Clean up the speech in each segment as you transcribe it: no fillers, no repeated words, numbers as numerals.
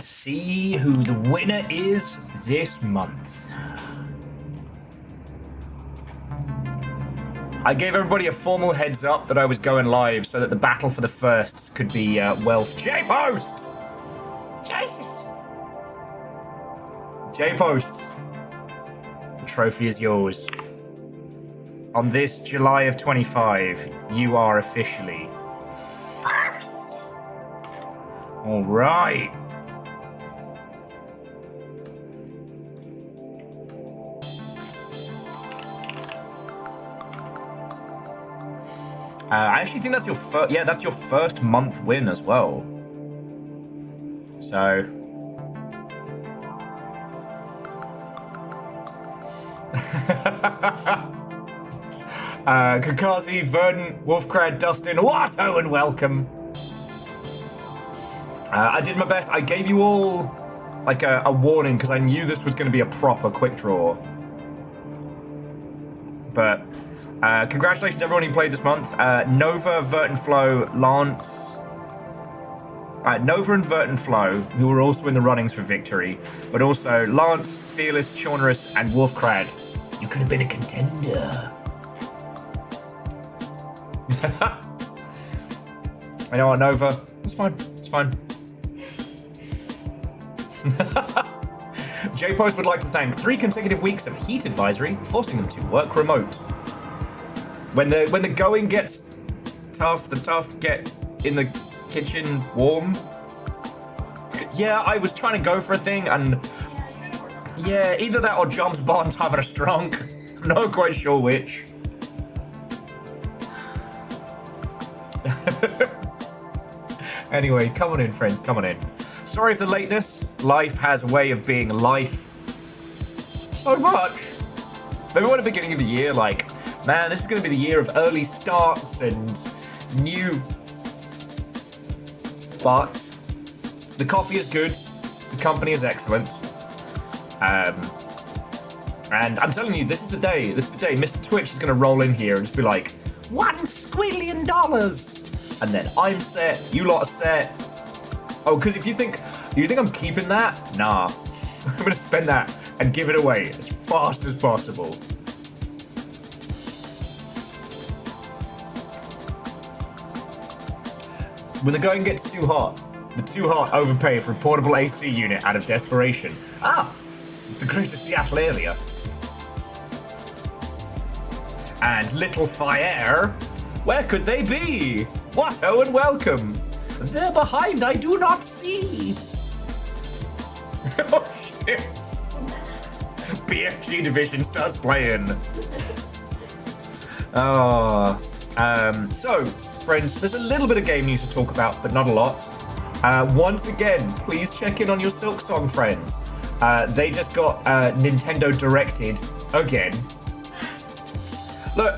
See who the winner is this month. I gave everybody a formal heads up that I was going live so that the battle for the firsts could be wealth. J-Post! Jesus! J-Post. The trophy is yours. On this July of 25, you are officially first. All right. I actually think that's your first. Yeah, that's your first month win as well. So. Kakazi, Verdant, Wolfcrad, Dustin, Watto, and welcome. I did my best. I gave you all like a warning because I knew this was going to be a proper quick draw. But congratulations to everyone who played this month. Nova, Vert and Flo, Lance. Nova and Vert and Flo, who were also in the runnings for victory. But also Lance, Fearless, Chaunerus, and Wolfcrad. You could have been a contender. I know what, Nova. It's fine. It's fine. J-Post would like to thank 3 consecutive weeks of heat advisory, forcing them to work remote. When the going gets tough, the tough get in the kitchen warm. Yeah, I was trying to go for a thing, and yeah, either that or Jom's Bond's having a strong. I'm not quite sure which. Anyway, come on in, friends, come on in. Sorry for the lateness. Life has a way of being life. So much. Remember at the beginning of the year, like, man, this is going to be the year of early starts and new. But the coffee is good. The company is excellent. And I'm telling you, this is the day. This is the day. Mr. Twitch is going to roll in here and just be like, $1 squillion. And then I'm set. You lot are set. Oh, because if you think I'm keeping that, nah. I'm going to spend that and give it away as fast as possible. When the going gets too hot, the too hot overpay for a portable AC unit out of desperation. Ah, the greater Seattle area. And Little Fire, where could they be? Watto and welcome. They're behind, I do not see. Oh shit. BFG division starts playing. Oh, so, friends, there's a little bit of game news to talk about, but not a lot. Once again, please check in on your Silksong friends. They just got Nintendo Directed again. Look,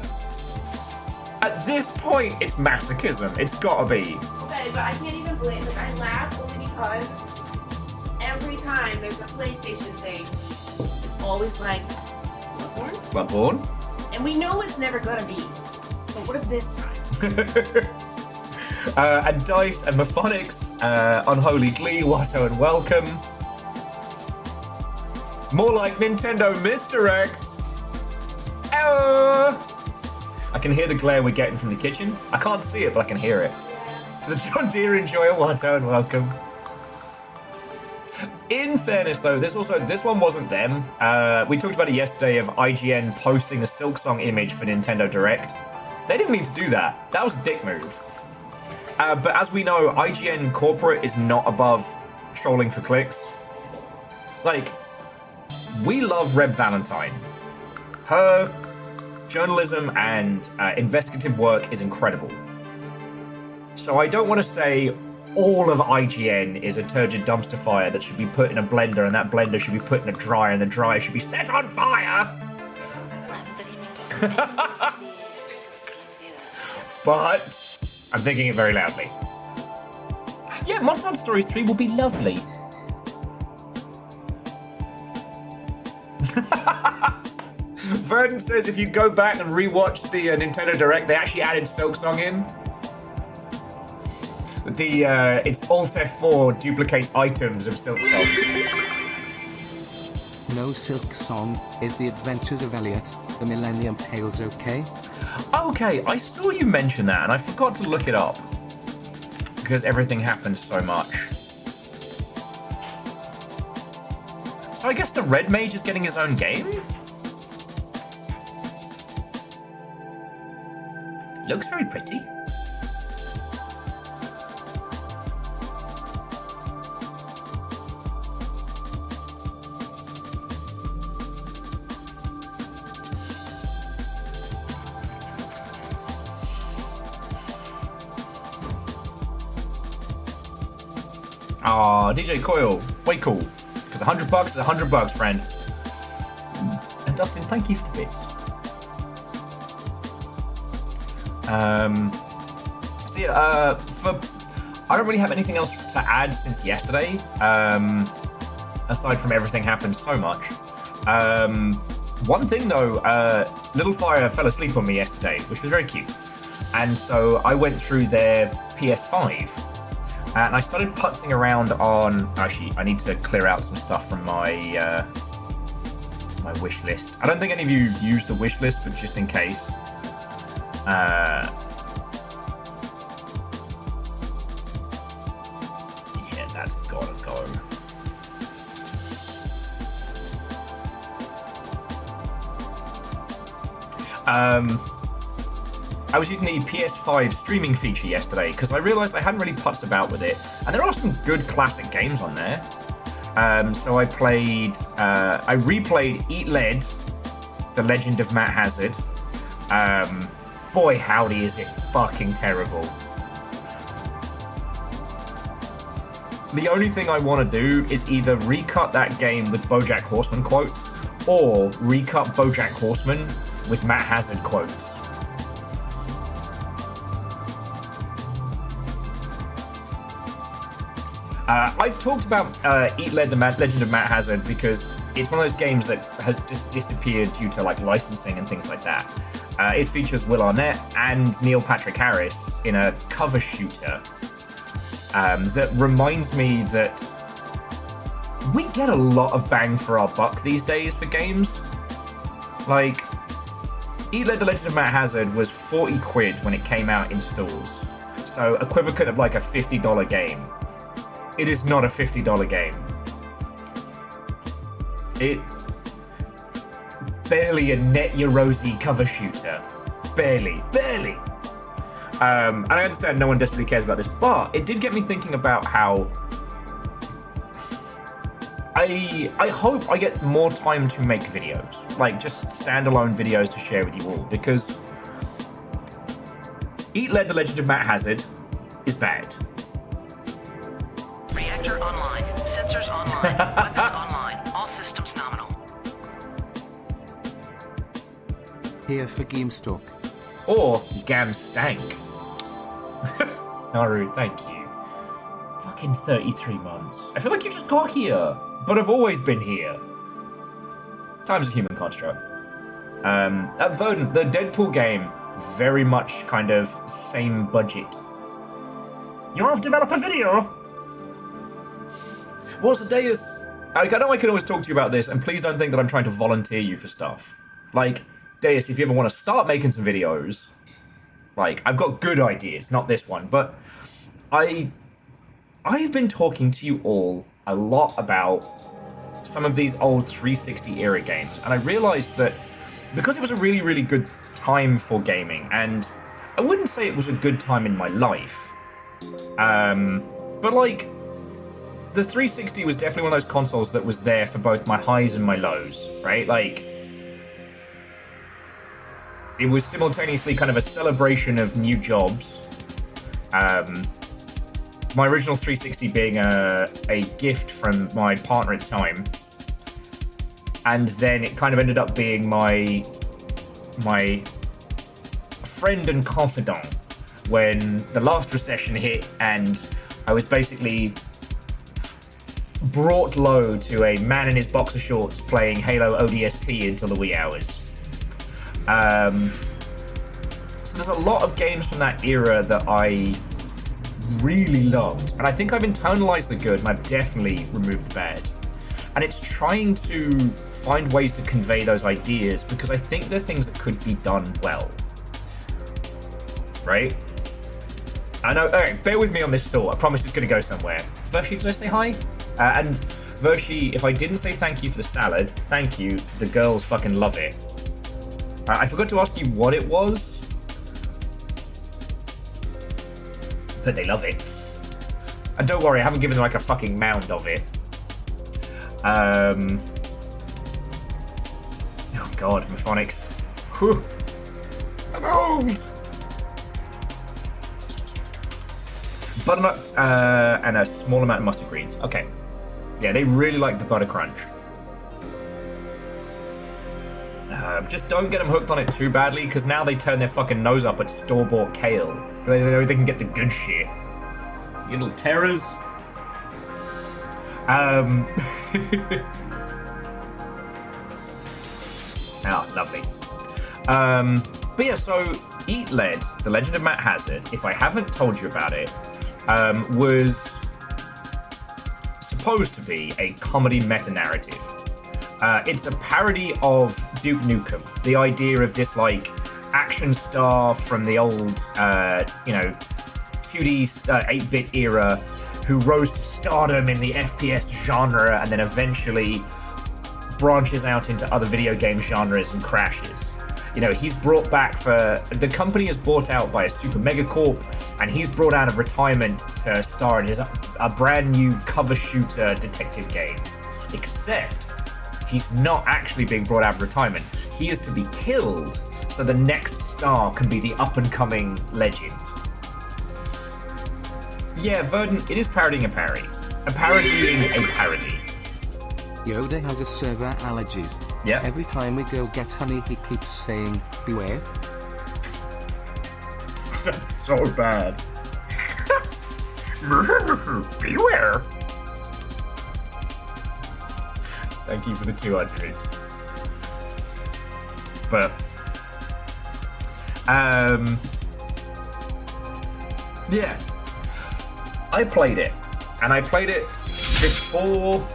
at this point, it's masochism. It's gotta be. Okay, but I can't even blame. Like, I laugh only because every time there's a PlayStation thing, it's always like Bloodborne. Bloodborne. And we know it's never gonna be. But what if this time? And Dice and Maphonics, Unholy Glee, Watto and welcome. More like Nintendo Misdirect. I can hear the glare we're getting from the kitchen. I can't see it, but I can hear it. To the John Deere enjoyer, Watto and welcome. In fairness, though, this one wasn't them. We talked about it yesterday of IGN posting the Silksong image for Nintendo Direct. They didn't mean to do that. That was a dick move. But as we know, IGN corporate is not above trolling for clicks. Like, we love Reb Valentine. Her journalism and investigative work is incredible. So I don't want to say all of IGN is a turgid dumpster fire that should be put in a blender, and that blender should be put in a dryer, and the dryer should be set on fire. But I'm thinking it very loudly. Yeah, Monster Hunter Stories 3 will be lovely. Verdant says if you go back and rewatch the Nintendo Direct, they actually added Silksong in. it's Alt F4 duplicates items of Silk Song. No Silk Song is the Adventures of Elliot, the Millennium Tales, okay? Okay, I saw you mention that, and I forgot to look it up. Because everything happens so much. So I guess the Red Mage is getting his own game? Looks very pretty. Aw, DJ Coil, way cool. Because $100 is $100, friend. And Dustin, thank you for the bits. So yeah, I don't really have anything else to add since yesterday. Aside from everything happened so much. One thing though, Little Fire fell asleep on me yesterday, which was very cute. And so I went through their PS5. And I started putzing around on... Actually, I need to clear out some stuff from my my wish list. I don't think any of you use the wish list, but just in case. Yeah, that's gotta go. I was using the PS5 streaming feature yesterday because I realized I hadn't really putzed about with it, and there are some good classic games on there. So I replayed Eat Lead, The Legend of Matt Hazard. Boy howdy is it fucking terrible. The only thing I want to do is either recut that game with BoJack Horseman quotes, or recut BoJack Horseman with Matt Hazard quotes. I've talked about Eat Lead, the Legend of Matt Hazard, because it's one of those games that has just disappeared due to like licensing and things like that. It features Will Arnett and Neil Patrick Harris in a cover shooter that reminds me that we get a lot of bang for our buck these days for games. Like, Eat Lead, the Legend of Matt Hazard was 40 quid when it came out in stores. So equivalent of like a $50 game. It is not a $50 game. It's barely a Net Your Rosie cover shooter. Barely. And I understand no one desperately cares about this, but it did get me thinking about how I hope I get more time to make videos. Like, just standalone videos to share with you all, because Eat Lead, the Legend of Matt Hazard is bad. Reactor online. Sensors online. Weapons online. All systems nominal. Here for GameStalk. Or Gam Stank. Naru, thank you. Fucking 33 months. I feel like you just got here, but I've always been here. Time's a human construct. Voden, the Deadpool game, very much kind of same budget. You want to develop a video? What's the Deus? I know I can always talk to you about this, and please don't think that I'm trying to volunteer you for stuff. Like, Deus, if you ever want to start making some videos, like, I've got good ideas, not this one, but I've been talking to you all a lot about some of these old 360 era games, and I realized that because it was a really, really good time for gaming, and I wouldn't say it was a good time in my life, but like, the 360 was definitely one of those consoles that was there for both my highs and my lows, right? Like, it was simultaneously kind of a celebration of new jobs. My original 360 being a gift from my partner at the time. And then it kind of ended up being my friend and confidant when the last recession hit and I was basically brought low to a man in his boxer shorts playing Halo ODST until the wee hours. So there's a lot of games from that era that I really loved, and I think I've internalized the good and I've definitely removed the bad. And it's trying to find ways to convey those ideas because I think they're things that could be done well. Right? I know. Alright, bear with me on this thought. I promise it's going to go somewhere. Vershi, did I say hi? And Vershi, if I didn't say thank you for the salad, thank you. The girls fucking love it. I forgot to ask you what it was, but they love it. And don't worry, I haven't given them like a fucking mound of it. Oh god, Mephonics. Whew. I'm old! Butternut and a small amount of mustard greens. Okay. Yeah, they really like the butter crunch. Just don't get them hooked on it too badly, because now they turn their fucking nose up at store-bought kale. They know they can get the good shit. You little terrors. Oh, lovely. But yeah, so Eat Led, The Legend of Matt Hazard, if I haven't told you about it, was supposed to be a comedy meta-narrative. It's a parody of Duke Nukem. The idea of this, like, action star from the old, 2D 8-bit era who rose to stardom in the FPS genre and then eventually branches out into other video game genres and crashes. You know, he's brought back the company is bought out by a super mega corp, and he's brought out of retirement to star in a brand new cover shooter detective game. Except, he's not actually being brought out of retirement. He is to be killed so the next star can be the up-and-coming legend. Yeah, Verdant, it is parodying a parody. A parodying a parody. Yoda has a server allergies. Yeah. Every time we go get honey, he keeps saying, beware. That's so bad. Beware. Thank you for the 200. But, yeah. I played it, and I played it before.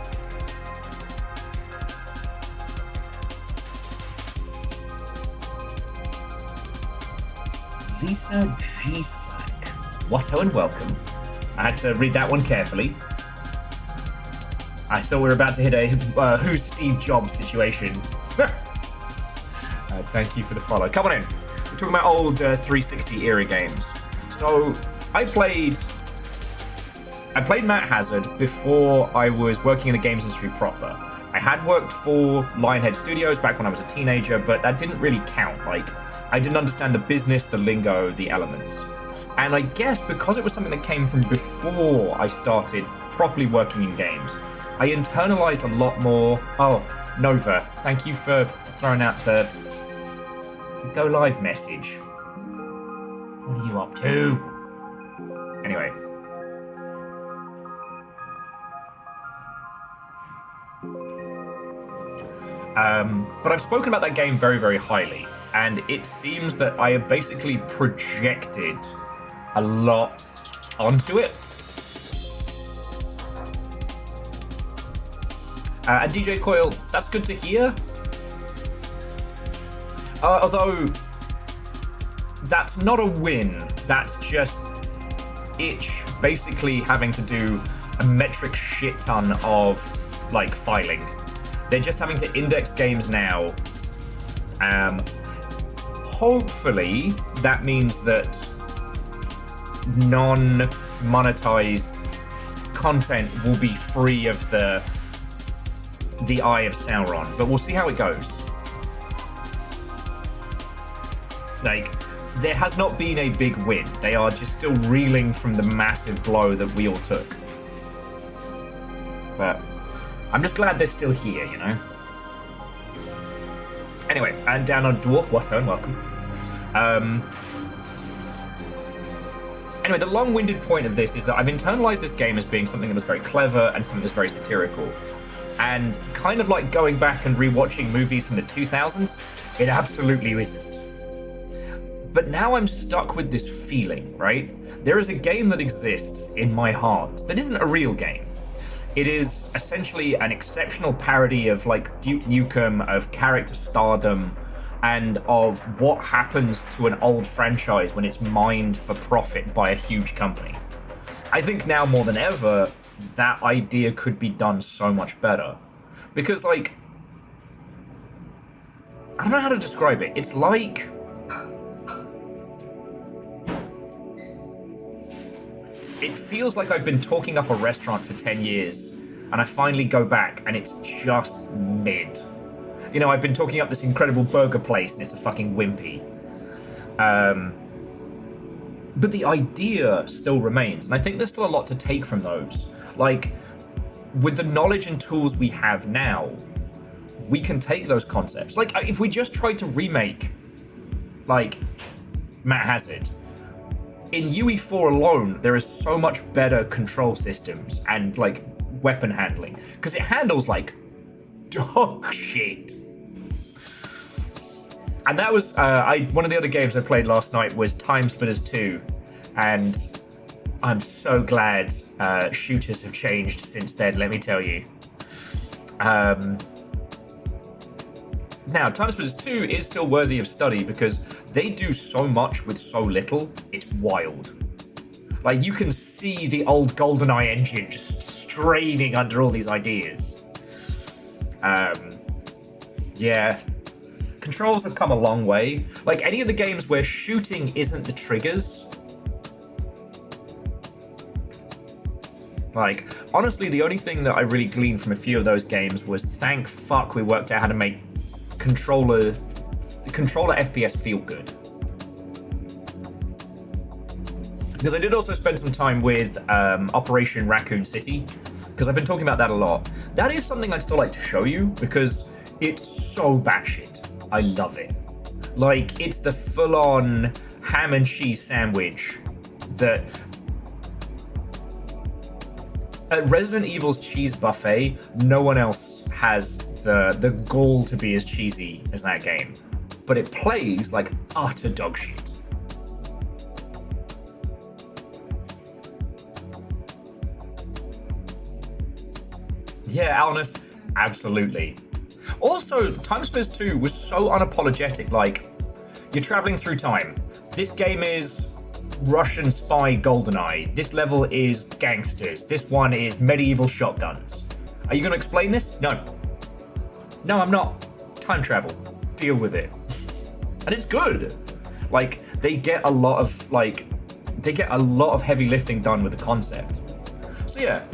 Lisa G. Slack. Watto and welcome. I had to read that one carefully. I thought we were about to hit a who's Steve Jobs situation. Thank you for the follow. Come on in. We're talking about old 360 era games. So I played Matt Hazard before I was working in the games industry proper. I had worked for Lionhead Studios back when I was a teenager, but that didn't really count. Like, I didn't understand the business, the lingo, the elements. And I guess because it was something that came from before I started properly working in games, I internalized a lot more. Oh, Nova, thank you for throwing out the go live message. What are you up to? Anyway. But I've spoken about that game very, very highly, and it seems that I have basically projected a lot onto it. And DJ Coil, that's good to hear. Although, that's not a win. That's just itch basically having to do a metric shit ton of, like, filing. They're just having to index games now. Hopefully, that means that non-monetized content will be free of the Eye of Sauron, but we'll see how it goes. Like, there has not been a big win. They are just still reeling from the massive blow that we all took. But I'm just glad they're still here, you know? Anyway, and down on Dwarf, Watto, and welcome. Anyway, the long-winded point of this is that I've internalized this game as being something that was very clever and something that's very satirical. And kind of like going back and rewatching movies from the 2000s, it absolutely isn't. But now I'm stuck with this feeling, right? There is a game that exists in my heart that isn't a real game. It is essentially an exceptional parody of like Duke Nukem, of character stardom, and of what happens to an old franchise when it's mined for profit by a huge company. I think now more than ever, that idea could be done so much better. Because, like, I don't know how to describe it. It's like... It feels like I've been talking up a restaurant for 10 years, and I finally go back, and it's just mid. You know, I've been talking up this incredible burger place, and it's a fucking wimpy. But the idea still remains, and I think there's still a lot to take from those. Like, with the knowledge and tools we have now, we can take those concepts. Like, if we just tried to remake, like, Matt Hazard, in UE4 alone, there is so much better control systems and, like, weapon handling. Because it handles, like, dog shit. And that was, one of the other games I played last night was Time Splitters 2. And I'm so glad shooters have changed since then, let me tell you. Now, Time Splitters 2 is still worthy of study because they do so much with so little, it's wild. Like, you can see the old GoldenEye engine just straining under all these ideas. Yeah. Controls have come a long way. Like, any of the games where shooting isn't the triggers... Like, honestly, the only thing that I really gleaned from a few of those games was thank fuck we worked out how to make controller FPS feel good. Because I did also spend some time with Operation Raccoon City, because I've been talking about that a lot. That is something I'd still like to show you, because it's so batshit. I love it. Like, it's the full-on ham and cheese sandwich that... At Resident Evil's cheese buffet, no one else has the gall to be as cheesy as that game. But it plays like utter dog shit. Yeah, Alnus, absolutely. Also, Time Splitters 2 was so unapologetic, like, you're traveling through time. This game is Russian spy GoldenEye. This level is gangsters. This one is medieval shotguns. Are you going to explain this? No. No, I'm not. Time travel. Deal with it. And it's good. Like, they get a lot of heavy lifting done with the concept. So yeah,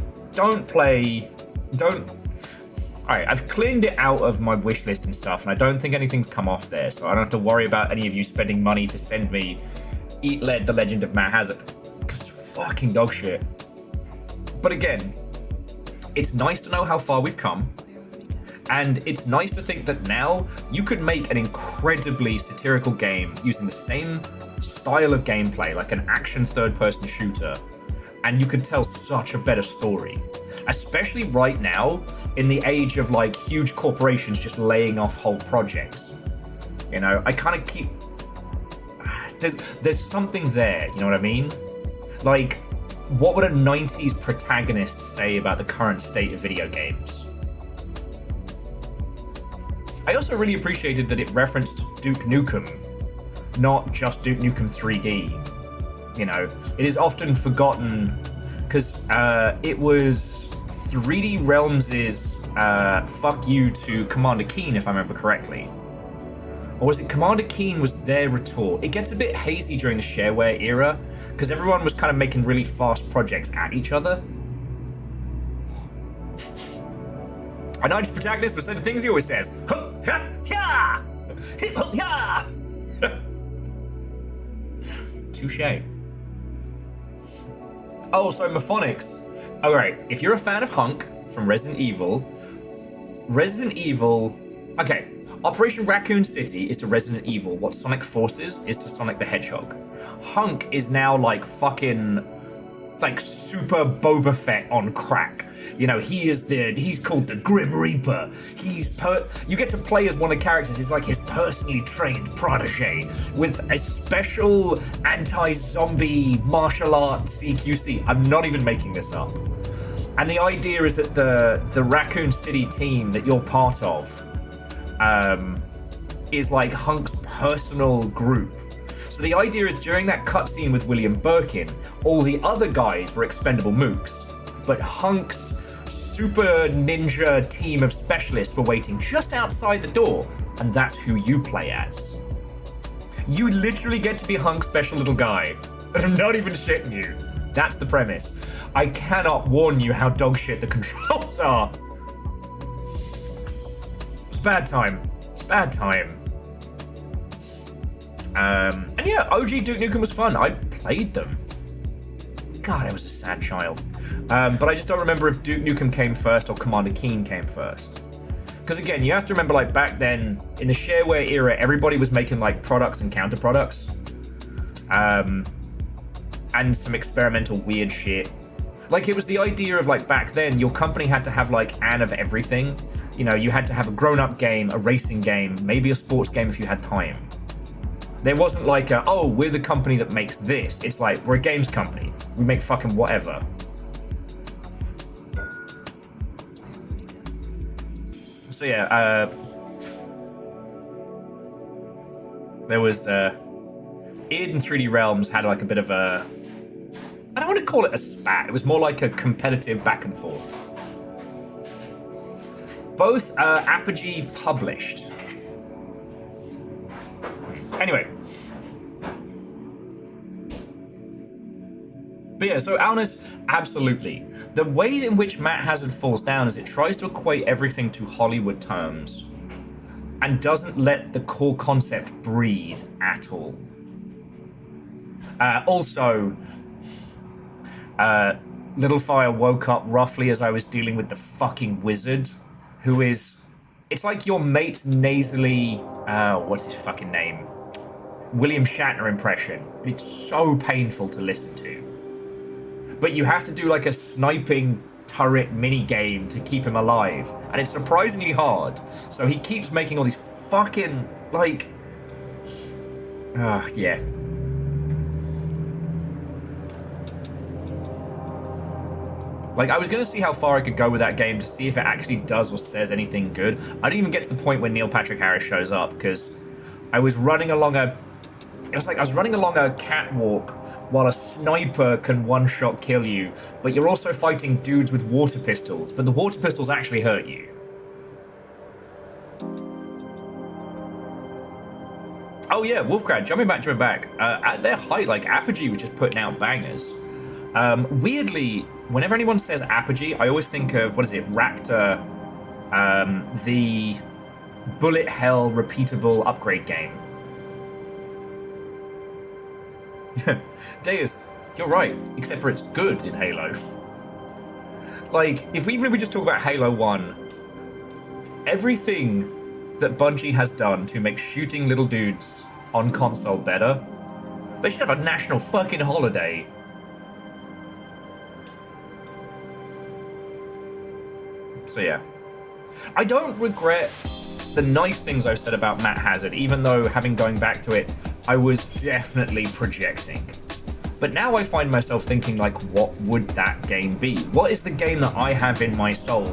Alright, I've cleaned it out of my wish list and stuff, and I don't think anything's come off there, so I don't have to worry about any of you spending money to send me Eat Lead, The Legend of Matt Hazard. Because fucking dog shit. But again, it's nice to know how far we've come, and it's nice to think that now you could make an incredibly satirical game using the same style of gameplay, like an action third-person shooter, and you could tell such a better story. Especially right now, in the age of like huge corporations just laying off whole projects. You know, I kind of keep... There's something there, you know what I mean? Like, what would a 90s protagonist say about the current state of video games? I also really appreciated that it referenced Duke Nukem, not just Duke Nukem 3D. You know, it is often forgotten because it was 3D Realms' fuck you to Commander Keen, if I remember correctly. Or was it Commander Keen was their retort? It gets a bit hazy during the shareware era, because everyone was kind of making really fast projects at each other. I know this protagonist, but say the things he always says. Touche. Oh, so Mophonics. Alright, if you're a fan of Hunk from Resident Evil... Okay, Operation Raccoon City is to Resident Evil what Sonic Forces is to Sonic the Hedgehog. Hunk is now like fucking like super Boba Fett on crack. You know, he's called the Grim Reaper. You get to play as one of the characters. He's like his personally trained protege with a special anti-zombie martial arts CQC. I'm not even making this up. And the idea is that the Raccoon City team that you're part of is like Hunk's personal group. So the idea is during that cutscene with William Birkin, all the other guys were expendable mooks, but Hunk's super ninja team of specialists were waiting just outside the door, and that's who you play as. You literally get to be Hunk's special little guy. I'm not even shitting you. That's the premise. I cannot warn you how dog shit the controls are. It's bad time. It's bad time. And yeah, OG Duke Nukem was fun. I played them. God, I was a sad child. But I just don't remember if Duke Nukem came first or Commander Keen came first. Because again, you have to remember, like, back then, in the shareware era, everybody was making, like, products and counter products. And some experimental weird shit. Like, it was the idea of, like, back then, your company had to have, like, an of everything. You know, you had to have a grown-up game, a racing game, maybe a sports game if you had time. There wasn't like oh, we're the company that makes this. It's like, we're a games company. We make fucking whatever. So yeah, there was Id and 3D Realms had like a bit of a, I don't want to call it a spat. It was more like a competitive back and forth. Both Apogee published. Anyway. But yeah, so Alnus, absolutely. The way in which Matt Hazard falls down is it tries to equate everything to Hollywood terms and doesn't let the core concept breathe at all. Also, Little Fire woke up roughly as I was dealing with the fucking wizard, who is... It's like your mate's nasally... what's his fucking name? William Shatner impression. It's so painful to listen to. But you have to do like a sniping turret mini game to keep him alive. And it's surprisingly hard. So he keeps making all these fucking, like... yeah. Like, I was going to see how far I could go with that game to see if it actually does or says anything good. I didn't even get to the point when Neil Patrick Harris shows up, because I was running along a... It was like I was running along a catwalk while a sniper can one-shot kill you, but you're also fighting dudes with water pistols, but the water pistols actually hurt you. Oh yeah, Wolfcrad, jumping back to it back. At their height, like, Apogee was just putting out bangers. Weirdly, whenever anyone says Apogee, I always think of, what is it, Raptor, the bullet hell repeatable upgrade game. Deus, you're right, except for it's good in Halo. Like, even if we just talk about Halo 1, everything that Bungie has done to make shooting little dudes on console better, they should have a national fucking holiday. So yeah, I don't regret the nice things I've said about Matt Hazard, even though, having going back to it, I was definitely projecting. But now I find myself thinking, like, what would that game be? What is the game that I have in my soul?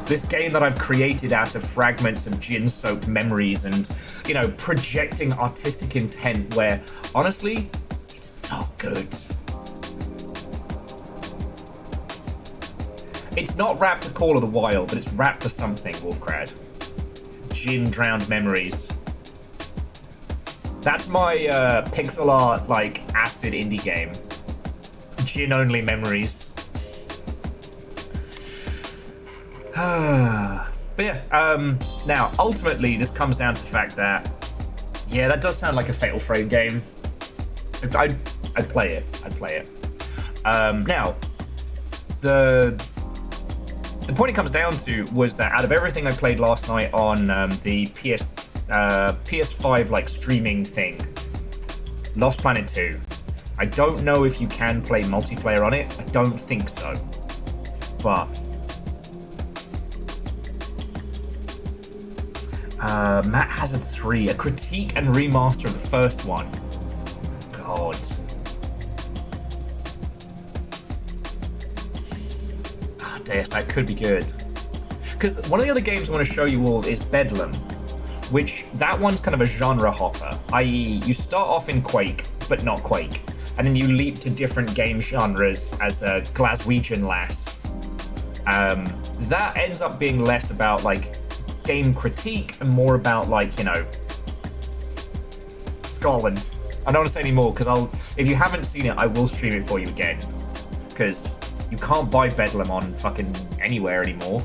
This game that I've created out of fragments of gin-soaked memories and, you know, projecting artistic intent where, honestly, it's not good. It's not Raptor Call of the Wild, but it's Raptor something, Wolfcrad. Gin-drowned memories. That's my pixel art, like, acid indie game. Gin-only memories. But yeah, now, ultimately, this comes down to the fact that, yeah, that does sound like a Fatal Frame game. I'd play it. I'd play it. Now, the point it comes down to was that out of everything I played last night on the PS5 like streaming thing, Lost Planet 2, I don't know if you can play multiplayer on it. I don't think so. But Matt Hazard 3, a critique and remaster of the first one. God. Oh, Deus, that could be good. Because one of the other games I want to show you all is Bedlam, which that one's kind of a genre hopper, i.e. you start off in Quake, but not Quake, and then you leap to different game genres as a Glaswegian lass. That ends up being less about like game critique and more about like, you know, Scotland. I don't want to say any more because if you haven't seen it, I will stream it for you again, because you can't buy Bedlam on fucking anywhere anymore.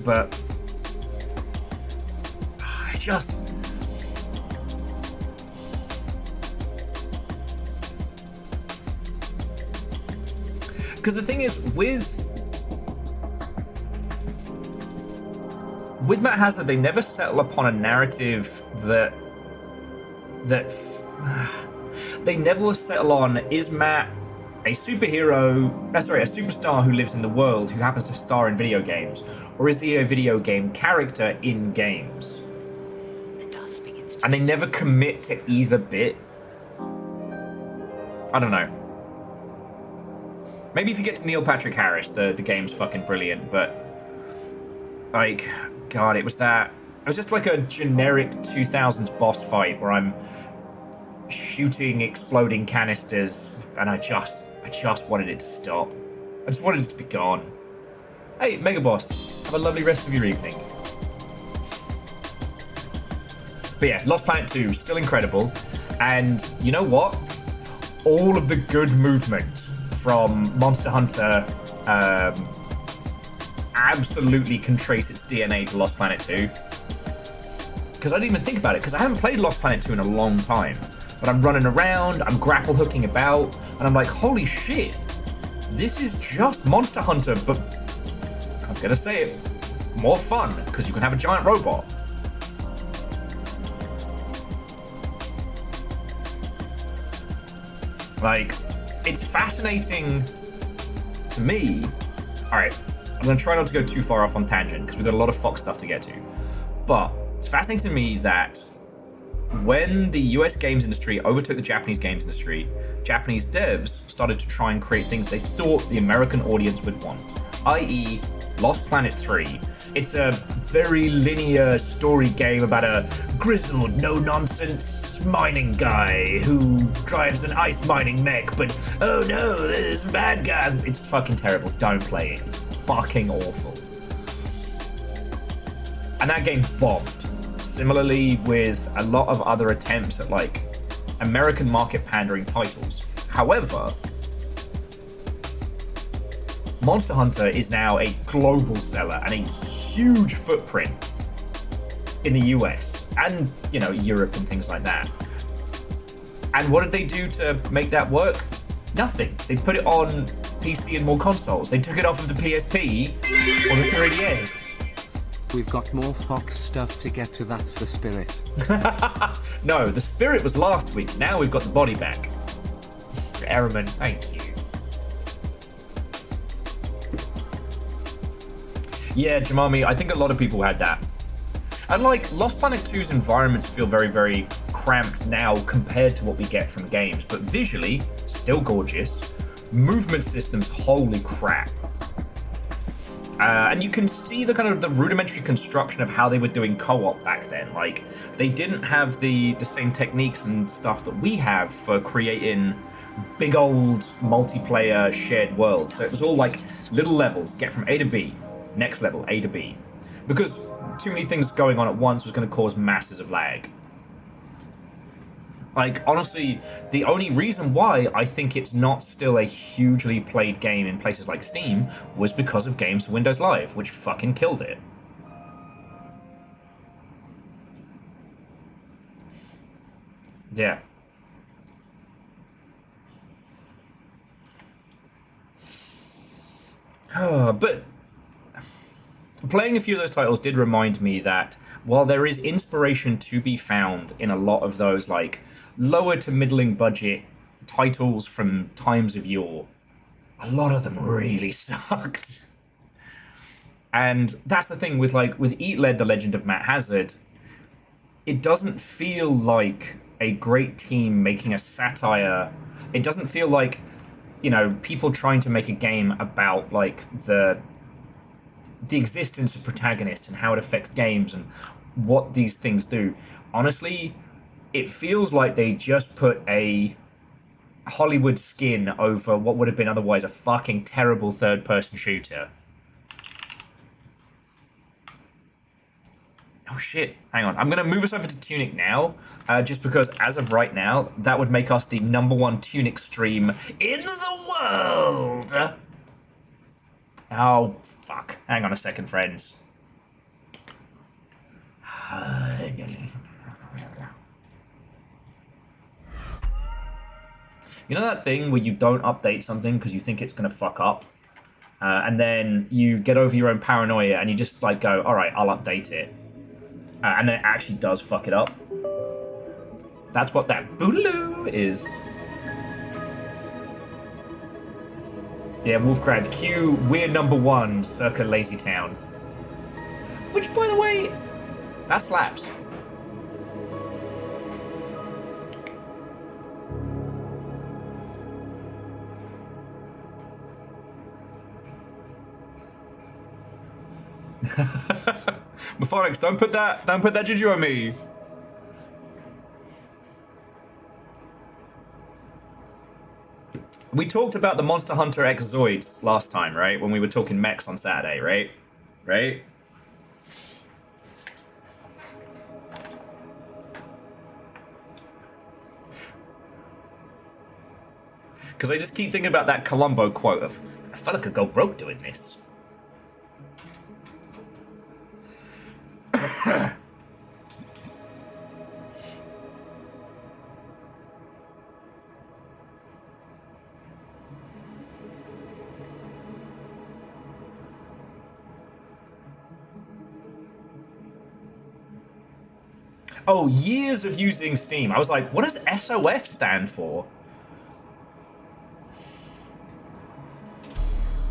But I just... Because the thing is, with Matt Hazard, they never settle upon a narrative that they never settle on, is Matt a superhero, a superstar who lives in the world, who happens to star in video games, or is he a video game character in games? And they never commit to either bit. I don't know. Maybe if you get to Neil Patrick Harris, the game's fucking brilliant, but like, God, it was just like a generic 2000s boss fight where I'm shooting exploding canisters, and I just wanted it to stop. I just wanted it to be gone. Hey, Mega Boss, have a lovely rest of your evening. But yeah, Lost Planet 2, still incredible. And you know what? All of the good movement from Monster Hunter absolutely can trace its DNA to Lost Planet 2. Because I didn't even think about it, because I haven't played Lost Planet 2 in a long time. But I'm running around, I'm grapple hooking about, and I'm like, holy shit, this is just Monster Hunter, but I'm gonna say it, more fun, because you can have a giant robot. Like, it's fascinating to me. Alright, I'm gonna try not to go too far off on tangent, because we've got a lot of Fox stuff to get to. But it's fascinating to me that when the US games industry overtook the Japanese games industry, Japanese devs started to try and create things they thought the American audience would want, i.e. Lost Planet 3. It's a very linear story game about a grizzled, no-nonsense mining guy who drives an ice mining mech, but oh no, there's a bad guy. It's fucking terrible. Don't play it. It's fucking awful. And that game bombed. Similarly with a lot of other attempts at like American market pandering titles. However, Monster Hunter is now a global seller and a huge footprint in the US and, you know, Europe and things like that. And what did they do to make that work? Nothing. They put it on PC and more consoles. They took it off of the PSP or the 3DS. We've got more Fox stuff to get to, that's the spirit. No, the spirit was last week. Now we've got the body back. Ehrman, thank you. Yeah, Jamami, I think a lot of people had that. And like, Lost Planet 2's environments feel very, very cramped now compared to what we get from games, but visually, still gorgeous. Movement systems, holy crap. And you can see the kind of the rudimentary construction of how they were doing co-op back then. Like, they didn't have the same techniques and stuff that we have for creating big old multiplayer shared worlds. So it was all like little levels, get from A to B, next level, A to B. Because too many things going on at once was going to cause masses of lag. Like, honestly, the only reason why I think it's not still a hugely played game in places like Steam was because of games for Windows Live, which fucking killed it. Yeah. But playing a few of those titles did remind me that while there is inspiration to be found in a lot of those like lower to middling budget titles from times of yore, a lot of them really sucked. And that's the thing with Eat Led, The Legend of Matt Hazard, it doesn't feel like a great team making a satire. It doesn't feel like, you know, people trying to make a game about like the existence of protagonists and how it affects games and what these things do. Honestly, it feels like they just put a Hollywood skin over what would have been otherwise a fucking terrible third-person shooter. Oh shit, hang on. I'm going to move us over to Tunic now, just because as of right now, that would make us the #1 Tunic stream in the world! Oh, fuck. Hang on a second, friends. You know that thing where you don't update something because you think it's going to fuck up? And then you get over your own paranoia and you just like go, alright, I'll update it. And then it actually does fuck it up. That's what that boogaloo is. Yeah, Wolfcrad, Q, we're #1, circa Lazy Town. Which, by the way, that slaps. Mephonics, don't put that juju on me. We talked about the Monster Hunter X Zoids last time, right? When we were talking mechs on Saturday, right? Right? Because I just keep thinking about that Columbo quote of, a fella could go broke doing this. Oh, years of using Steam. I was like, what does SOF stand for?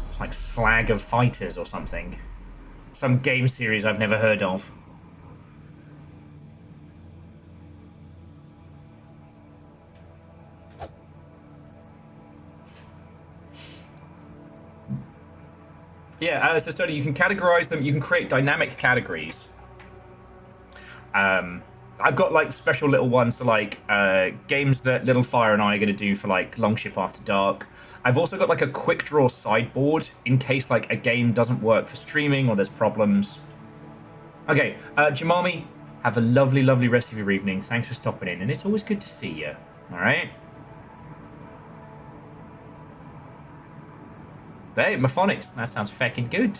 It's like Slag of Fighters or something. Some game series I've never heard of. Yeah, so Study, you can categorize them, you can create dynamic categories. I've got like special little ones, so like games that Little Fire and I are going to do for like Longship After Dark. I've also got like a quick draw sideboard in case like a game doesn't work for streaming or there's problems. Okay, Jamami, have a lovely, lovely rest of your evening. Thanks for stopping in, and it's always good to see you. All right. Hey, Mephonics, that sounds fucking good.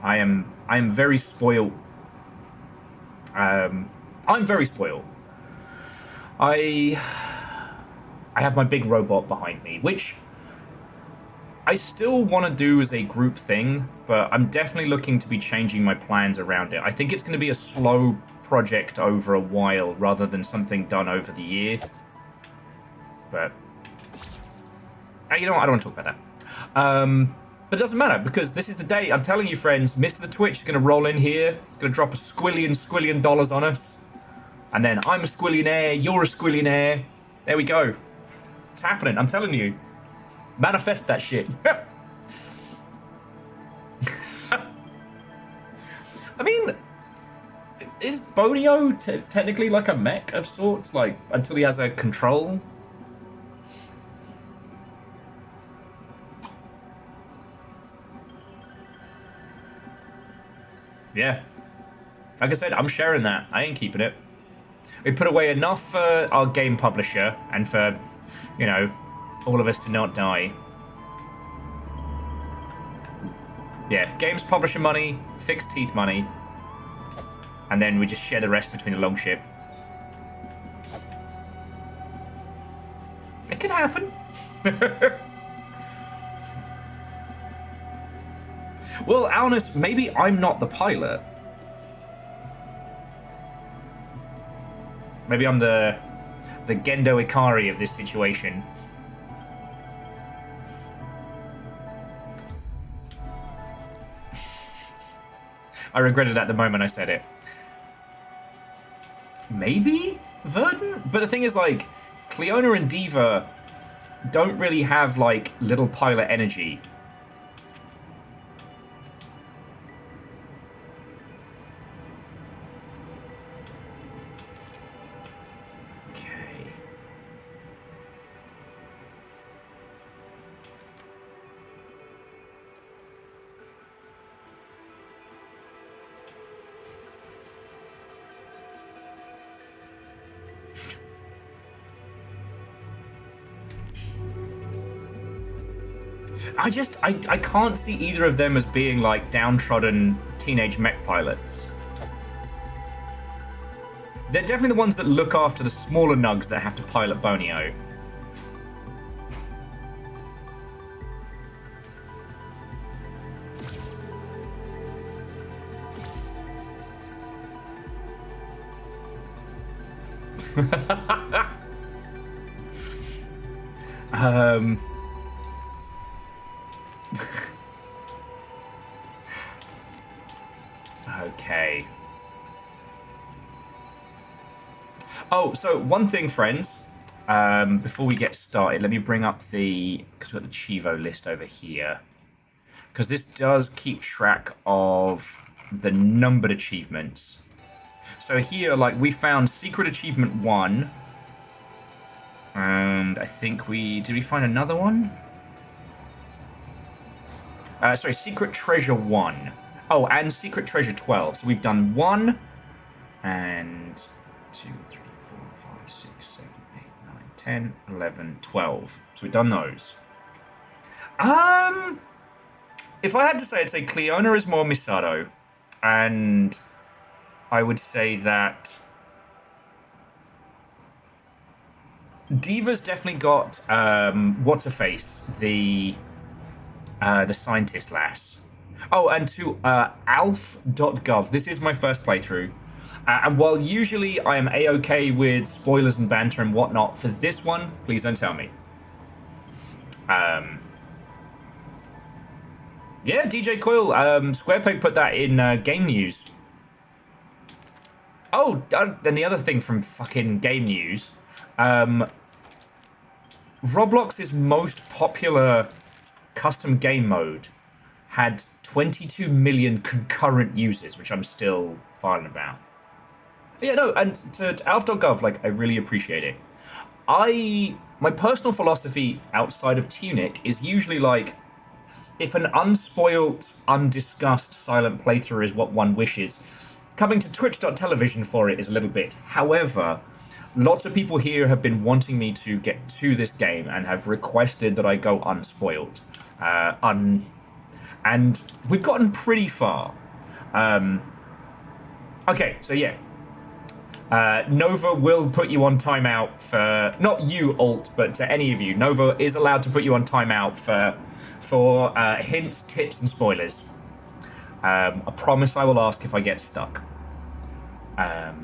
I am very spoiled. I'm very spoiled. I have my big robot behind me, which I still want to do as a group thing, but I'm definitely looking to be changing my plans around it. I think it's going to be a slow project over a while rather than something done over the year. But you know what? I don't want to talk about that. But it doesn't matter, because this is the day. I'm telling you, friends, Mr. The Twitch is going to roll in here. He's going to drop a squillion dollars on us. And then I'm a squillionaire, you're a squillionaire. There we go. It's happening, I'm telling you. Manifest that shit. I mean, is Bonio technically like a mech of sorts? Like, until he has a control? Yeah. Like I said, I'm sharing that. I ain't keeping it. We put away enough for our game publisher and for, you know, all of us to not die. Yeah, games publisher money, fixed teeth money, and then we just share the rest between the Longship. It could happen. Well, Alnus, maybe I'm not the pilot. Maybe I'm the Gendo Ikari of this situation. I regretted at the moment I said it. Maybe Verdant? But the thing is, like, Cleona and Diva don't really have, like, little pilot energy. Okay. I can't see either of them as being like downtrodden teenage mech pilots. They're definitely the ones that look after the smaller nugs that have to pilot Bonio. Okay. Oh, so one thing, friends. Before we get started, let me bring up because we've got the Chivo list over here. Because this does keep track of the numbered achievements. So here, like, we found Secret Achievement 1. And I think did we find another one? Sorry, Secret Treasure 1. Oh, and Secret Treasure 12. So we've done 1 and 2, 3, 4, 5, 6, 7, 8, 9, 10, 11, 12. So we've done those. If I had to say, I'd say Cleona is more Misato. And I would say that Diva's definitely got what's-her-face, the scientist lass. Oh, and to alf.gov. This is my first playthrough. And while usually I am A-okay with spoilers and banter and whatnot, for this one, please don't tell me. Yeah, DJ Coil, SquarePeg put that in Game News. Oh, and the other thing from fucking Game News, Roblox's most popular custom game mode had 22 million concurrent users, which I'm still filing about. But yeah, no, and to alf.gov, like, I really appreciate it. My personal philosophy outside of Tunic is usually like, if an unspoilt, undiscussed silent playthrough is what one wishes, coming to twitch.tv for it is a little bit. However, lots of people here have been wanting me to get to this game and have requested that I go unspoiled. And we've gotten pretty far. Okay, so yeah. Nova will put you on timeout for... Not you, Alt, but to any of you. Nova is allowed to put you on timeout for hints, tips, and spoilers. I promise I will ask if I get stuck. But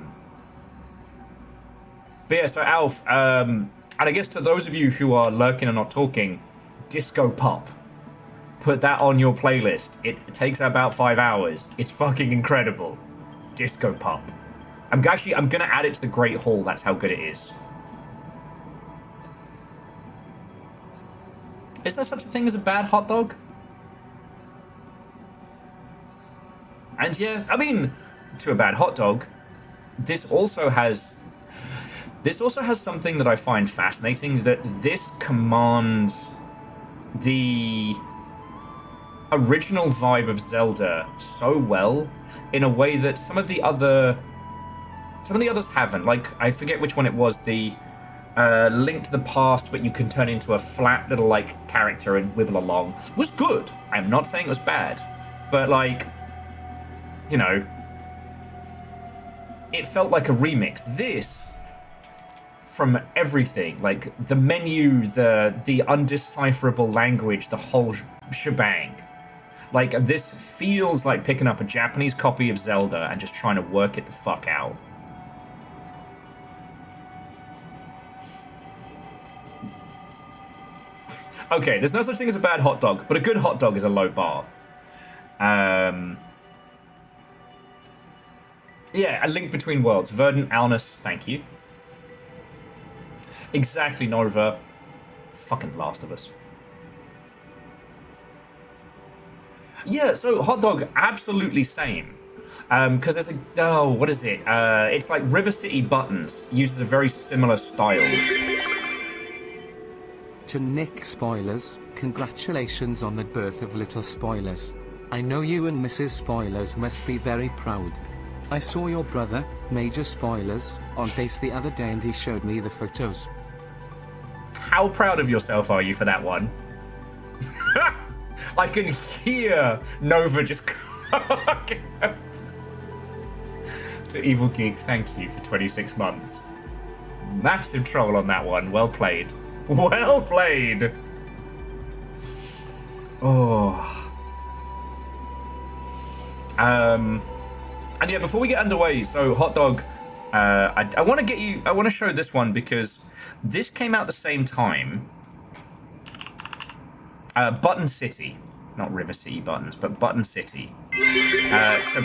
yeah, so Alf, and I guess to those of you who are lurking and not talking, Disco Pop. Put that on your playlist. It takes about 5 hours. It's fucking incredible. Disco Pop. I'm gonna add it to the Great Hall. That's how good it is. Is there such a thing as a bad hot dog? And yeah, I mean, to a bad hot dog, this also has something that I find fascinating, that this commands the original vibe of Zelda so well in a way that some of the others haven't. Like, I forget which one it was, the Link to the Past, but you can turn into a flat little, like, character and wibble along, was good. I'm not saying it was bad, but, like, you know, it felt like a remix. This, from everything, like the menu, the undecipherable language, the whole shebang. Like, this feels like picking up a Japanese copy of Zelda and just trying to work it the fuck out. Okay, there's no such thing as a bad hot dog, but a good hot dog is a low bar. Yeah, a link between worlds. Verdant, Alnus, thank you. Exactly, Nova. Fucking Last of Us. Yeah, so hot dog, absolutely same. Because there's a... Oh, what is it? It's like River City Buttons. Uses a very similar style. Tunic spoilers, congratulations on the birth of little spoilers. I know you and Mrs. Spoilers must be very proud. I saw your brother, Major Spoilers, on base the other day and he showed me the photos. How proud of yourself are you for that one? I can hear Nova just... To Evil Geek, thank you for 26 months. Massive troll on that one. Well played. Well played! Oh. And yeah, before we get underway, so hot dog, I want to show this one because this came out the same time. Button City, not River City Buttons, but Button City. So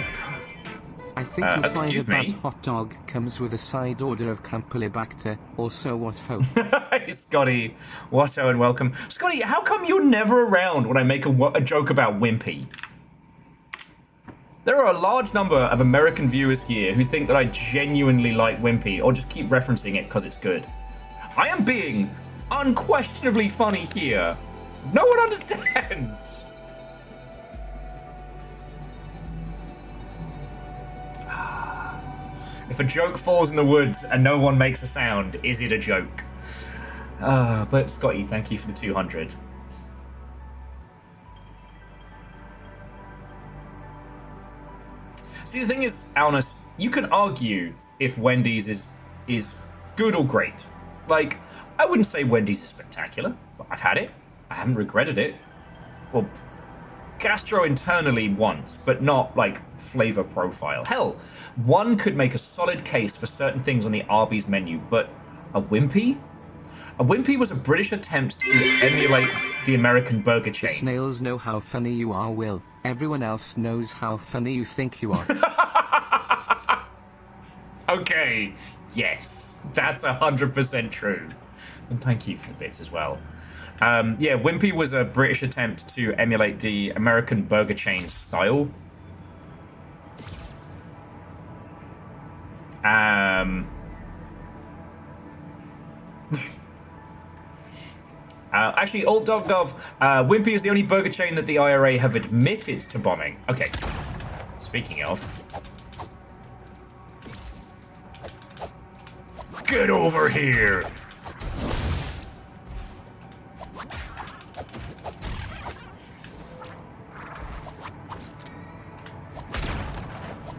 I think you'll find excuse that me? hot dog comes with a side order of Campylobacter, also what hope. Hey, Scotty, Watto and welcome. Scotty, how come you're never around when I make a joke about Wimpy? There are a large number of American viewers here who think that I genuinely like Wimpy or just keep referencing it because it's good. I am being unquestionably funny here. No one understands. If a joke falls in the woods and no one makes a sound, is it a joke? But Scotty, thank you for the 200. See, the thing is, Alnus, you can argue if Wendy's is good or great. Like, I wouldn't say Wendy's is spectacular, but I've had it. I haven't regretted it. Well, gastro internally once, but not, like, flavor profile. Hell, one could make a solid case for certain things on the Arby's menu, but a Wimpy? A Wimpy was a British attempt to emulate the American burger The chain. snails know how funny you are, Will. Everyone else knows how funny you think you are. Okay, yes, that's 100% true. And thank you for the bits as well. Yeah, Wimpy was a British attempt to emulate the American burger chain style. Actually, Old Dog Dove, Wimpy is the only burger chain that the IRA have admitted to bombing. Okay, speaking of. Get over here!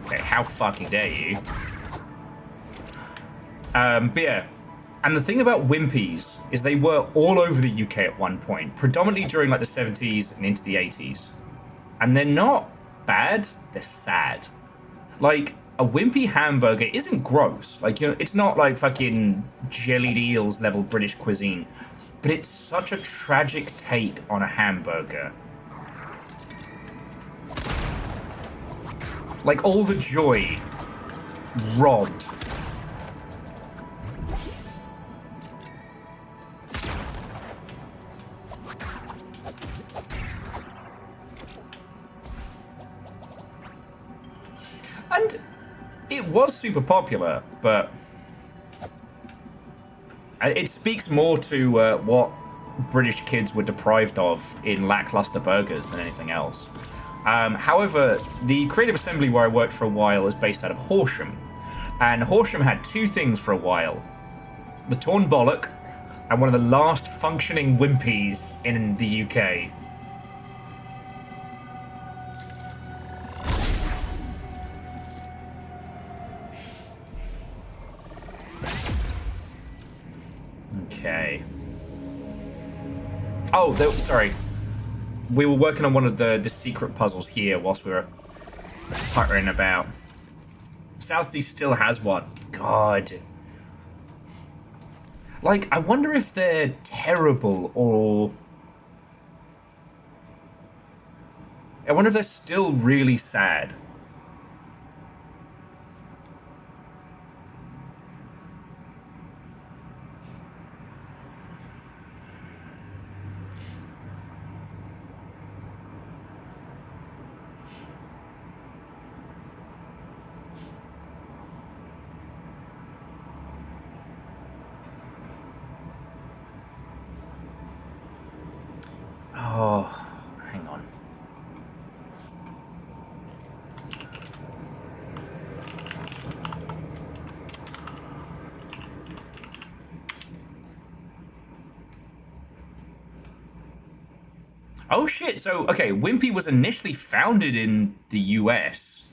Okay, how fucking dare you? But yeah. And the thing about Wimpies is they were all over the UK at one point, predominantly during like the 70s and into the 80s. And they're not bad, they're sad. Like, a Wimpy hamburger isn't gross. Like, you know, it's not like fucking jellied eels level British cuisine. But it's such a tragic take on a hamburger. Like, all the joy robbed. And it was super popular, but it speaks more to what British kids were deprived of in lackluster burgers than anything else. However, the Creative Assembly where I worked for a while is based out of Horsham. And Horsham had two things for a while. The Torn Bollock, and one of the last functioning Wimpies in the UK. Okay. Oh, sorry. We were working on one of the secret puzzles here whilst we were puttering about. Southsea still has one. God. Like, I wonder if they're terrible or I wonder if they're still really sad. Oh, hang on. Oh shit, so, okay, Wimpy was initially founded in the US.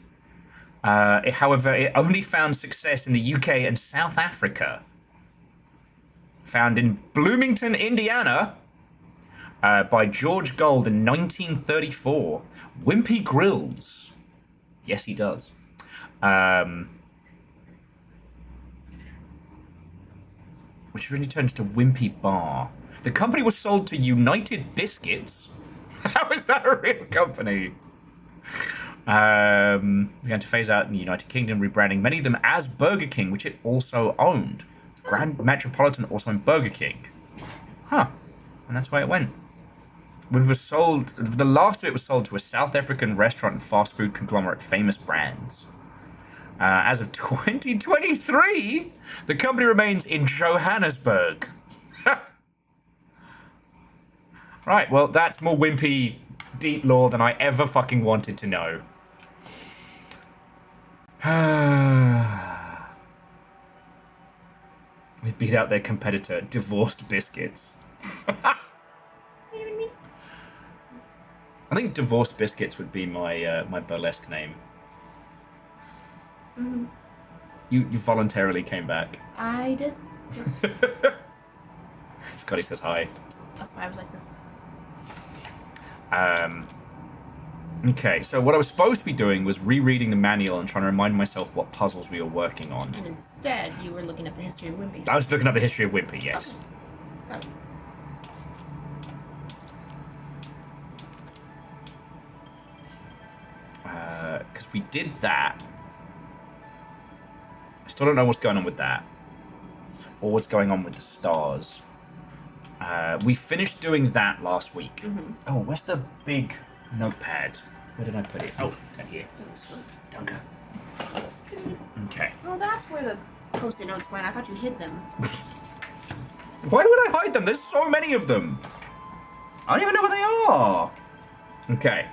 However, it only found success in the UK and South Africa. Found in Bloomington, Indiana, by George Gold in 1934. Wimpy Grills. Yes, he does. Which really turns to Wimpy Bar. The company was sold to United Biscuits. How is that a real company? Began to phase out in the United Kingdom, rebranding many of them as Burger King, which it also owned. Grand Metropolitan also owned Burger King. Huh. And that's why it went. When it was sold, the last of it was sold to a South African restaurant and fast food conglomerate, Famous Brands. As of 2023, the company remains in Johannesburg. Right, well, that's more Wimpy deep lore than I ever fucking wanted to know. They beat out their competitor, Divorced Biscuits. I think Divorced Biscuits would be my my burlesque name. Mm-hmm. You voluntarily came back. I did. Scotty says hi. That's why I was like this. Okay, so what I was supposed to be doing was rereading the manual and trying to remind myself what puzzles we were working on. And instead, you were looking up the history of Wimpy. I was looking up the history of Wimpy, yes. Okay. Got it. Because we did that. I still don't know what's going on with that. Or what's going on with the stars. We finished doing that last week. Mm-hmm. Oh, where's the big notepad? Where did I put it? Oh, down here. Dunker. Okay. Oh, that's where the post-it notes went. I thought you hid them. Why would I hide them? There's so many of them. I don't even know where they are. Okay.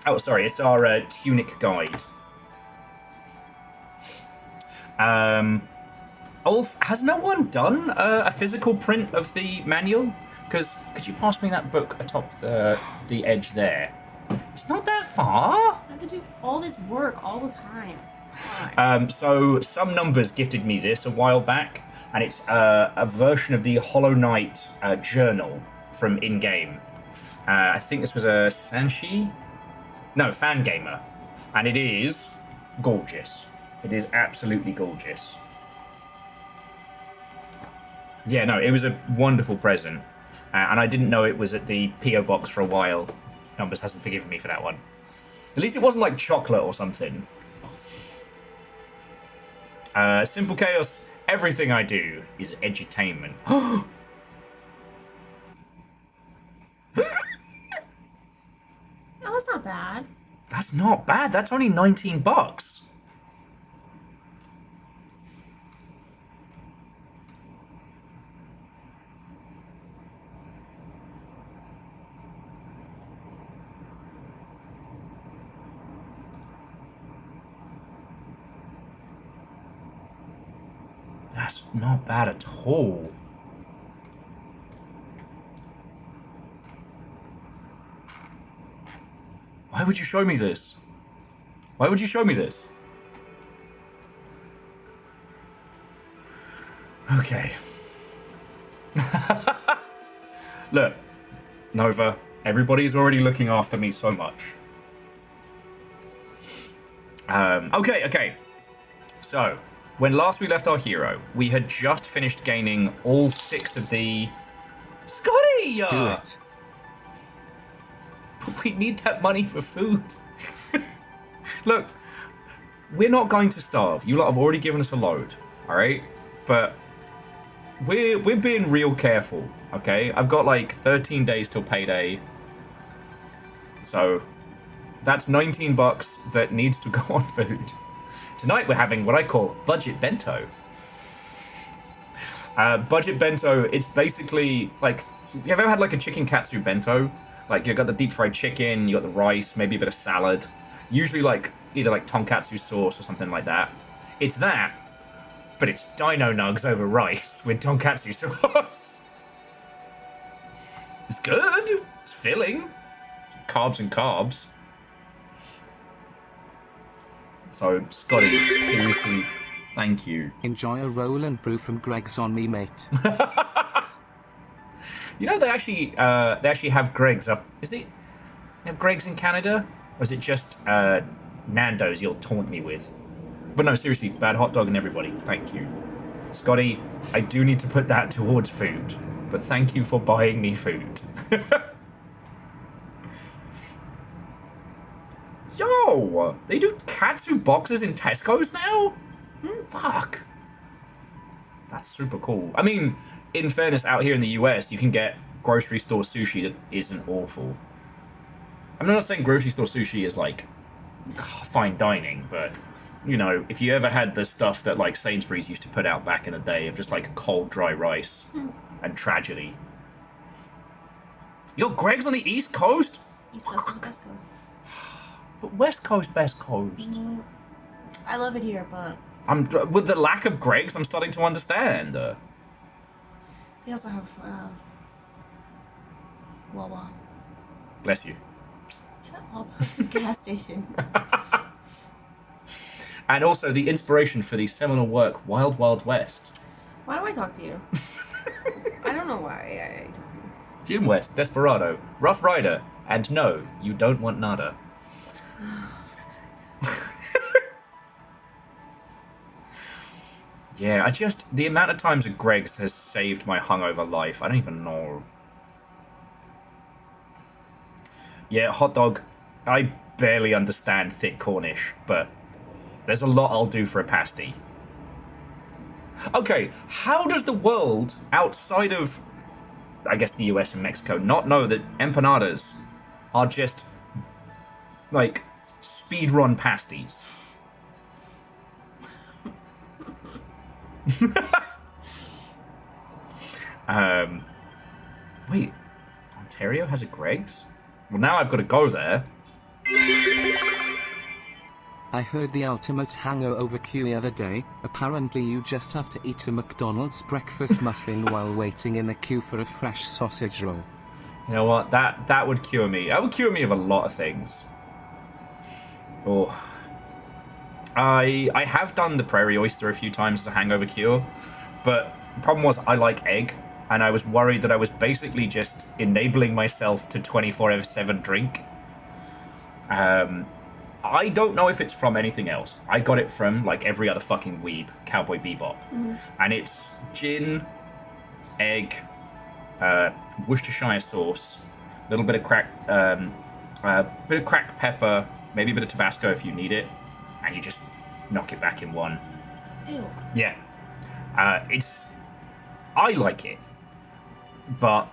Oh, sorry. It's our Tunic guide. Ulf, has no one done a physical print of the manual? Because could you pass me that book atop the edge there? It's not that far. I have to do all this work all the time. Why? So some numbers gifted me this a while back, and it's a version of the Hollow Knight journal from in-game. I think this was a Sanshi? No, Fangamer. And it is gorgeous. It is absolutely gorgeous. Yeah, no, it was a wonderful present. And I didn't know it was at the P.O. box for a while. Numbers hasn't forgiven me for that one. At least it wasn't like chocolate or something. Simple Chaos, everything I do is edutainment. Oh, that's not bad. That's not bad. That's only $19. That's not bad at all. Why would you show me this? Why would you show me this? Okay. Look, Nova, everybody's already looking after me so much. Okay. So, when last we left our hero, we had just finished gaining all 6 of the... Scotty! Do it. But we need that money for food. Look, we're not going to starve. You lot have already given us a load, all right? But we're being real careful, okay? I've got like 13 days till payday. So that's 19 bucks that needs to go on food. Tonight we're having what I call budget bento. Budget bento, it's basically like, have you ever had like a chicken katsu bento? Like you got the deep fried chicken, you got the rice, maybe a bit of salad. Usually like either like tonkatsu sauce or something like that. It's that, but it's dino nugs over rice with tonkatsu sauce. It's good. It's filling. It's carbs and carbs. So, Scotty, seriously, thank you. Enjoy a roll and brew from Greg's on me, mate. You know, they actually have Greg's up. They have Greg's in Canada? Or is it just Nando's you'll taunt me with? But no, seriously, bad hot dog and everybody, thank you. Scotty, I do need to put that towards food, but thank you for buying me food. Yo, they do katsu boxes in Tesco's now? Fuck. That's super cool. I mean, in fairness, out here in the US, you can get grocery store sushi that isn't awful. I'm not saying grocery store sushi is like fine dining, but you know, if you ever had the stuff that like Sainsbury's used to put out back in the day of just like cold dry rice and tragedy. Yo, Greg's on the East Coast? East Coast is the best coast. But West Coast, best coast. I love it here, but I'm with the lack of Greg's, I'm starting to understand. they also have Wawa. Bless you. Shut up. It's a gas station. And also the inspiration for the seminal work Wild Wild West. Why do I talk to you? I don't know why I talk to you. Jim West, Desperado, Rough Rider, and no, you don't want nada. Yeah, the amount of times that Greg's has saved my hungover life, I don't even know. Yeah, hot dog, I barely understand thick Cornish, but there's a lot I'll do for a pasty. Okay, how does the world outside of, I guess, the US and Mexico not know that empanadas are just, like, speedrun pasties? Wait, Ontario has a Greg's? Well, now I've got to go there. I heard the ultimate hangover cue the other day. Apparently you just have to eat a McDonald's breakfast muffin while waiting in a queue for a fresh sausage roll. You know what? That would cure me. That would cure me of a lot of things. Oh. I have done the prairie oyster a few times as a hangover cure, but the problem was I like egg, and I was worried that I was basically just enabling myself to 24/7 drink. I don't know if it's from anything else. I got it from, like, every other fucking weeb, Cowboy Bebop. And it's gin, egg, Worcestershire sauce, a little bit of cracked pepper, maybe a bit of Tabasco if you need it, and you just knock it back in one. Ew. Yeah. I like it, but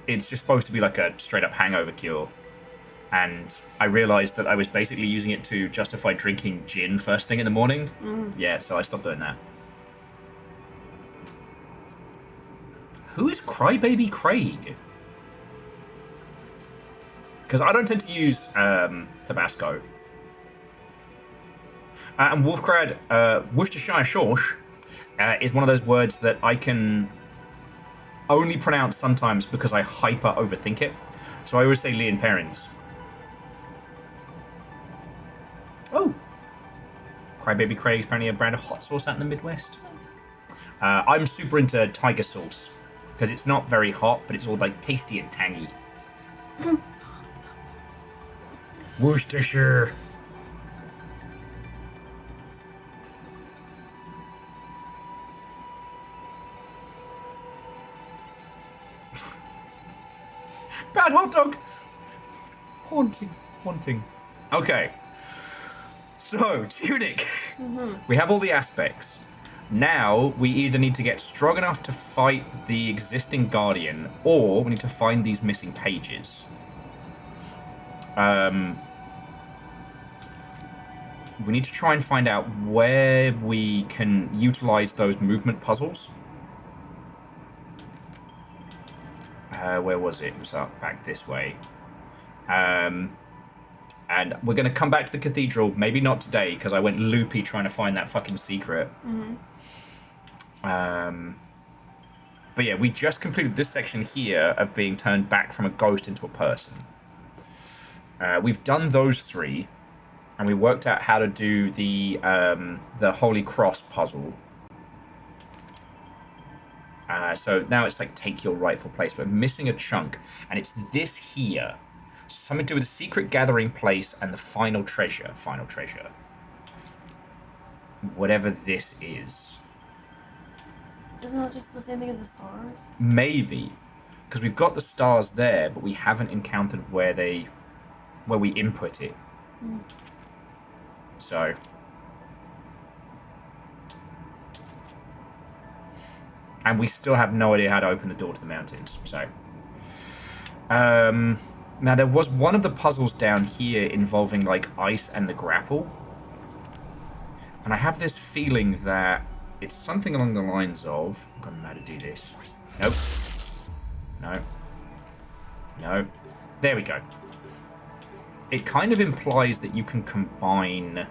it's just supposed to be like a straight up hangover cure. And I realized that I was basically using it to justify drinking gin first thing in the morning. Yeah, so I stopped doing that. Who is Crybaby Craig? Because I don't tend to use Tabasco. And Wolfcrad, Worcestershire sauce is one of those words that I can only pronounce sometimes because I hyper overthink it. So I always say Leon Perrins. Oh! Crybaby Craig's apparently a brand of hot sauce out in the Midwest. I'm super into tiger sauce because it's not very hot, but it's all like tasty and tangy. Worcestershire. Bad hot dog. Haunting. Okay. So, Tunic. We have all the aspects. Now, we either need to get strong enough to fight the existing Guardian, or we need to find these missing pages. We need to try and find out where we can utilize those movement puzzles. Where was it? It was up back this way. And we're going to come back to the cathedral. Maybe not today, because I went loopy trying to find that fucking secret. But yeah, we just completed this section here of being turned back from a ghost into a person. We've done those 3. And we worked out how to do the Holy Cross puzzle. So now it's like take your rightful place, but missing a chunk. And it's this here. Something to do with the secret gathering place and the final treasure. Final treasure. Whatever this is. Isn't that just the same thing as the stars? Maybe. Because we've got the stars there, but we haven't encountered where we input it. So, and we still have no idea how to open the door to the mountains. So, now there was one of the puzzles down here involving like ice and the grapple, and I have this feeling that it's something along the lines of. I'm gonna know how to do this. Nope. No. There we go. It kind of implies that you can combine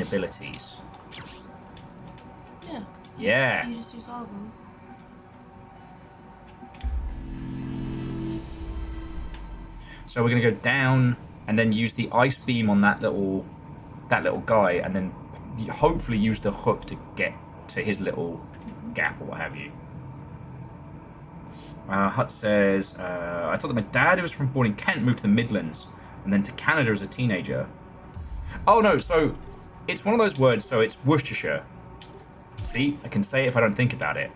abilities. Yeah. Yeah. You just use all of them. So we're gonna go down and then use the ice beam on that little guy, and then hopefully use the hook to get to his little gap or what have you. Hut says, I thought that my dad, who was born in Kent, moved to the Midlands and then to Canada as a teenager. Oh no, so it's one of those words, so it's Worcestershire. See, I can say it if I don't think about it.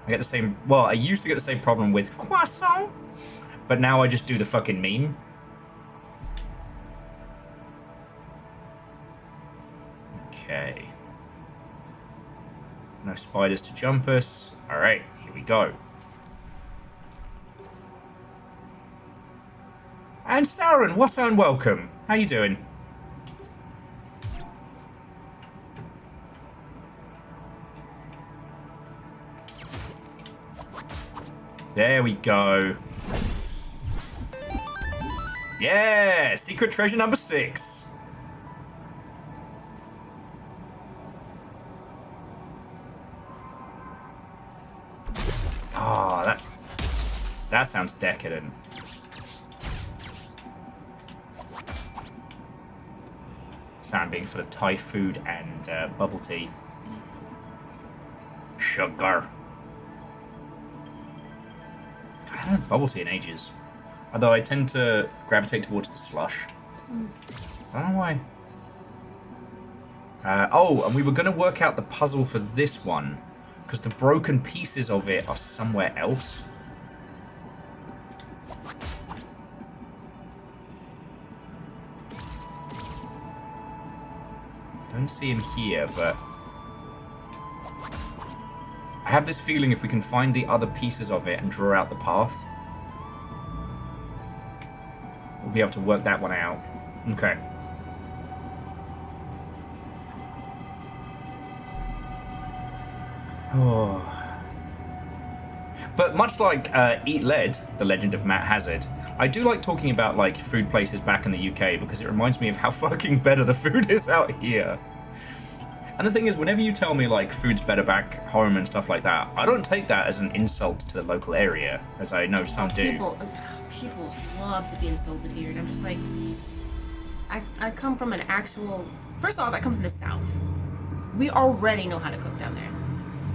I get the same, well, I used to get the same problem with croissant, but now I just do the fucking meme. Okay. No spiders to jump us. Alright, here we go. And Sauron, what and welcome. How you doing? There we go. Yeah! Secret treasure number 6. Oh, that sounds decadent. Sound being full of Thai food and bubble tea. Sugar. I haven't had bubble tea in ages. Although I tend to gravitate towards the slush. I don't know why. Oh, and we were going to work out the puzzle for this one, because the broken pieces of it are somewhere else. Don't see him here, but I have this feeling if we can find the other pieces of it and draw out the path, we'll be able to work that one out. Okay. Oh. But much like Eat Lead, The Legend of Matt Hazard, I do like talking about like food places back in the UK because it reminds me of how fucking better the food is out here. And the thing is, whenever you tell me like food's better back home and stuff like that, I don't take that as an insult to the local area, as I know some do. People love to be insulted here, and I'm just like, I come from an actual. First off, I come from the South. We already know how to cook down there.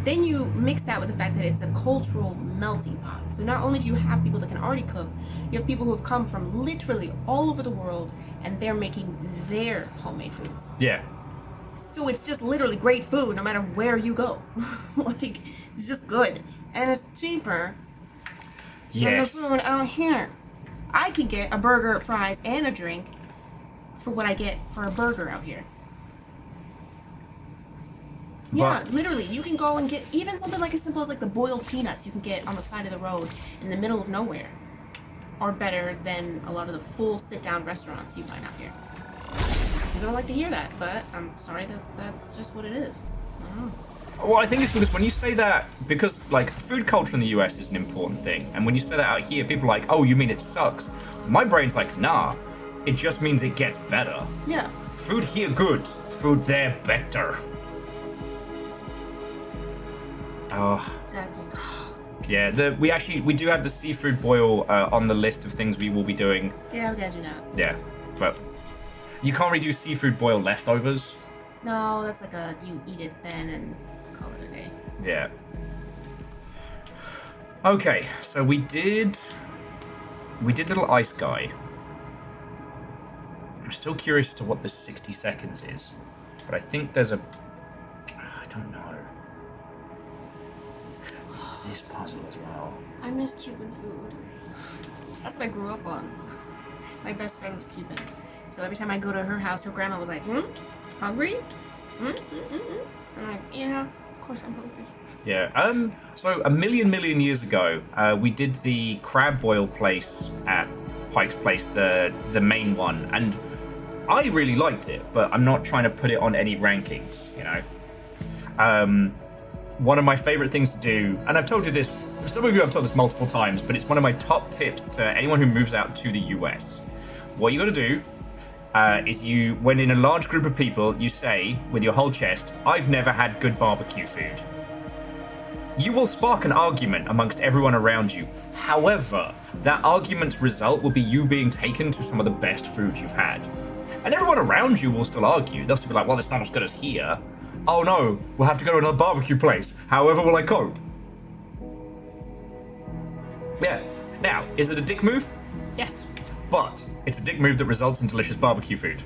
Then you mix that with the fact that it's a cultural melting pot. So not only do you have people that can already cook, you have people who have come from literally all over the world, and they're making their homemade foods. Yeah. So it's just literally great food no matter where you go. Like, it's just good. And it's cheaper than the food out here. I can get a burger, fries, and a drink for what I get for a burger out here. Yeah, literally, you can go and get even something like as simple as like the boiled peanuts you can get on the side of the road in the middle of nowhere are better than a lot of the full sit-down restaurants you find out here. You don't like to hear that, but I'm sorry that's just what it is. I don't know. Well, I think it's because when you say that, because like food culture in the US is an important thing, and when you say that out here, people are like, oh, you mean it sucks? My brain's like, nah, it just means it gets better. Yeah. Food here good, food there better. Oh. Exactly. Yeah, we do have the seafood boil on the list of things we will be doing. Yeah, we gotta do that. Yeah, but you can't really do seafood boil leftovers. No, that's like you eat it then and call it a day. Yeah. Okay, so we did little ice guy. I'm still curious as to what this 60 seconds is, but I think there's a, I don't know. This puzzle as well. I miss Cuban food. That's what I grew up on. My best friend was Cuban. So every time I go to her house, her grandma was like, hungry? And I'm like, yeah, of course I'm hungry. Yeah, so a million years ago, we did the crab boil place at Pike's Place, the main one, and I really liked it, but I'm not trying to put it on any rankings, you know? One of my favorite things to do, and I've told you this, some of you have told this multiple times, but it's one of my top tips to anyone who moves out to the US. What you gotta do is when in a large group of people, you say, with your whole chest, I've never had good barbecue food. You will spark an argument amongst everyone around you. However, that argument's result will be you being taken to some of the best food you've had. And everyone around you will still argue. They'll still be like, well, it's not as good as here. Oh no, we'll have to go to another barbecue place. However will I cope? Yeah. Now, is it a dick move? Yes. But it's a dick move that results in delicious barbecue food.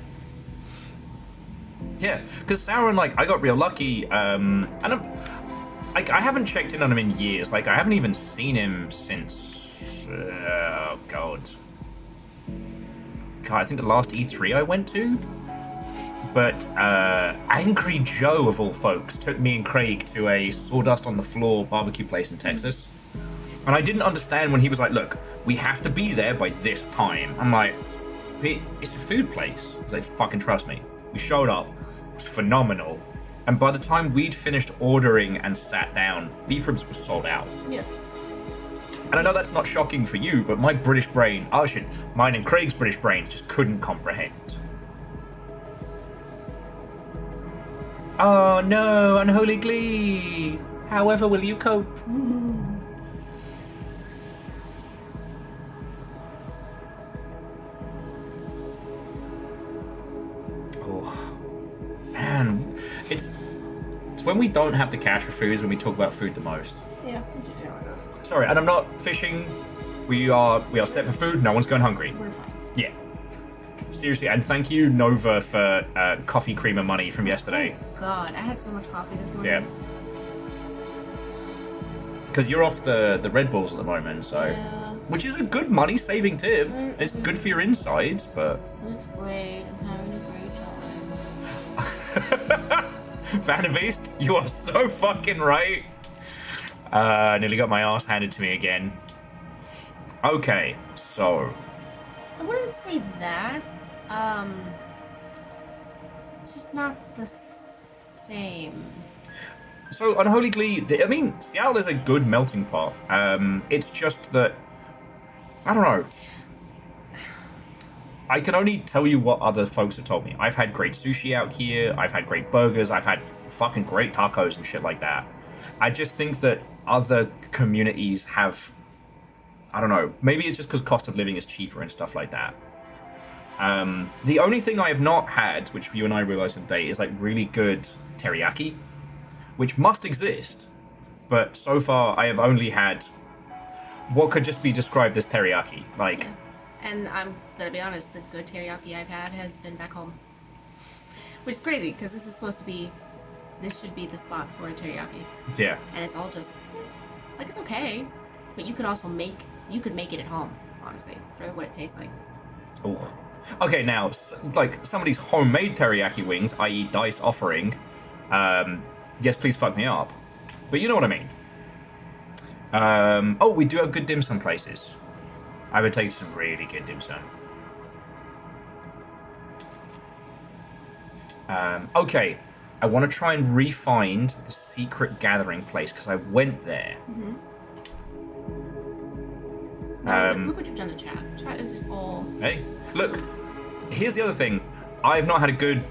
Yeah, because Sauron, like, I got real lucky, and I haven't checked in on him in years. Like, I haven't even seen him since, oh God, I think the last E3 I went to. But Angry Joe, of all folks, took me and Craig to a sawdust on the floor barbecue place in Texas. And I didn't understand when he was like, look, we have to be there by this time. I'm like, it's a food place. He's like, fucking trust me. We showed up. It was phenomenal. And by the time we'd finished ordering and sat down, beef ribs were sold out. Yeah. And I know that's not shocking for you, but my British brain, mine and Craig's British brains just couldn't comprehend. Oh no, unholy glee! However will you cope? Oh, man, it's when we don't have the cash for food is when we talk about food the most. Yeah, that's usually how it goes. Sorry, and I'm not fishing. We are set for food. No one's going hungry. We're fine. Yeah. Seriously, and thank you, Nova, for coffee creamer money from yesterday. Thank God, I had so much coffee this morning. Yeah. Because you're off the Red Bulls at the moment, so... Yeah. Which is a good money-saving tip. It's good for your insides, but... It's great. I'm having a great time. Vanderbeest, you are so fucking right. Nearly got my ass handed to me again. Okay, so... I wouldn't say that. It's just not the same. So, Unholy Glee, Seattle is a good melting pot. It's just that, I don't know. I can only tell you what other folks have told me. I've had great sushi out here, I've had great burgers, I've had fucking great tacos and shit like that. I just think that other communities have, I don't know, maybe it's just because cost of living is cheaper and stuff like that. The only thing I have not had, which you and I realized today, is like really good teriyaki, which must exist, but so far I have only had what could just be described as teriyaki. Like, Yeah. And I'm gonna be honest, the good teriyaki I've had has been back home. Which is crazy, because this should be the spot for a teriyaki. yeah. And it's all just, like, it's okay. But you could make it at home, honestly, for what it tastes like. Oh. Okay, now, like, somebody's homemade teriyaki wings, i.e. Dice offering, yes, please fuck me up. But you know what I mean. Oh, we do have good dim sum places. I would take some really good dim sum. Okay, I want to try and re-find the secret gathering place, because I went there. Mm-hmm. No, look what you've done to chat. Chat is just all... Hey, look, here's the other thing. I've not had a good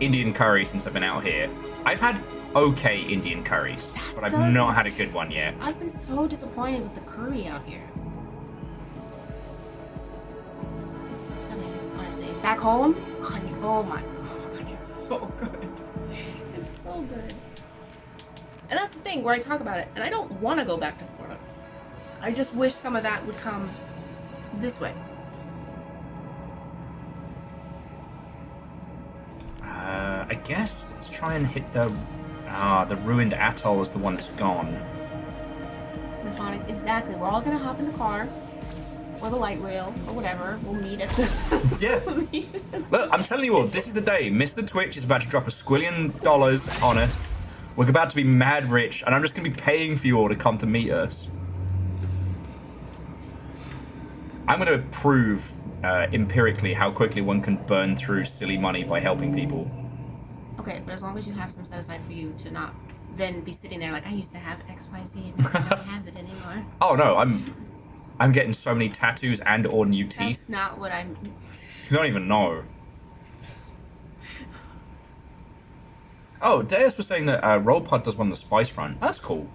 Indian curry since I've been out here. I've had okay Indian curries, but I've not had a good one yet. I've been so disappointed with the curry out here. It's upsetting, honestly. Back home, oh my god, it's so good. It's so good. And that's the thing where I talk about it, and I don't want to go back to Florida. I just wish some of that would come this way. I guess let's try and hit the ruined atoll is the one that's gone. Myphonic, exactly. We're all gonna hop in the car, or the light rail, or whatever. We'll meet at the... Yeah. Look, I'm telling you all, this is the day. Mr. Twitch is about to drop $1 squillion on us. We're about to be mad rich, and I'm just gonna be paying for you all to come to meet us. I'm gonna prove empirically how quickly one can burn through silly money by helping people. Okay, but as long as you have some set aside for you to not then be sitting there like, I used to have XYZ and I don't have it anymore. Oh no, I'm getting so many tattoos and or new teeth. That's not what I'm... You don't even know. Oh, Deus was saying that Rollpod does one on the spice front. That's cool.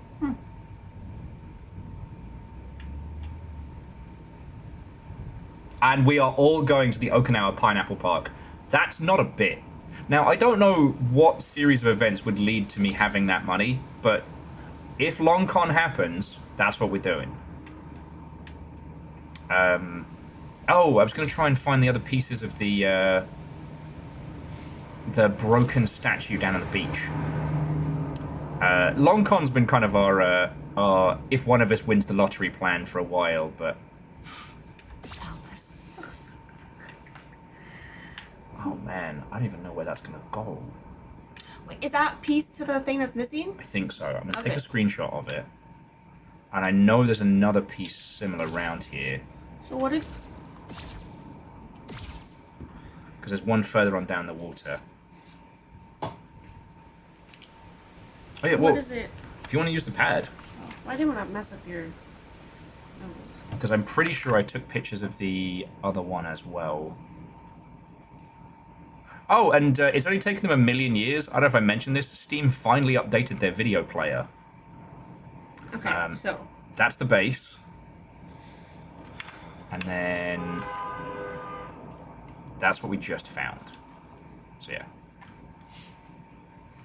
And we are all going to the Okinawa Pineapple Park. That's not a bit. Now, I don't know what series of events would lead to me having that money, but if LongCon happens, that's what we're doing. Oh, I was going to try and find the other pieces of the broken statue down on the beach. LongCon's been kind of our if one of us wins the lottery plan for a while, but... Oh man, I don't even know where that's gonna go. Wait, is that piece to the thing that's missing? I think so. I'm gonna take a screenshot of it. And I know there's another piece similar around here. So what if... Because there's one further on down the water. Oh yeah, well, what is it? if you want to use the pad. Oh, why didn't I mess up your notes? Because I'm pretty sure I took pictures of the other one as well. Oh, and it's only taken them 1,000,000 years. I don't know if I mentioned this. Steam finally updated their video player. Okay, so... That's the base. And then... That's what we just found. So, yeah.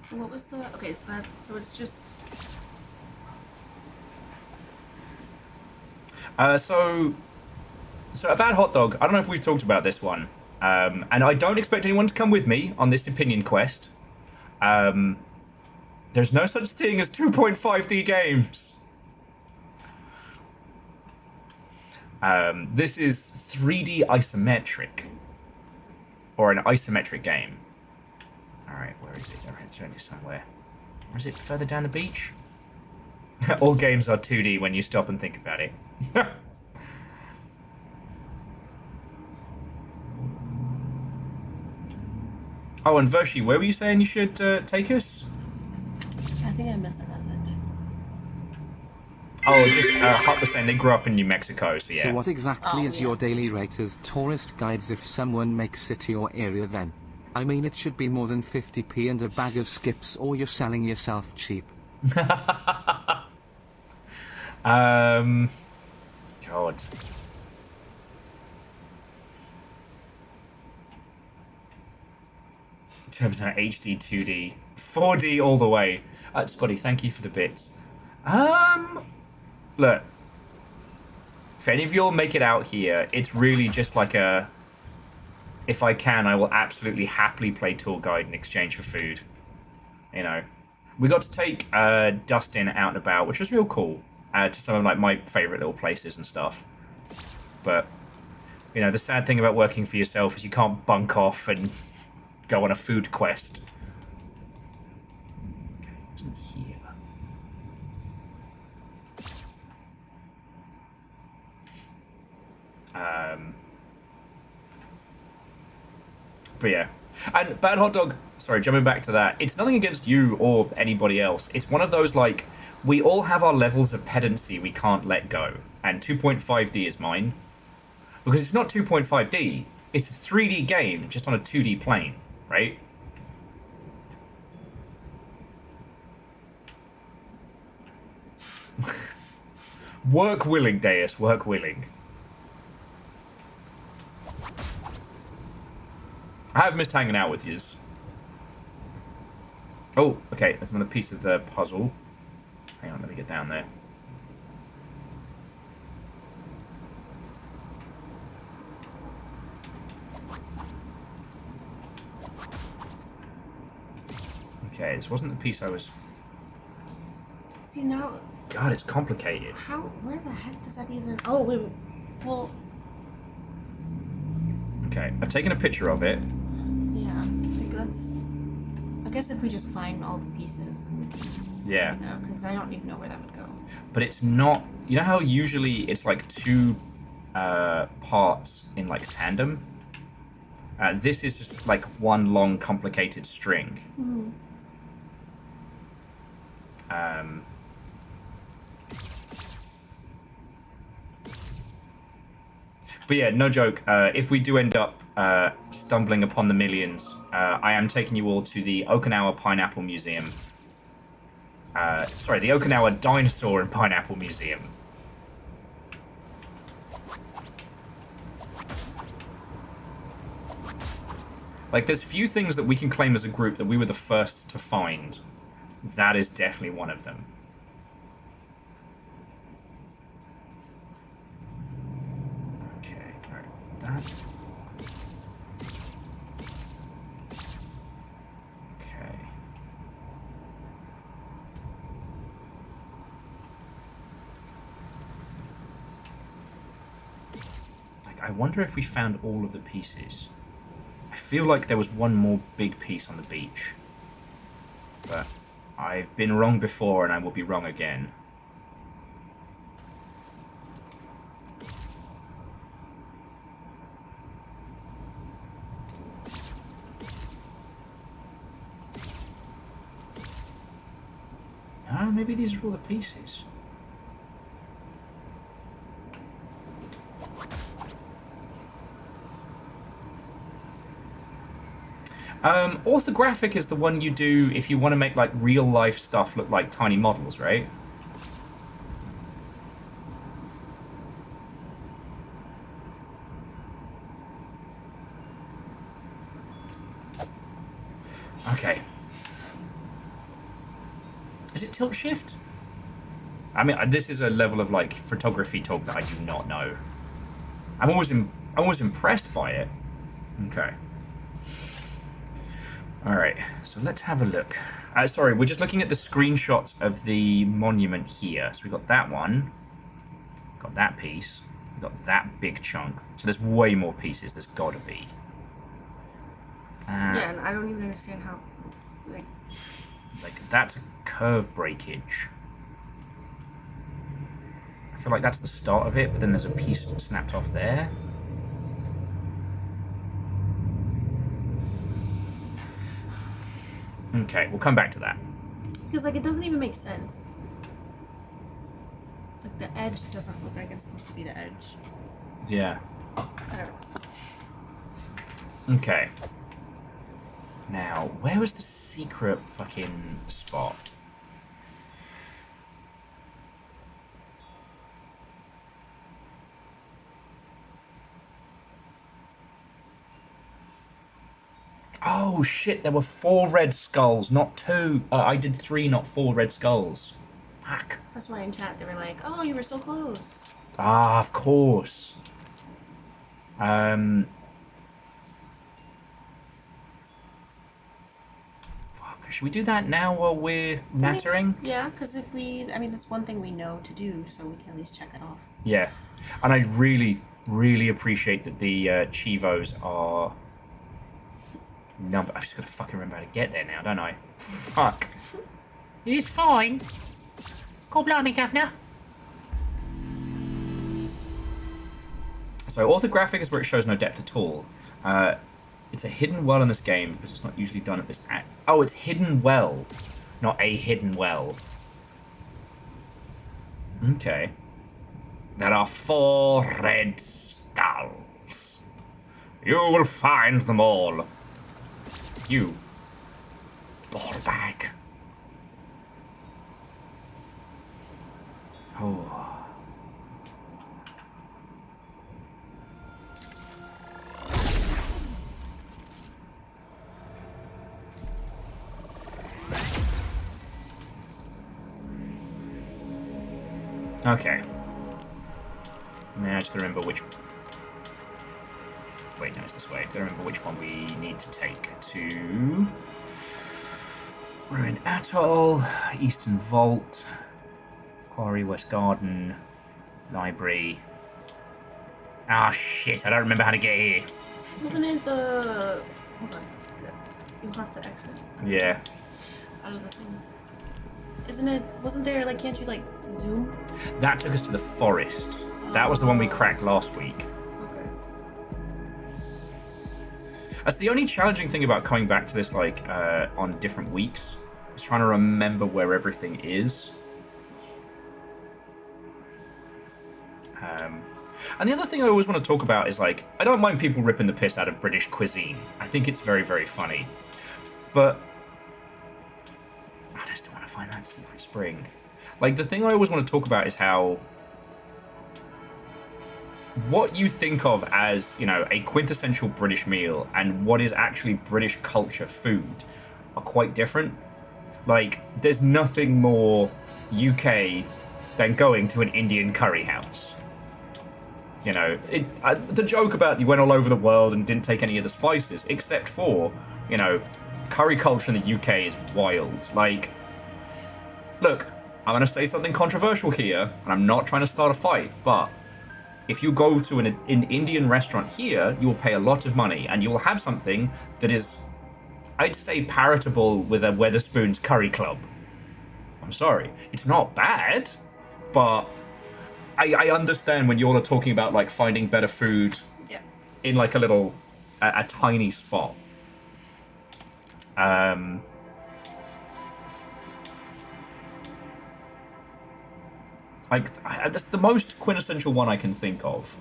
So what was the... Okay, so that... So it's just... So a bad hot dog. I don't know if we've talked about this one. And I don't expect anyone to come with me on this opinion quest. There's no such thing as 2.5D games. This is 3D isometric. Or an isometric game. Alright, where is it? Alright, it's only somewhere. Or is it further down the beach? All games are 2D when you stop and think about it. Oh, and Vershi, where were you saying you should take us? I think I missed that message. Oh, just Hut was saying they grew up in New Mexico, so yeah. So what exactly is your daily rate as tourist guides if someone makes city or area then? I mean, it should be more than 50p and a bag of skips, or you're selling yourself cheap. God. Terminator HD 2D. 4D all the way. Scotty, thank you for the bits. Look. If any of you'll make it out here, it's really just like a... If I can, I will absolutely happily play tour guide in exchange for food. You know. We got to take Dustin out and about, which was real cool. To some of like my favorite little places and stuff. But, you know, the sad thing about working for yourself is you can't bunk off and go on a food quest. Okay, what's in here? But yeah. And Bad Hot Dog, sorry, jumping back to that, it's nothing against you or anybody else. It's one of those, like, we all have our levels of pedancy we can't let go. And 2.5D is mine. Because it's not 2.5D, it's a 3D game just on a 2D plane, right? Work willing, Deus, work willing. I have missed hanging out with yous. Oh, okay, there's another piece of the puzzle. Hang on, let me get down there. Okay, this wasn't the piece I was... See, now... God, it's complicated. How... Where the heck does that even... Oh, wait, well... Okay, I've taken a picture of it. Yeah, like that's... I guess if we just find all the pieces... Yeah. Because I don't even know where that would go. But it's not... You know how usually it's like two parts in like tandem? This is just like one long complicated string. Mm. But yeah, no joke. If we do end up stumbling upon the millions, I am taking you all to the Okinawa Pineapple Museum. Sorry, the Okinawa Dinosaur and Pineapple Museum. Like, there's few things that we can claim as a group that we were the first to find. That is definitely one of them. Okay, alright, that. Okay. Like, I wonder if we found all of the pieces. I feel like there was one more big piece on the beach. But I've been wrong before and I will be wrong again. Ah, maybe these are all the pieces. Orthographic is the one you do if you want to make like real life stuff look like tiny models, right? Okay. Is it tilt shift? I mean, this is a level of like photography talk that I do not know. I'm always impressed by it. Okay. Alright, so let's have a look. Sorry, we're just looking at the screenshots of the monument here. So we got that one. Got that piece. We got that big chunk. So there's way more pieces. There's gotta be. Yeah, and I don't even understand how... Like, that's a curve breakage. I feel like that's the start of it, but then there's a piece snapped off there. Okay, we'll come back to that. Because, like, it doesn't even make sense. Like, the edge doesn't look like it's supposed to be the edge. Yeah. I don't know. Okay. Now, where was the secret fucking spot? Oh shit, there were 4 red skulls, not 2. I did 3, not 4 red skulls. Fuck. That's why in chat they were like, "Oh, you were so close." Ah, of course. Fuck, should we do that now while we're nattering? Yeah, because if I mean, that's one thing we know to do, so we can at least check it off. Yeah. And I really, really appreciate that the Chivos are number. I'm just gonna fucking remember how to get there now, don't I? Fuck. It's fine. God blimey, Governor. So orthographic is where it shows no depth at all. It's a hidden well in this game because it's not usually done at this. Oh, it's hidden well, not a hidden well. Okay. There are 4 red skulls. You will find them all. You. Ball bag. Oh. Okay. Now I just gotta remember which. Wait, no, it's this way. Gotta remember which one we need to take to. Ruined Atoll, Eastern Vault, Quarry, West Garden, Library. Ah, shit, I don't remember how to get here. Wasn't it the? Hold on. You'll have to exit Yeah. out of the thing. Isn't it? Wasn't there like? Can't you like zoom? That took us to the forest. That was the one we cracked last week. Okay. That's the only challenging thing about coming back to this, like, on different weeks. Is trying to remember where everything is. And the other thing I always want to talk about is, like, I don't mind people ripping the piss out of British cuisine. I think it's very, very funny. But I still want to find that secret spring. Like, the thing I always want to talk about is how what you think of as, you know, a quintessential British meal and what is actually British culture food are quite different. Like, there's nothing more UK than going to an Indian curry house. You know, the joke about you went all over the world and didn't take any of the spices, except for, you know, curry culture in the UK is wild. Like, look, I'm going to say something controversial here, and I'm not trying to start a fight, but if you go to an Indian restaurant here, you will pay a lot of money, and you will have something that is, I'd say, palatable with a Wetherspoon's Curry Club. I'm sorry. It's not bad, but I understand when you're talking about, like, finding better food in, like, a tiny spot. Like, that's the most quintessential one I can think of.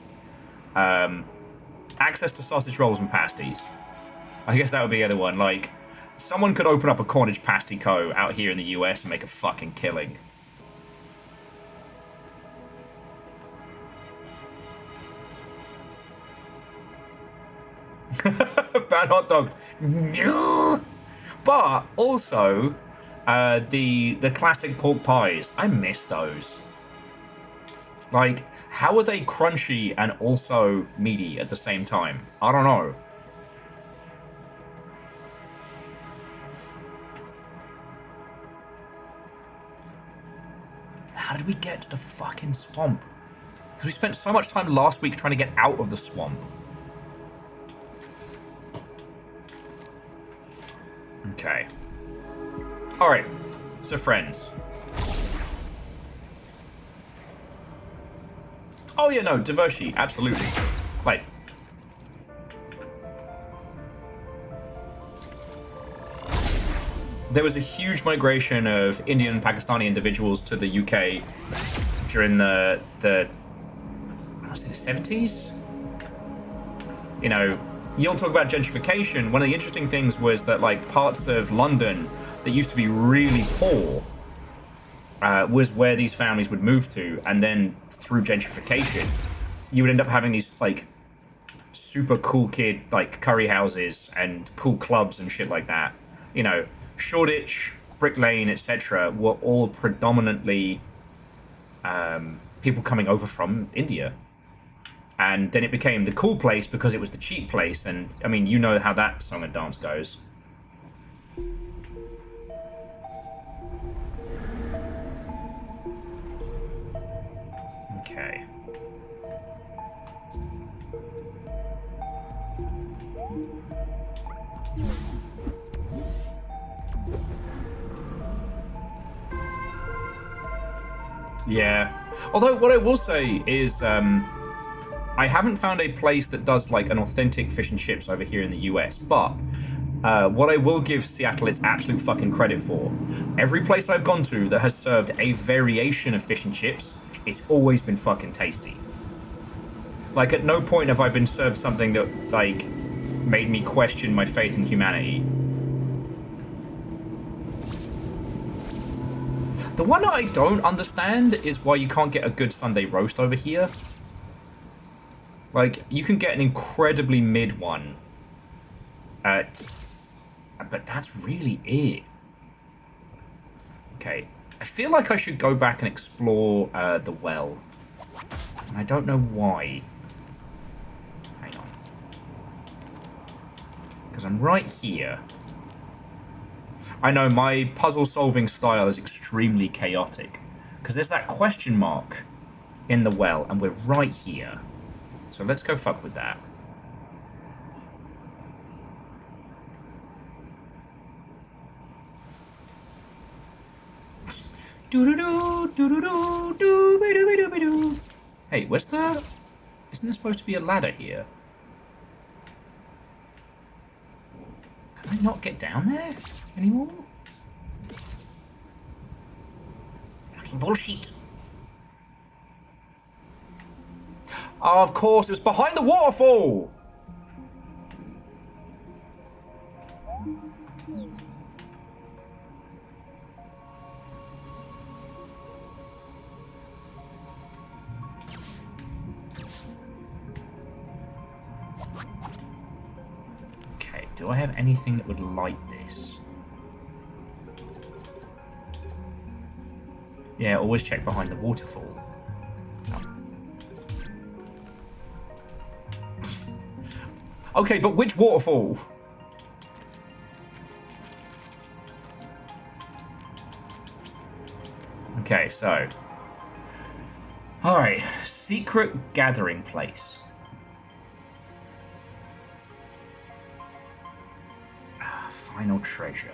Access to sausage rolls and pasties. I guess that would be the other one. Like, someone could open up a Cornish pasty co out here in the US and make a fucking killing. Bad hot dogs. But also, the classic pork pies. I miss those. Like, how are they crunchy and also meaty at the same time? I don't know. How did we get to the fucking swamp? Because we spent so much time last week trying to get out of the swamp. Okay. Alright. So, friends. Oh yeah, no, Devoshi, absolutely. Like, there was a huge migration of Indian and Pakistani individuals to the UK during the I want to say the 70s. You know, you'll talk about gentrification. One of the interesting things was that, like, parts of London that used to be really poor was where these families would move to, and then through gentrification, you would end up having these, like, super cool kid, like, curry houses and cool clubs and shit like that. You know, Shoreditch, Brick Lane, etc., were all predominantly people coming over from India. And then it became the cool place because it was the cheap place. And, I mean, you know how that song and dance goes. Okay. Yeah. Although, what I will say is, I haven't found a place that does, like, an authentic fish and chips over here in the US, but what I will give Seattle its absolute fucking credit for, every place I've gone to that has served a variation of fish and chips, it's always been fucking tasty. Like, at no point have I been served something that, like, made me question my faith in humanity. The one that I don't understand is why you can't get a good Sunday roast over here. Like, you can get an incredibly mid one at... But that's really it. Okay. I feel like I should go back and explore the well. And I don't know why. Hang on. Because I'm right here. I know my puzzle-solving style is extremely chaotic. Because there's that question mark in the well, and we're right here. So let's go fuck with that. Hey, where's the... Isn't there supposed to be a ladder here? Can I not get down there anymore? Fucking bullshit. Oh, of course, it was behind the waterfall! Okay, do I have anything that would light this? Yeah, always check behind the waterfall. Okay, but which waterfall? Okay, so... Alright, secret gathering place. Final treasure.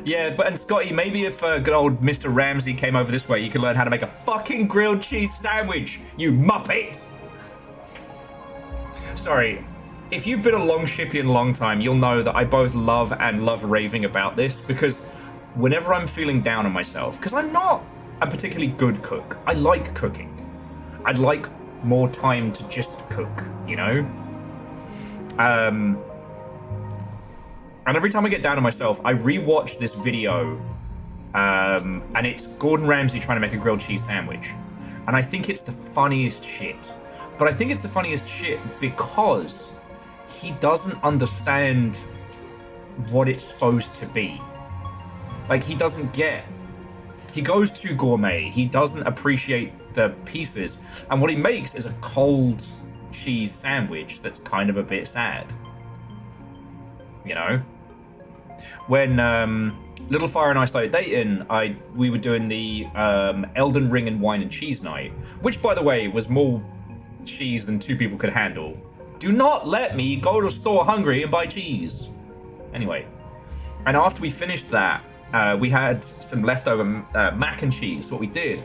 Yeah, but and Scotty, maybe if good old Mr. Ramsay came over this way, you could learn how to make a fucking grilled cheese sandwich, you muppet! Sorry, if you've been a long shippy in a long time, you'll know that I both love and love raving about this, because whenever I'm feeling down on myself, because I'm not a particularly good cook, I like cooking. I'd like more time to just cook, you know? And every time I get down on myself, I rewatch this video, and it's Gordon Ramsay trying to make a grilled cheese sandwich. And I think it's the funniest shit. But I think it's the funniest shit because he doesn't understand what it's supposed to be. Like, he doesn't get... He goes too gourmet. He doesn't appreciate the pieces. And what he makes is a cold cheese sandwich that's kind of a bit sad. You know? When Little Fire and I started dating, we were doing the Elden Ring and Wine and Cheese night, which, by the way, was more cheese than two people could handle. Do not let me go to the store hungry and buy cheese. Anyway, and after we finished that, we had some leftover mac and cheese. So what we did,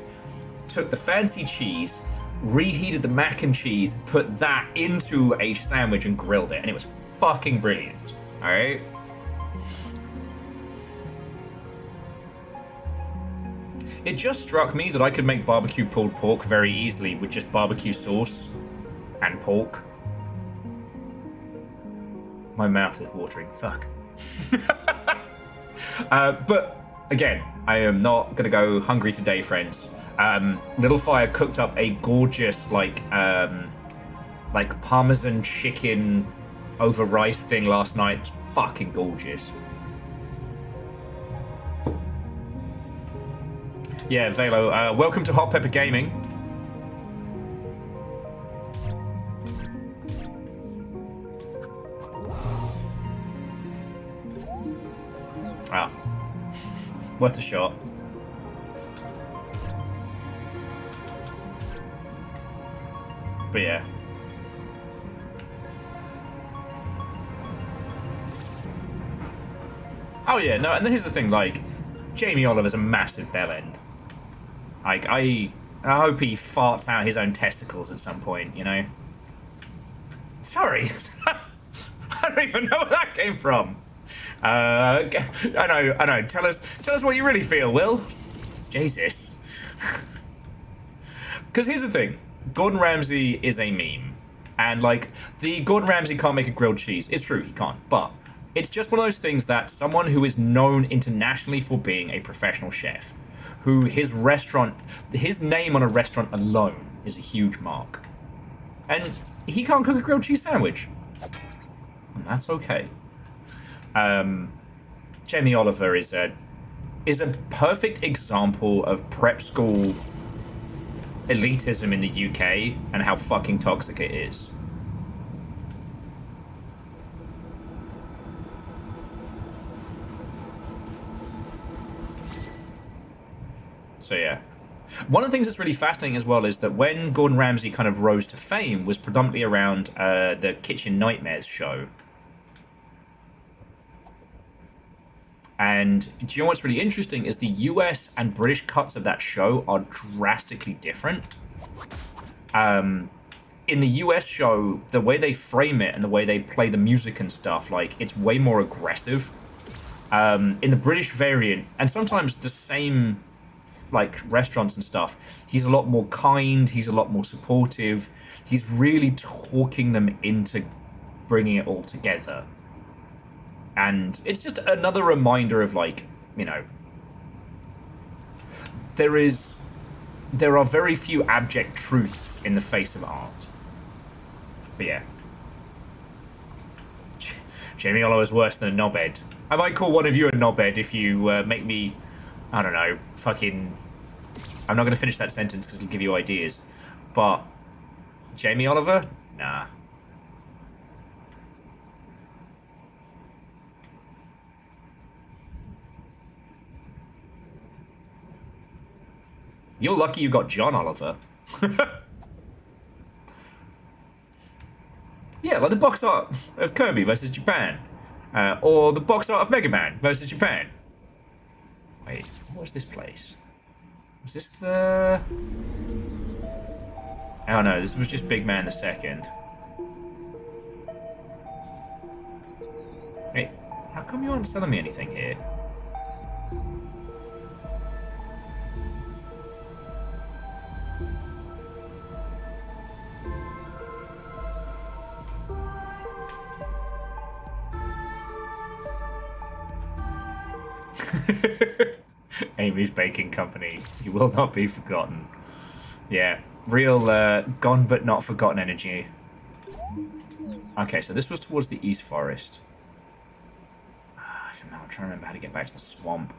took the fancy cheese, reheated the mac and cheese, put that into a sandwich and grilled it, and it was fucking brilliant. All right. It just struck me that I could make barbecue pulled pork very easily with just barbecue sauce and pork. My mouth is watering. Fuck. But again, I am not gonna go hungry today, friends. Little Fire cooked up a gorgeous like Parmesan chicken over rice thing last night. It's fucking gorgeous. Yeah, Velo, welcome to Hot Pepper Gaming. Ah, worth a shot. But yeah. Oh yeah, no, and here's the thing, like, Jamie Oliver's a massive bellend. Like, I hope he farts out his own testicles at some point, you know? Sorry. I don't even know where that came from. I know. Tell us what you really feel, Will. Jesus. Because here's the thing. Gordon Ramsay is a meme. And, like, the Gordon Ramsay can't make a grilled cheese. It's true, he can't. But it's just one of those things that someone who is known internationally for being a professional chef, who his name on a restaurant alone is a huge mark. And he can't cook a grilled cheese sandwich. And that's okay. Jamie Oliver is a perfect example of prep school elitism in the UK and how fucking toxic it is. So yeah. One of the things that's really fascinating as well is that when Gordon Ramsay kind of rose to fame was predominantly around the Kitchen Nightmares show. And do you know what's really interesting is the US and British cuts of that show are drastically different. In the US show, the way they frame it and the way they play the music and stuff, like, it's way more aggressive. In the British variant, and sometimes the same, like, restaurants and stuff, he's a lot more kind, he's a lot more supportive, he's really talking them into bringing it all together. And it's just another reminder of, like, you know, there are very few abject truths in the face of art. But yeah. Jamie Oliver's worse than a knobhead. I might call one of you a knobhead if you make me, I don't know, fucking... I'm not going to finish that sentence because it'll give you ideas. But Jamie Oliver? Nah. You're lucky you got John Oliver. Yeah, like the box art of Kirby versus Japan. Or the box art of Mega Man versus Japan. Wait, what was this place? Was this the... Oh no, this was just Big Man the Second. Hey, how come you aren't selling me anything here? Amy's Baking Company. You will not be forgotten. Yeah, real gone but not forgotten energy. Okay, so this was towards the East Forest. I'm trying to remember how to get back to the swamp.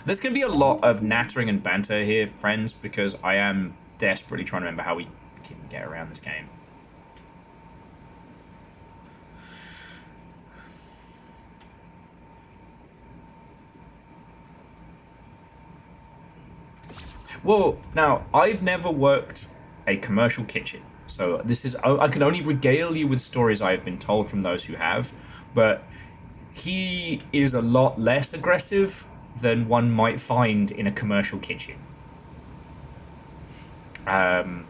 There's going to be a lot of nattering and banter here, friends, because I am desperately trying to remember how we can get around this game. Well, now, I've never worked a commercial kitchen, so this is... I can only regale you with stories I have been told from those who have, but he is a lot less aggressive than one might find in a commercial kitchen. A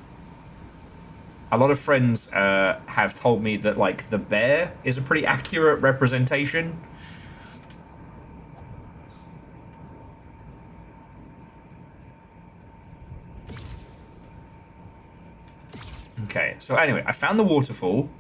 lot of friends have told me that, like, the bear is a pretty accurate representation. Okay, so anyway, I found the waterfall.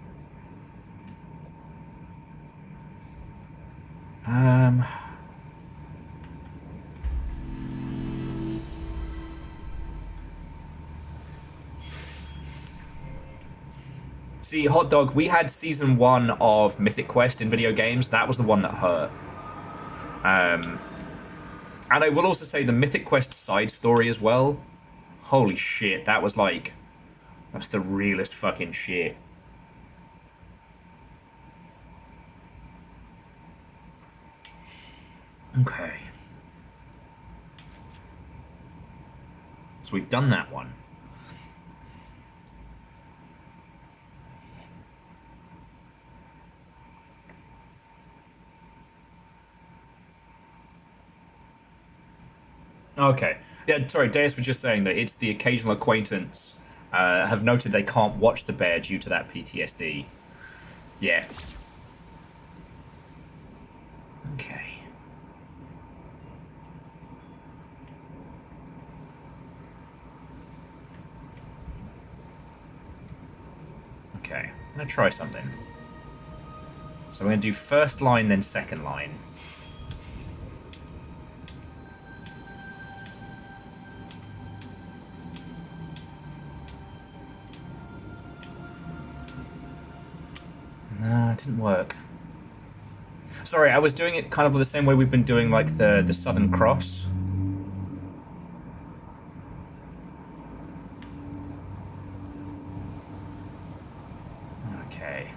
See, Hot Dog, we had season 1 of Mythic Quest in video games. That was the one that hurt. And I will also say the Mythic Quest side story as well. Holy shit, that was like... That's the realest fucking shit. Okay. So we've done that one. Okay. Yeah, sorry, Deus was just saying that it's the occasional acquaintance have noted they can't watch the bear due to that PTSD. Yeah. Okay. Okay, I'm gonna try something. So I'm gonna do first line, then second line. Nah, it didn't work. Sorry, I was doing it kind of the same way we've been doing, like, the Southern Cross. Okay.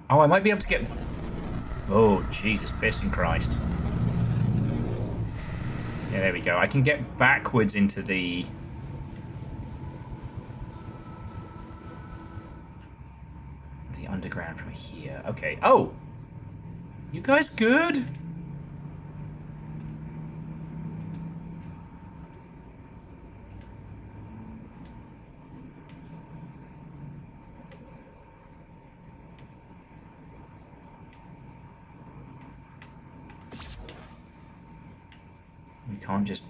Oh, I might be able to get... Oh, Jesus, pissing Christ. Yeah, there we go. I can get backwards into the... underground from here. Okay. Oh! You guys good? We can't just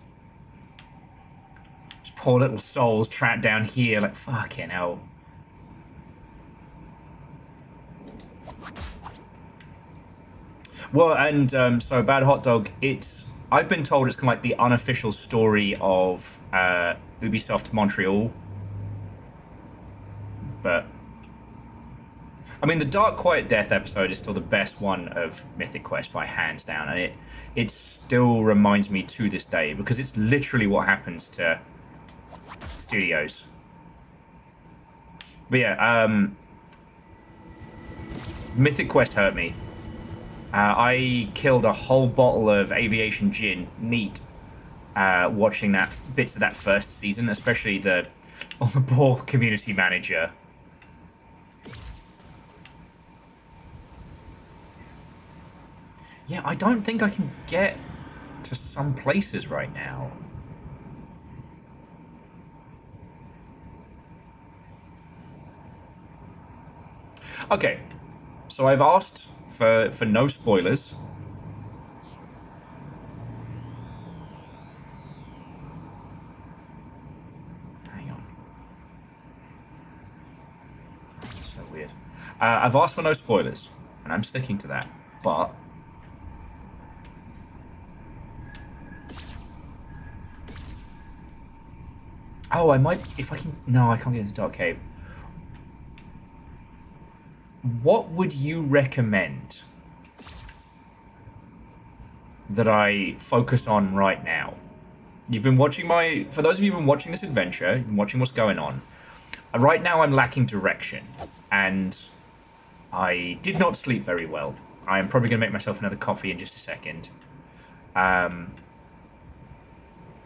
poor little souls trapped down here like fucking hell. Well, and so Bad Hot Dog, I've been told it's kind of like the unofficial story of Ubisoft Montreal. But I mean, the Dark Quiet Death episode is still the best one of Mythic Quest by hands down, and it still reminds me to this day because it's literally what happens to studios. But yeah, Mythic Quest hurt me. I killed a whole bottle of aviation gin, neat, watching bits of that first season, especially the poor community manager. Yeah, I don't think I can get to some places right now. Okay, so I've asked for no spoilers. Hang on. That's so weird. I've asked for no spoilers, and I'm sticking to that, but... Oh, I might... If I can... No, I can't get into Dark Cave. What would you recommend that I focus on right now? You've been watching for those of you who've been watching this adventure, you've been watching what's going on. Right now I'm lacking direction, and I did not sleep very well. I am probably going to make myself another coffee in just a second. And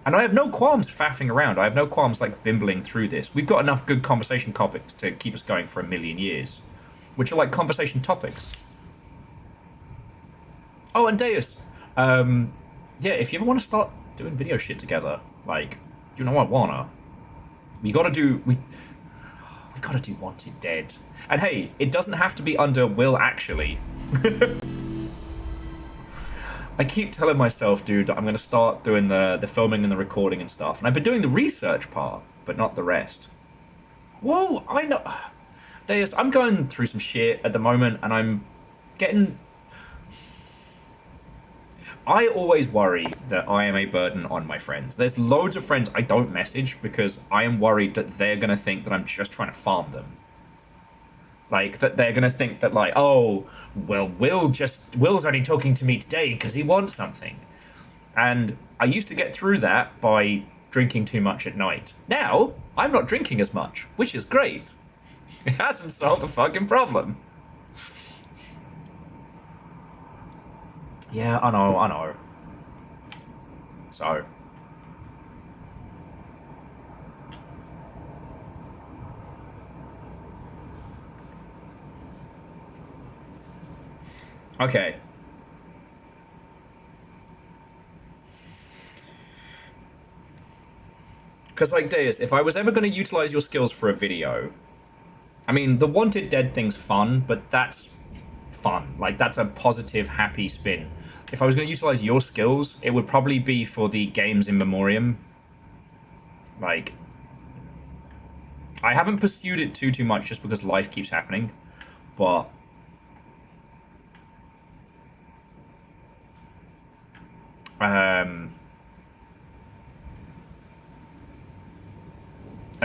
I have no qualms faffing around. I have no qualms, like, bimbling through this. We've got enough good conversation topics to keep us going for a million years. Which are like conversation topics. Oh, and Deus. Yeah, if you ever want to start doing video shit together, like, you know, I wanna. We gotta do Wanted Dead. And hey, it doesn't have to be under Will Actually. I keep telling myself, dude, I'm gonna start doing the filming and the recording and stuff. And I've been doing the research part, but not the rest. Whoa, I know... Deus, I'm going through some shit at the moment, and I'm getting... I always worry that I am a burden on my friends. There's loads of friends I don't message because I am worried that they're going to think that I'm just trying to farm them. Like, that they're going to think that, like, oh, well, Will's only talking to me today because he wants something. And I used to get through that by drinking too much at night. Now, I'm not drinking as much, which is great. It hasn't solved the fucking problem. Yeah, I know. So. Okay. Because, like, Deus, if I was ever going to utilize your skills for a video, I mean, the Wanted Dead thing's fun, but that's fun. Like, that's a positive, happy spin. If I was going to utilize your skills, it would probably be for the games in memoriam. Like, I haven't pursued it too much just because life keeps happening, but a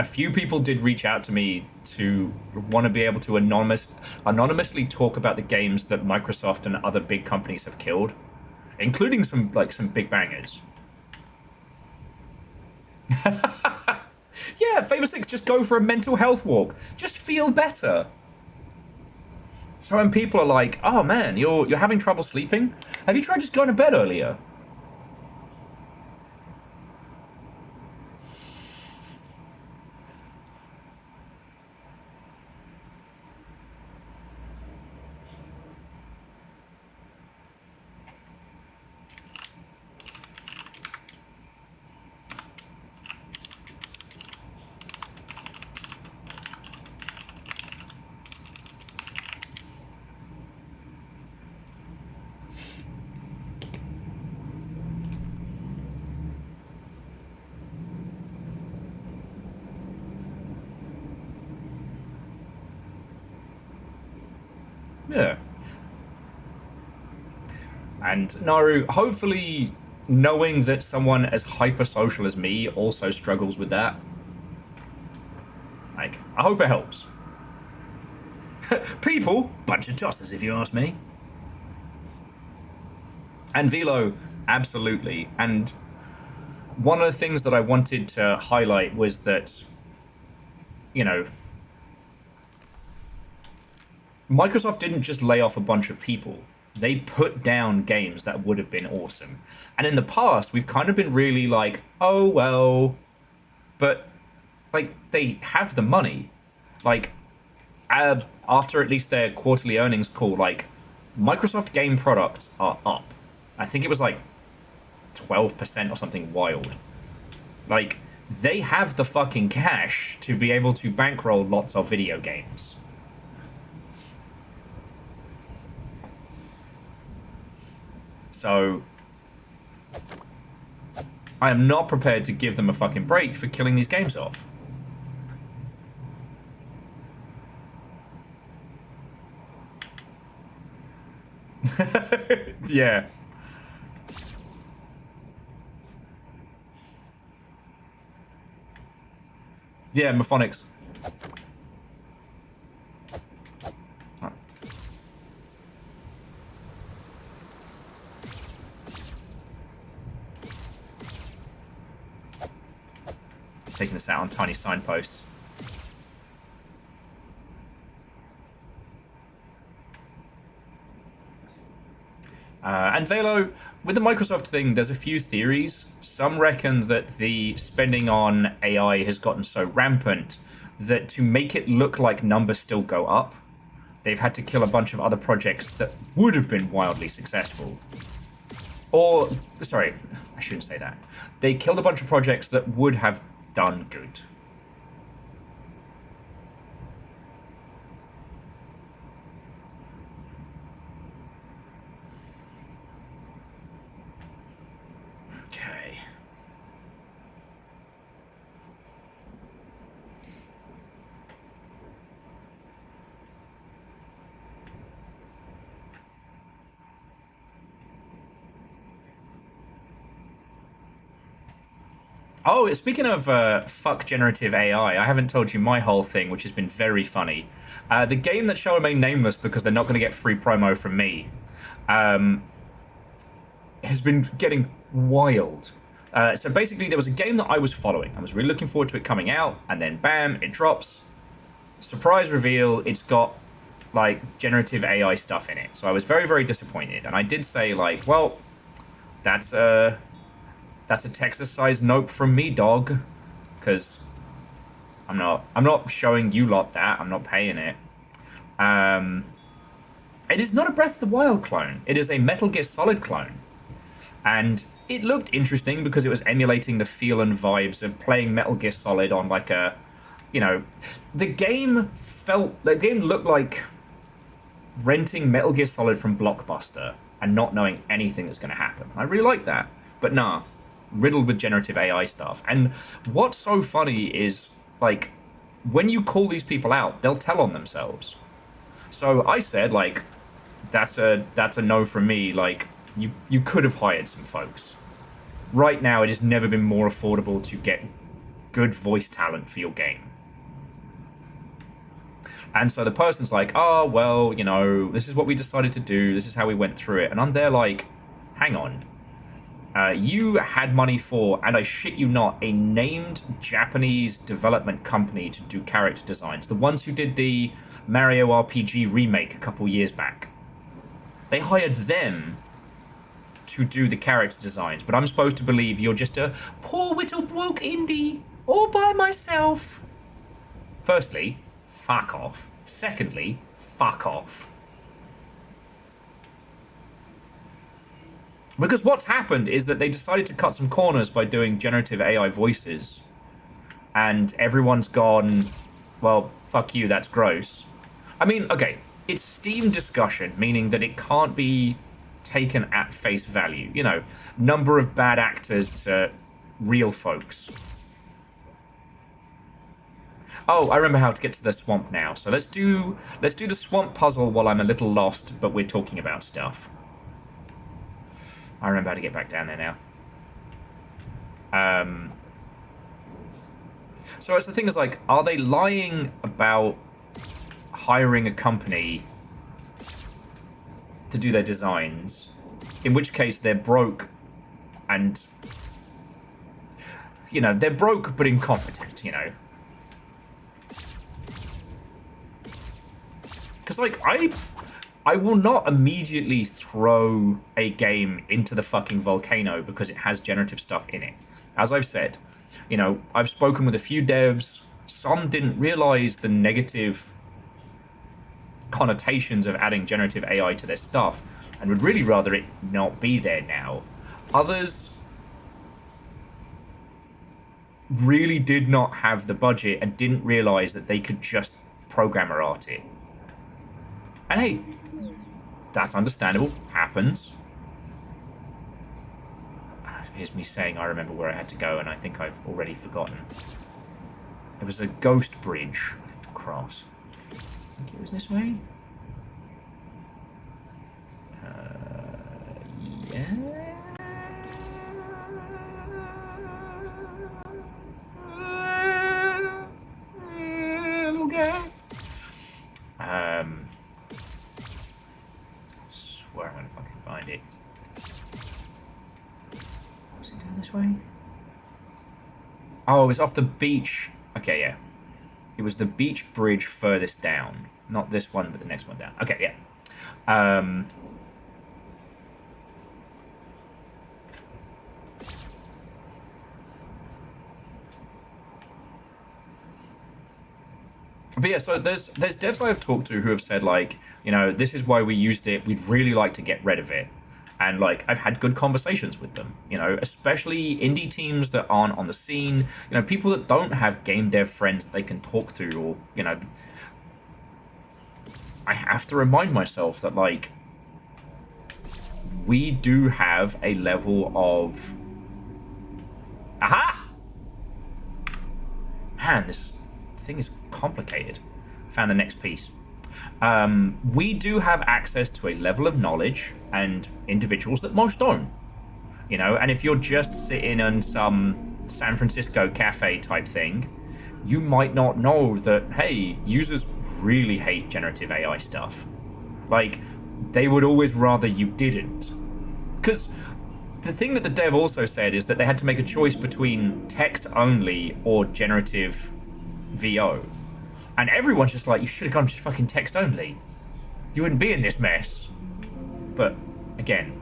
few people did reach out to me to want to be able to anonymously talk about the games that Microsoft and other big companies have killed, including some big bangers. Yeah, Favor 6, just go for a mental health walk. Just feel better. So when people are like, oh man, you're having trouble sleeping? Have you tried just going to bed earlier? Yeah. And Naru, hopefully knowing that someone as hyper-social as me also struggles with that, like, I hope it helps. People, bunch of tossers if you ask me. And Velo, absolutely. And one of the things that I wanted to highlight was that, you know, Microsoft didn't just lay off a bunch of people. They put down games that would have been awesome. And in the past, we've kind of been really like, oh, well, but, like, they have the money. Like, after at least their quarterly earnings call, like, Microsoft game products are up. I think it was like 12% or something wild. Like, they have the fucking cash to be able to bankroll lots of video games. So, I am not prepared to give them a fucking break for killing these games off. Yeah. Yeah, Mephonics. Taking this out on tiny signposts. And Velo, with the Microsoft thing, there's a few theories. Some reckon that the spending on AI has gotten so rampant that to make it look like numbers still go up, they've had to kill a bunch of other projects that would have been wildly successful. Or, sorry, I shouldn't say that. They killed a bunch of projects that would have done good. Okay. Oh, speaking of fuck generative AI, I haven't told you my whole thing, which has been very funny. The game that shall remain nameless because they're not going to get free promo from me has been getting wild. So basically, there was a game that I was following. I was really looking forward to it coming out, and then bam, it drops. Surprise reveal, it's got like generative AI stuff in it. So I was very, very disappointed. And I did say like, well, that's a Texas-sized nope from me, dog. Because I'm not showing you lot that. I'm not paying it. It is not a Breath of the Wild clone. It is a Metal Gear Solid clone. And it looked interesting because it was emulating the feel and vibes of playing Metal Gear Solid on like a, you know, the game looked like renting Metal Gear Solid from Blockbuster and not knowing anything that's going to happen. I really like that. But nah, riddled with generative AI stuff. And what's so funny is, like, when you call these people out, they'll tell on themselves. So I said, like, that's a no from me. Like, you could have hired some folks. Right now, it has never been more affordable to get good voice talent for your game. And so the person's like, oh, well, you know, this is what we decided to do. This is how we went through it. And I'm there like, hang on. You had money for, and I shit you not, a named Japanese development company to do character designs. The ones who did the Mario RPG remake a couple years back. They hired them to do the character designs. But I'm supposed to believe you're just a poor little broke indie all by myself. Firstly, fuck off. Secondly, fuck off. Because what's happened is that they decided to cut some corners by doing generative AI voices. And everyone's gone, well, fuck you, that's gross. I mean, okay, it's Steam discussion, meaning that it can't be taken at face value. You know, number of bad actors to real folks. Oh, I remember how to get to the swamp now. So let's do the swamp puzzle while I'm a little lost, but we're talking about stuff. I remember how to get back down there now. So it's the thing is, like, are they lying about hiring a company to do their designs? In which case they're broke and, you know, they're broke but incompetent, you know. Because, like, I will not immediately throw a game into the fucking volcano because it has generative stuff in it. As I've said, you know, I've spoken with a few devs. Some didn't realize the negative connotations of adding generative AI to their stuff and would really rather it not be there now. Others really did not have the budget and didn't realize that they could just programmer art it. And hey, that's understandable. Happens. Here's me saying I remember where I had to go, and I think I've already forgotten. It was a ghost bridge to cross. I think it was this way. Yeah. Little guy. Swear I'm gonna fucking find it. Was it down this way? Oh, it was off the beach. Okay, yeah. It was the beach bridge furthest down. Not this one, but the next one down. Okay, yeah. But yeah, so there's devs I've talked to who have said, like, you know, this is why we used it. We'd really like to get rid of it. And, like, I've had good conversations with them, you know, especially indie teams that aren't on the scene, you know, people that don't have game dev friends that they can talk to, or, you know, I have to remind myself that, like, we do have a level of... Aha! Man, this thing is complicated. Found the next piece. We do have access to a level of knowledge and individuals that most don't, you know. And if you're just sitting on some San Francisco cafe type thing, you might not know that, hey, users really hate generative AI stuff. Like, they would always rather you didn't. Because the thing that the dev also said is that they had to make a choice between text only or generative VO. And everyone's just like, you should have gone just fucking text only. You wouldn't be in this mess. But, again.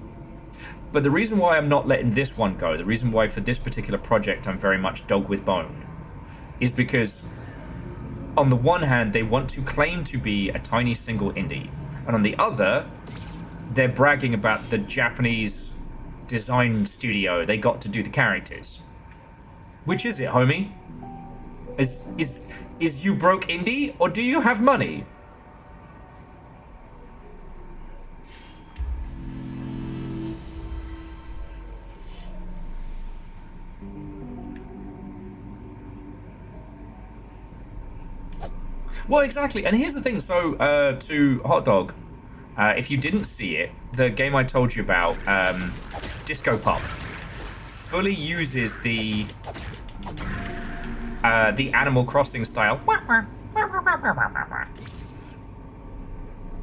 But the reason why I'm not letting this one go, the reason why for this particular project I'm very much dog with bone, is because on the one hand, they want to claim to be a tiny single indie. And on the other, they're bragging about the Japanese design studio they got to do the characters. Which is it, homie? Is you broke indie, or do you have money? Well, exactly. And here's the thing. So, to Hot Dog, if you didn't see it, the game I told you about, Disco Pop, fully uses the Animal Crossing style.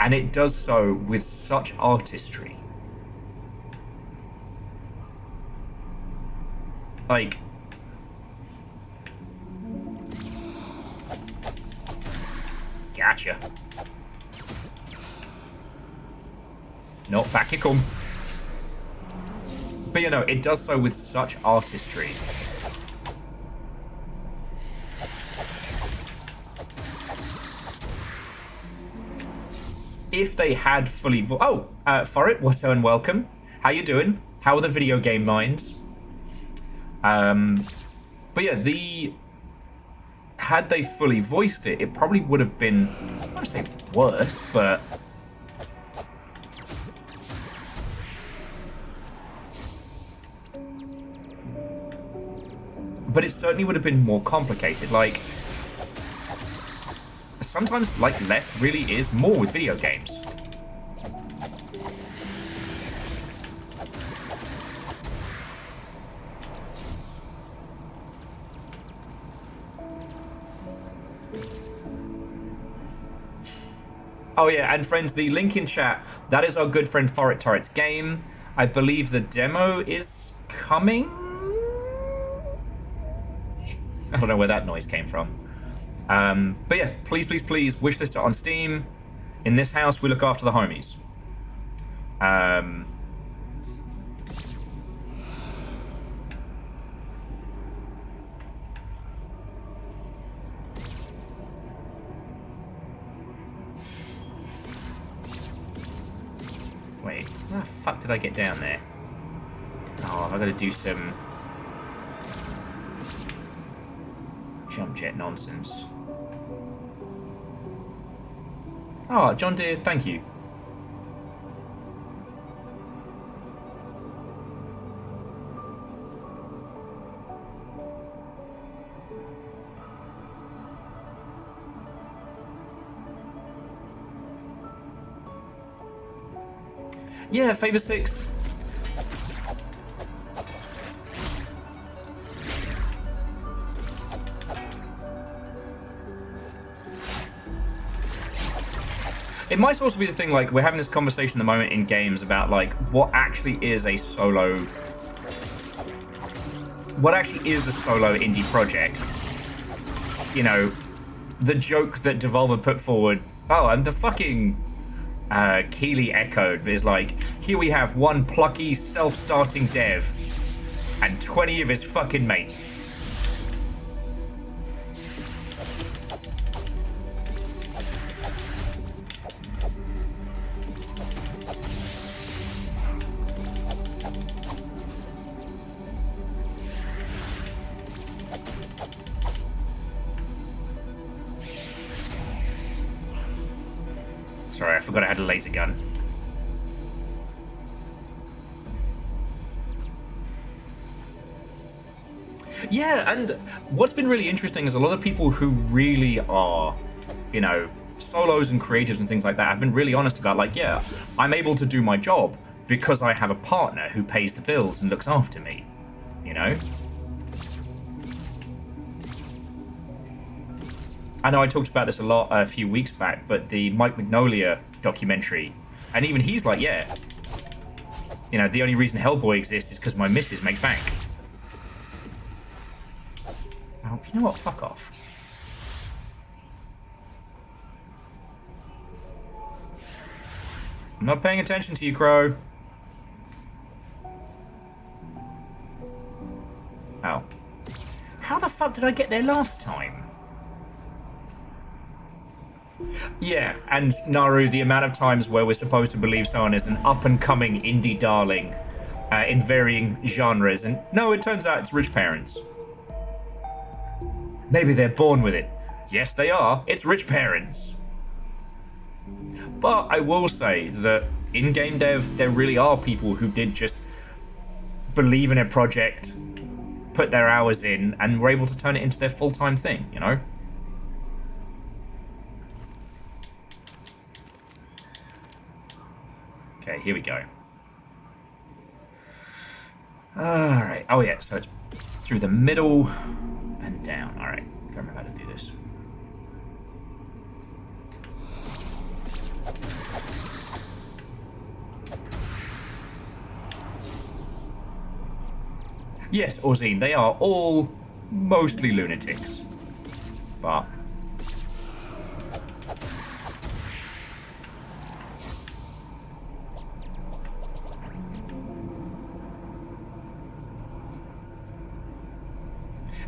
And it does so with such artistry. Like, gotcha. No, back you come. But you know, it does so with such artistry. If they had fully Forrit, what's and welcome. How you doing? How are the video game minds? But yeah, had they fully voiced it, it probably would have been, I don't want to say worse, but it certainly would have been more complicated. Like, sometimes, like, less really is more with video games. Oh yeah, and friends, the link in chat, that is our good friend Forrit Turret's game. I believe the demo is coming? I don't know where that noise came from. But yeah, please, please, please, wishlist it on Steam. In this house, we look after the homies. Wait, how the fuck did I get down there? Oh, I gotta do some jump jet nonsense. Oh, John Deere, thank you. Yeah, Favor 6. It might also be the thing, like, we're having this conversation at the moment in games about, like, what actually is a solo indie project. You know, the joke that Devolver put forward, oh, and the fucking Keeley echoed, is like, here we have one plucky, self-starting dev and 20 of his fucking mates. Sorry, I forgot I had a laser gun. Yeah, and what's been really interesting is a lot of people who really are, you know, solos and creatives and things like that have been really honest about, like, yeah, I'm able to do my job because I have a partner who pays the bills and looks after me, you know? I know I talked about this a lot a few weeks back, but the Mike Mignola documentary, and even he's like, yeah, you know, the only reason Hellboy exists is because my missus makes bank. Oh, you know what? Fuck off. I'm not paying attention to you, Crow. Oh. How the fuck did I get there last time? Yeah, and Naru, the amount of times where we're supposed to believe someone is an up-and-coming indie darling in varying genres, and no, it turns out it's rich parents. Maybe they're born with it. Yes, they are. It's rich parents. But I will say that in game dev, there really are people who did just believe in a project, put their hours in, and were able to turn it into their full-time thing, you know? Okay, here we go. Alright, oh yeah, so it's through the middle and down. Alright, I remember how to do this. Yes, Orzine, they are all mostly lunatics. But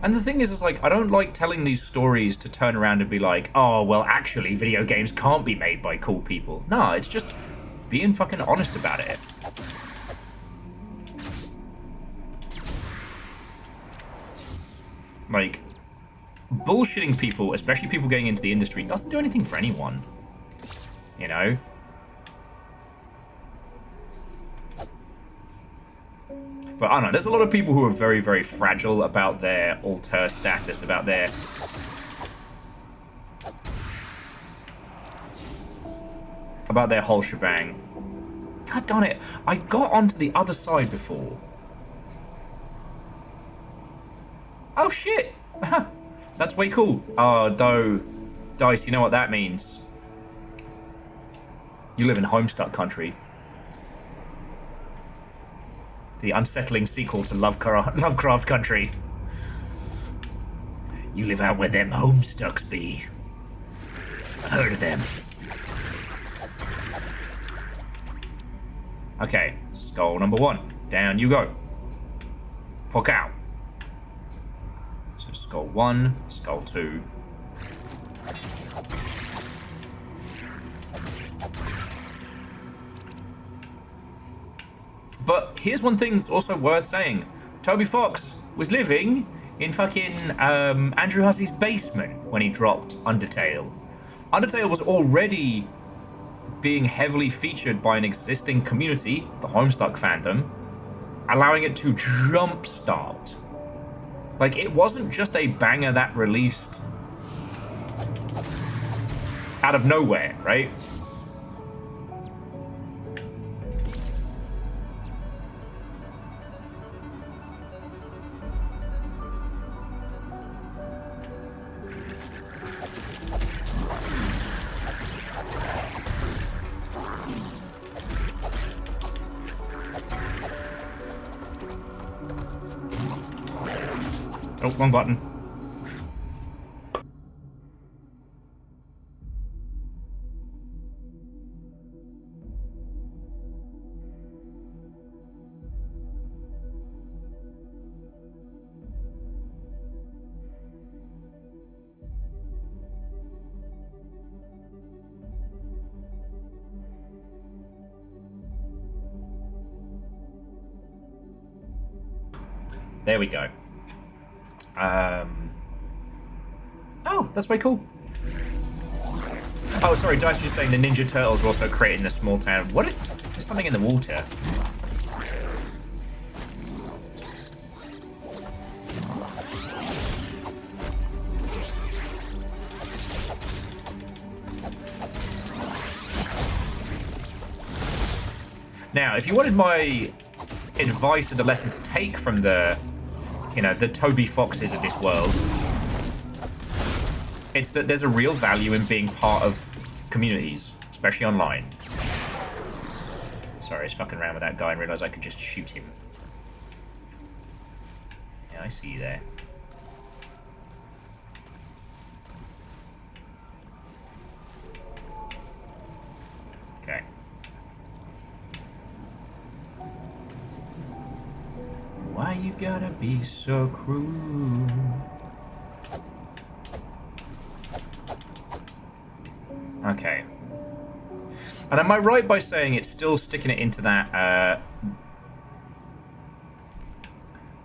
and the thing is like, I don't like telling these stories to turn around and be like, oh, well, actually, video games can't be made by cool people. No, it's just being fucking honest about it. Like, bullshitting people, especially people getting into the industry, doesn't do anything for anyone. You know? But I don't know, there's a lot of people who are very, very fragile about their auteur status, about their... whole shebang. God darn it, I got onto the other side before. Oh shit! That's way cool. Oh, though, Dice, you know what that means? You live in Homestuck country. The unsettling sequel to Lovecraft Country. You live out where them Homestucks be. I heard of them. Okay, skull number 1. Down you go. Poke out. So skull 1, skull 2. But here's one thing that's also worth saying. Toby Fox was living in fucking Andrew Hussy's basement when he dropped Undertale. Undertale was already being heavily featured by an existing community, the Homestuck fandom, allowing it to jumpstart. Like, it wasn't just a banger that released out of nowhere, right? Oh, wrong button. There we go. Oh, that's way cool. Oh, sorry, Dice was just saying the Ninja Turtles were also created in a small town. What if there's something in the water? Now, if you wanted my advice and a lesson to take from the, you know, the Toby Foxes of this world, It's that there's a real value in being part of communities, especially online. Sorry, I was fucking around with that guy and realised I could just shoot him. Yeah, I see you there. Okay. Why you gotta be so cruel? Okay. And am I right by saying it's still sticking it into that,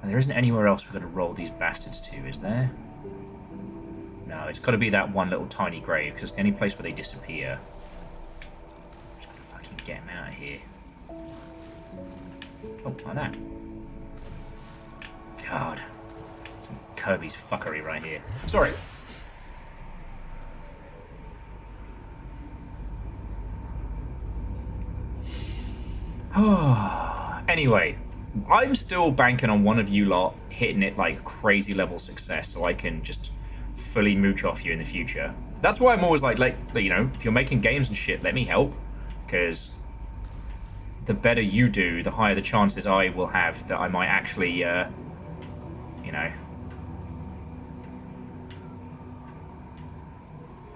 and there isn't anywhere else we're going to roll these bastards to, is there? No, it's got to be that one little tiny grave, because it's the only place where they disappear. I'm just going to fucking get them out of here. Oh, like that. God. Some Kirby's fuckery right here. Sorry. Anyway, I'm still banking on one of you lot hitting it like crazy level success so I can just fully mooch off you in the future. That's why I'm always like, you know, if you're making games and shit, let me help. Because the better you do, the higher the chances I will have that I might actually, you know...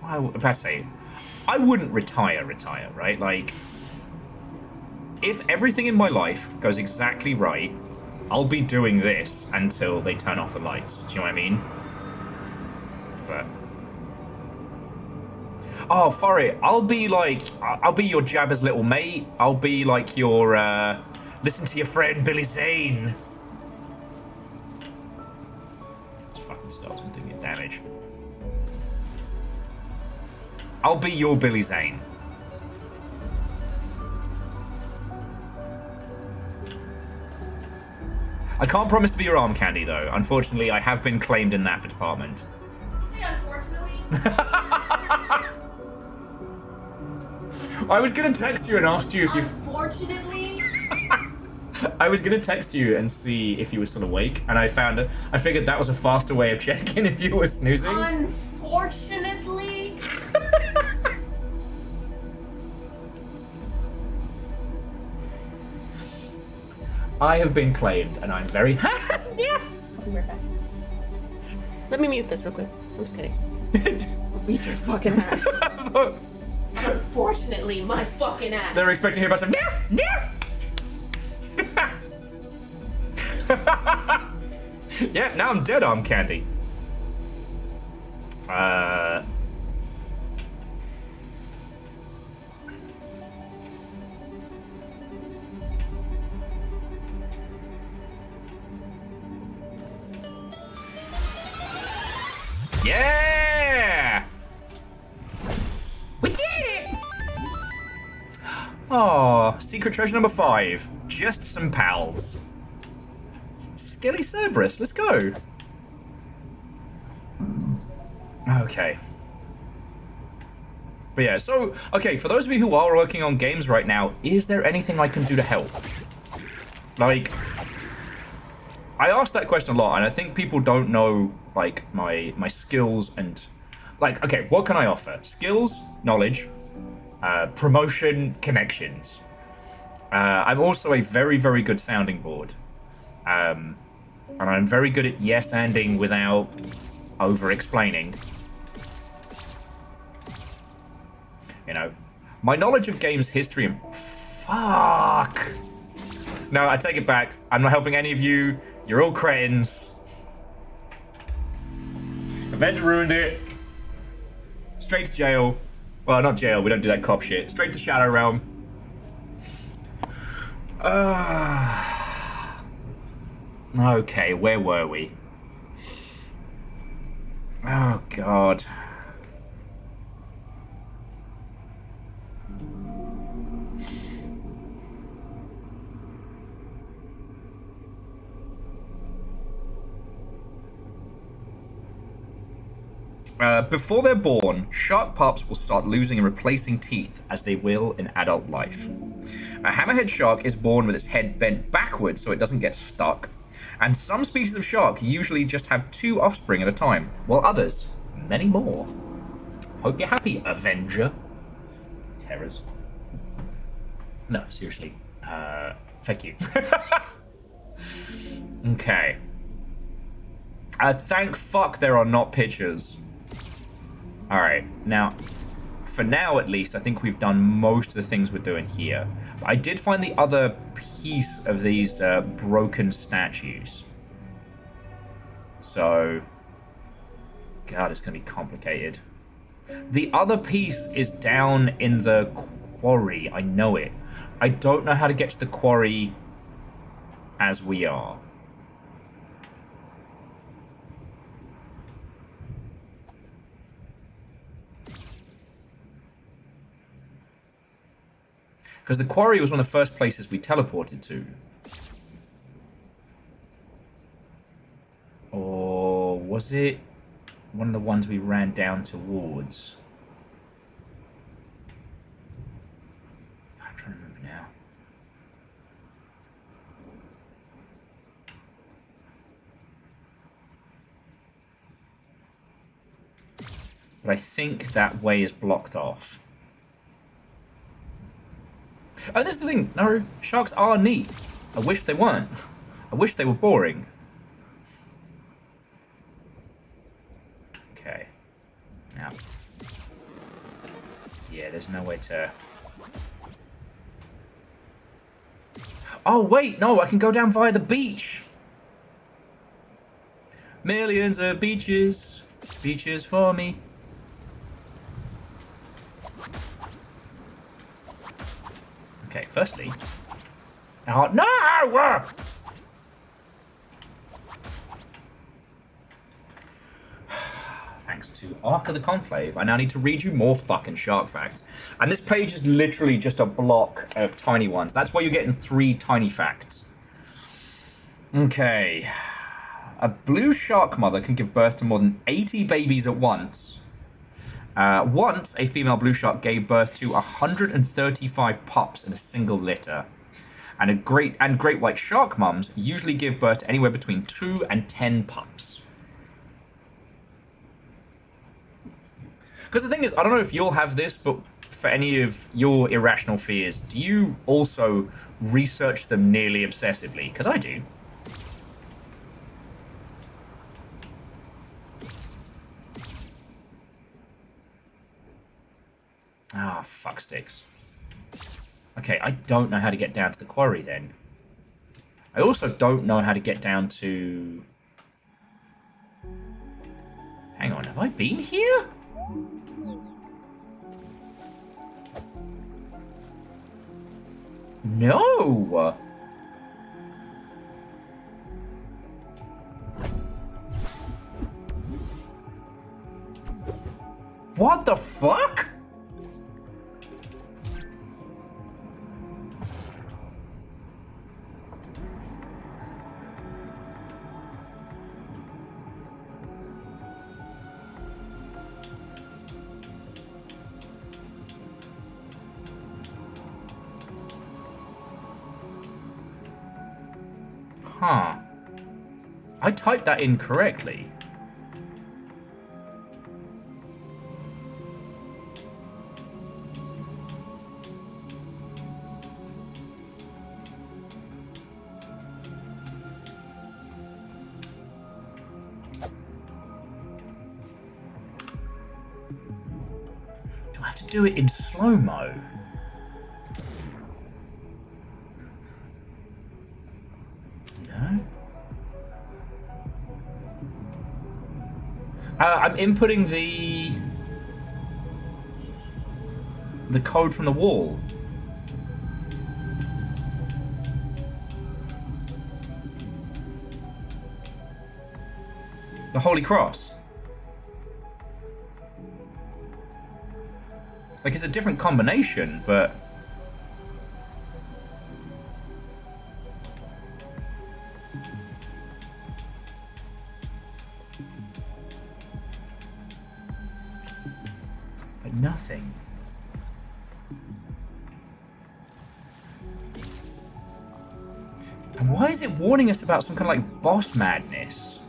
I was about to say, I wouldn't retire, right? Like... if everything in my life goes exactly right, I'll be doing this until they turn off the lights. Do you know what I mean? But... oh, Furry, I'll be your Jabba's little mate. I'll be like your, listen to your friend Billy Zane. This fucking skeleton's doing me damage. I'll be your Billy Zane. I can't promise to be your arm candy, though. Unfortunately, I have been claimed in that department. Say unfortunately. I was gonna text you and ask you if you... unfortunately? I was gonna text you and see if you were still awake, and I figured that was a faster way of checking if you were snoozing. Unfortunately? I have been claimed, and I'm very Yeah. I'll be right back. Let me mute this real quick. I'm just kidding. I'll beat your fucking ass. Unfortunately, my fucking ass. They're expecting to hear about some yeah, now I'm dead, arm candy. Yeah! We did it! Oh, secret treasure number 5. Just some pals. Skelly Cerberus, let's go. Okay. But yeah, so, okay, for those of you who are working on games right now, is there anything I can do to help? Like, I asked that question a lot, and I think people don't know, like, my skills and... like, okay, what can I offer? Skills, knowledge, promotion, connections. I'm also a very, very good sounding board. And I'm very good at yes-anding without over-explaining. You know, my knowledge of games history and... fuck! No, I take it back. I'm not helping any of you. You're all cretins. Event ruined it. Straight to jail. Well, not jail. We don't do that cop shit. Straight to Shadow Realm. Okay, where were we? Oh, God. Before they're born, shark pups will start losing and replacing teeth as they will in adult life. A hammerhead shark is born with its head bent backwards so it doesn't get stuck. And some species of shark usually just have 2 offspring at a time, while others many more. Hope you're happy, Avenger. Terrors. No, seriously. Thank you. Okay. Thank fuck there are not pictures. Alright, now, for now at least, I think we've done most of the things we're doing here. But I did find the other piece of these broken statues. So, God, it's going to be complicated. The other piece is down in the quarry. I know it. I don't know how to get to the quarry as we are. Because the quarry was one of the first places we teleported to. Or was it one of the ones we ran down towards? I'm trying to remember now. But I think that way is blocked off. And this is the thing, no, sharks are neat. I wish they weren't. I wish they were boring. Okay. Now. Yeah, there's no way to... Oh, wait, no, I can go down via the beach. Millions of beaches. Beaches for me. Okay, firstly... Oh, no! Thanks to Ark of the Conclave, I now need to read you more fucking shark facts. And this page is literally just a block of tiny ones. That's why you're getting 3 tiny facts. Okay. A blue shark mother can give birth to more than 80 babies at once. Once, a female blue shark gave birth to 135 pups in a single litter. And great white shark mums usually give birth to anywhere between 2 and 10 pups. Because the thing is, I don't know if you'll have this, but for any of your irrational fears, do you also research them nearly obsessively? Because I do. Ah, fuck sticks. Okay, I don't know how to get down to the quarry then. I also don't know how to get down to... Hang on, have I been here? No! What the fuck? Huh. I typed that in correctly. Do I have to do it in slow-mo? I'm inputting the code from the wall. The Holy Cross. Like, it's a different combination, but... nothing. And why is it warning us about some kind of like boss madness?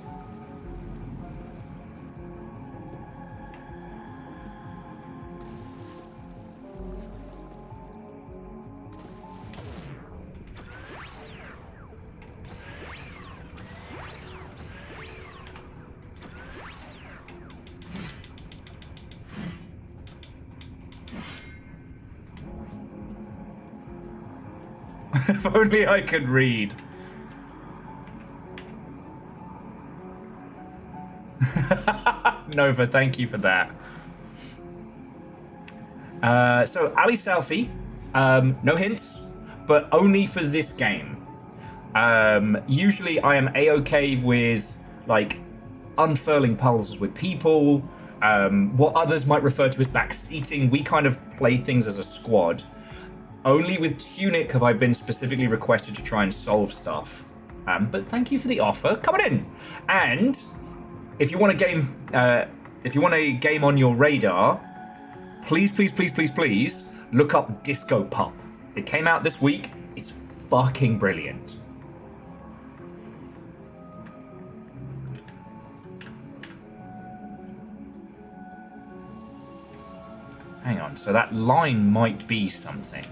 If only I could read. Nova, thank you for that. So, Ali Selfie, no hints, but only for this game. Usually I am A-okay with, like, unfurling puzzles with people, what others might refer to as backseating. We kind of play things as a squad. Only with Tunic have I been specifically requested to try and solve stuff. But thank you for the offer. Come on in. And if you want a game on your radar, please look up Disco Pup. It came out this week. It's fucking brilliant. Hang on, so that line might be something.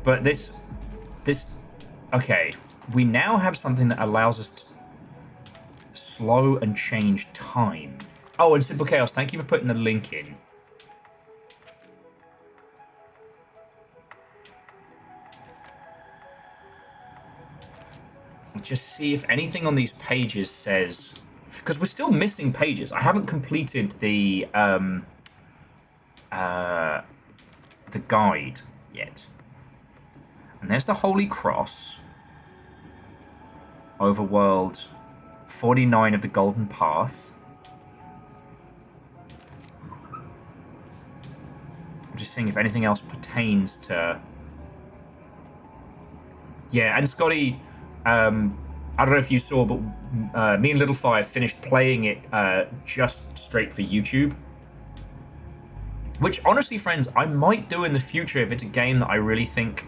But this, okay, we now have something that allows us to slow and change time. Oh, and Simple Chaos, thank you for putting the link in. I'll just see if anything on these pages says, because we're still missing pages. I haven't completed the guide yet. And there's the Holy Cross. Overworld 49 of the Golden Path. I'm just seeing if anything else pertains to... Yeah, and Scotty, I don't know if you saw, but me and Littlefire finished playing it just straight for YouTube. Which, honestly, friends, I might do in the future if it's a game that I really think...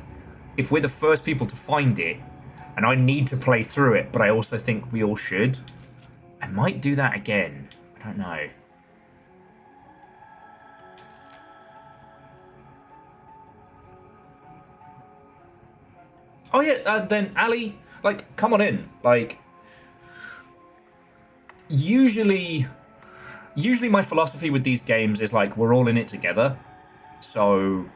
If we're the first people to find it, and I need to play through it, but I also think we all should, I might do that again. I don't know. Oh yeah, then Ali, like, come on in. Like, usually my philosophy with these games is like, we're all in it together. So...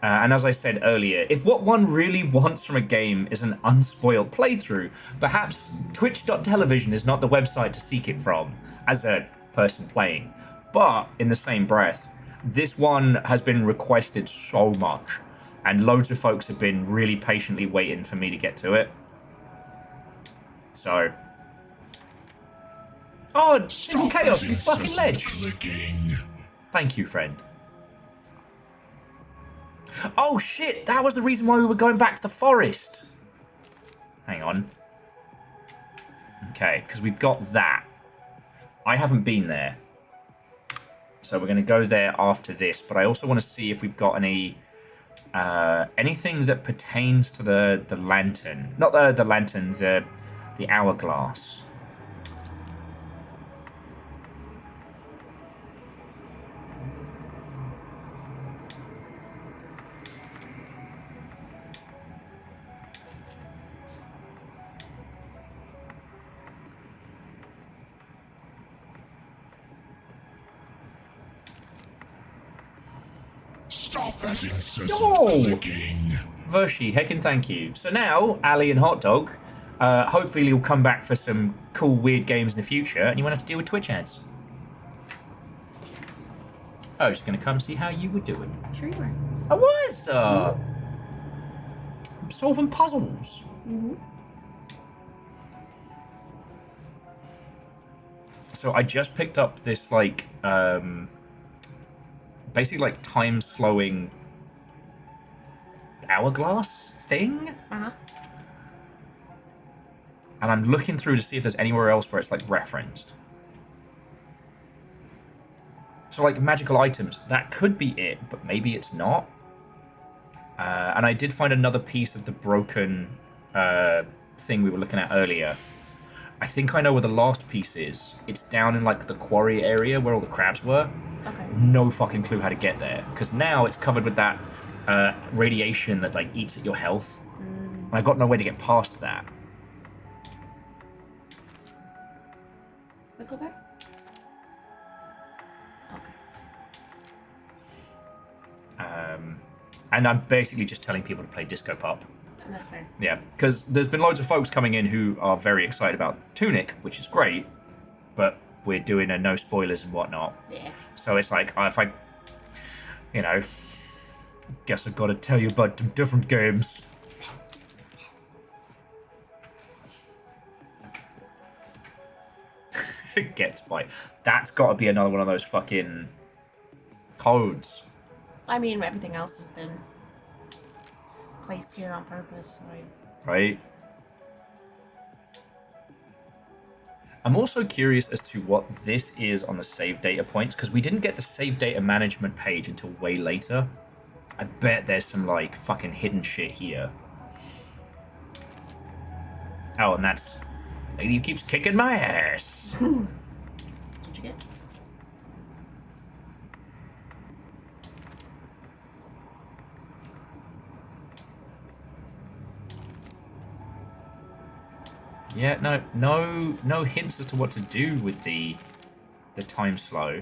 and as I said earlier, if what one really wants from a game is an unspoiled playthrough, perhaps twitch.television is not the website to seek it from, as a person playing. But, in the same breath, this one has been requested so much, and loads of folks have been really patiently waiting for me to get to it. So... Oh, Simple Chaos, you fucking ledge! Thank you, friend. Oh shit, that was the reason why we were going back to the forest. Hang on. Okay, because we've got that. I haven't been there. So we're going to go there after this, but I also want to see if we've got any... anything that pertains to the lantern. Not the lantern, the hourglass. Stop that incessant No! clicking. Vershi, heckin' thank you. So now, Ali and Hot Dog, hopefully you'll come back for some cool, weird games in the future, and you won't have to deal with Twitch ads. I was just going to come see how you were doing. Sure you were. I was, solving puzzles. Mm-hmm. So I just picked up this, like, basically, like, time-slowing hourglass thing? Uh-huh. And I'm looking through to see if there's anywhere else where it's, like, referenced. So, like, magical items, that could be it, but maybe it's not. And I did find another piece of the broken thing we were looking at earlier. I think I know where the last piece is. It's down in, like, the quarry area where all the crabs were. Okay. No fucking clue how to get there because now it's covered with that radiation that like eats at your health. And I've got no way to get past that. But go back. Okay. And I'm basically just telling people to play Disco Pop. That's fair. Yeah, because there's been loads of folks coming in who are very excited about Tunic, which is great, but we're doing a no spoilers and whatnot. Yeah. So it's like, if I, guess I've got to tell you about some different games. Gets by. That's got to be another one of those fucking codes. I mean, everything else has been placed here on purpose, right? Right? I'm also curious as to what this is on the save data points, because we didn't get the save data management page until way later. I bet there's some, like, fucking hidden shit here. Oh, and that's... Lady keeps kicking my ass. That's what you get. Yeah, no hints as to what to do with the time slow.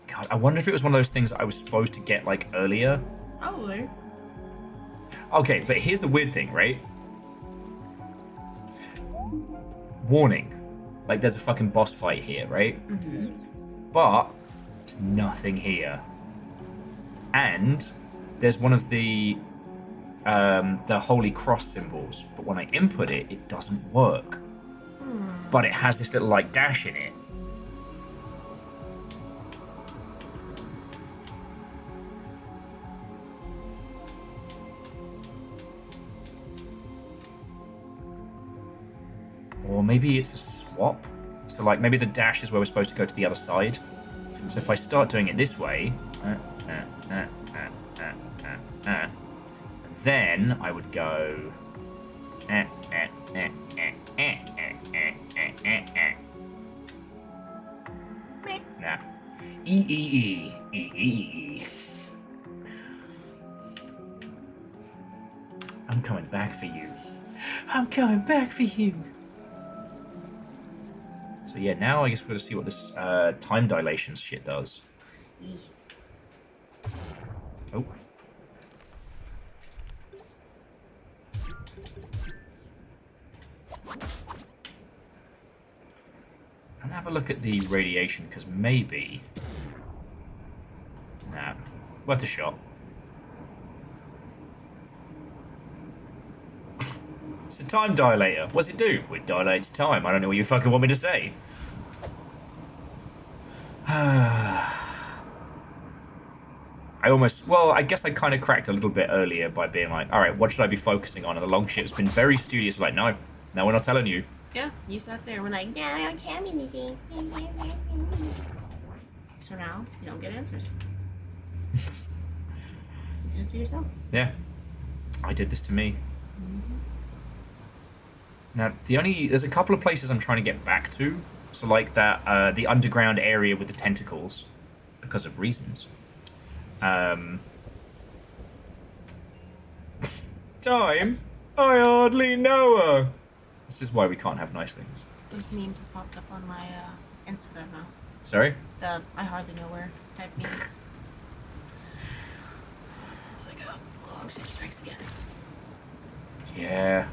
God, I wonder if it was one of those things that I was supposed to get, like, earlier. Probably. Okay, but here's the weird thing, right? Warning. Like, there's a fucking boss fight here, right? Mm-hmm. But there's nothing here. And there's one of the Holy Cross symbols. But when I input it, it doesn't work. But it has this little, like, dash in it. Or maybe it's a swap. So, like, maybe the dash is where we're supposed to go to the other side. So if I start doing it this way, then I would go. Nah. E. I'm coming back for you. I'm coming back for you. So yeah, now I guess we're going to see what this time dilation shit does. Oh. And have a look at the radiation, because maybe... Nah, worth a shot. It's a time dilator. What's it do? It dilates time. I don't know what you fucking want me to say. I guess I kind of cracked a little bit earlier by being like, alright, what should I be focusing on? And the long ship's been very studious, like, no, we're not telling you. Yeah, you sat there and were like, yeah, I don't tell me anything. So now, you don't get answers. You did it to yourself. Yeah. I did this to me. Now, there's a couple of places I'm trying to get back to. So, like that, the underground area with the tentacles, because of reasons. Time? I hardly know her. This is why we can't have nice things. Those memes have popped up on my Instagram now. Sorry? The I hardly know where type memes. Like a long ship strikes again. Yeah.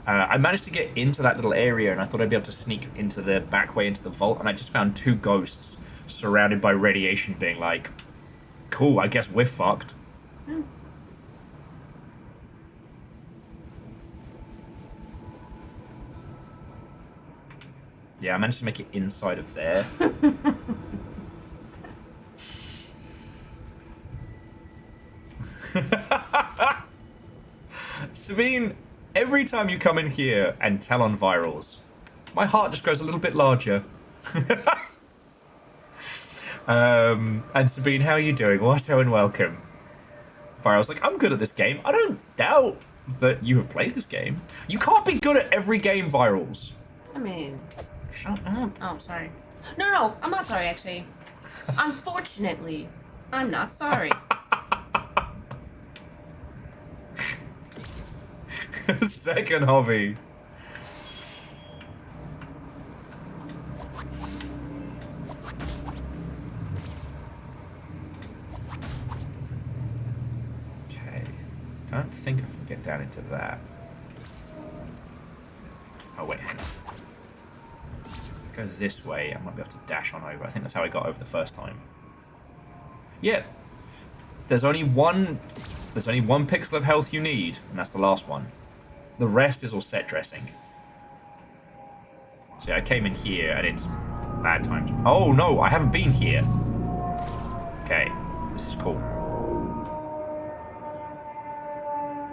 I managed to get into that little area, and I thought I'd be able to sneak into the back way into the vault, and I just found two ghosts surrounded by radiation being like, cool, I guess we're fucked. Yeah, I managed to make it inside of there. Sabine, every time you come in here and tell on virals, my heart just grows a little bit larger. And Sabine, how are you doing? Watto and welcome. Viral's like, I'm good at this game. I don't doubt that you have played this game. You can't be good at every game, Virals. I mean, shut up. Oh, sorry. No, I'm not sorry, actually. Unfortunately, I'm not sorry. Second hobby. Okay. Don't think I can get down into that. Oh, wait, hang on. If I go this way, I might be able to dash on over. I think that's how I got over the first time. Yeah. There's only one pixel of health you need, and that's the last one. The rest is all set dressing. See, I came in here, and it's bad times. Oh, no, I haven't been here. Okay, this is cool.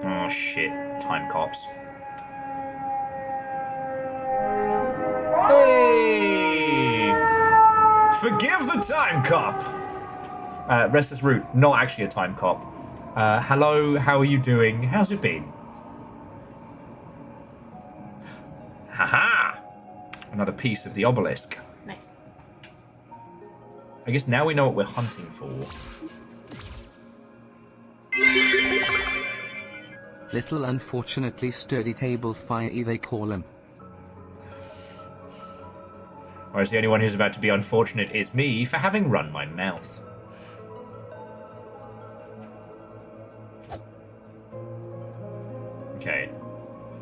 Oh, shit. Time cops. Hey! Forgive the time cop! Restless Root, not actually a time cop. Hello, how are you doing? How's it been? Haha! Another piece of the obelisk. Nice. I guess now we know what we're hunting for. Little unfortunately sturdy table fire they call him. Whereas the only one who's about to be unfortunate is me for having run my mouth. Okay.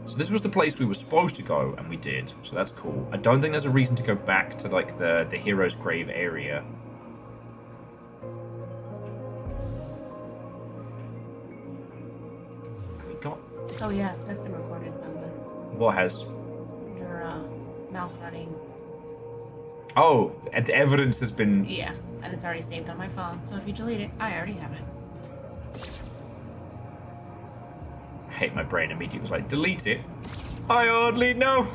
So this was the place we were supposed to go, and we did. So that's cool. I don't think there's a reason to go back to, like, the hero's grave area. Have we got... Oh yeah, that's been recorded, by the way. What has? Your mouth running. Oh, the evidence has been... Yeah, and it's already saved on my phone. So if you delete it, I already have it. I hate my brain immediately was like, delete it. I hardly know.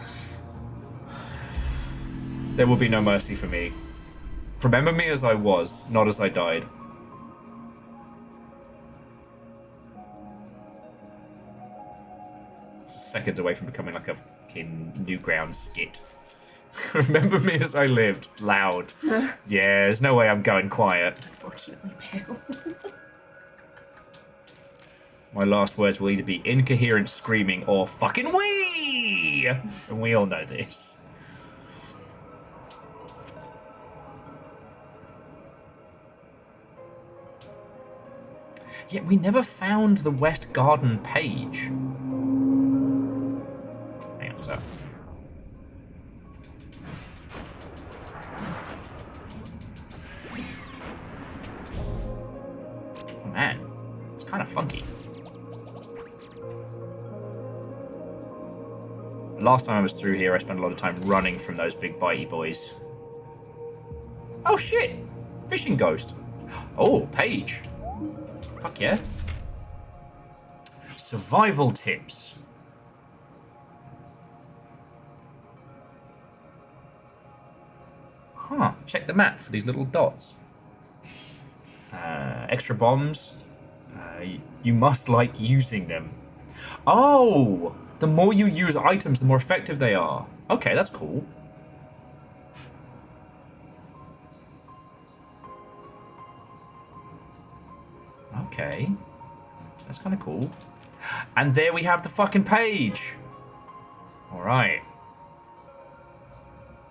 There will be no mercy for me. Remember me as I was, not as I died. Seconds away from becoming like a fucking Newgrounds skit. Remember me as I lived. Loud. Yeah, there's no way I'm going quiet. Unfortunately pale. My last words will either be incoherent screaming or fucking wee! And we all know this. Yet we never found the West Garden page. Hang on, sir. Oh, man, it's kind of funky. Last time I was through here, I spent a lot of time running from those big bitey boys. Oh shit! Fishing ghost. Oh, page. Fuck yeah. Survival tips. Huh, check the map for these little dots. Extra bombs. You must like using them. Oh! The more you use items, the more effective they are. Okay, that's cool. Okay. That's kind of cool. And there we have the fucking page. Alright.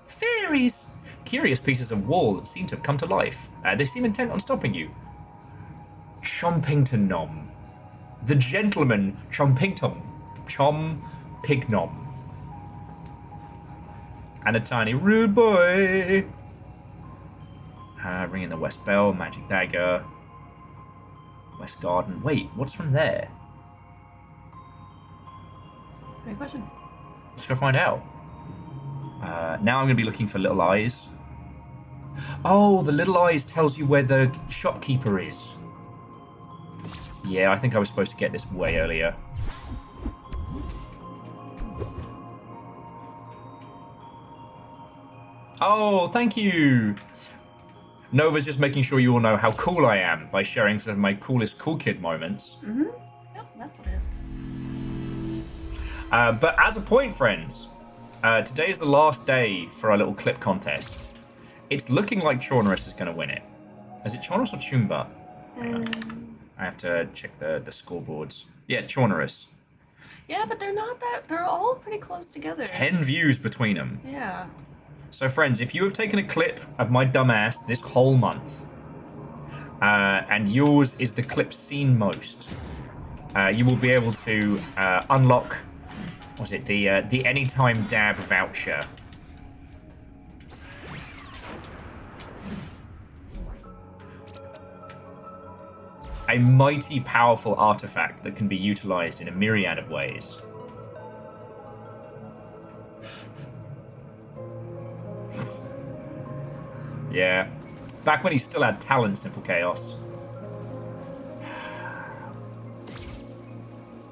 Fairies! Curious pieces of wall that seem to have come to life. They seem intent on stopping you. Chompington-nom. The gentleman Chompington. Chompignom. And a tiny rude boy. Ringing the West Bell, Magic Dagger. West Garden. Wait, what's from there? Great question. Let's go find out. Now I'm going to be looking for Little Eyes. Oh, the Little Eyes tells you where the shopkeeper is. Yeah, I think I was supposed to get this way earlier. Oh, thank you! Nova's just making sure you all know how cool I am by sharing some of my coolest cool kid moments. Mm-hmm. Yep, that's what it is. But as a point, friends, today is the last day for our little clip contest. It's looking like Chaunerus is going to win it. Is it Chaunerus or Chumba? Hang on. I have to check the scoreboards. Yeah, Chaunerus. Yeah, but they're not that. They're all pretty close together. 10 views between them. Yeah. So, friends, if you have taken a clip of my dumbass this whole month, and yours is the clip seen most, you will be able to unlock, what's it, the Anytime Dab voucher. A mighty powerful artifact that can be utilized in a myriad of ways. Yeah. Back when he still had talent, Simple Chaos.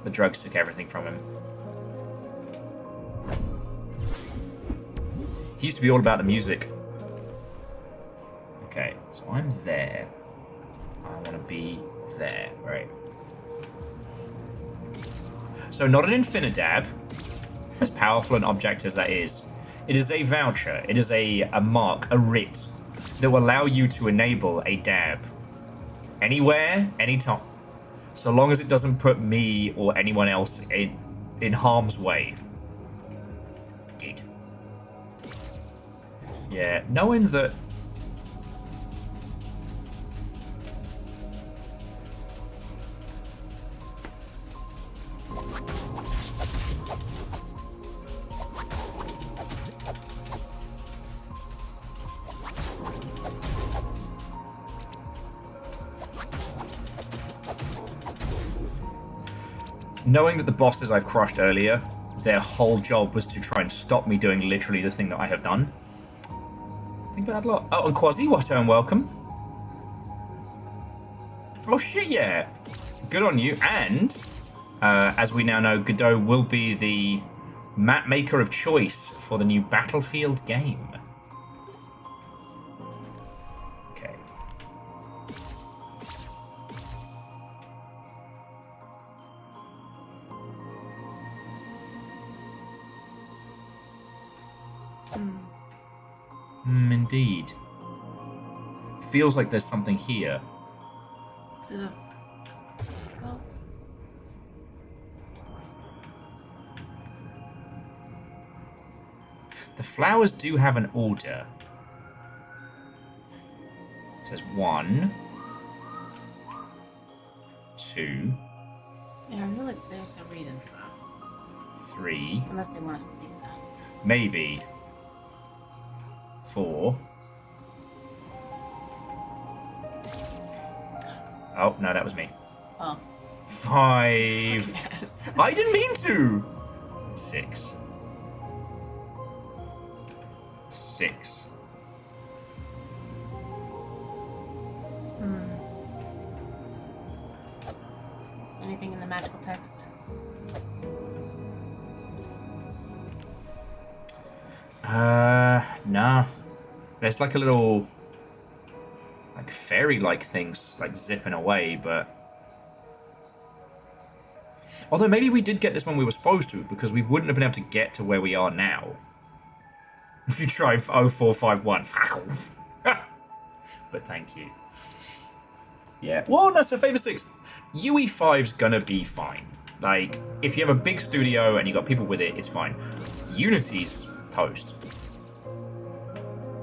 The drugs took everything from him. He used to be all about the music. Okay, so I'm there. I want to be there, right? So not an Infinidab, as powerful an object as that is. It is a voucher. It is a mark, a writ, that will allow you to enable a dab. Anywhere, anytime. So long as it doesn't put me or anyone else in harm's way. Did. Yeah, knowing that... Knowing that the bosses I've crushed earlier, their whole job was to try and stop me doing literally the thing that I have done. Think about that a lot. Oh, and Quasi, what and welcome. Oh shit, yeah. Good on you. And, as we now know, Godot will be the map maker of choice for the new Battlefield game. Okay. Indeed. Feels like there's something here. Well. The flowers do have an order. It says 1, 2. Yeah, I feel like there's a reason for that. 3. Unless they want us to think that. Maybe. 4. Oh, no, that was me. Oh. 5. Yes. I didn't mean to! 6. 6. Anything in the magical text? Nah. There's like a little, like fairy-like things like zipping away, but although maybe we did get this when we were supposed to, because we wouldn't have been able to get to where we are now. If you try 0451, fuck off. But thank you. Yeah. Well, no, so Favor 6. UE5's gonna be fine. Like, if you have a big studio and you got people with it, it's fine. Unity's toast.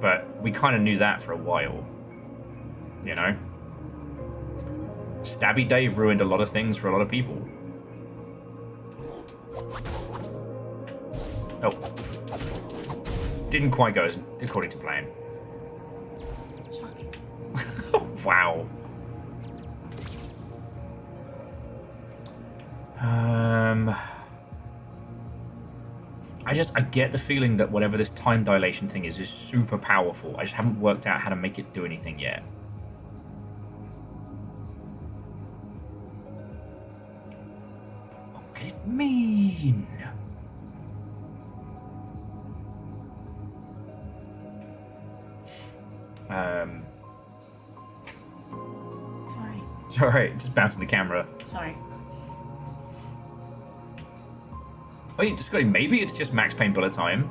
But we kind of knew that for a while. You know? Stabby Dave ruined a lot of things for a lot of people. Oh. Didn't quite go according to plan. Shocking. Wow. I get the feeling that whatever this time dilation thing is super powerful. I just haven't worked out how to make it do anything yet. What could it mean? Sorry. It's alright, just bouncing the camera. Sorry. Oh, you just got maybe it's just Max Payne bullet time.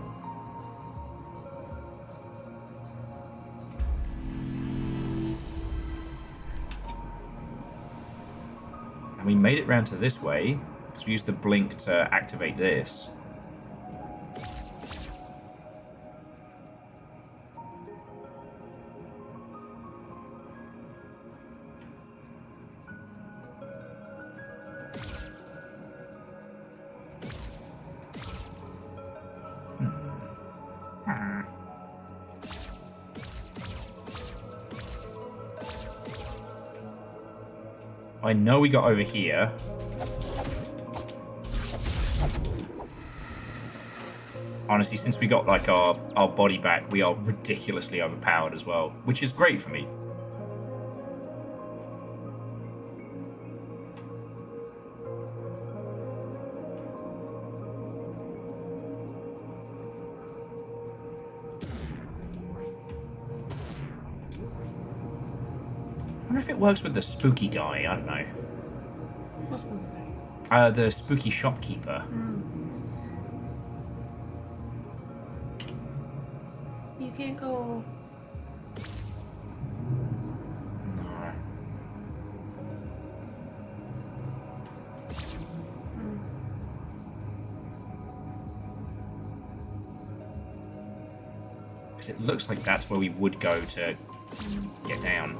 made it round to this way, because we used the blink to activate this. I know we got over here. Honestly, since we got like our body back, we are ridiculously overpowered as well, which is great for me. I wonder if it works with the spooky guy. I don't know. What spooky guy? The spooky shopkeeper. You can't go. No. Because it looks like that's where we would go to get down.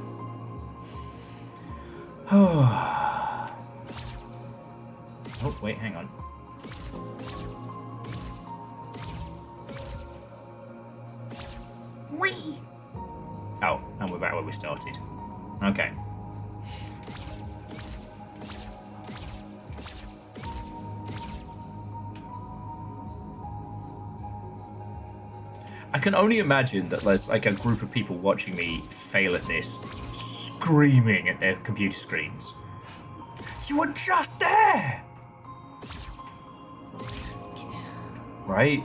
Oh, wait, hang on. Whee! Oh, and we're back where we started. Okay. I can only imagine that there's like a group of people watching me fail at this, screaming at their computer screens. You were just there! Right?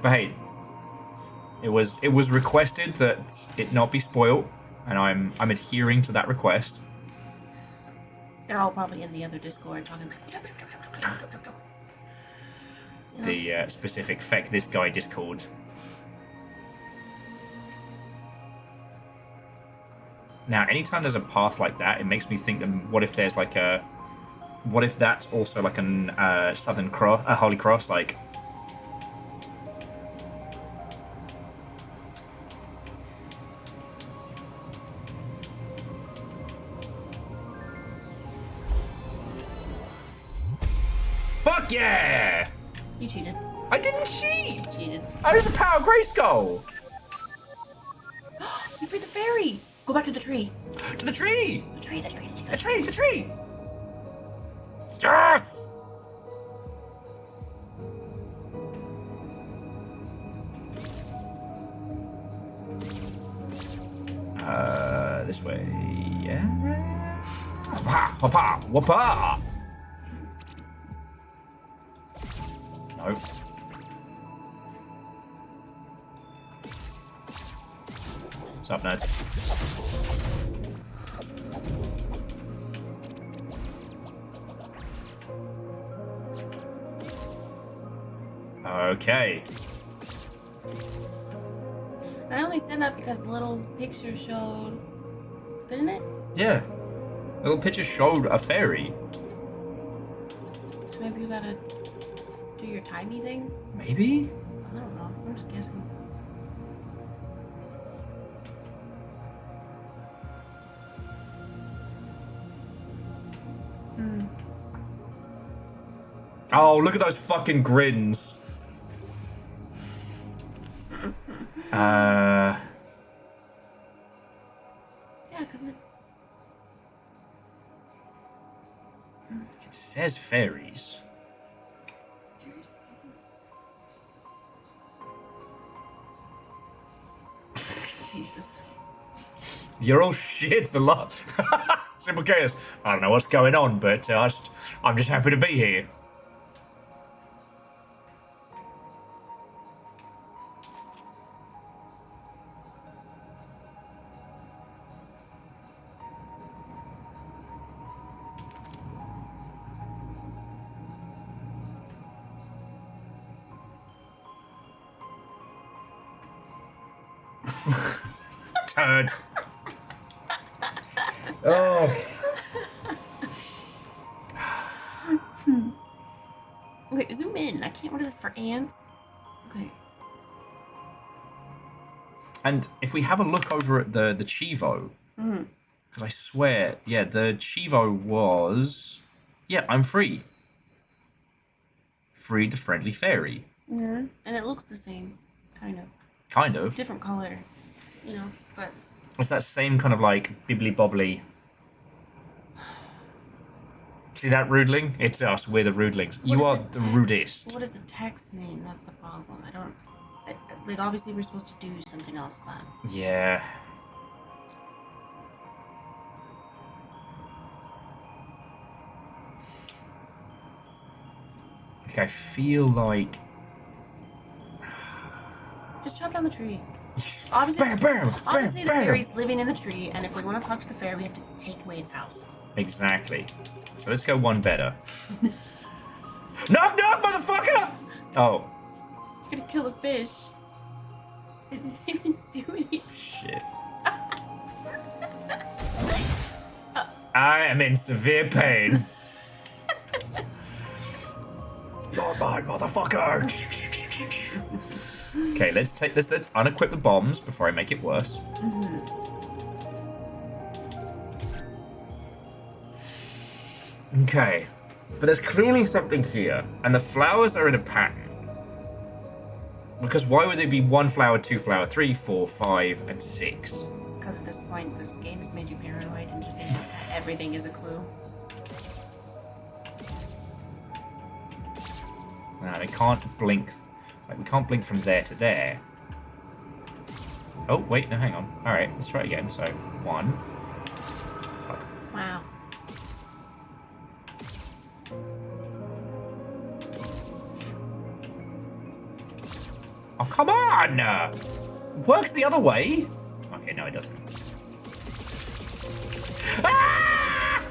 But hey, it was requested that it not be spoiled, and I'm adhering to that request. They're all probably in the other Discord talking like. You know? The specific feck this guy Discord. Now, anytime there's a path like that, it makes me think that what if there's like a, what if that's also like an Southern Cross, a Holy Cross, like. Fuck yeah! You cheated. I didn't cheat! You cheated. I was the power of Grayskull! You freed the fairy! Go back to the tree. To the tree! The tree, the tree, the tree. The tree! The tree! Yes! This way. Yeah. Wapa! Wapa! Wapa! No. What's up, Ned? Okay. I only said that because the little picture showed, didn't it? Yeah. Little picture showed a fairy. So maybe you gotta do your timey thing? Maybe? I don't know. I'm just guessing. Oh, look at those fucking grins. Yeah, because It says fairies. Jesus. You're all shit. The lot. Simple chaos. I don't know what's going on, but I'm just happy to be here. Turd. Oh. Okay, zoom in. I can't. What is this for ants? Okay. And if we have a look over at the Chivo, because I swear, yeah, the Chivo was, yeah, I'm free. Free the friendly fairy. And it looks the same, kind of. Kind of. Different color, you know, but... It's that same kind of like bibbly bobbly. See that rudling? It's us. We're the rudlings. You are the rudest. What does the text mean? That's the problem. I don't... like, obviously we're supposed to do something else then. Yeah. Like, I feel like... Just chop down the tree. Obviously, obviously the fairy's living in the tree, and if we want to talk to the fairy, we have to take away its house. Exactly. So let's go one better. Knock, knock, motherfucker! Oh. You're gonna kill the fish. It didn't even do anything. Shit. I am in severe pain. You're mine, motherfucker! Okay, let's unequip the bombs before I make it worse. Okay, but there's clearly something here, and the flowers are in a pattern. Because why would they be 1 flower, 2 flower, 3, 4, 5, and 6? Because at this point, this game has made you paranoid and you think everything is a clue. Now they can't blink. Like, we can't blink from there to there. Oh, wait, no, hang on. Alright, let's try it again. So, 1. Fuck. Wow. Oh, come on! Works the other way. Okay, no, it doesn't. Ah!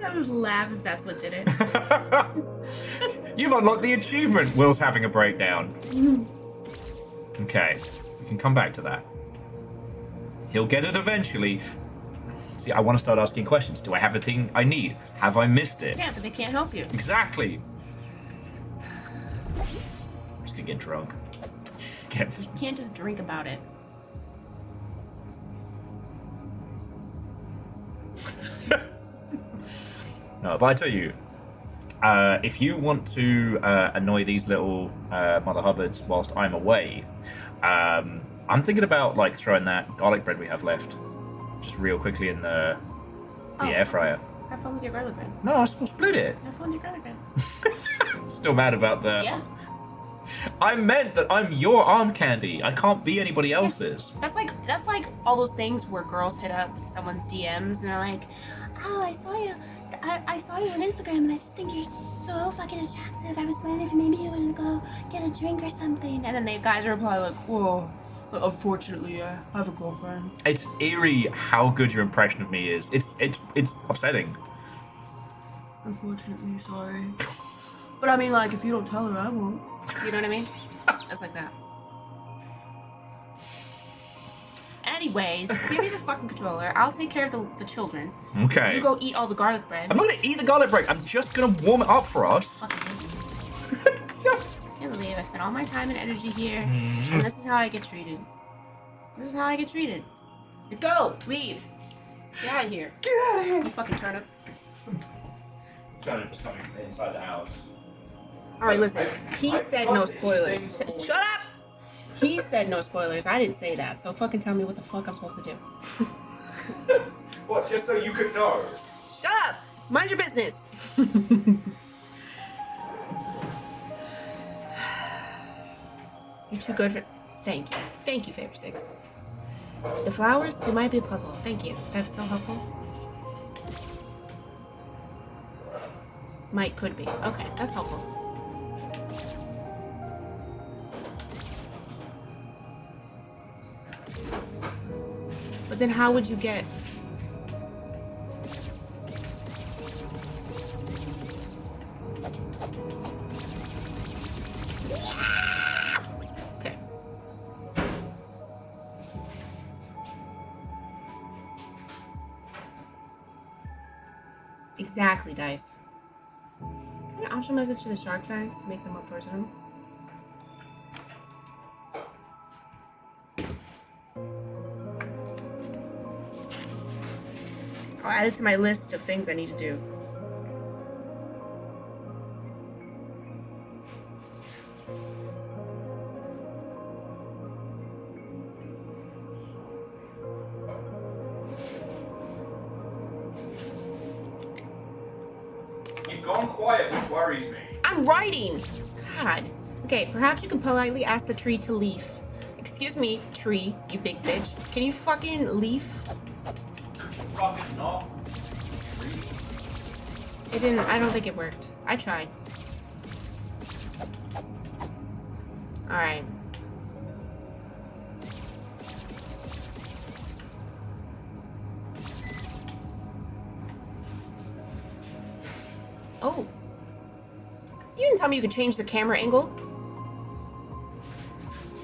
I would laugh if that's what did it. You've unlocked the achievement. Will's having a breakdown. Okay, we can come back to that. He'll get it eventually. See, I want to start asking questions. Do I have the thing I need? Have I missed it? Yeah, but they can't help you. Exactly. I'm just gonna get drunk. You can't just drink about it. No, but I tell you, if you want to annoy these little Mother Hubbards whilst I'm away, I'm thinking about like throwing that garlic bread we have left just real quickly in the air fryer. Have fun with your garlic bread. No, we'll split it. Have fun with your garlic bread. Still mad about the... Yeah. I meant that I'm your arm candy. I can't be anybody else's. That's like all those things where girls hit up someone's DMs and they're like, "Oh, I saw you. I saw you on Instagram and I just think you're so fucking attractive. I was wondering if maybe you wanted to go get a drink or something." And then the guys are probably like, "Whoa, unfortunately, I have a girlfriend." It's eerie how good your impression of me is. It's upsetting. Unfortunately, sorry. But I mean, like, if you don't tell her, I won't. You know what I mean? That's like that. Anyways, give me the fucking controller. I'll take care of the children. Okay. You go eat all the garlic bread. I'm not gonna eat the garlic bread. I'm just gonna warm it up for us. Fucking hate you. I can't believe I spent all my time and energy here, and this is how I get treated. This is how I get treated. Go! Leave! Get out of here. Get out of here! You fucking turnip. Turnip was coming inside the house. Alright, listen. He said no spoilers. Shut up! He said no spoilers. I didn't say that, so fucking tell me what the fuck I'm supposed to do. What, just so you could know? Shut up! Mind your business! You're too good for... Thank you. Thank you, Favor 6. The flowers, they might be a puzzle. Thank you. That's so helpful. Might, could be. Okay, that's helpful. But then how would you get... Okay. Exactly, Dice. Can I option message to the shark fangs to make them more personal? I'll add it to my list of things I need to do. You've gone quiet, which worries me. I'm writing! God. Okay, perhaps you can politely ask the tree to leaf. Excuse me, tree, you big bitch. Can you fucking leaf? Fucking not. It didn't, I don't think it worked. I tried. Alright. Oh. You didn't tell me you could change the camera angle?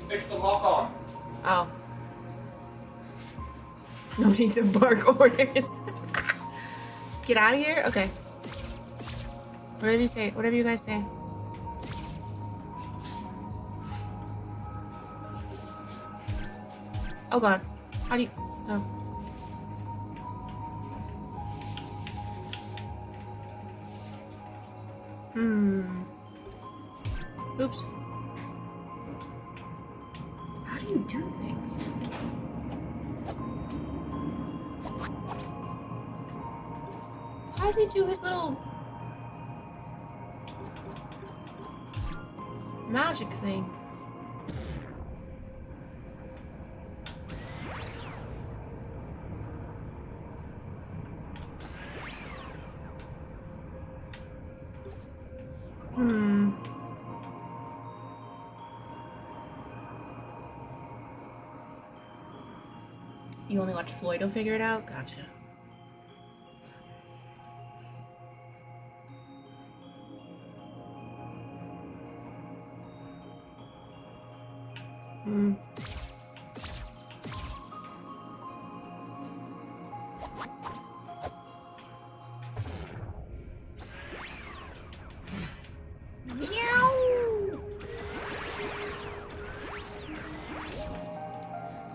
Fix the lock on. Oh. Nobody to bark orders. Get out of here? Okay. Whatever you say. Whatever you guys say. Oh god. How do you... Oh. Oops. How do you do things? How does he do his little magic thing? You only watch Floyd to figure it out? Gotcha.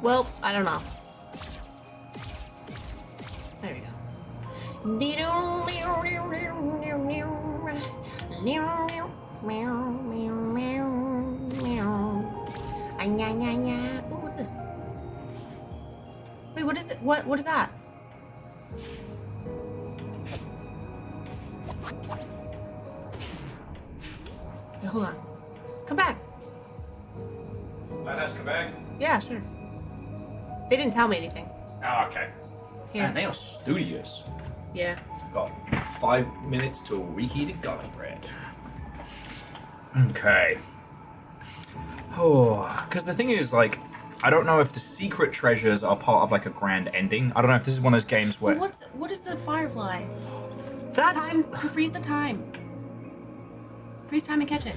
Well, I don't know. There we go. Oh, what's this? Wait, what is it? What is that? Wait, hold on. Come back. Let us come back. Yeah, sure. They didn't tell me anything. Oh, okay. Here. Man, they are studious. Yeah. Got 5 minutes till reheated garlic bread. Okay. Oh, because the thing is, like, I don't know if the secret treasures are part of like a grand ending. I don't know if this is one of those games where. What is the firefly? That's. Time. Freeze the time. Freeze time and catch it.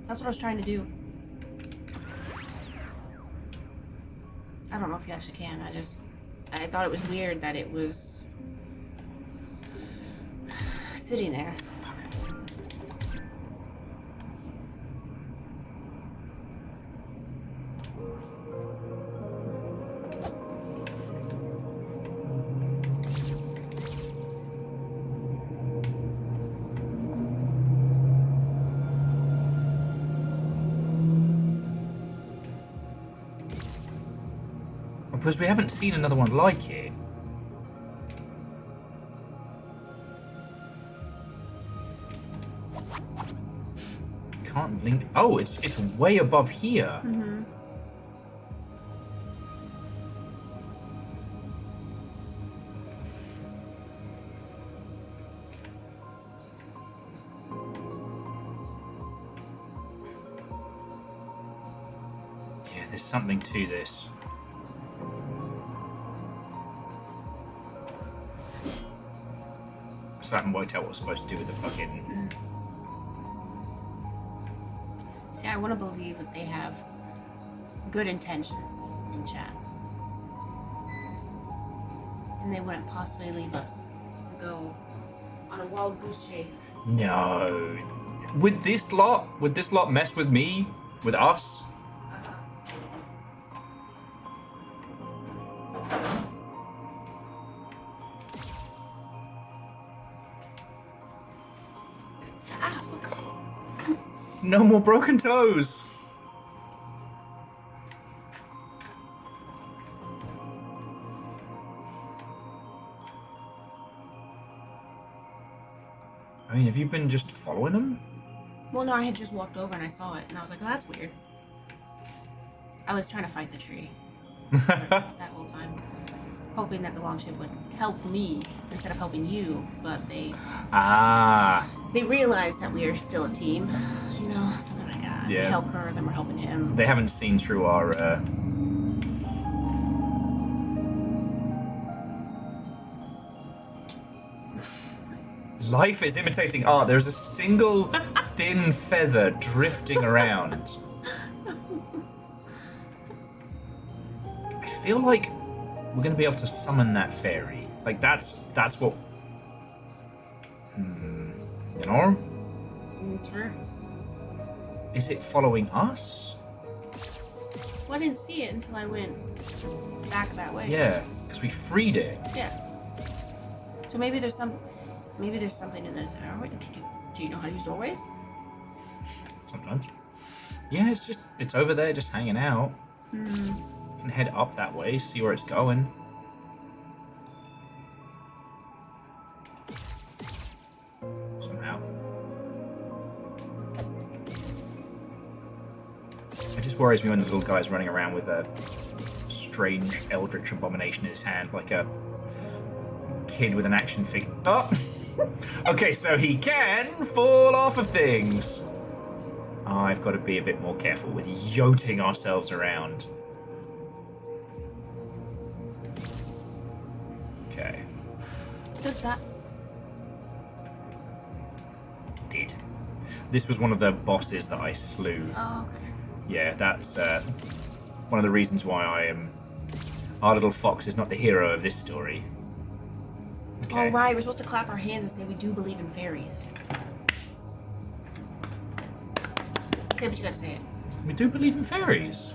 That's what I was trying to do. I don't know if you actually can. I thought it was weird that it was sitting there. Because we haven't seen another one like it. Can't link. Oh, it's way above here. Mm-hmm. Yeah, there's something to this. I haven't worked out what we're supposed to do with the fucking. See, I want to believe that they have good intentions in chat. And they wouldn't possibly leave us to go on a wild goose chase. No. Would this lot mess with me? With us? Ah, fuck. No more broken toes. I mean, have you been just following them? Well, no, I had just walked over and I saw it, and I was like, oh, that's weird. I was trying to fight the tree that whole time, hoping that the longship would help me instead of helping you, but they realized that we are still a team, you know, so they're like, if we help her, then we're helping him. They haven't seen through our, Life is imitating art. There's a single thin feather drifting around. I feel like we're gonna be able to summon that fairy. Like that's what. You know? Sure. Is it following us? Well, I didn't see it until I went back that way. Yeah, because we freed it. Yeah. So maybe there's something in this. Do you know how to use doorways? Sometimes. Yeah, it's over there, just hanging out. You can head up that way, see where it's going. Somehow. It just worries me when the little guy's running around with a strange eldritch abomination in his hand, like a kid with an action figure. Oh! Okay, so he can fall off of things. I've got to be a bit more careful with yoting ourselves around. Okay. Does that? Did. This was one of the bosses that I slew. Oh, okay. Yeah, that's one of the reasons why I am... Our little fox is not the hero of this story. Okay. Oh, right. We're supposed to clap our hands and say we do believe in fairies. Okay, but you gotta say it. We do believe in fairies.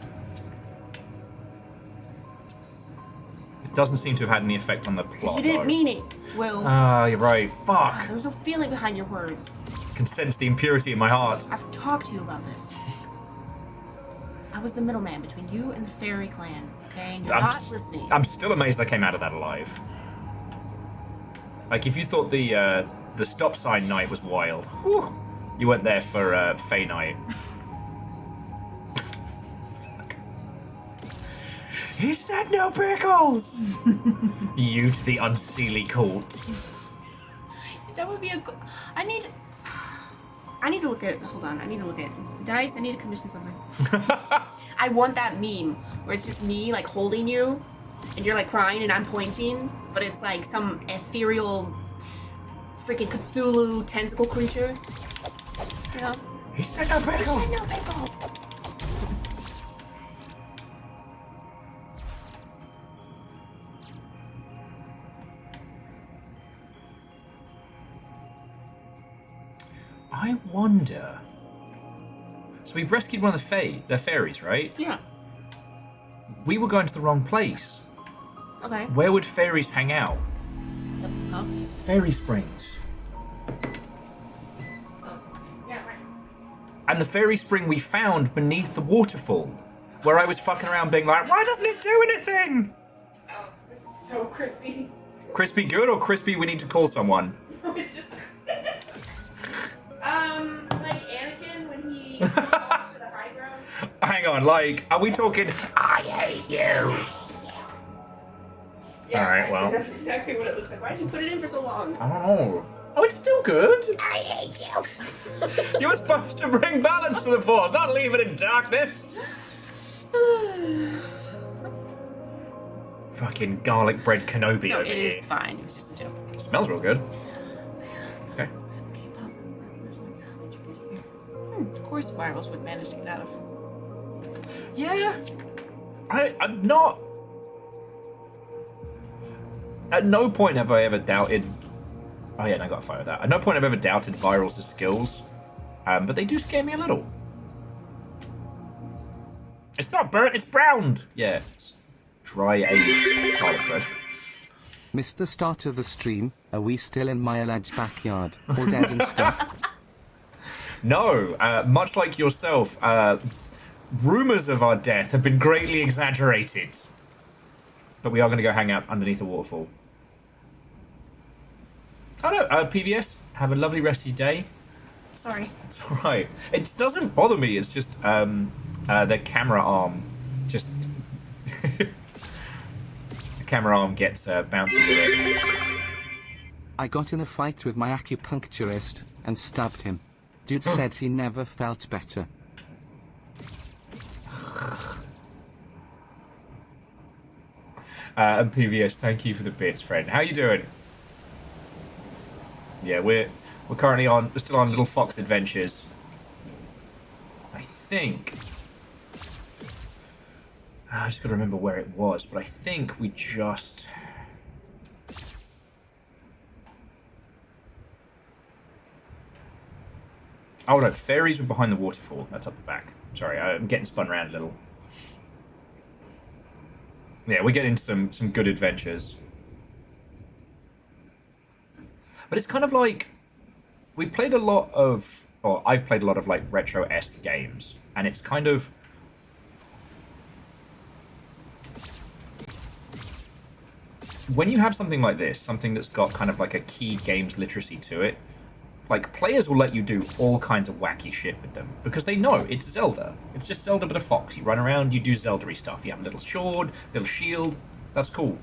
It doesn't seem to have had any effect on the plot. You didn't though. mean it, Will. You're right. Fuck. There was no feeling behind your words. I can sense the impurity in my heart. I've talked to you about this. I was the middleman between you and the fairy clan, okay? And you're not listening. I'm still amazed I came out of that alive. Like, if you thought the stop sign night was wild, whew, you went there for Fey night. He said no pickles! You to the unseelie court. That would be a good... I need to look at... Hold on. I need to look at... Dice, I need to commission something. I want that meme where it's just me, like, holding you, and you're, like, crying, and I'm pointing, but it's, like, some ethereal freaking Cthulhu tentacle creature. You know? He said no pickles! He said no pickles! I wonder... So we've rescued one of the fairies, right? Yeah. We were going to the wrong place. Okay. Where would fairies hang out? Huh? Fairy springs. Yeah, right. And the fairy spring we found beneath the waterfall, where I was fucking around being like, why doesn't it do anything? Oh, this is so crispy. Crispy good or crispy we need to call someone? No, it's just... like Anakin when he goes to the high ground. Hang on, like, are we talking, I hate you? Yeah, Alright, actually, well. that's exactly what it looks like. Why did you put it in for so long? I don't know. Oh, it's still good. I hate you. You were supposed to bring balance to the force, not leave it in darkness. Fucking garlic bread Kenobi No, over it here. is fine. It was just a joke. It smells real good. Okay. Of course spirals would manage to get out of. Yeah. I'm not... At no point have I ever doubted... Oh yeah, and I got a photo of that. At no point have I ever doubted Virals' skills. But they do scare me a little. It's not burnt, it's browned! Yeah, it's dry aged garlic bread. Missed the start of the stream. Are we still in my alleged backyard? All dead and stuff? No, much like yourself, rumors of our death have been greatly exaggerated. But we are going to go hang out underneath a waterfall. Oh no, PVS, have a lovely rest of your day. Sorry. It's alright. It doesn't bother me, it's just the camera arm just... the camera arm gets bouncy with it. I got in a fight with my acupuncturist and stabbed him. Dude said he never felt better. And PVS, thank you for the bits, friend. How you doing? Yeah, we're currently still on Little Fox Adventures. I think. I just got to remember where it was, but I think we just. Oh no, fairies were behind the waterfall. That's up the back. Sorry, I'm getting spun around a little. Yeah, we're getting some good adventures. But it's kind of like we've played a lot of, or I've played a lot of like retro-esque games, and it's kind of when you have something like this, something that's got kind of like a key games literacy to it, like players will let you do all kinds of wacky shit with them because they know it's Zelda. It's just Zelda but a fox. You run around, you do Zelda-y stuff. You have a little sword, little shield. That's cool.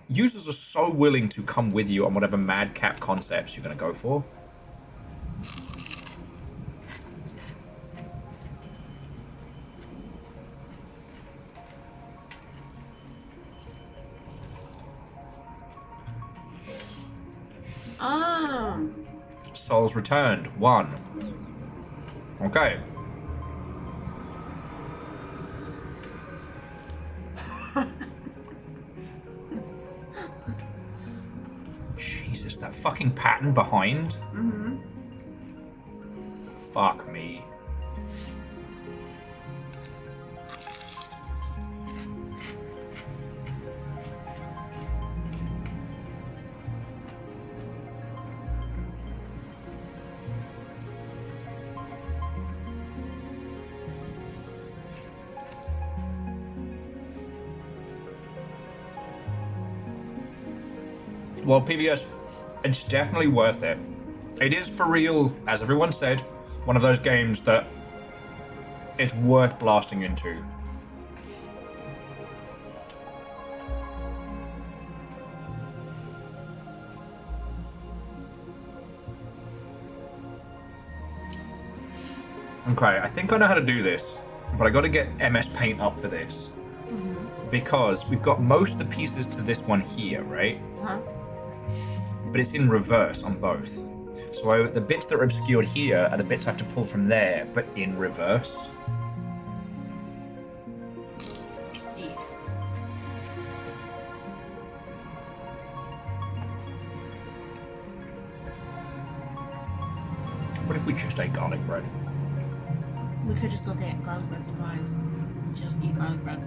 Users are so willing to come with you on whatever madcap concepts you're going to go for. Souls returned. 1. Okay. Jesus, that fucking pattern behind. Mm-hmm. Fuck me. Well, PVS, it's definitely worth it. It is for real, as everyone said, one of those games that it's worth blasting into. Okay, I think I know how to do this, but I got to get MS Paint up for this. Because we've got most of the pieces to this one here, right? Huh? But it's in reverse on both. So the bits that are obscured here are the bits I have to pull from there, but in reverse. I see. What if we just ate garlic bread? We could just go get garlic bread supplies. Just eat garlic bread.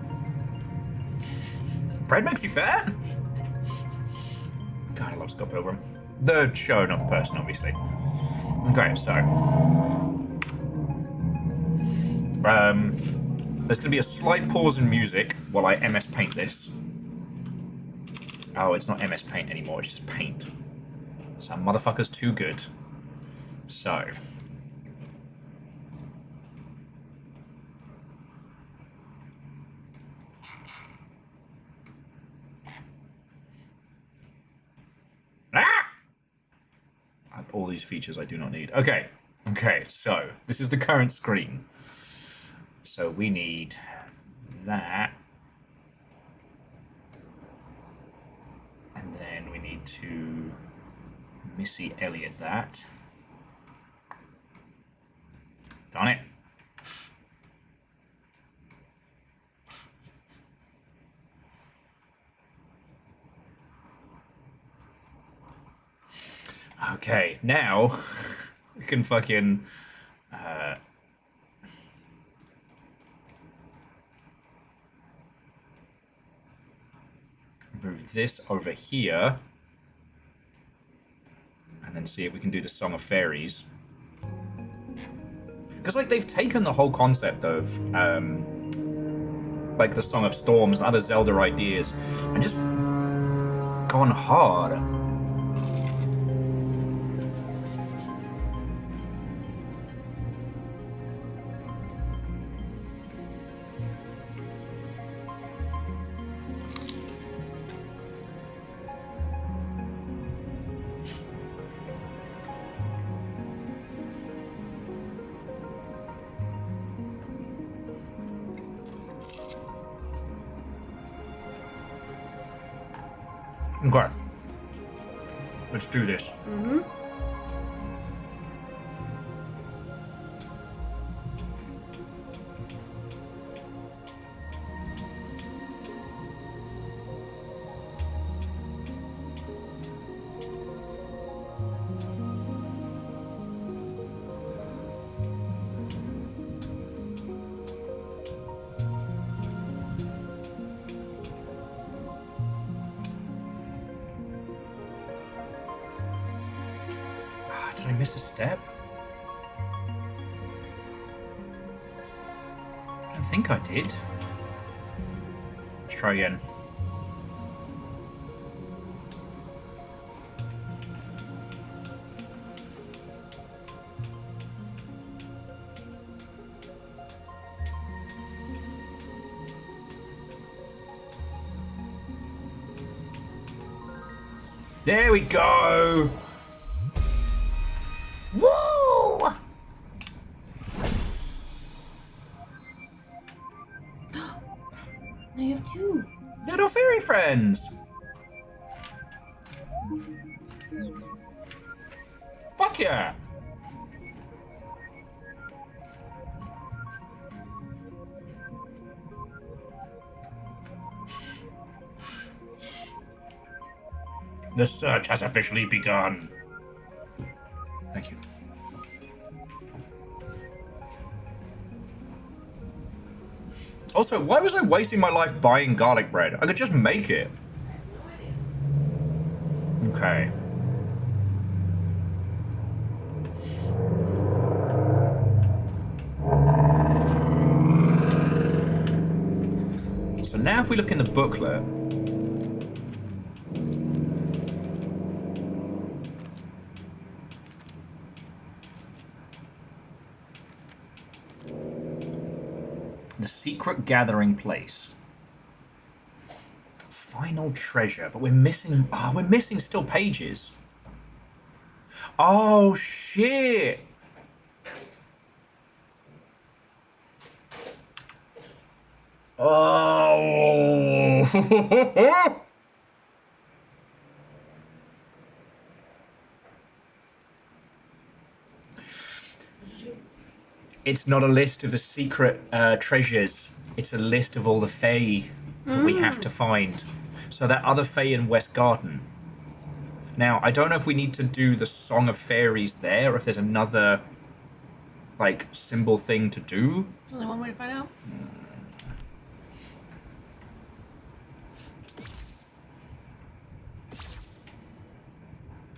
Bread makes you fat? God, I love Scott Pilgrim. The show, not the person, obviously. Okay, so. There's going to be a slight pause in music while I MS Paint this. Oh, it's not MS Paint anymore, it's just paint. Some motherfucker's too good. So. All these features I do not need. Okay, so this is the current screen. So we need that. And then we need to Missy Elliott that. Darn it. Okay, now we can fucking move this over here and then see if we can do the Song of Fairies. Because like they've taken the whole concept of like the Song of Storms and other Zelda ideas and just gone hard. Okay. Let's do this. Mm-hmm. Did I miss a step? I don't think I did. Let's try again. There we go! Woo! Now you have two. Little fairy friends! Fuck yeah! The search has officially begun. Thank you. Also, why was I wasting my life buying garlic bread? I could just make it. Okay. So now if we look in the booklet, the secret gathering place. Final treasure, but we're missing. Oh, we're missing still pages. Oh shit! Oh. It's not a list of the secret treasures. It's a list of all the Fae that we have to find. So that other Fae in West Garden. Now, I don't know if we need to do the Song of Fairies there, or if there's another, like, symbol thing to do. There's only one way to find out.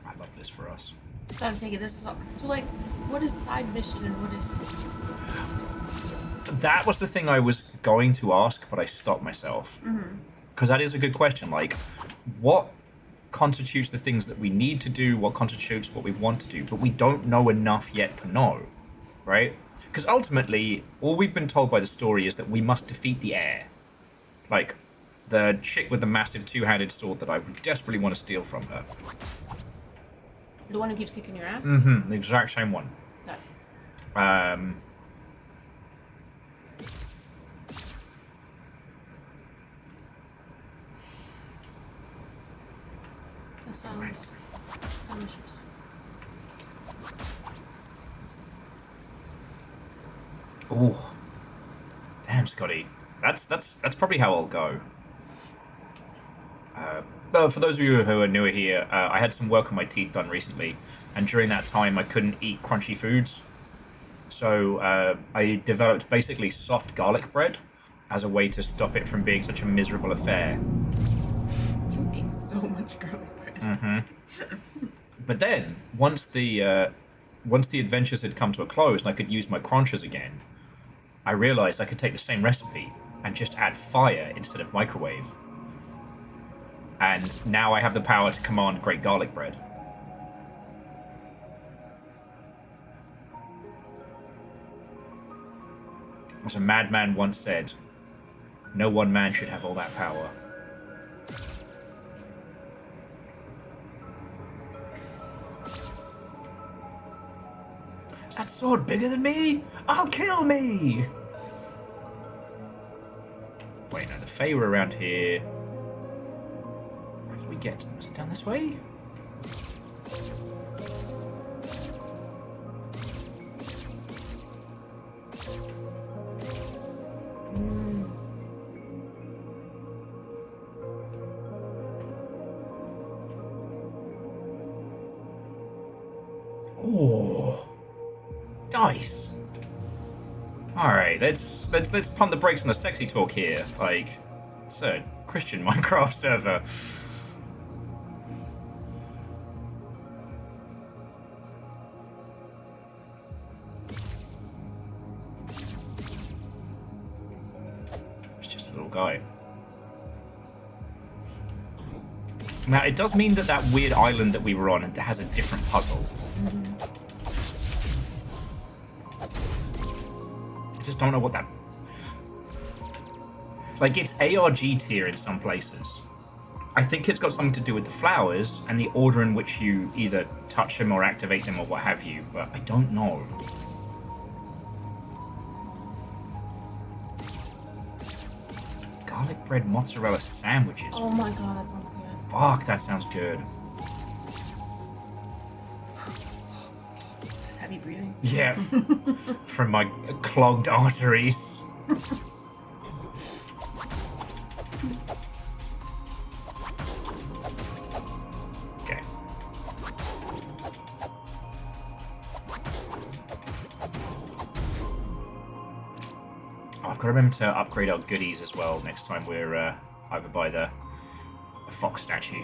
I love this for us. So I'm taking this as up. So, like, what is side mission and what is... That was the thing I was going to ask, but I stopped myself. Because that is a good question. Like, what constitutes the things that we need to do? What constitutes what we want to do? But we don't know enough yet to know, right? Because ultimately, all we've been told by the story is that we must defeat the heir. Like, the chick with the massive two-handed sword that I desperately want to steal from her. The one who keeps kicking your ass? Mm-hmm, the exact same one. That. That sounds delicious. Oh, damn, Scotty. That's probably how I'll go. But for those of you who are newer here, I had some work on my teeth done recently, and during that time I couldn't eat crunchy foods. So I developed basically soft garlic bread as a way to stop it from being such a miserable affair. You ate so much garlic bread. But then, once the adventures had come to a close and I could use my crunchers again, I realized I could take the same recipe and just add fire instead of microwave. And now I have the power to command great garlic bread. As a madman once said, no one man should have all that power. Is that sword bigger than me? I'll kill me! Wait, no, the Fae were around here. Where did we get to them? Is it down this way? Oh, dice. All right, let's pump the brakes on the sexy talk here. Like, it's a Christian Minecraft server. It's just a little guy. Now, it does mean that that weird island that we were on has a different puzzle. I just don't know what that... Like, it's ARG tier in some places. I think it's got something to do with the flowers and the order in which you either touch them or activate them or what have you, but I don't know. Garlic bread mozzarella sandwiches. Oh my god, that sounds good. Fuck, that sounds good. Just heavy breathing. Yeah. From my clogged arteries. Okay. Oh, I've got to remember to upgrade our goodies as well next time we're over by the fox statue.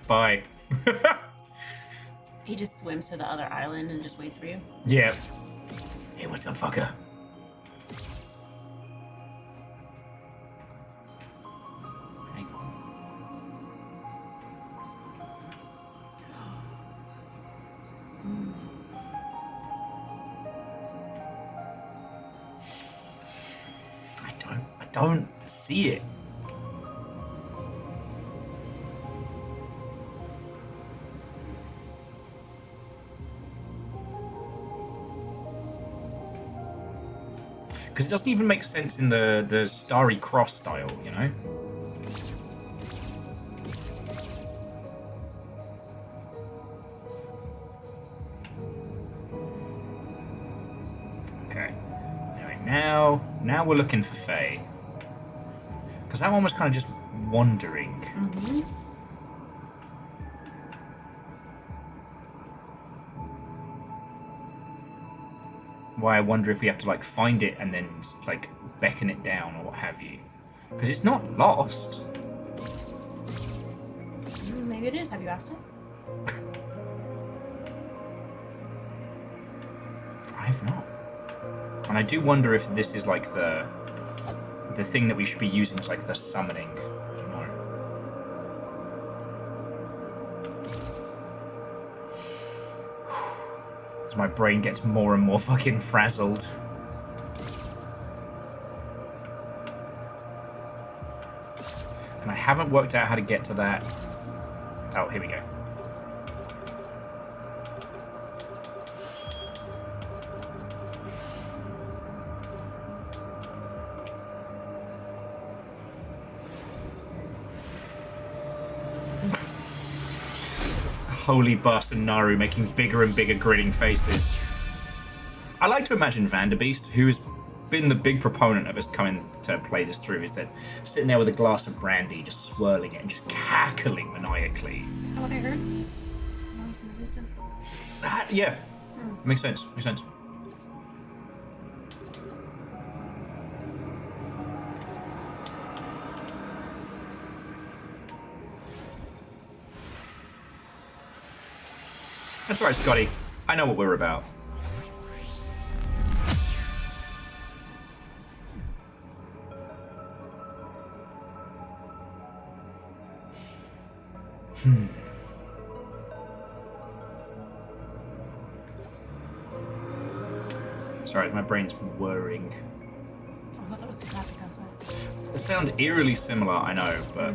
Bye. He just swims to the other island and just waits for you. Yeah. Hey, what's up, fucker? Hang on. I don't see it. Because it doesn't even make sense in the Starry Cross style, you know? Okay. Anyway, now we're looking for Faye. Because that one was kind of just wandering. Mm-hmm. Why I wonder if we have to like find it and then like beckon it down or what have you. Because it's not lost. Maybe it is. Have you asked it? I have not. And I do wonder if this is like the thing that we should be using as like the summoning. I don't know. As my brain gets more and more fucking frazzled. And I haven't worked out how to get to that. Oh, here we go. Holy Bus and Naru making bigger and bigger grinning faces. I like to imagine Vanderbeest, who is been the big proponent of us coming to play this through is that sitting there with a glass of brandy, just swirling it and just cackling maniacally. Is that what I heard? Noise in the distance. Yeah, makes sense. Makes sense. That's right, Scotty. I know what we're about. Sorry, my brain's whirring. Oh, I thought that was the traffic outside. They sound eerily similar, I know, but...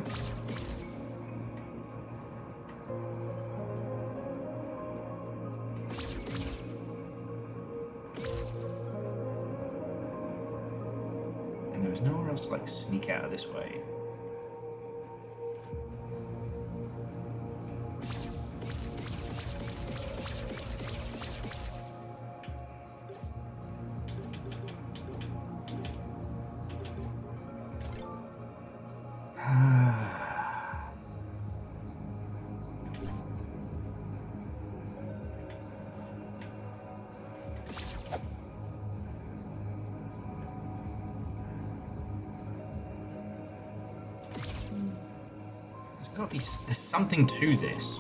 And there was nowhere else to, like, sneak out of this way. There's something to this.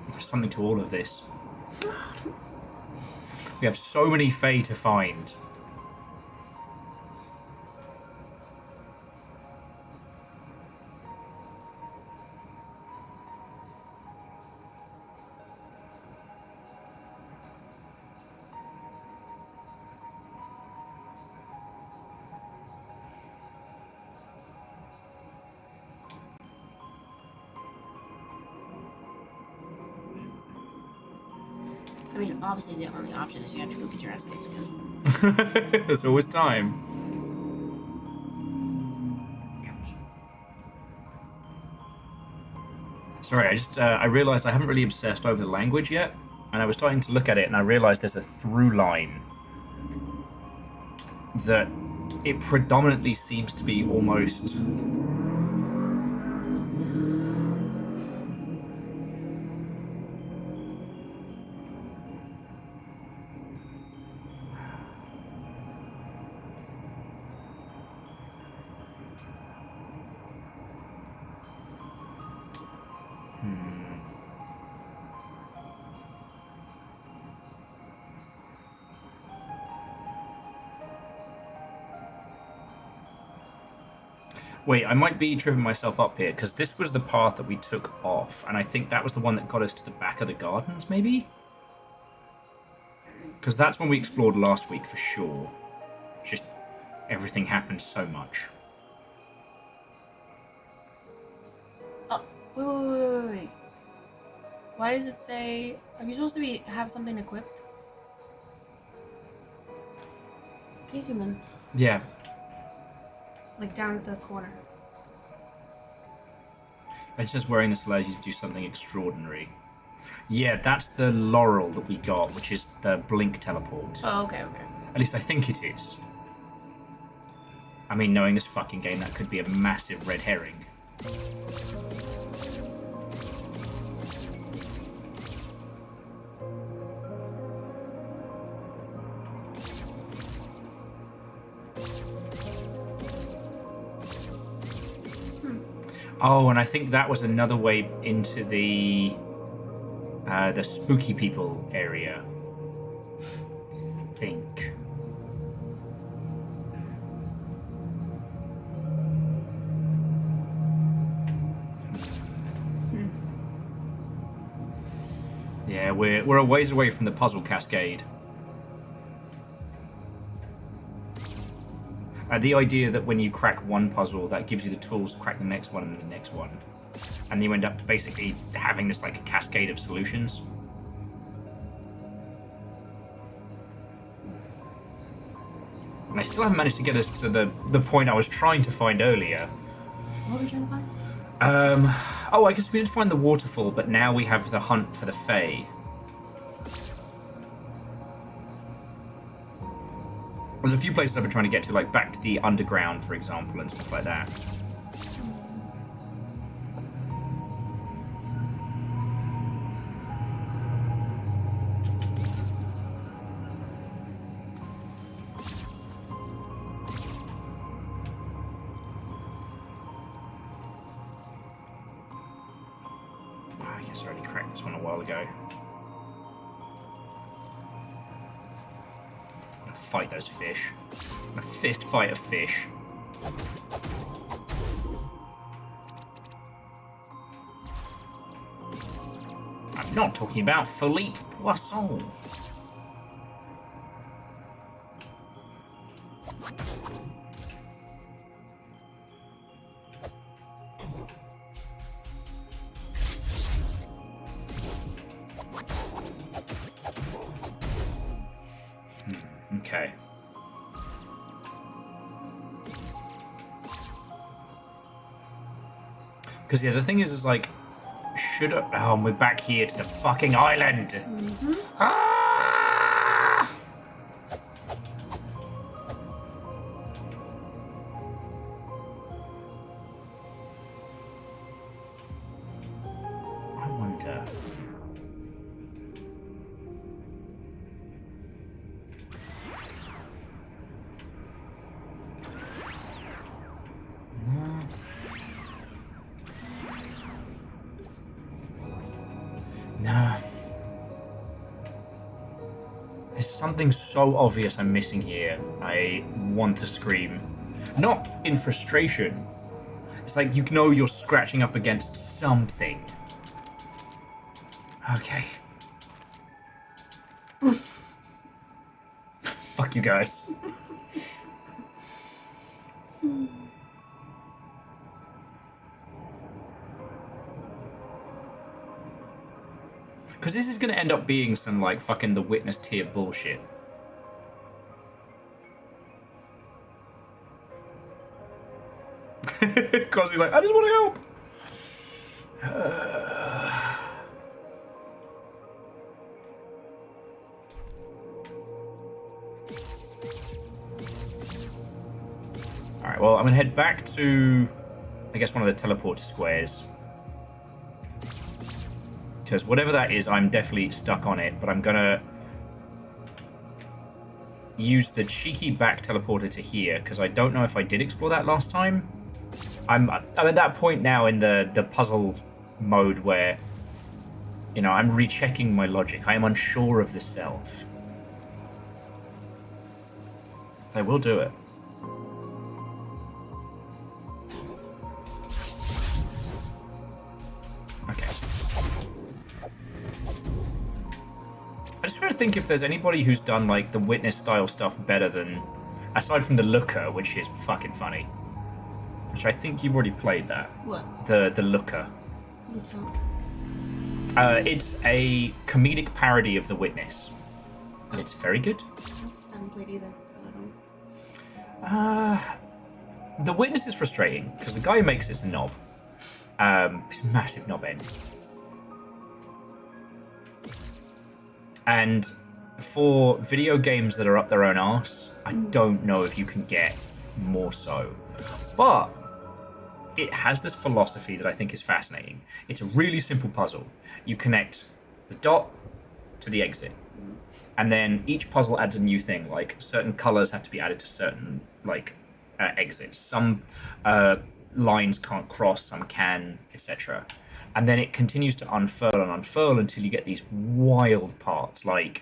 There's something to all of this. We have so many Fae to find. I mean, obviously the only option is you have to go get your ass kicked. Cause... There's always time. Sorry, I realized I haven't really obsessed over the language yet, and I was starting to look at it, and I realized there's a through line that it predominantly seems to be almost... Wait, I might be tripping myself up here, because this was the path that we took off, and I think that was the one that got us to the back of the gardens, maybe? Because that's when we explored last week, for sure. Just, everything happened so much. Oh, wait. Why does it say... Are you supposed to have something equipped? Can you zoom in? Yeah. Like down at the corner. It says wearing this allows you to do something extraordinary. Yeah, that's the laurel that we got, which is the blink teleport. Oh, okay. At least I think it is. I mean, knowing this fucking game, that could be a massive red herring. Oh, and I think that was another way into the spooky people area. I think. Yeah, we're a ways away from the puzzle cascade. The idea that when you crack one puzzle, that gives you the tools to crack the next one and the next one. And you end up basically having this like a cascade of solutions. And I still haven't managed to get us to the point I was trying to find earlier. What were we trying to find? Oh, I guess we did find the waterfall, but now we have the hunt for the Fae. There's a few places I've been trying to get to, like back to the underground, for example, and stuff like that. I guess I already cracked this one a while ago. I'm gonna fight those fish. I'm gonna fist fight a fish. I'm not talking about Philippe Poisson. Okay. Because, yeah, the thing is like, should I... Oh, and we're back here to the fucking island! Mm-hmm. Ah! I wonder... Nah. There's something so obvious I'm missing here. I want to scream. Not in frustration. It's like you know you're scratching up against something. Okay. Fuck you guys. Because this is going to end up being some, like, fucking The Witness tier bullshit. Because he's like, I just want to help! Alright, well, I'm going to head back to, I guess, one of the teleporter squares. Because whatever that is, I'm definitely stuck on it, but I'm gonna use the cheeky back teleporter to here, because I don't know if I did explore that last time. I'm at that point now in the puzzle mode where, you know, I'm rechecking my logic. I am unsure of the self. I will do it. Okay. I just want to think if there's anybody who's done, like, the Witness style stuff better than... Aside from the Looker, which is fucking funny. Which I think you've already played that. What? The Looker. It's a comedic parody of The Witness. And it's very good. I haven't played either. I don't... The Witness is frustrating, because the guy who makes it's a knob. It's a massive knob end. And for video games that are up their own arse, I don't know if you can get more so. But it has this philosophy that I think is fascinating. It's a really simple puzzle. You connect the dot to the exit. And then each puzzle adds a new thing, like certain colors have to be added to certain, like, exits. Some lines can't cross, some can, etc. And then it continues to unfurl and unfurl until you get these wild parts. Like,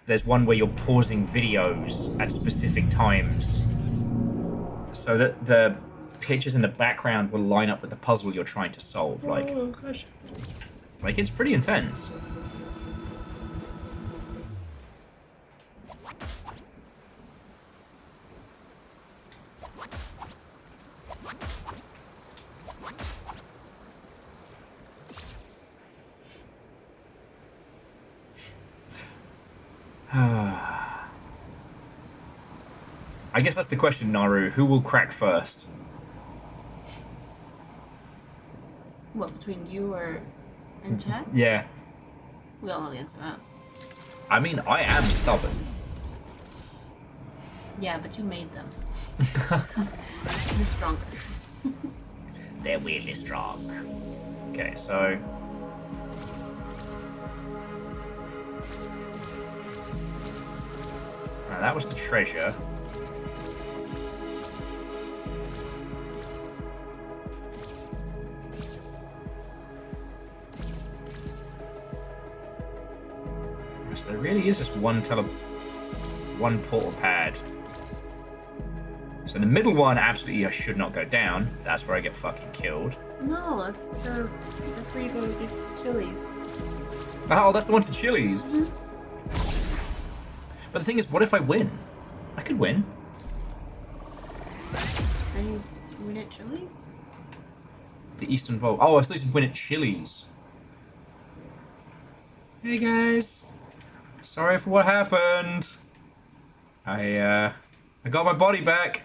there's one where you're pausing videos at specific times so that the pictures in the background will line up with the puzzle you're trying to solve. Like, oh, gosh. Like, it's pretty intense. I guess that's the question, Naru. Who will crack first? What, between you and Chad? Yeah. We all know the answer to that. I mean, I am stubborn. Yeah, but you made them. So, you're stronger. They're weirdly strong. Okay, so... Now that was the treasure. So there really is just one portal pad. So the middle one, absolutely, I should not go down. That's where I get fucking killed. No, that's where you go to get chilies. Oh, that's the one to Chili's. Mm-hmm. But the thing is, what if I win? I could win. And you win at chili? The Eastern Vault. Oh, I thought you said win at Chili's. Hey guys. Sorry for what happened. I got my body back.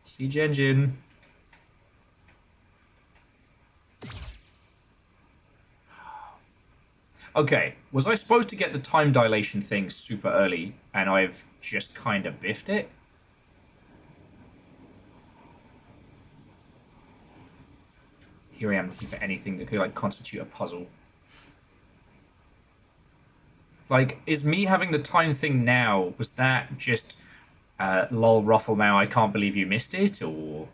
Siege engine. Okay, was I supposed to get the time dilation thing super early and I've just kind of biffed it? Here I am looking for anything that could like constitute a puzzle. Like, is me having the time thing now, was that just lol ruffle now I can't believe you missed it, or...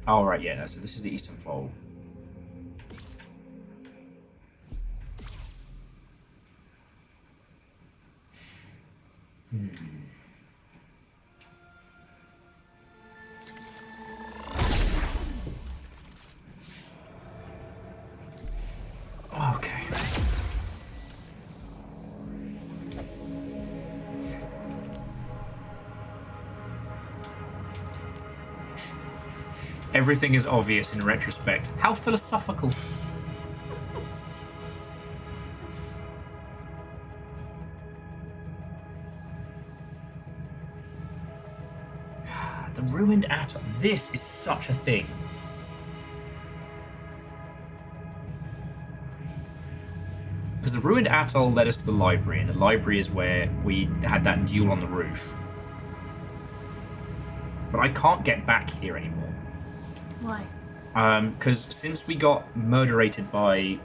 Oh, right, yeah, no, so this is the Eastern Vault. Okay. Everything is obvious in retrospect. How philosophical. The ruined atoll. This is such a thing. Because the ruined atoll led us to the library, and the library is where we had that duel on the roof. But I can't get back here anymore. Why? Because since we got murderated by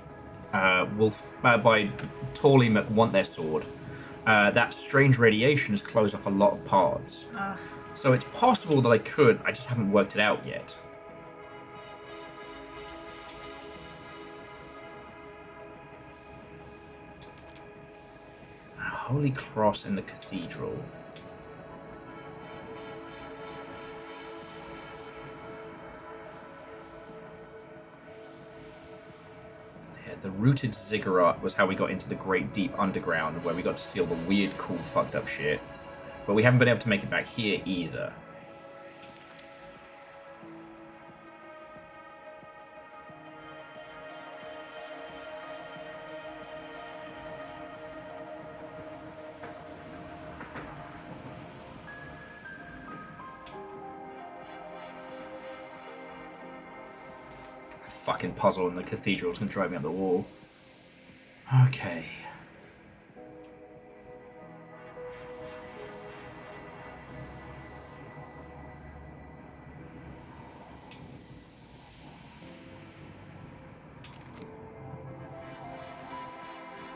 by Torley McWant their sword, that strange radiation has closed off a lot of paths. So it's possible that I could, I just haven't worked it out yet. Holy Cross in the Cathedral. Yeah, the rooted ziggurat was how we got into the great deep underground, where we got to see all the weird, cool, fucked up shit. But we haven't been able to make it back here either. Fucking puzzle in the cathedral is going to drive me up the wall. Okay.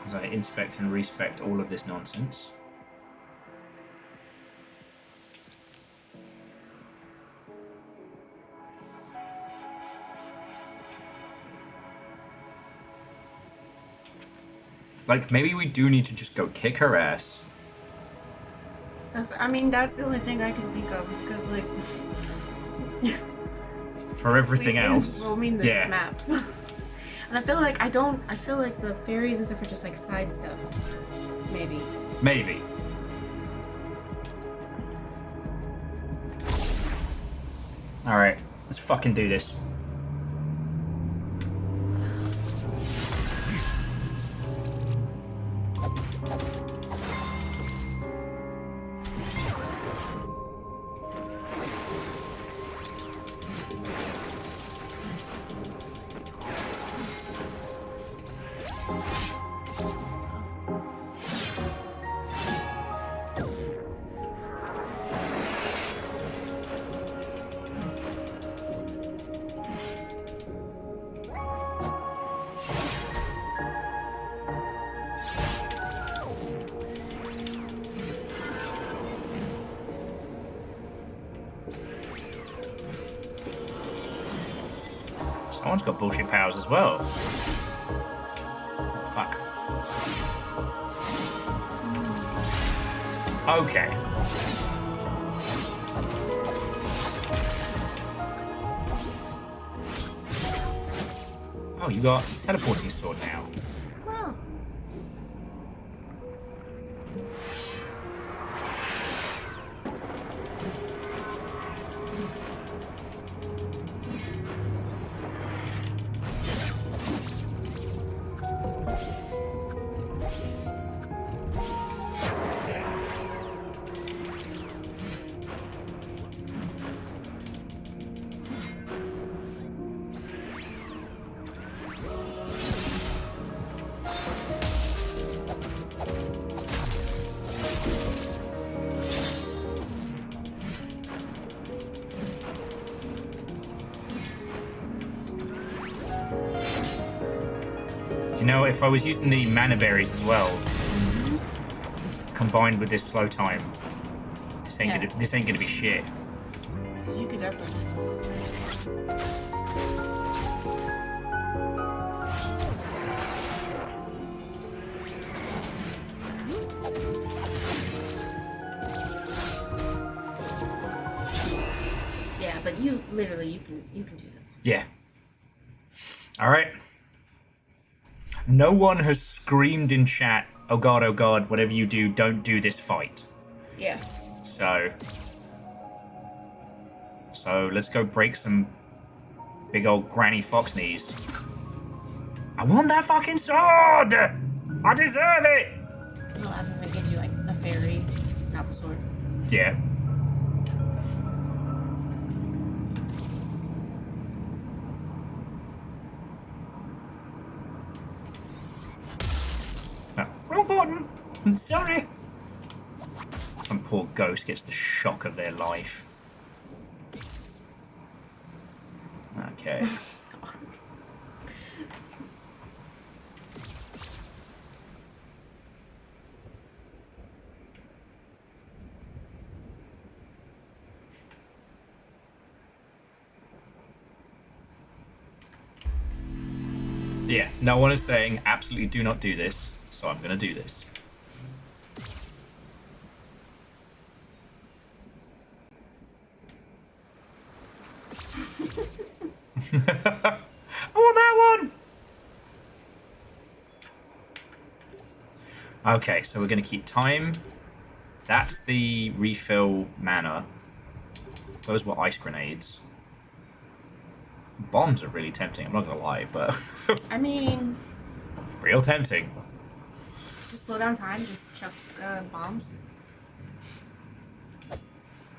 As I inspect and respect all of this nonsense. Like, maybe we do need to just go kick her ass. I mean, that's the only thing I can think of, because, like... For everything else. Roaming this map. And I feel like I feel like the fairies and stuff are just like side stuff. Maybe. Maybe. Alright, let's fucking do this. one's got bullshit powers as well. Fuck. Okay. Oh, you got teleporting sword now. Well, You know, if I was using the mana berries as well, combined with this slow time, this ain't gonna be shit. you could definitely. Yeah, but you literally you can do this. Yeah. All right. No one has screamed in chat, oh god, whatever you do, don't do this fight. Yeah. So let's go break some big old granny fox knees. I want that fucking sword! I deserve it! Well, I'm gonna give you like a fairy, not the sword. Yeah. Oh, wrong button. I'm sorry. Some poor ghost gets the shock of their life. Okay. Yeah, no one is saying absolutely do not do this, so I'm gonna do this. I want that one! Okay, so we're gonna keep time. That's the refill mana. Those were ice grenades. Bombs are really tempting, I'm not gonna lie, but... I mean, real tempting. just slow down time, just chuck bombs.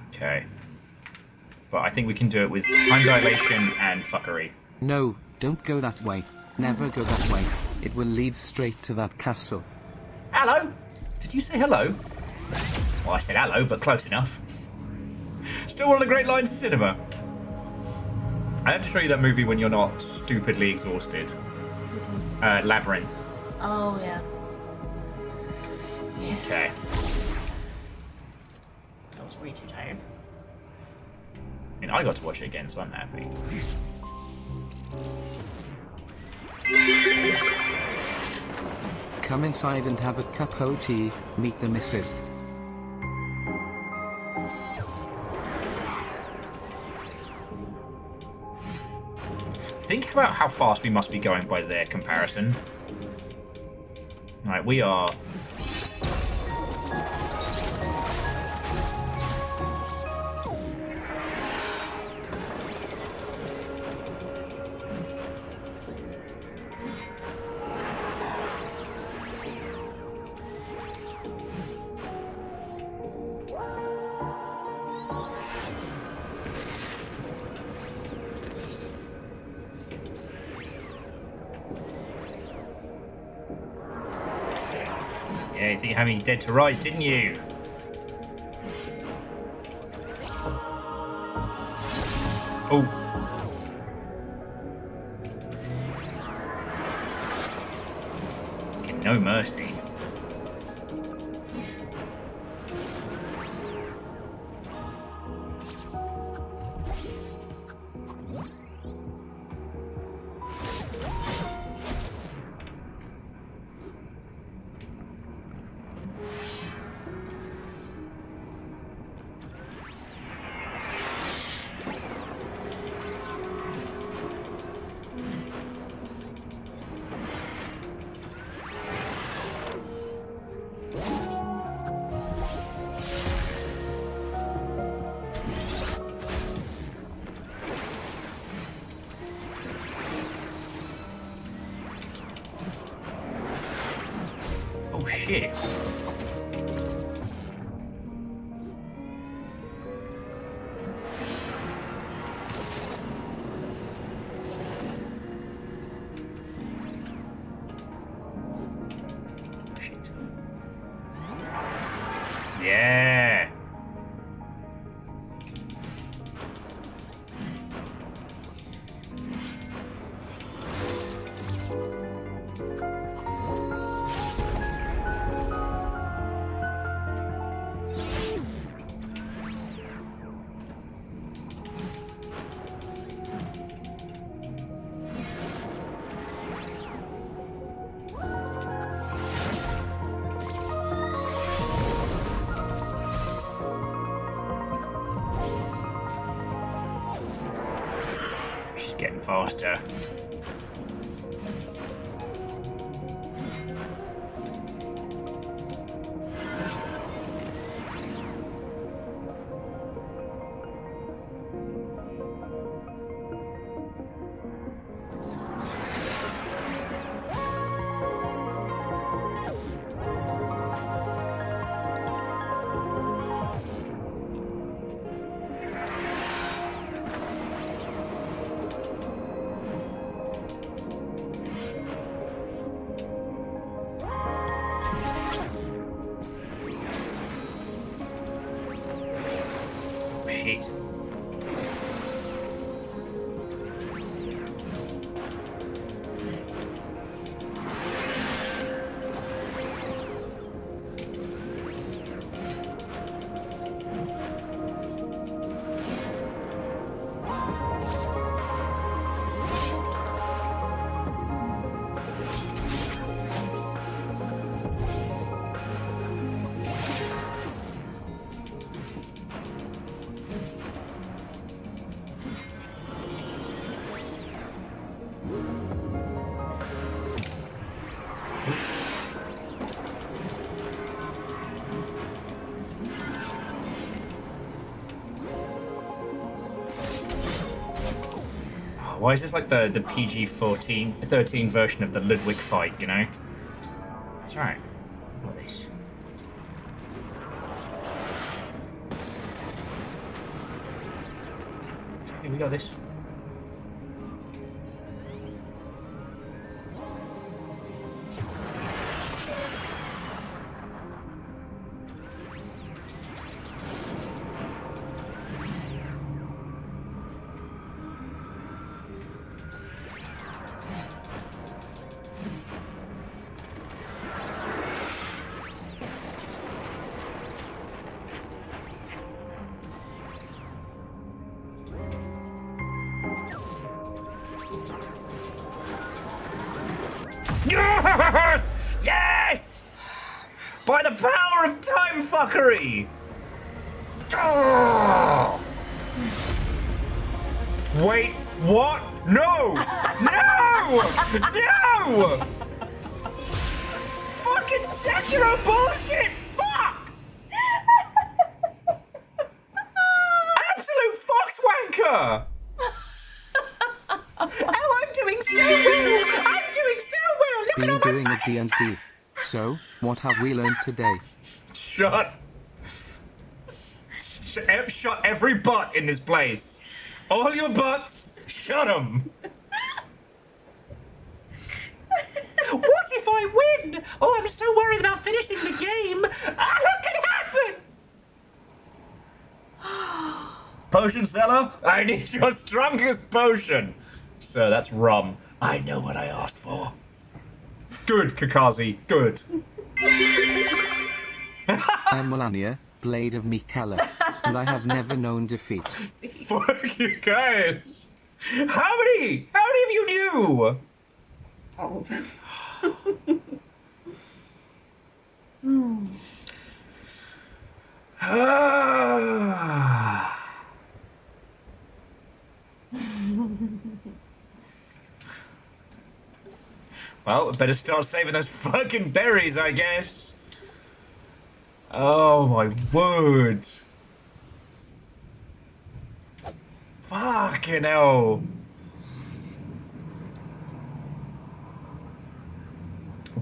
Okay. But I think we can do it with time dilation and fuckery. No, don't go that way. Never go that way. It will lead straight to that castle. Hello? Did you say hello? Well, I said hello, but close enough. Still one of the great lines of cinema. I have to show you that movie when you're not stupidly exhausted. Labyrinth. Oh yeah. Yeah. Okay. I was way too tired. I mean, I got to watch it again, so I'm happy. Come inside and have a cup of tea, meet the missus. Think about how fast we must be going by their comparison. Right, we are... Yeah, you think you had me dead to rights, didn't you? Oh. Okay, no mercy. Oh shit. Yeah. She's getting faster. Shit. Why is this like the PG-13 13 version of the Ludwig fight, you know? That's right. Got this. Okay, we got this. Yes! Yes! By the power of time fuckery! Oh! Wait, what? No! No! No! Fucking Sekiro bullshit! Fuck! Absolute foxwanker! Oh, I'm doing so well! I'm doing so well! Look Been at all doing my... a D&D. So, what have we learned today? Shut every butt in this place. All your butts, shut them. What if I win? Oh, I'm so worried about finishing the game. What could happen? Potion seller, I need your strongest potion. Sir, that's rum. I know what I asked for. Good, Kakazi, good. I'm Melania, Blade of Mikela, and I have never known defeat. Fuck you guys. How many of you knew? All of them. Well, I better start saving those fucking berries, I guess. Oh my word. Fucking hell.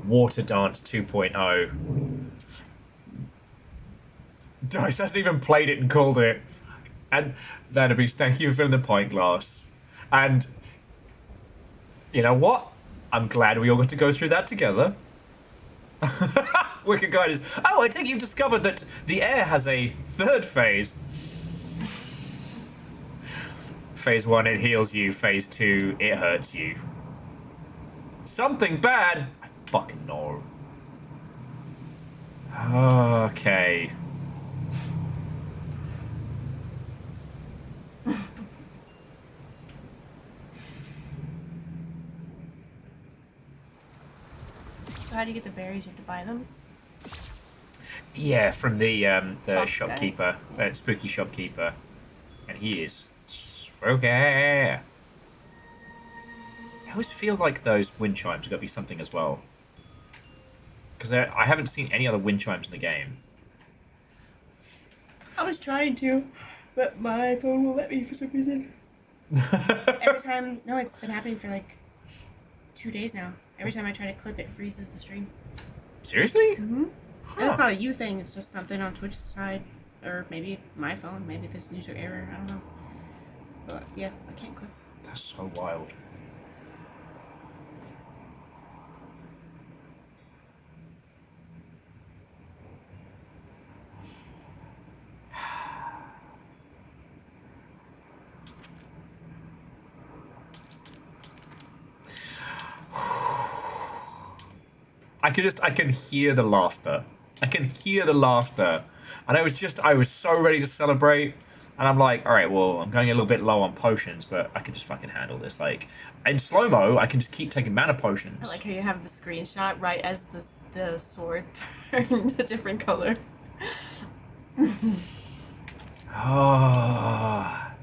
Water Dance 2.0. Dice hasn't even played it and called it. And Vanderbeest, thank you for filling the pint glass. And you know what? I'm glad we all got to go through that together. Wicked Guide is, oh, I take it you've discovered that the air has a third phase. Phase 1, it heals you. Phase 2, it hurts you. Something bad? I fucking know. Okay. So how do you get the berries? You have to buy them? Yeah, from the Fox shopkeeper, guy. spooky shopkeeper. And he is spooky. I always feel like those wind chimes have got to be something as well. Because I haven't seen any other wind chimes in the game. I was trying to, but my phone won't let me for some reason. Every time, no, it's been happening for like 2 days now. Every time I try to clip it, freezes the stream. Seriously? Mm-hmm. Huh. And it's not a you thing, it's just something on Twitch's side. Or maybe my phone, maybe this user error, I don't know. But yeah, I can't clip. That's so wild. I can hear the laughter. I can hear the laughter. And I was so ready to celebrate. And I'm like, all right, well, I'm going a little bit low on potions, but I can just fucking handle this. Like, in slow-mo, I can just keep taking mana potions. I like how you have the screenshot right as the sword turned a different color. Ah.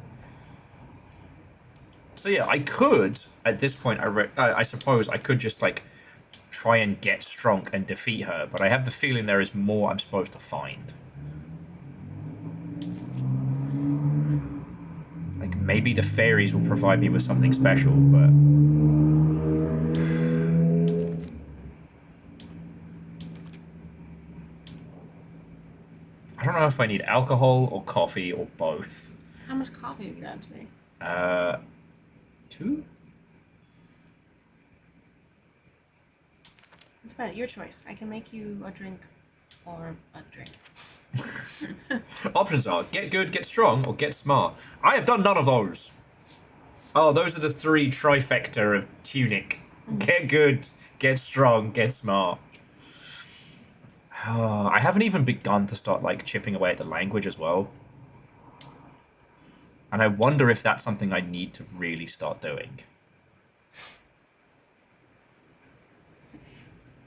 So yeah, I could, at this point, I suppose I could just, like, try and get Strong and defeat her, but I have the feeling there is more I'm supposed to find. Like, maybe the fairies will provide me with something special, but... I don't know if I need alcohol or coffee or both. How much coffee have you got today? 2? It's about your choice. I can make you a drink or a drink. Options are get good, get strong, or get smart. I have done none of those. Oh, those are the 3 trifecta of Tunic. Get good, get strong, get smart. Oh, I haven't even begun to start like chipping away at the language as well. And I wonder if that's something I need to really start doing.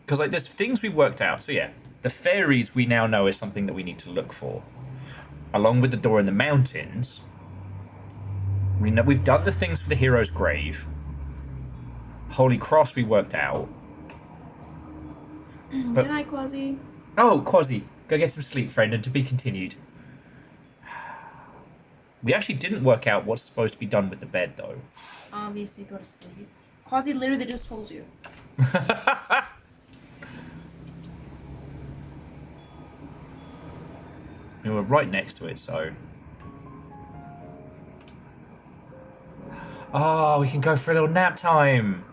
Because like there's things we worked out. So yeah, the fairies we now know is something that we need to look for. Along with the door in the mountains. We know we've done the things for the hero's grave. Holy Cross we worked out. But, Good night, Quasi. oh, Quasi, go get some sleep, friend, and to be continued. We actually didn't work out what's supposed to be done with the bed, though. Obviously, go to sleep. Quasi literally just told you. We were right next to it, so... Oh, we can go for a little nap time!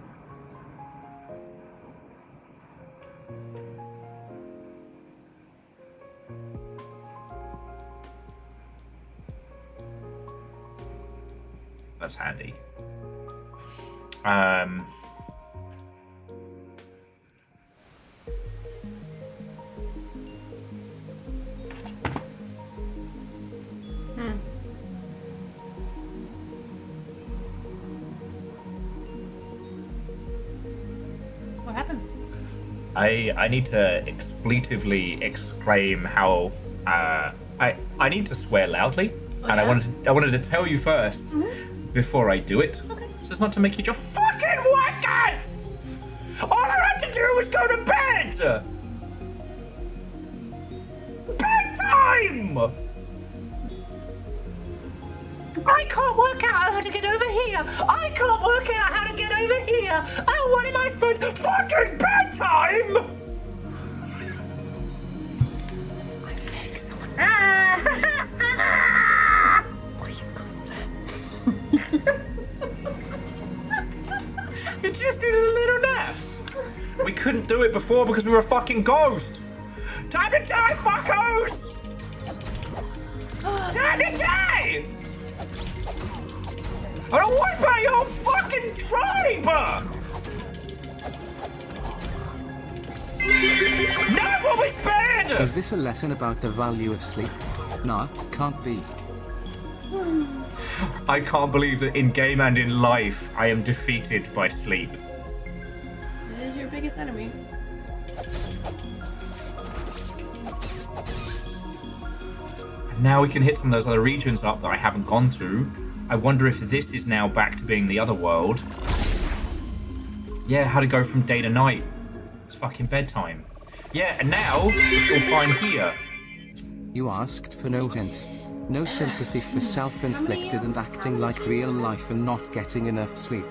That's handy. What happened? I need to expletively exclaim how I need to swear loudly, Oh, and yeah? I wanted to tell you first before I do it. Okay. So as not to make you just fucking wankers! All I had to do was go to bed! Bedtime! I can't work out how to get over here. I can't work out how to get over here. Oh, what am I supposed to... Fucking bedtime! Please clip that. It just needed a little nap. We couldn't do it before because we were a fucking ghost. Time to die, fuckos! Time to die! I don't wipe out your fucking tribe! Not what we spend! Is this a lesson about the value of sleep? Nah, can't be. I can't believe that in game and in life, I am defeated by sleep. It is your biggest enemy. And now we can hit some of those other regions up that I haven't gone to. I wonder if this is now back to being the other world. Yeah, how to go from day to night. It's fucking bedtime. Yeah, and now it's all fine here. You asked for no hints. No sympathy for self-inflicted and acting like real life and not getting enough sleep.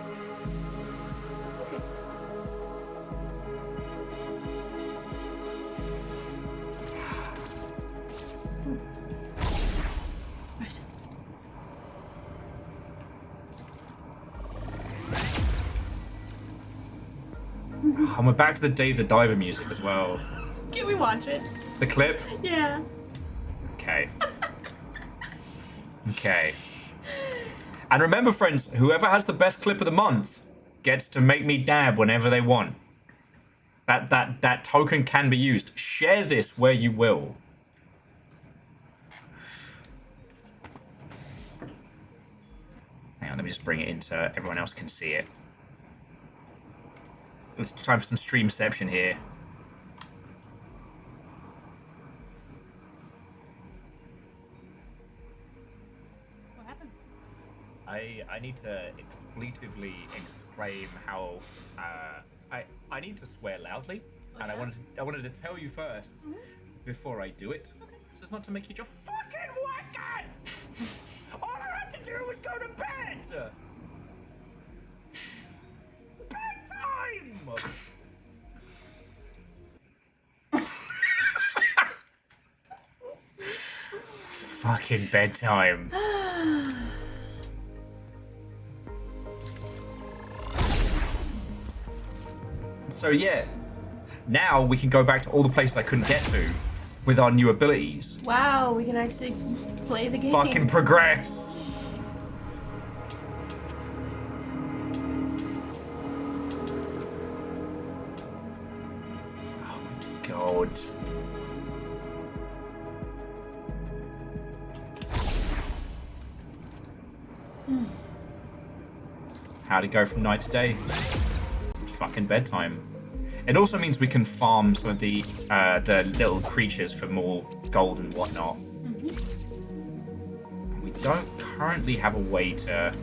And we're back to the Dave the Diver music as well. Can we watch it? The clip? Yeah. Okay. Okay. And remember, friends, whoever has the best clip of the month gets to make me dab whenever they want. That token can be used. Share this where you will. Hang on, let me just bring it in so everyone else can see it. It's time for some streamception here. What happened? I need to expletively exclaim how I need to swear loudly, and yeah? I wanted to tell you first before I do it. Okay. So as not to make you just fucking wackers. All I had to do was go to bed. Bedtime. Fucking bedtime. So yeah, now we can go back to all the places I couldn't get to with our new abilities. Wow, we can actually play the game. Fucking progress. Oh my god. How'd it go from night to day? Fucking bedtime. It also means we can farm some of the little creatures for more gold and whatnot. We don't currently have a way to...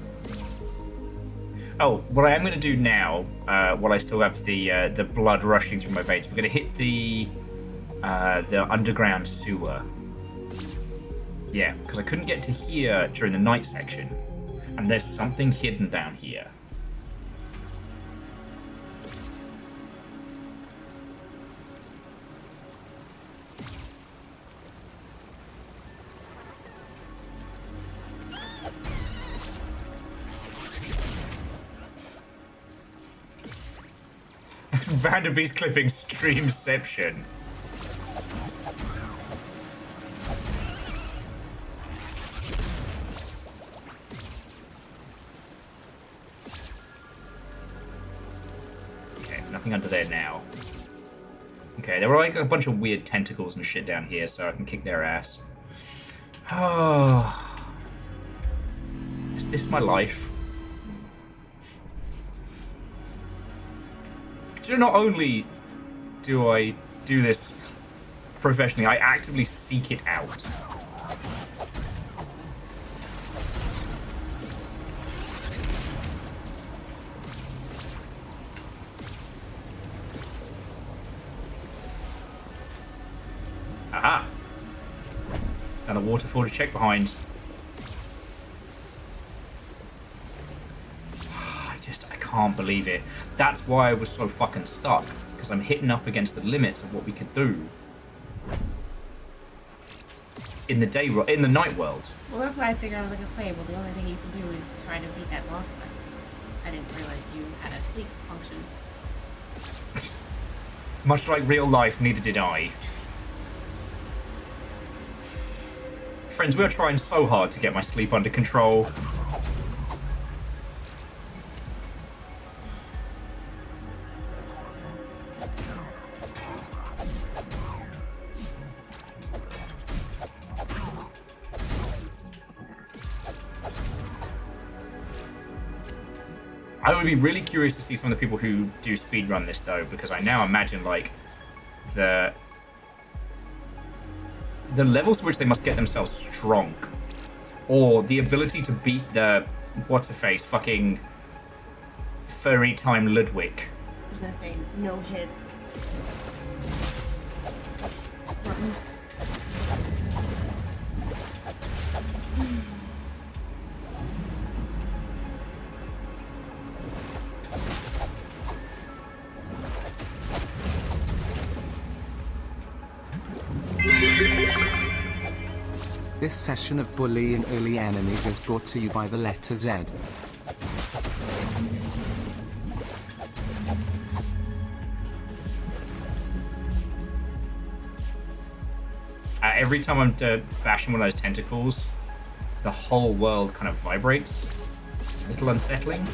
Oh, what I am going to do now, while I still have the blood rushing through my veins, we're going to hit the underground sewer. Yeah, because I couldn't get to here during the night section, and there's something hidden down here. Vanderbeest clipping streamception. Okay, nothing under there now. Okay, there were like a bunch of weird tentacles and shit down here, so I can kick their ass. Oh, is this my life? So not only do I do this professionally, I actively seek it out. Aha! And a waterfall to check behind. can't believe it. That's why I was so fucking stuck, because I'm hitting up against the limits of what we could do in the night world. Well, that's why I figured I was like, okay, well, the only thing you can do is try to beat that boss then. I didn't realize you had a sleep function. Much like real life, neither did I. Friends, we are trying so hard to get my sleep under control. I would be really curious to see some of the people who do speedrun this, though, because I now imagine, like, the levels to which they must get themselves strong. Or the ability to beat the, what's-her-face, fucking furry time Ludwig. I was gonna say, no hit buttons. This session of bullying early enemies is brought to you by the letter Z. Every time I'm bashing one of those tentacles, the whole world kind of vibrates. It's a little unsettling.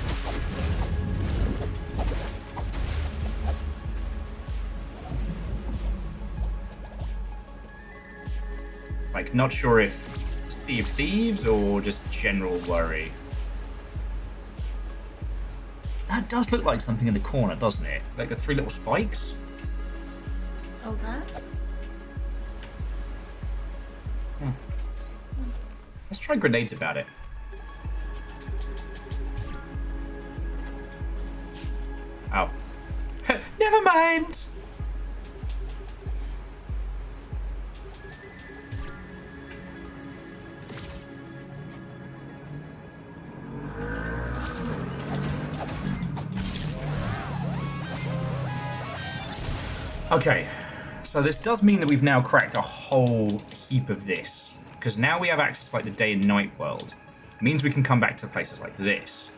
Like, not sure if Sea of Thieves or just general worry. That does look like something in the corner, doesn't it? Like the 3 little spikes? Oh, that? Let's try grenades about it. Oh. Never mind! Okay, so this does mean that we've now cracked a whole heap of this, because now we have access to like the day and night world. It means we can come back to places like this.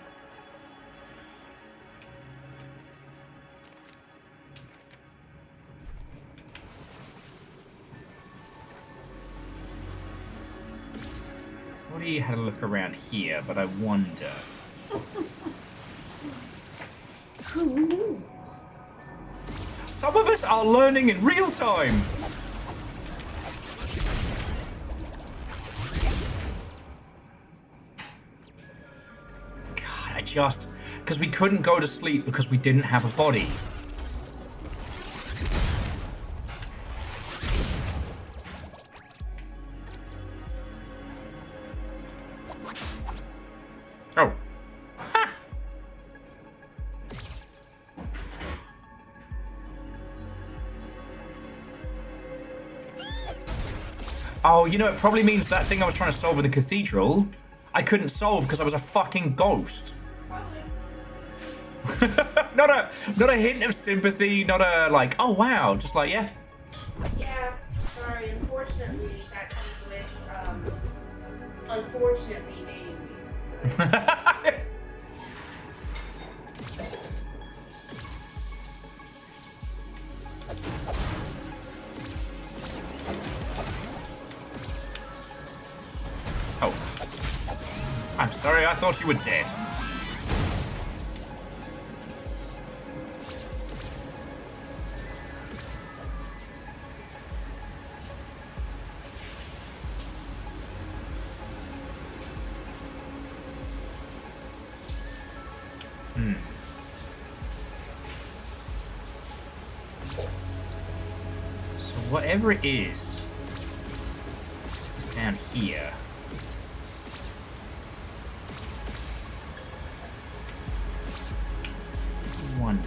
Already had a look around here, but I wonder. Who knew? Some of us are learning in real time. God, because we couldn't go to sleep because we didn't have a body. Oh. Ha! Oh, you know, it probably means that thing I was trying to solve with the cathedral, I couldn't solve because I was a fucking ghost. not a hint of sympathy, not a like, oh wow, just like, yeah. Yeah, sorry, unfortunately, that comes with, unfortunately dating me. So. Oh. I'm sorry, I thought you were dead. So whatever it is down here. Wonder.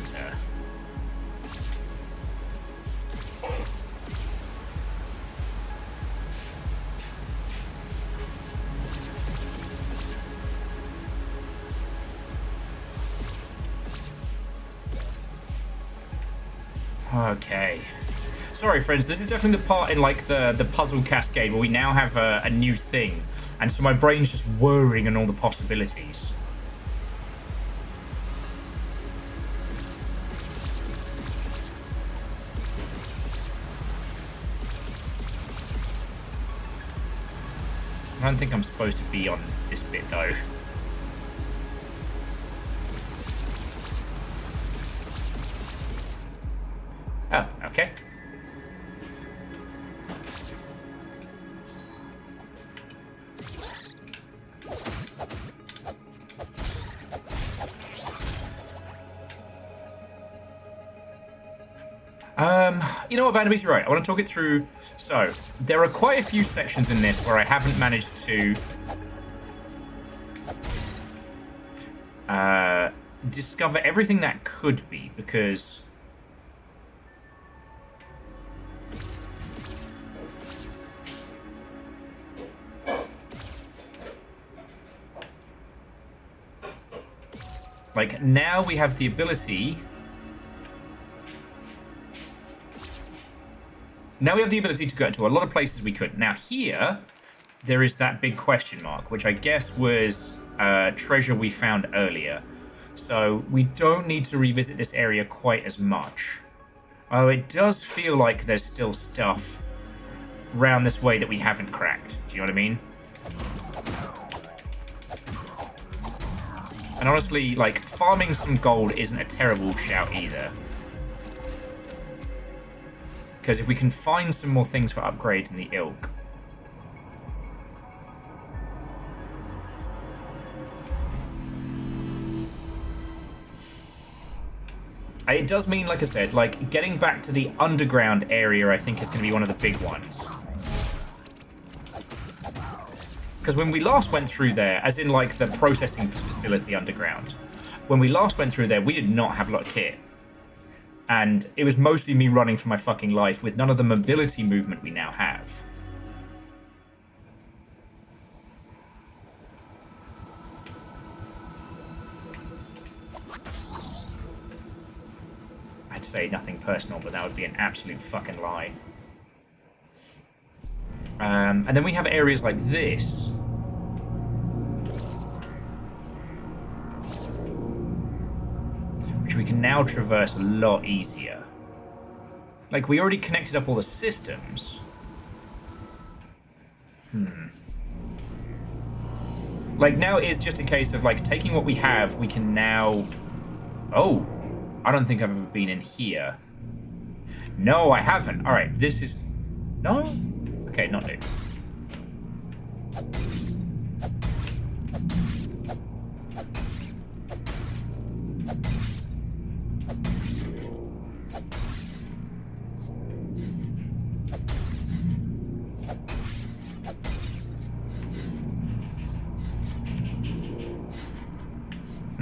Okay. Sorry, friends. This is definitely the part in like the puzzle cascade where we now have a new thing, and so my brain's just whirring on all the possibilities. I don't think I'm supposed to be on this bit though. Oh, okay. You know what, Vanderbeek's right. I want to talk it through. So, there are quite a few sections in this where I haven't managed to discover everything that could be, because like now we have the ability. Now we have the ability to go to a lot of places we couldn't. Now here, there is that big question mark, which I guess was treasure we found earlier. So we don't need to revisit this area quite as much. Oh, it does feel like there's still stuff round this way that we haven't cracked. Do you know what I mean? And honestly, like, farming some gold isn't a terrible shout either. Because if we can find some more things for upgrades in the ilk. It does mean, like I said, like, getting back to the underground area, I think, is going to be one of the big ones. Because when we last went through there, as in, like, the processing facility underground, when we last went through there, we did not have a lot of kit. And it was mostly me running for my fucking life with none of the mobility movement we now have. I'd say nothing personal, but that would be an absolute fucking lie. And then we have areas like this. Which we can now traverse a lot easier. Like, we already connected up all the systems. Like, now it is just a case of, like, taking what we have, we can now... Oh, I don't think I've ever been in here. No, I haven't. Alright, this is... No? Okay, not new.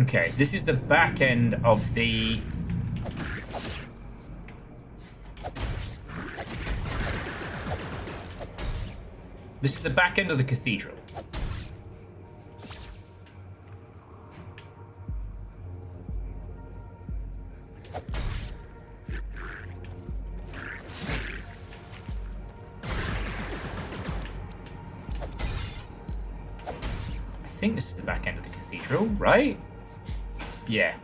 Okay, this is the back end of the... This is the back end of the cathedral. I think this is the back end of the cathedral, right? Yeah.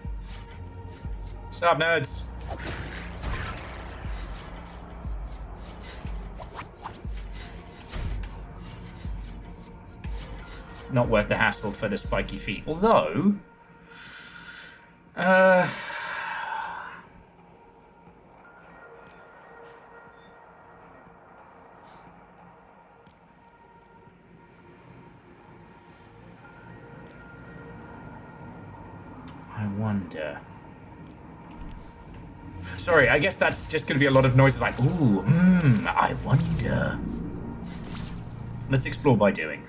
What's up, nerds? Not worth the hassle for the spiky feet. Although... I wonder... Sorry, I guess that's just going to be a lot of noises like, ooh, I wonder. Let's explore by doing.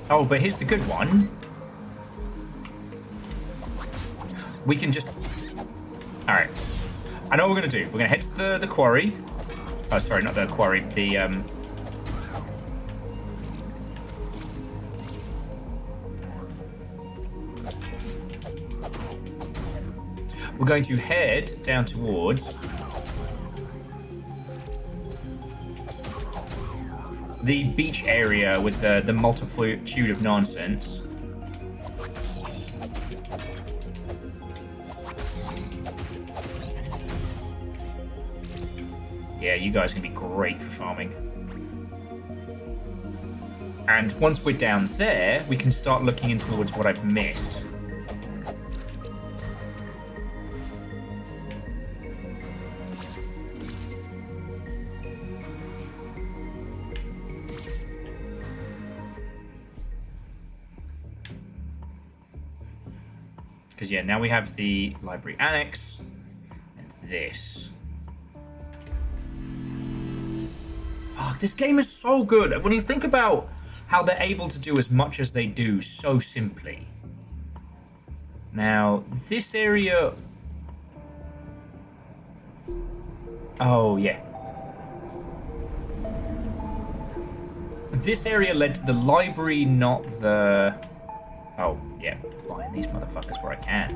Oh, but here's the good one. We can just... Alright. I know what we're going to do. We're going to head to the quarry. Oh, sorry, not the quarry. The, We're going to head down towards the beach area with the multitude of nonsense. Yeah, you guys can be great for farming. And once we're down there, we can start looking in towards what I've missed. Because, yeah, now we have the library annex and this. Fuck, this game is so good. When you think about how they're able to do as much as they do so simply. Now, this area... Oh, yeah. This area led to the library, not the... Oh, yeah. Buying these motherfuckers where I can.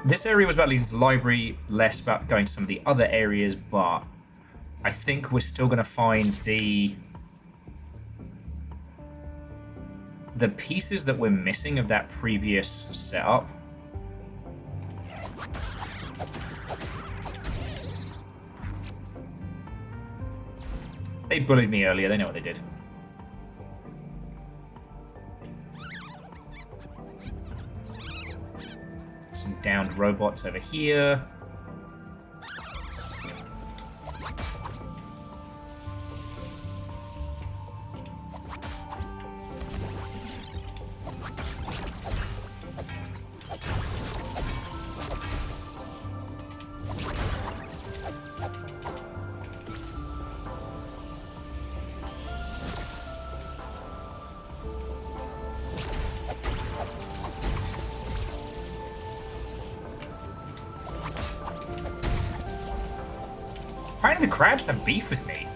This area was about leading to the library, less about going to some of the other areas, but I think we're still going to find the pieces that we're missing of that previous setup. They bullied me earlier, they know what they did. Some downed robots over here. Apparently the crabs have beef with me.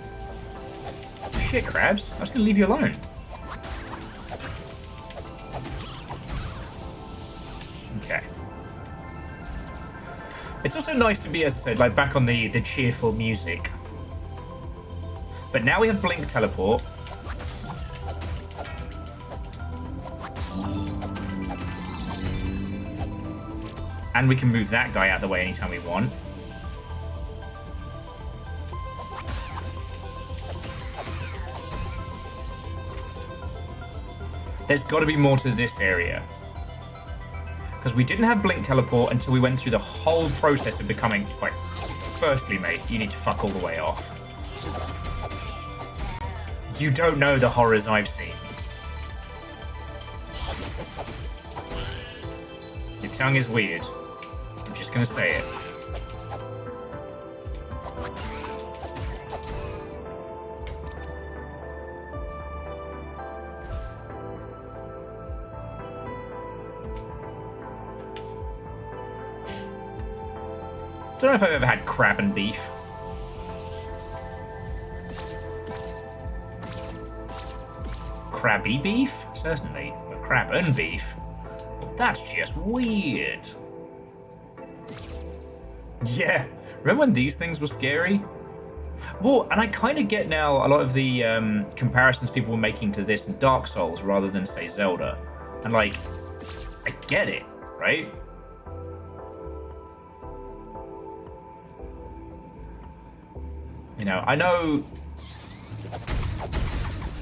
Shit, crabs. I was going to leave you alone. Okay. It's also nice to be, as I said, like back on the cheerful music. But now we have Blink Teleport. And we can move that guy out of the way anytime we want. There's got to be more to this area. Because we didn't have Blink Teleport until we went through the whole process of becoming... Like, firstly, mate, you need to fuck all the way off. You don't know the horrors I've seen. Your tongue is weird. I'm just gonna say it. Don't know if I've ever had crab and beef. Crabby beef? Certainly. But crab and beef? Well, that's just weird. Yeah. Remember when these things were scary? Well, and I kind of get now a lot of the comparisons people were making to this and Dark Souls rather than, say, Zelda. And, like, I get it, right? You know, I know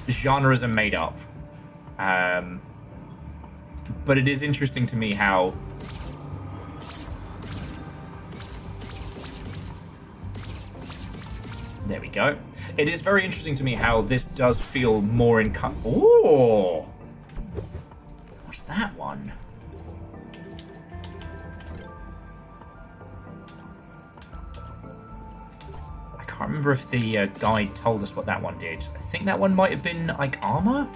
genres are made up, but it is interesting to me how there we go. It is very interesting to me how this does feel more in Oh, what's that one? Can't remember if the guide told us what that one did. I think that one might have been like armor.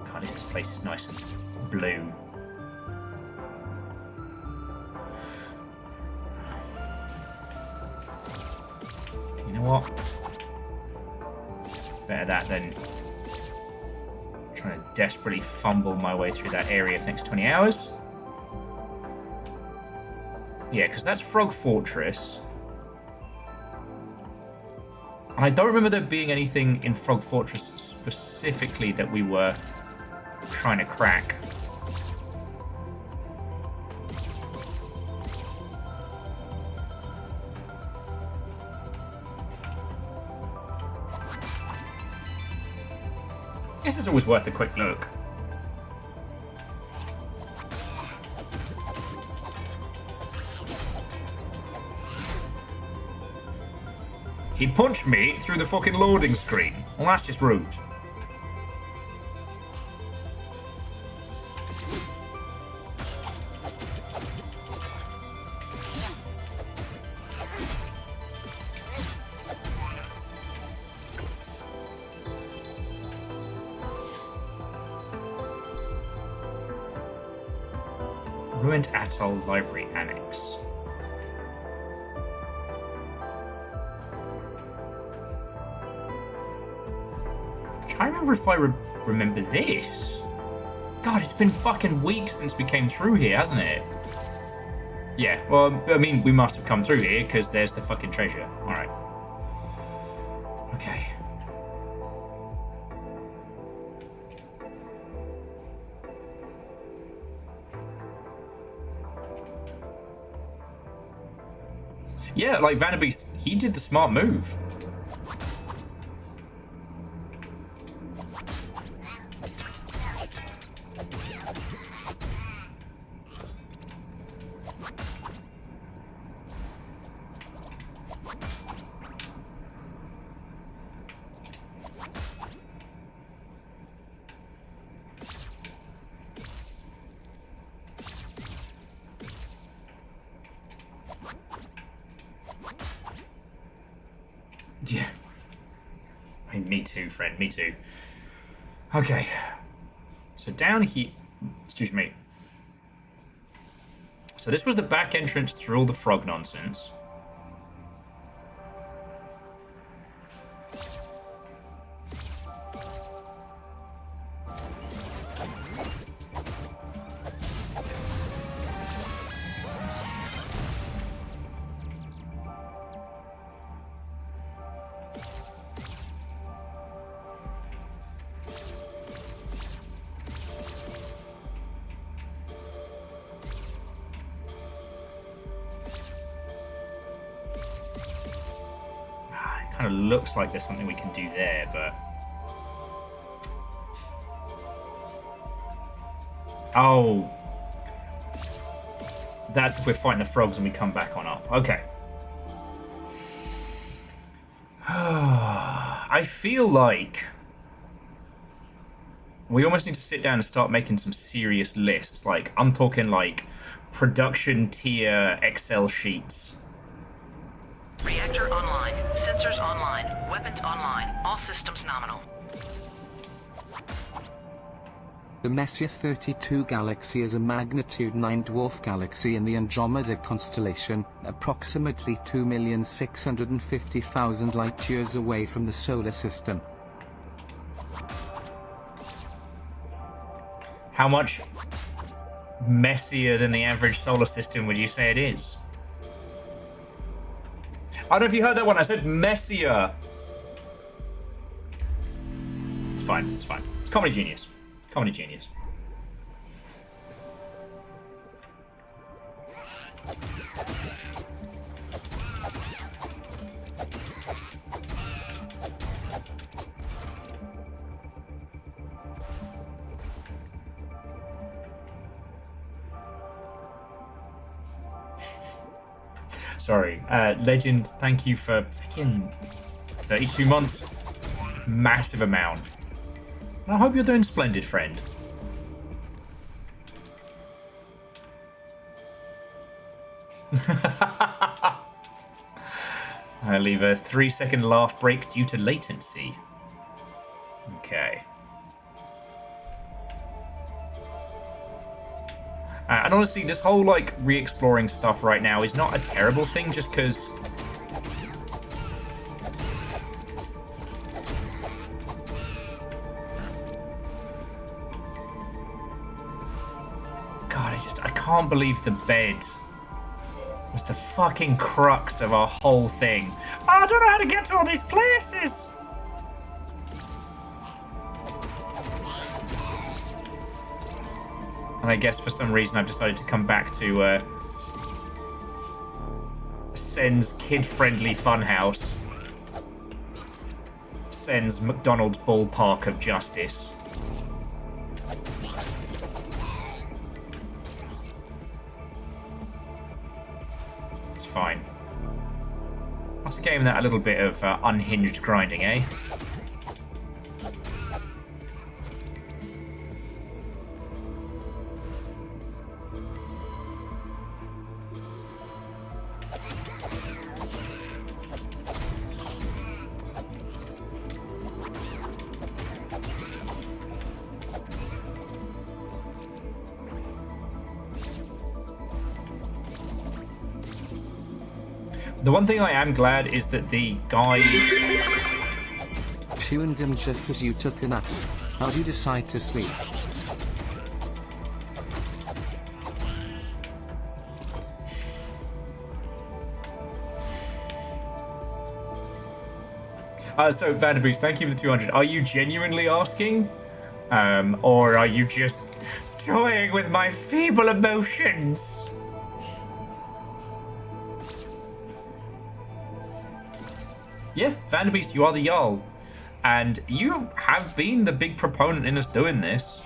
God, this place is nice and blue. You know what? Better that than trying to desperately fumble my way through that area for the next 20 hours. Yeah, because that's Frog Fortress. And I don't remember there being anything in Frog Fortress specifically that we were trying to crack. I guess it's always worth a quick look. He punched me through the fucking loading screen. Well, that's just rude. Ruined Atoll Library Annex. I remember if I remember this. God, it's been fucking weeks since we came through here, hasn't it? Yeah, well, I mean, we must have come through here because there's the fucking treasure. Alright. Okay. Yeah, like Vanderbeest, he did the smart move. Yeah. I mean, me too, friend, me too. Okay. So down here... Excuse me. So this was the back entrance through all the frog nonsense. Kind of looks like there's something we can do there, but... Oh. That's if we're fighting the frogs and we come back on up. Okay. I feel like... we almost need to sit down and start making some serious lists. Like, I'm talking like production tier Excel sheets. Reactor online. Sensors online. Weapons online. All systems nominal. The Messier 32 galaxy is a magnitude 9 dwarf galaxy in the Andromeda constellation, approximately 2,650,000 light-years away from the solar system. How much messier than the average solar system would you say it is? I don't know if you heard that one. I said messier. It's fine. It's fine. It's comedy genius. Comedy genius. Sorry. Legend, thank you for fucking 32 months. Massive amount. And I hope you're doing splendid, friend. I leave a 3-second laugh break due to latency. Okay. And honestly, this whole, like, re-exploring stuff right now is not a terrible thing, just because... God, I can't believe the bed was the fucking crux of our whole thing. Oh, I don't know how to get to all these places! And I guess for some reason I've decided to come back to Sen's kid-friendly funhouse. Sen's McDonald's ballpark of justice. It's fine. Also gave him that a little bit of unhinged grinding, eh? The one thing I am glad is that the guide... Tuned in just as you took a nap. How do you decide to sleep? So, Vanderbeest, thank you for the 200. Are you genuinely asking? Or are you just toying with my feeble emotions? Yeah, Vanderbeest, you are the Jarl. And you have been the big proponent in us doing this.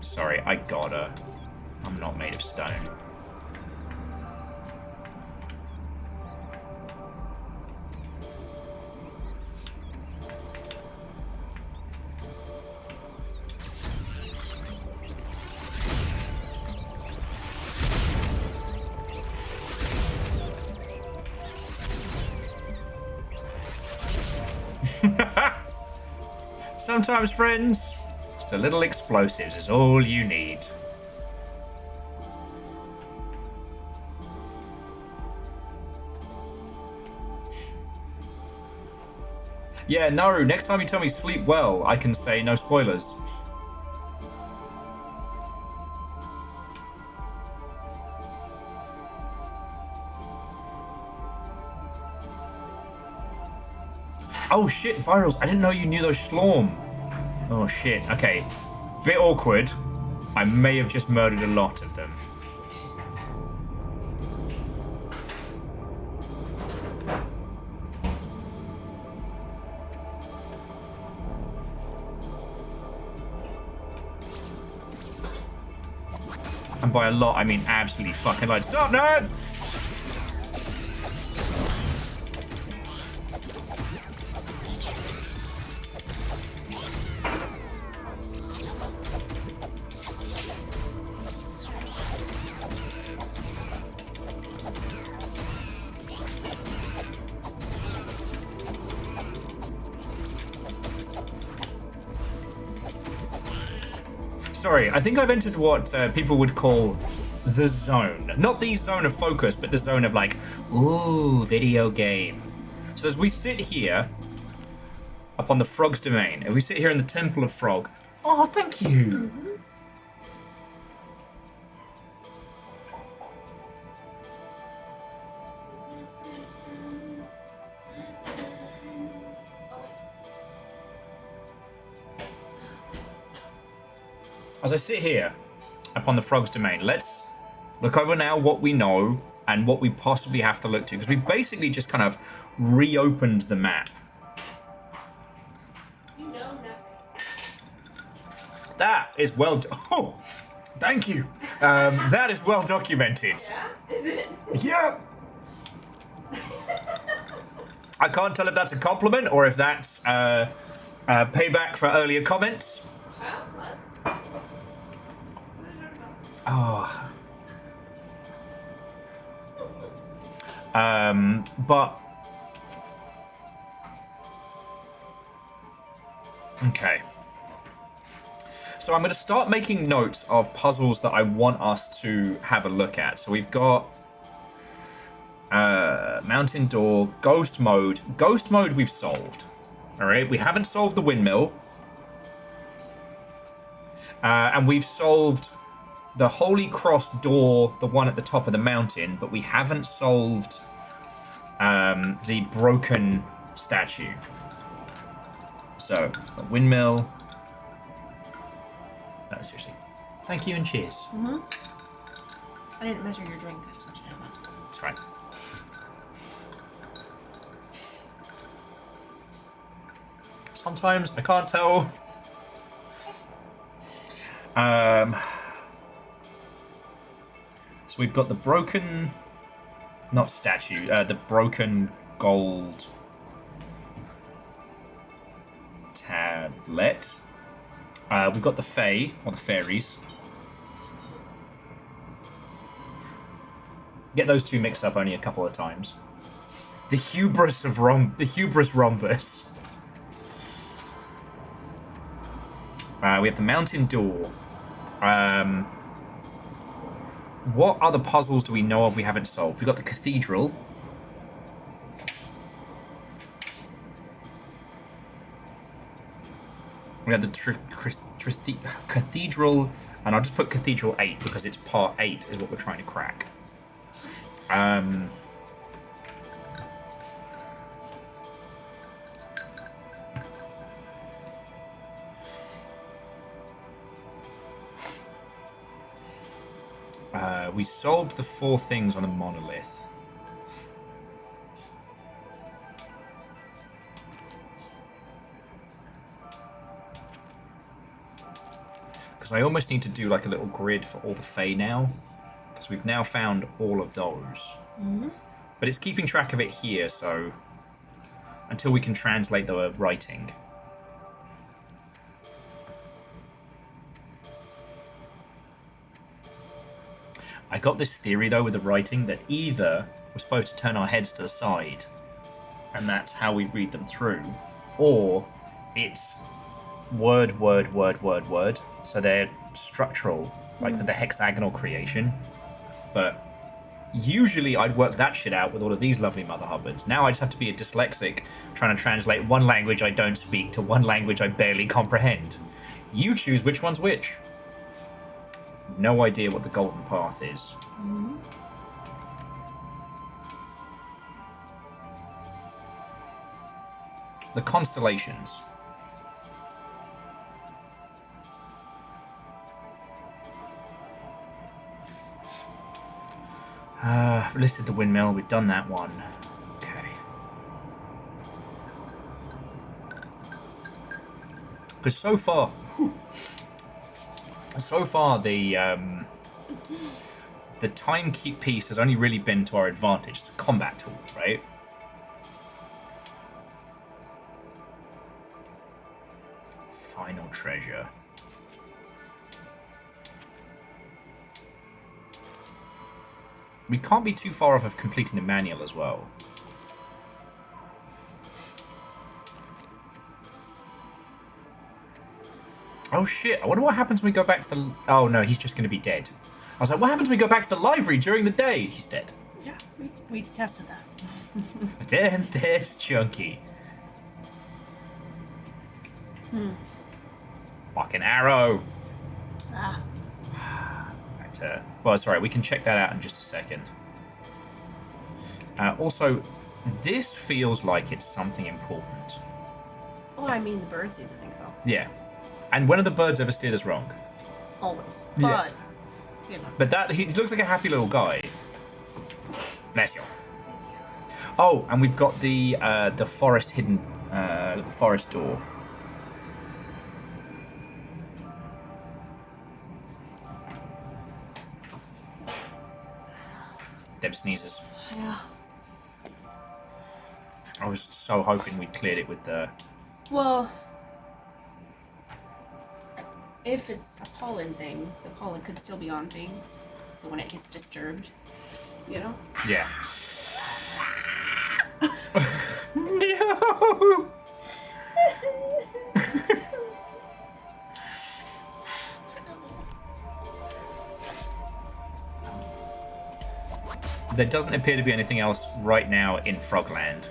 Sorry, I gotta. I'm not made of stone. Sometimes, friends, just a little explosives is all you need. Yeah, Naru, next time you tell me sleep well, I can say no spoilers. Oh shit, Virals, I didn't know you knew those Schlorm. Oh shit, okay. Bit awkward. I may have just murdered a lot of them. And by a lot, I mean absolutely fucking like, sup nerds? Sorry, I think I've entered what people would call the zone. Not the zone of focus, but the zone of like, ooh, video game. So as we sit here, up on the Frog's Domain, and we sit here in the Temple of Frog. Oh, thank you. As I sit here upon the Frog's Domain, let's look over now what we know and what we possibly have to look to, because we've basically just kind of reopened the map. You know nothing. That is well... Oh, thank you. That is well documented. Yeah? Is it? Yeah. I can't tell if that's a compliment or if that's payback for earlier comments. Well, Oh. But okay. So I'm going to start making notes of puzzles that I want us to have a look at. So we've got mountain door, ghost mode. Ghost mode we've solved. All right, we haven't solved the windmill. And we've solved the Holy Cross door, the one at the top of the mountain, but we haven't solved the broken statue. So, the windmill. No, seriously. Thank you and cheers. Mm-hmm. I didn't measure your drink. I just let you know that. It's fine. Sometimes I can't tell. So we've got the broken, not statue, the broken gold tablet. We've got the Fae, or the fairies. Get those two mixed up only a couple of times. The hubris of the hubris rhombus. We have the mountain door. What other puzzles do we know of we haven't solved? We've got the cathedral. We have the cathedral, and I'll just put cathedral 8 because it's part 8 is what we're trying to crack. We solved the 4 things on the monolith. Because I almost need to do like a little grid for all the Fae now. Because we've now found all of those. Mm-hmm. But it's keeping track of it here, so... until we can translate the writing. I got this theory, though, with the writing, that either we're supposed to turn our heads to the side, and that's how we read them through, or it's word, word, word, word, word, so they're structural, like for the hexagonal creation, but usually I'd work that shit out with all of these lovely mother hubbards. Now I just have to be a dyslexic, trying to translate one language I don't speak to one language I barely comprehend. You choose which one's which. No idea what the golden path is. Mm-hmm. The constellations. Listed the windmill. We've done that one. Okay. Because so far, the time keep piece has only really been to our advantage. It's a combat tool, right? Final treasure. We can't be too far off of completing the manual as well. Oh shit, I wonder what happens when we go back to the... Oh no, he's just going to be dead. I was like, what happens when we go back to the library during the day? He's dead. Yeah, we tested that. Then there's Chunky. Fucking arrow. Ah. Back to... Well, sorry, we can check that out in just a second. Also, this feels like it's something important. Well, I mean, the birds seem to think so. Yeah. And when have the birds ever steered us wrong? Always. Yes. But, you know. But that he looks like a happy little guy. Bless you. Oh, and we've got the forest hidden, the forest door. Deb sneezes. Yeah. I was so hoping we'd cleared it with the... Well, If it's a pollen thing, the pollen could still be on things. So when it gets disturbed, you know? Yeah. No! There doesn't appear to be anything else right now in Frogland.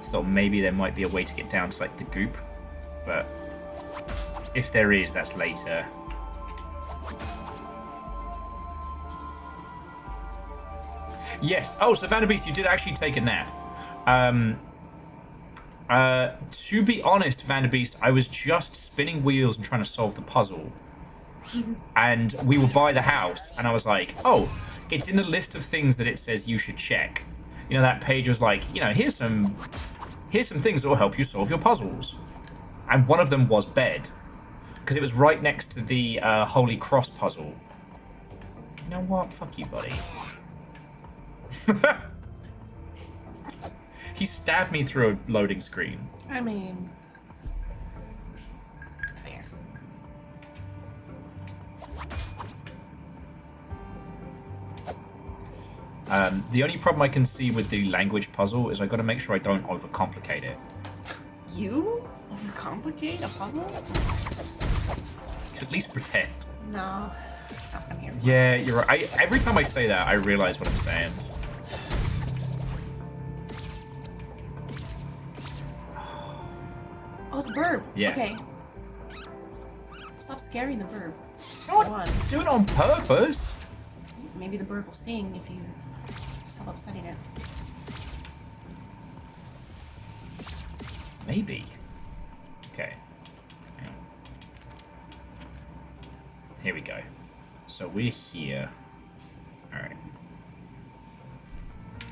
Thought maybe there might be a way to get down to like the goop, but if there is, that's later. Yes. Oh, so Vanderbeest, you did actually take a nap. To be honest, Vanderbeest, I was just spinning wheels and trying to solve the puzzle. And we were by the house, and I was like, oh, it's in the list of things that it says you should check. You know, that page was like, you know, here's some things that will help you solve your puzzles. And one of them was bed. Because it was right next to the Holy Cross puzzle. You know what? Fuck you, buddy. He stabbed me through a loading screen. I mean, fair. The only problem I can see with the language puzzle is I got to make sure I don't overcomplicate it. You overcomplicate a puzzle? At least pretend. No, that's not what I'm here for. Yeah, you're right. Every time I say that, I realize what I'm saying. Oh, it's a burb. Yeah. Okay. Stop scaring the burb. Don't One. do it on purpose. Maybe the bird will sing if you stop upsetting it. Maybe. Okay. Hang on. Here we go. So we're here. Alright.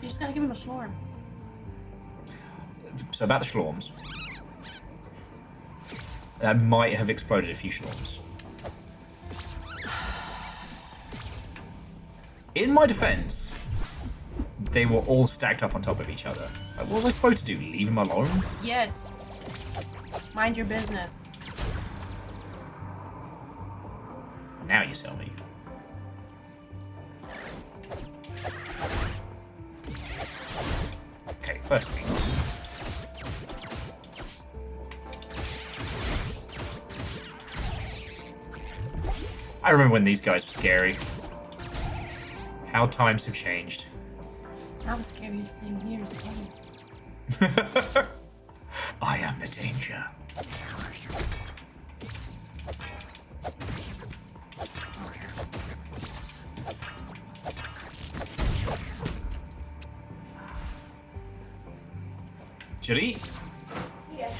You just gotta give him a schlorm. So about the schlorms. That might have exploded a few schlorms. In my defense, they were all stacked up on top of each other. Like, what was I supposed to do? Leave them alone? Yes. Mind your business. Now you sell me. Okay, first thing. I remember when these guys were scary. How times have changed. Now the scariest thing here is funny. I am the danger. Should eat? Yeah.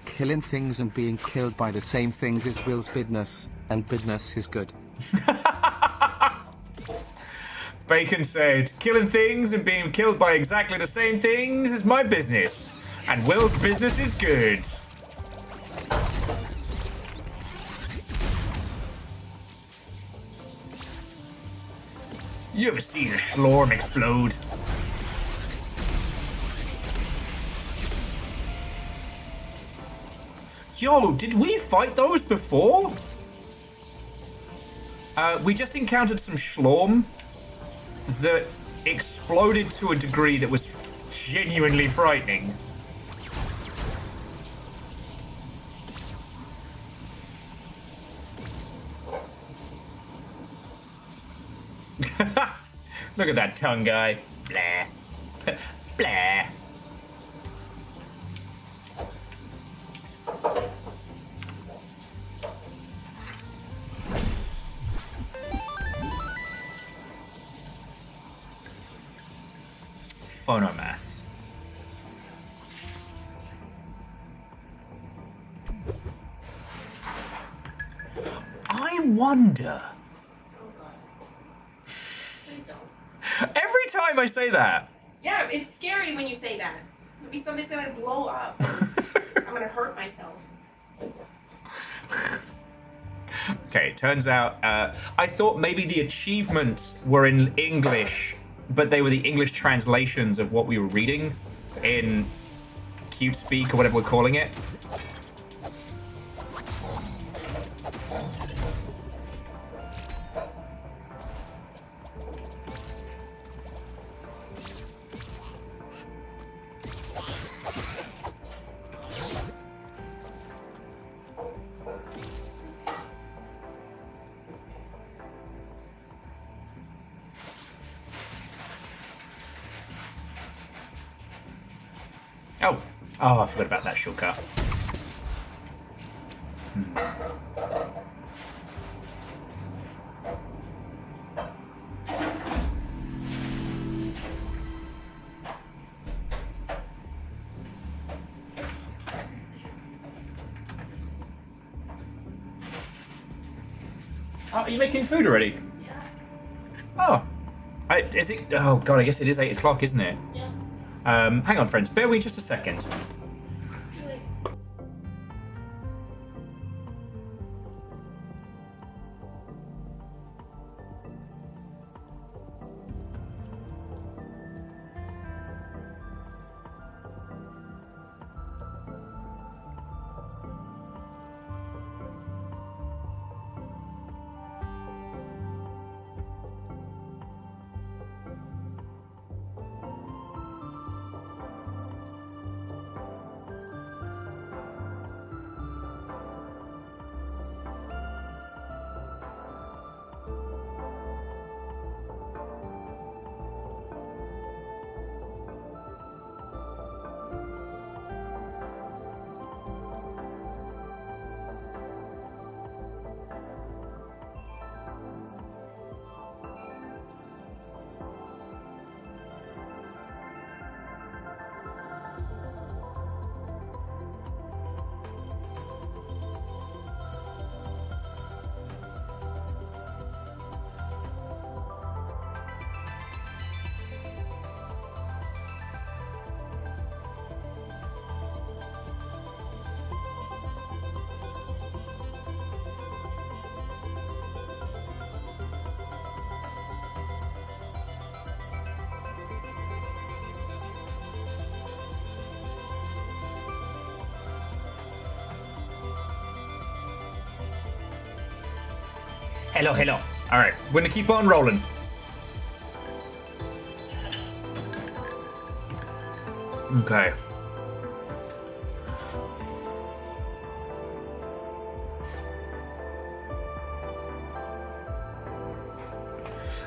Killing things and being killed by the same things is Will's business, and business is good. Bacon said, killing things and being killed by exactly the same things is my business. And Will's business is good. You ever seen a schlorm explode? Yo, did we fight those before? We just encountered some schlorm that exploded to a degree that was genuinely frightening. Look at that tongue guy. Blah. Blah. Phonomath. I wonder. Please don't. Every time I say that. Yeah, it's scary when you say that. Maybe something's gonna blow up. I'm gonna hurt myself. Okay, it turns out I thought maybe the achievements were in English, but they were the English translations of what we were reading in cute speak or whatever we're calling it. Oh, I forgot about that shortcut. Oh, are you making food already? Yeah. Oh. Is it? Oh, God, I guess it is 8 o'clock, isn't it? Yeah. Hang on, friends. Bear with me just a second. Let's do it. Hello, hello. All right, we're gonna keep on rolling. Okay.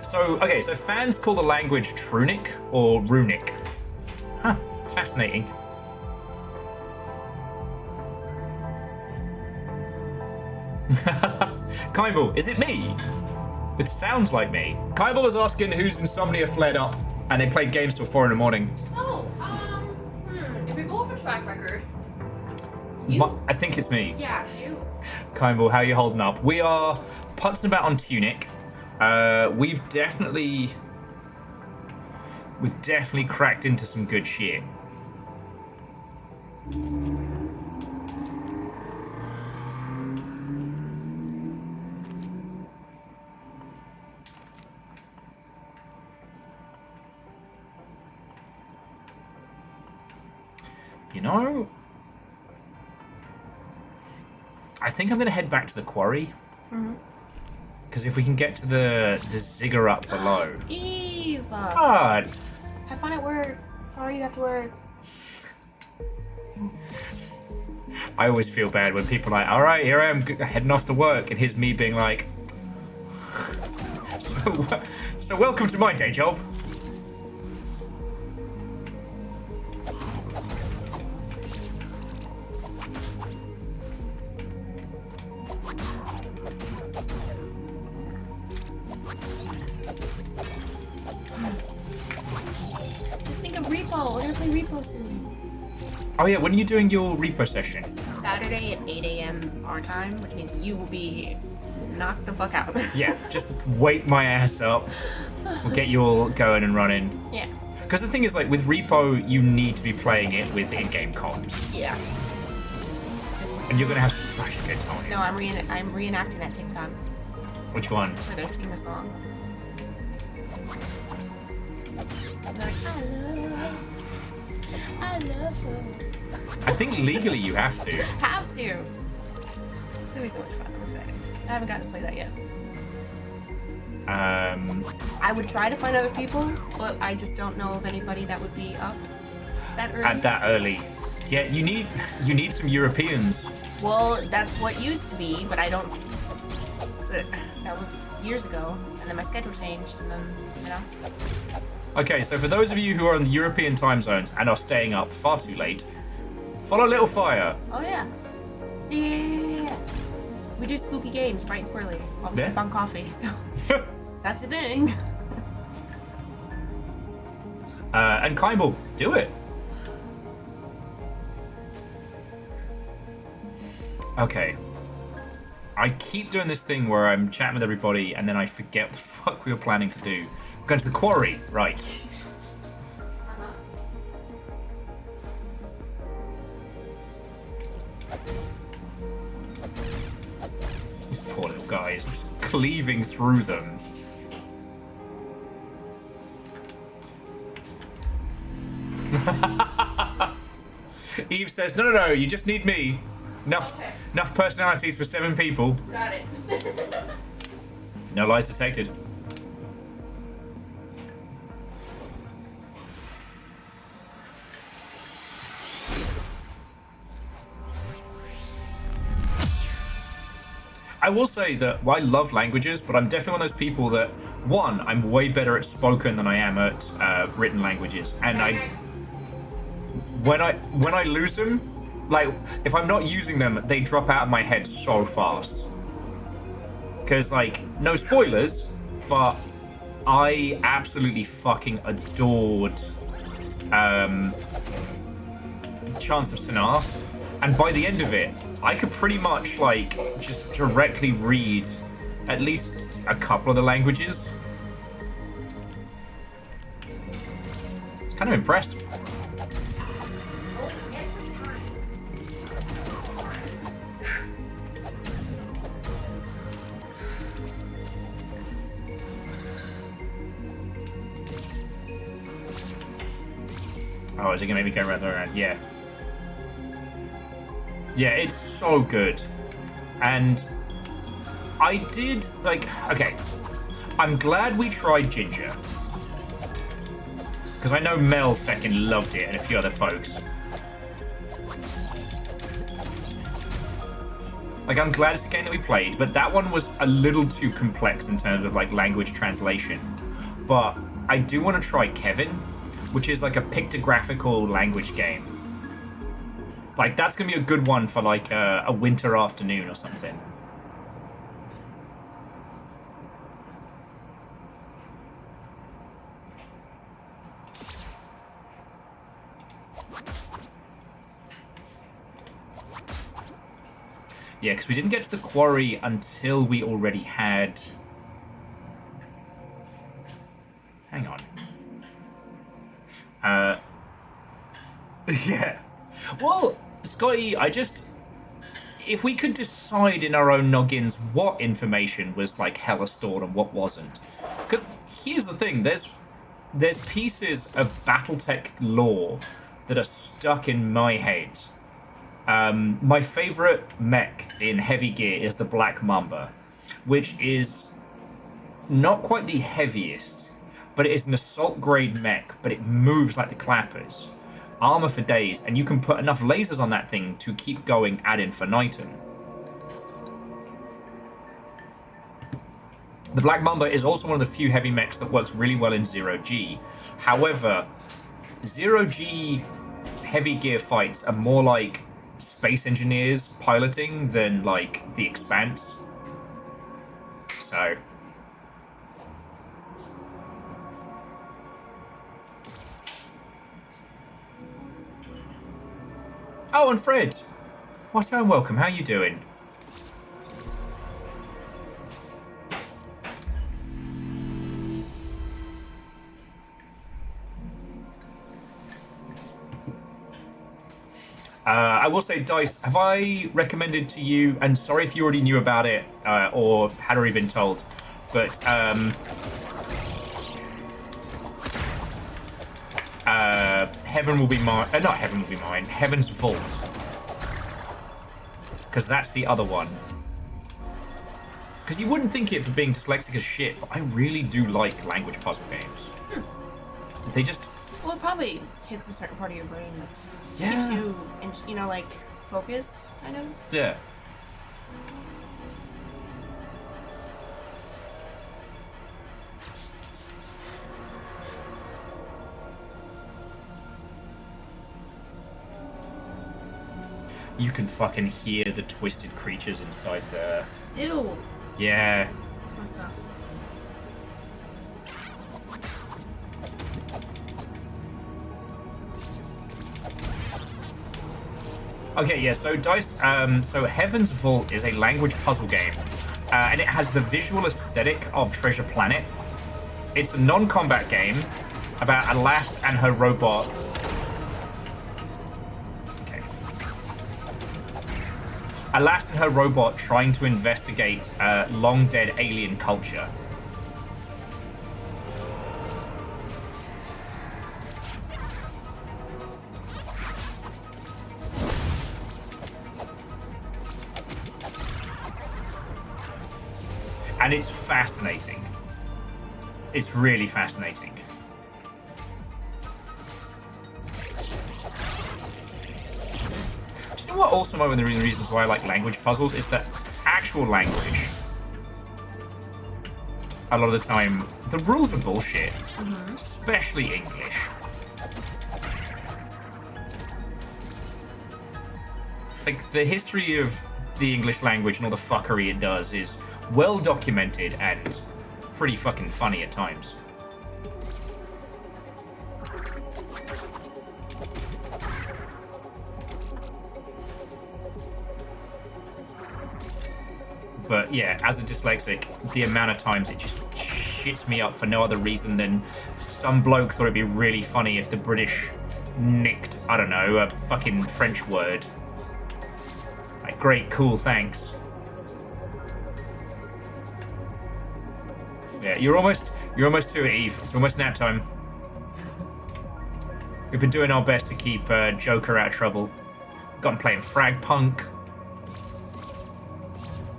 So fans call the language Tunic or Runic. Huh, fascinating. Kaimball, is it me? It sounds like me. Kaimball was asking whose insomnia flared up and they played games till 4 in the morning. Oh, if we go off a track record, you. I think it's me. Yeah, you. Kaimball, how are you holding up? We are punching about on Tunic. We've definitely cracked into some good shit. You know, I think I'm going to head back to the quarry. Because if we can get to the ziggurat below. Eve! God. Have fun at work. Sorry you have to work. I always feel bad when people are like, all right, here I am heading off to work. And here's me being like, so welcome to my day job. We're gonna play Repo soon. Oh yeah, when are you doing your repo session? Saturday at 8 a.m. our time, which means you will be knocked the fuck out. Yeah, just wake my ass up. We'll get you all going and running. Yeah. Because the thing is, like, with repo, you need to be playing it with in-game comms. Yeah. Just And you're gonna have such a good time. No, I'm reenacting that TikTok Which one? where they're singing the song. Like, I love her. I think legally you have to. Have to. It's gonna be so much fun. I'm excited. I haven't gotten to play that yet. I would try to find other people, but I just don't know of anybody that would be up that early. At that early. Yeah, you need some Europeans. Well, that's what used to be, but I don't. That was years ago, and then my schedule changed, and then, you know. Okay, so for those of you who are in the European time zones and are staying up far too late, follow Little Fire. Oh, yeah. Yeah. We do spooky games, bright and squirrely, while we Yeah. sip on coffee, so that's a thing. And Kaimball, do it. Okay. I keep doing this thing where I'm chatting with everybody and then I forget what the fuck we were planning to do. We're going to the quarry, right. These poor little guys, I'm just cleaving through them. Eve says, no, you just need me. Enough personalities for 7 people. Got it. No lies detected. I will say that I love languages, but I'm definitely one of those people that, one, I'm way better at spoken than I am at written languages, and when I lose them, like if I'm not using them, they drop out of my head so fast. Because like, no spoilers, but I absolutely fucking adored Chance of Sinar, and by the end of it, I could pretty much like just directly read at least a couple of the languages. I was kind of impressed. Oh, is it gonna make me go around? Yeah. Yeah, it's so good. And I did, like, okay. I'm glad we tried Ginger. Because I know Mel fucking loved it and a few other folks. Like, I'm glad it's a game that we played, but that one was a little too complex in terms of, like, language translation. But I do want to try Kevin, which is like a pictographical language game. Like, that's gonna be a good one for like a winter afternoon or something. Yeah, because we didn't get to the quarry until we already had... Hang on. Yeah. Well, Scotty, if we could decide in our own noggins what information was like hella stored and what wasn't. Because here's the thing, there's pieces of Battletech lore that are stuck in my head. My favorite mech in Heavy Gear is the Black Mamba, which is not quite the heaviest, but it is an assault grade mech, but it moves like the Clappers. Armor for days, and you can put enough lasers on that thing to keep going ad infinitum. The Black Mamba is also one of the few heavy mechs that works really well in 0G. However, 0G Heavy Gear fights are more like space engineers piloting than like the Expanse. So... Oh, and Fred! What a welcome, how you doing? I will say, Dice, have I recommended to you, and sorry if you already knew about it or had already been told, but Heaven Will Be Mine, not Heaven Will Be Mine, Heaven's Vault. Because that's the other one. Because you wouldn't think it for being dyslexic as shit, but I really do like language puzzle games. They just... Well, it probably hits a certain part of your brain that's Yeah. keeps you, you know, like, focused, kind of. Yeah. You can fucking hear the twisted creatures inside there. Ew. Yeah. That's messed up. Okay, yeah, so Dice, so Heaven's Vault is a language puzzle game, and it has the visual aesthetic of Treasure Planet. It's a non-combat game about a lass and her robot. Okay. A lass and her robot trying to investigate long-dead alien culture. And it's fascinating. It's really fascinating. Do you know what also one of the reasons why I like language puzzles is that actual language, a lot of the time, the rules are bullshit. Especially English. Like, the history of the English language and all the fuckery it does is well documented and pretty fucking funny at times. But yeah, as a dyslexic, the amount of times it just shits me up for no other reason than some bloke thought it'd be really funny if the British nicked, I don't know, a fucking French word. Like, great, cool, thanks. Yeah, you're almost to it, Eve. It's almost nap time. We've been doing our best to keep Joker out of trouble. Got him playing Frag Punk.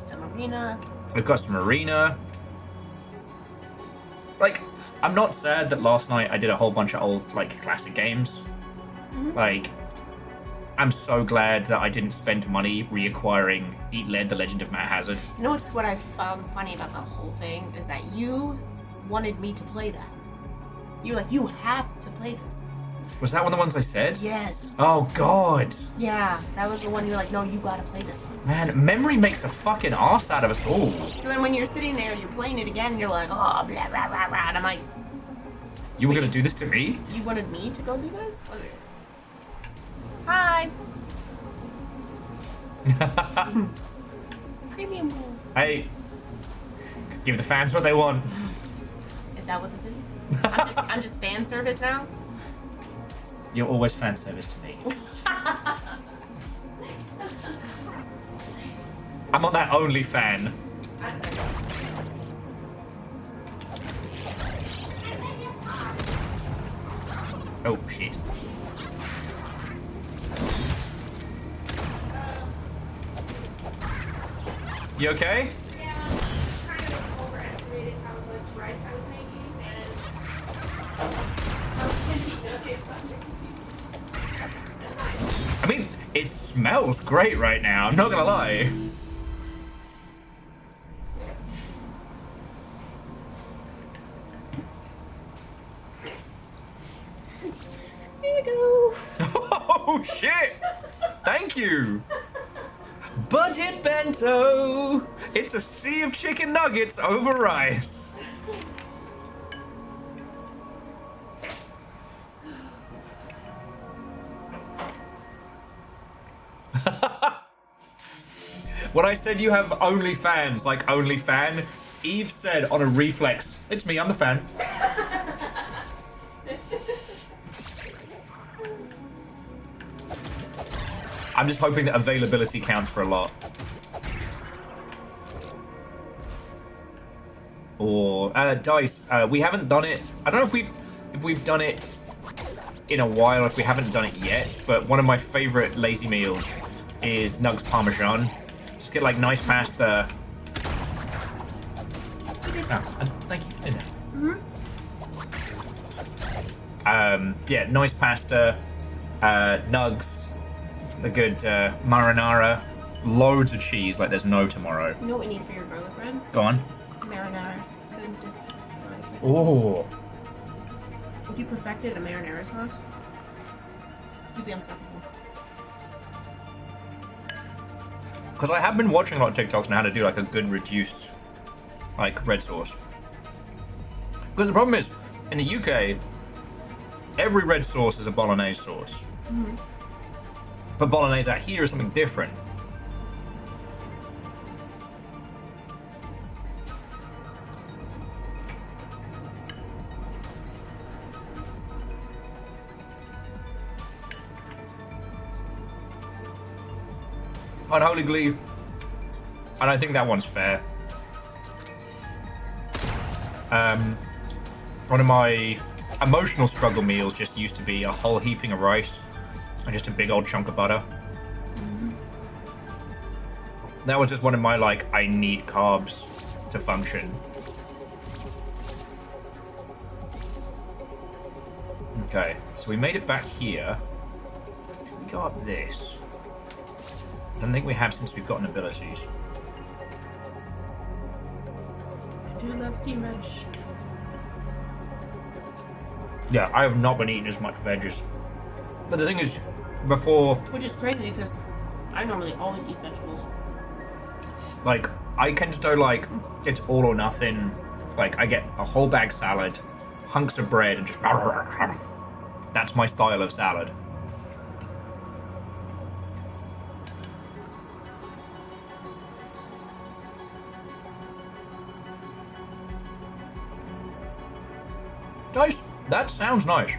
Some arena. We've got some arena. Like, I'm not sad that last night I did a whole bunch of old, like, classic games. Like, I'm so glad that I didn't spend money reacquiring Eat Lead, The Legend of Matt Hazard. You know what I found funny about the whole thing is that you wanted me to play that. You're like, you have to play this. Was that one of the ones I said? Yes. Oh, God. Yeah, that was the one you were like, no, you gotta play this one. Man, memory makes a fucking ass out of us all. So then when you're sitting there and you're playing it again, you're like, oh, blah, blah, blah, blah. And I'm like, You were gonna do this to me? you wanted me to go do this? Hi. Premium pool. Hey, give the fans what they want. Is that what this is? I'm just fan service now? You're always fan service to me. I'm on that only fan. Oh, shit. You okay? Yeah, I just kind of overestimated how much rice I was making, and I was thinking nuggets underneath. That's nice. I mean, it smells great right now, I'm not gonna lie. Here you go. Oh, shit! Thank you! Budget bento! It's a sea of chicken nuggets over rice. When I said you have only fans, like only fan, Eve said on a reflex, "It's me, I'm the fan." I'm just hoping that availability counts for a lot. Or dice. We haven't done it. I don't know if we've done it in a while, if we haven't done it yet. But one of my favorite lazy meals is Nugs Parmesan. Just get like nice pasta. Oh, thank you for dinner. Yeah, nice pasta, nugs, a good marinara, loads of cheese like there's no tomorrow. You know what we need for your garlic bread? Go on. Marinara. So garlic bread. Oh. If you perfected a marinara sauce, you'd be unstoppable. Because I have been watching a lot of TikToks on how to do like a good reduced like red sauce. Because the problem is, in the UK, every red sauce is a bolognese sauce. But bolognese out here is something different. Unholy Glee. And I think that one's fair. One of my emotional struggle meals just used to be a whole heaping of rice and just a big old chunk of butter. That was just one of my, like, I need carbs to function. Okay, so we made it back here. Did we go up this? I don't think we have since we've gotten abilities. I do love steamed veg. Yeah, I have not been eating as much veggies. But the thing is, before, Which is crazy because I normally always eat vegetables. like, I can just go like, it's all or nothing. Like, I get a whole bag salad, hunks of bread, and just... That's my style of salad. Nice. That sounds nice.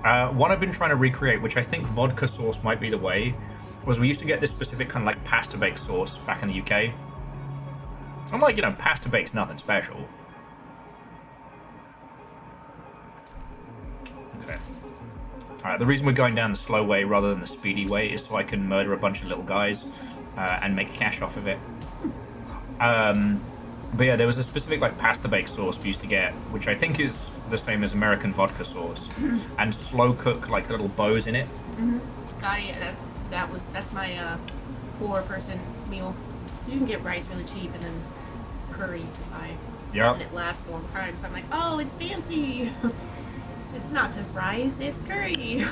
One I've been trying to recreate, which I think vodka sauce might be the way, was we used to get this specific kind of like pasta bake sauce back in the UK. I'm like, you know, pasta bake's nothing special. Okay. Alright, the reason we're going down the slow way rather than the speedy way is so I can murder a bunch of little guys and make cash off of it. But yeah, there was a specific like pasta bake sauce we used to get, which I think is the same as American vodka sauce, and slow cook like the little bows in it. Scotty, that's my poor person meal. You can get rice really cheap and then curry to buy. Yep. And it lasts a long time. So I'm like, oh, it's fancy. It's not just rice, it's curry.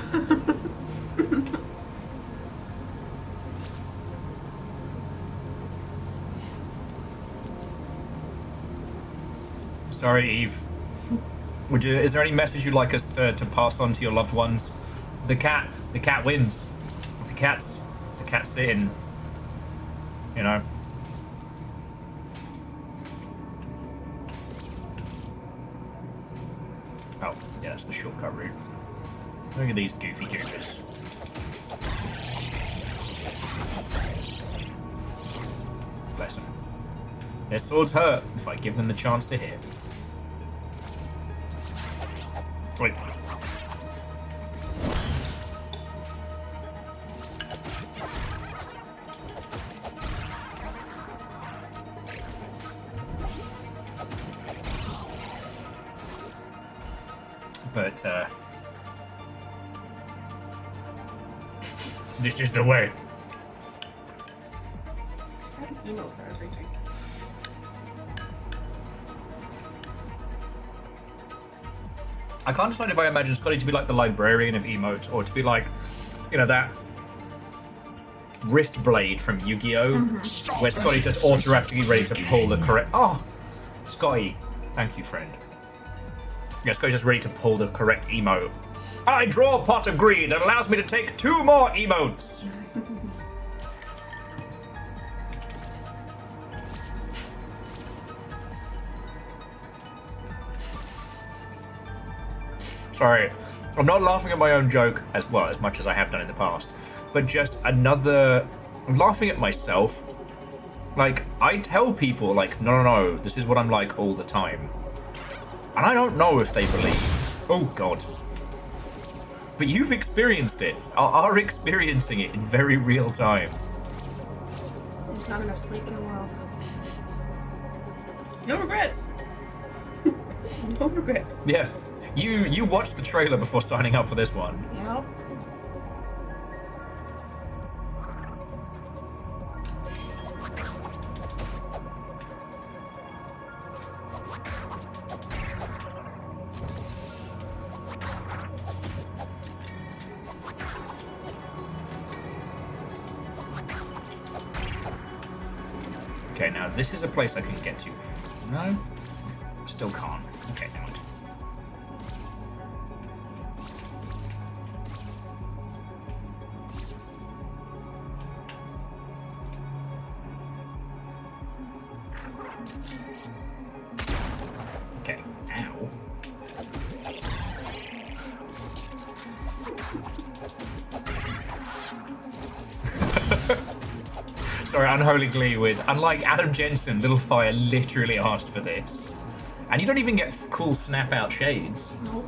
Sorry, Eve. Is there any message you'd like us to pass on to your loved ones? The cat wins. If the cat's sitting, you know. Oh, yeah, that's the shortcut route. Look at these goofy goofers. Bless them. Their swords hurt if I give them the chance to hit. Wait. But, this is the way. Just have an emote for everything. I can't decide if I imagine Scotty to be like the librarian of emotes or to be like, you know, that wrist blade from Yu-Gi-Oh! Where Scotty's just automatically ready to pull the correct... Oh! Scotty. Thank you, friend. Yeah, Scotty's just ready to pull the correct emote. I draw a pot of greed that allows me to take 2 more emotes! Sorry. I'm not laughing at my own joke as well, as much as I have done in the past, but just another... I'm laughing at myself. Like, I tell people, like, no, this is what I'm like all the time. And I don't know if they believe. Oh, God. But you've experienced it, are experiencing it in very real time. There's not enough sleep in the world. No regrets. No regrets. Yeah. You watched the trailer before signing up for this one. Yep. Okay, now this is a place I can get to. No? Still can't. Okay, now it. Okay, ow. Sorry, Unholy Glee with, unlike Adam Jensen, Little Fire literally asked for this. And you don't even get cool snap-out shades. Nope.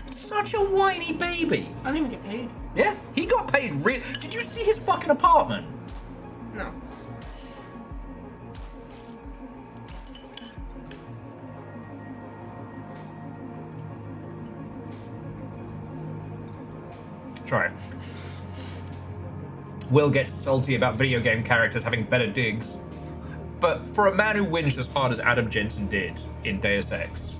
Such a whiny baby. I don't even get paid. Yeah, he got paid Did you see his fucking apartment? No. Sorry. Will gets salty about video game characters having better digs. But for a man who whinged as hard as Adam Jensen did in Deus Ex,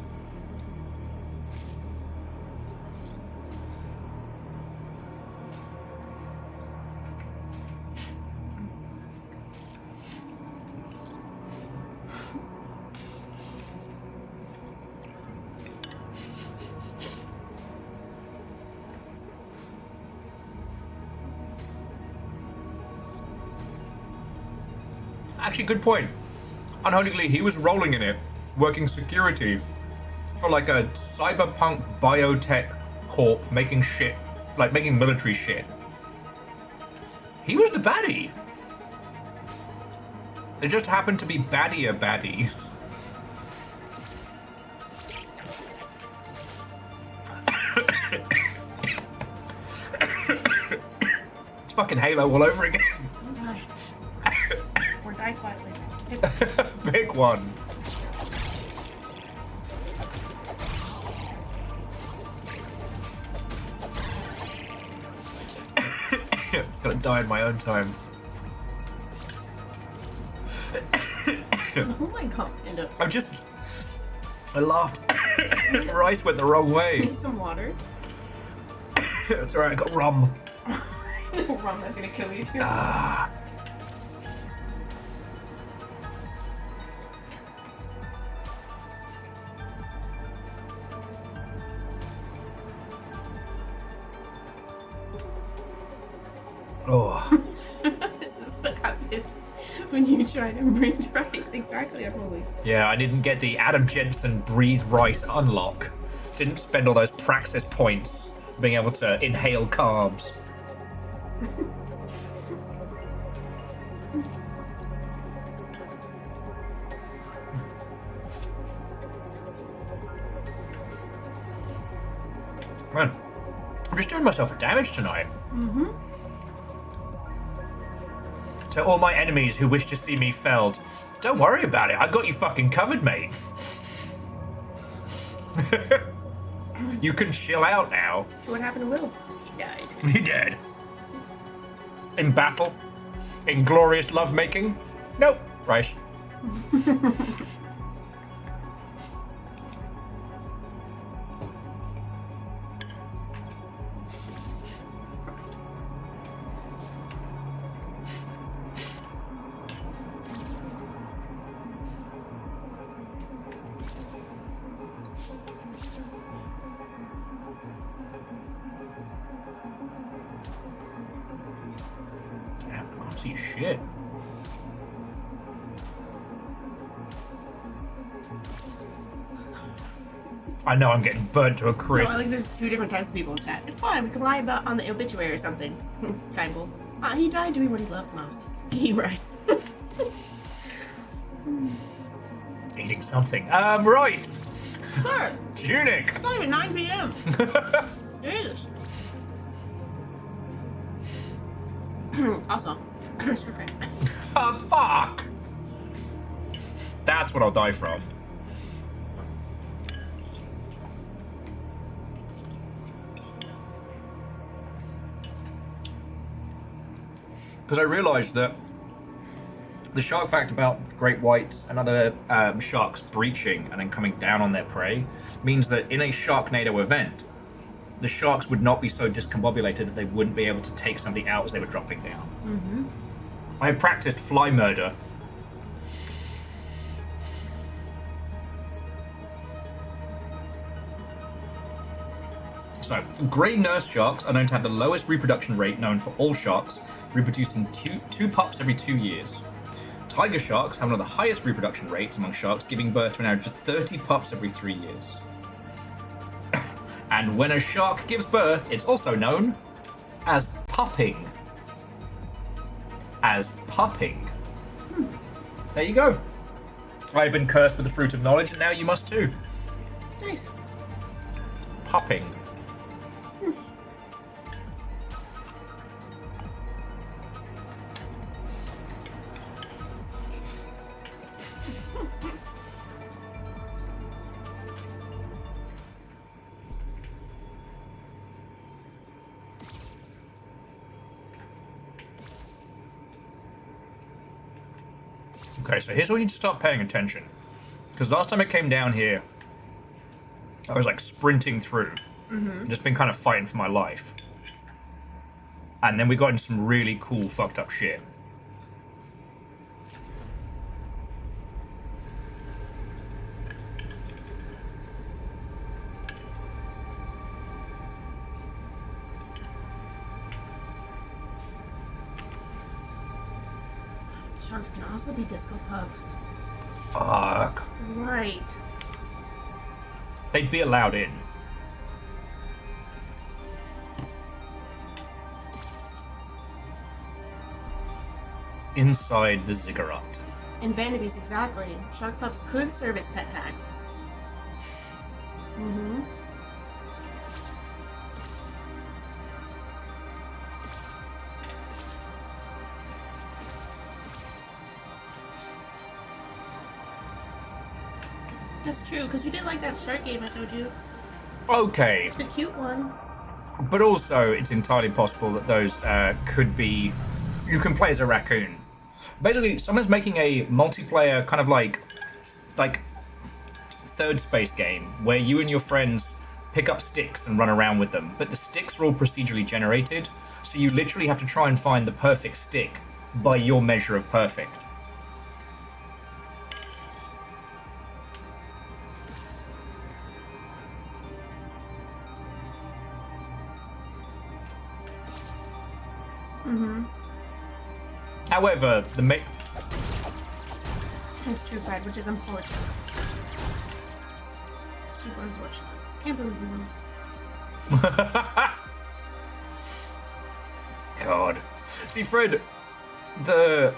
actually, good point. Unholy Glee, he was rolling in it, working security for like a cyberpunk biotech corp making shit, like making military shit. He was the baddie. There just happened to be baddier baddies. It's fucking Halo all over again. Don't die. Or die quietly. Big one. Gotta die in my own time. Oh my god. End up. I laughed. Rice went the wrong way. Need some water. It's alright, I got rum. No rum, that's gonna kill you too. Oh. This is what happens when you try to breathe rice. Exactly, Emily. Yeah, I didn't get the Adam Jensen breathe rice unlock. Didn't spend all those praxis points being able to inhale carbs. Man, I'm just doing myself a damage tonight. Mm-hmm. To all my enemies who wish to see me felled, don't worry about it. I got you fucking covered, mate. You can chill out now. What happened to Will? He died. He dead. In battle? In glorious lovemaking? Nope. Rice. Damn, I can't see shit. I know I'm getting burnt to a No, crisp. I think there's two different types of people in chat. It's fine. We can lie about on the obituary or something. Kind of. He died doing what he loved most. Eating rice. Eating something. Right. Sir, Tunic. it's not even 9 p.m. Jesus. Also, Christopher fan. Oh, fuck. That's what I'll die from. Because I realised that the shark fact about great whites and other sharks breaching and then coming down on their prey means that in a Sharknado event, the sharks would not be so discombobulated that they wouldn't be able to take somebody out as they were dropping down. Mm-hmm. I have practiced fly murder. So, grey nurse sharks are known to have the lowest reproduction rate known for all sharks, reproducing two pups every 2 years. Tiger sharks have one of the highest reproduction rates among sharks, giving birth to an average of 30 pups every 3 years. And when a shark gives birth, it's also known as pupping. As pupping. There you go. I've been cursed with the fruit of knowledge, and now you must too. Nice. Pupping. Okay, so here's where we need to start paying attention. Because last time I came down here, I was like sprinting through. Just been kind of fighting for my life. And then we got into some really cool fucked up shit. Sharks can also be disco pups. Fuck. Right. They'd be allowed in. Inside the ziggurat. In Vanderbeest, exactly. Shark pups could serve as pet tags. Mm-hmm. That's true, because you did like that shark game I showed you. Okay, The cute one. but also it's entirely possible that those could be... You can play as a raccoon. Basically, someone's making a multiplayer kind of like third space game where you and your friends pick up sticks and run around with them, but the sticks are all procedurally generated, so you literally have to try and find the perfect stick by your measure of perfect. However, It's true, Fred, which is unfortunate. Super unfortunate. Can't believe you won. God. See, Fred, the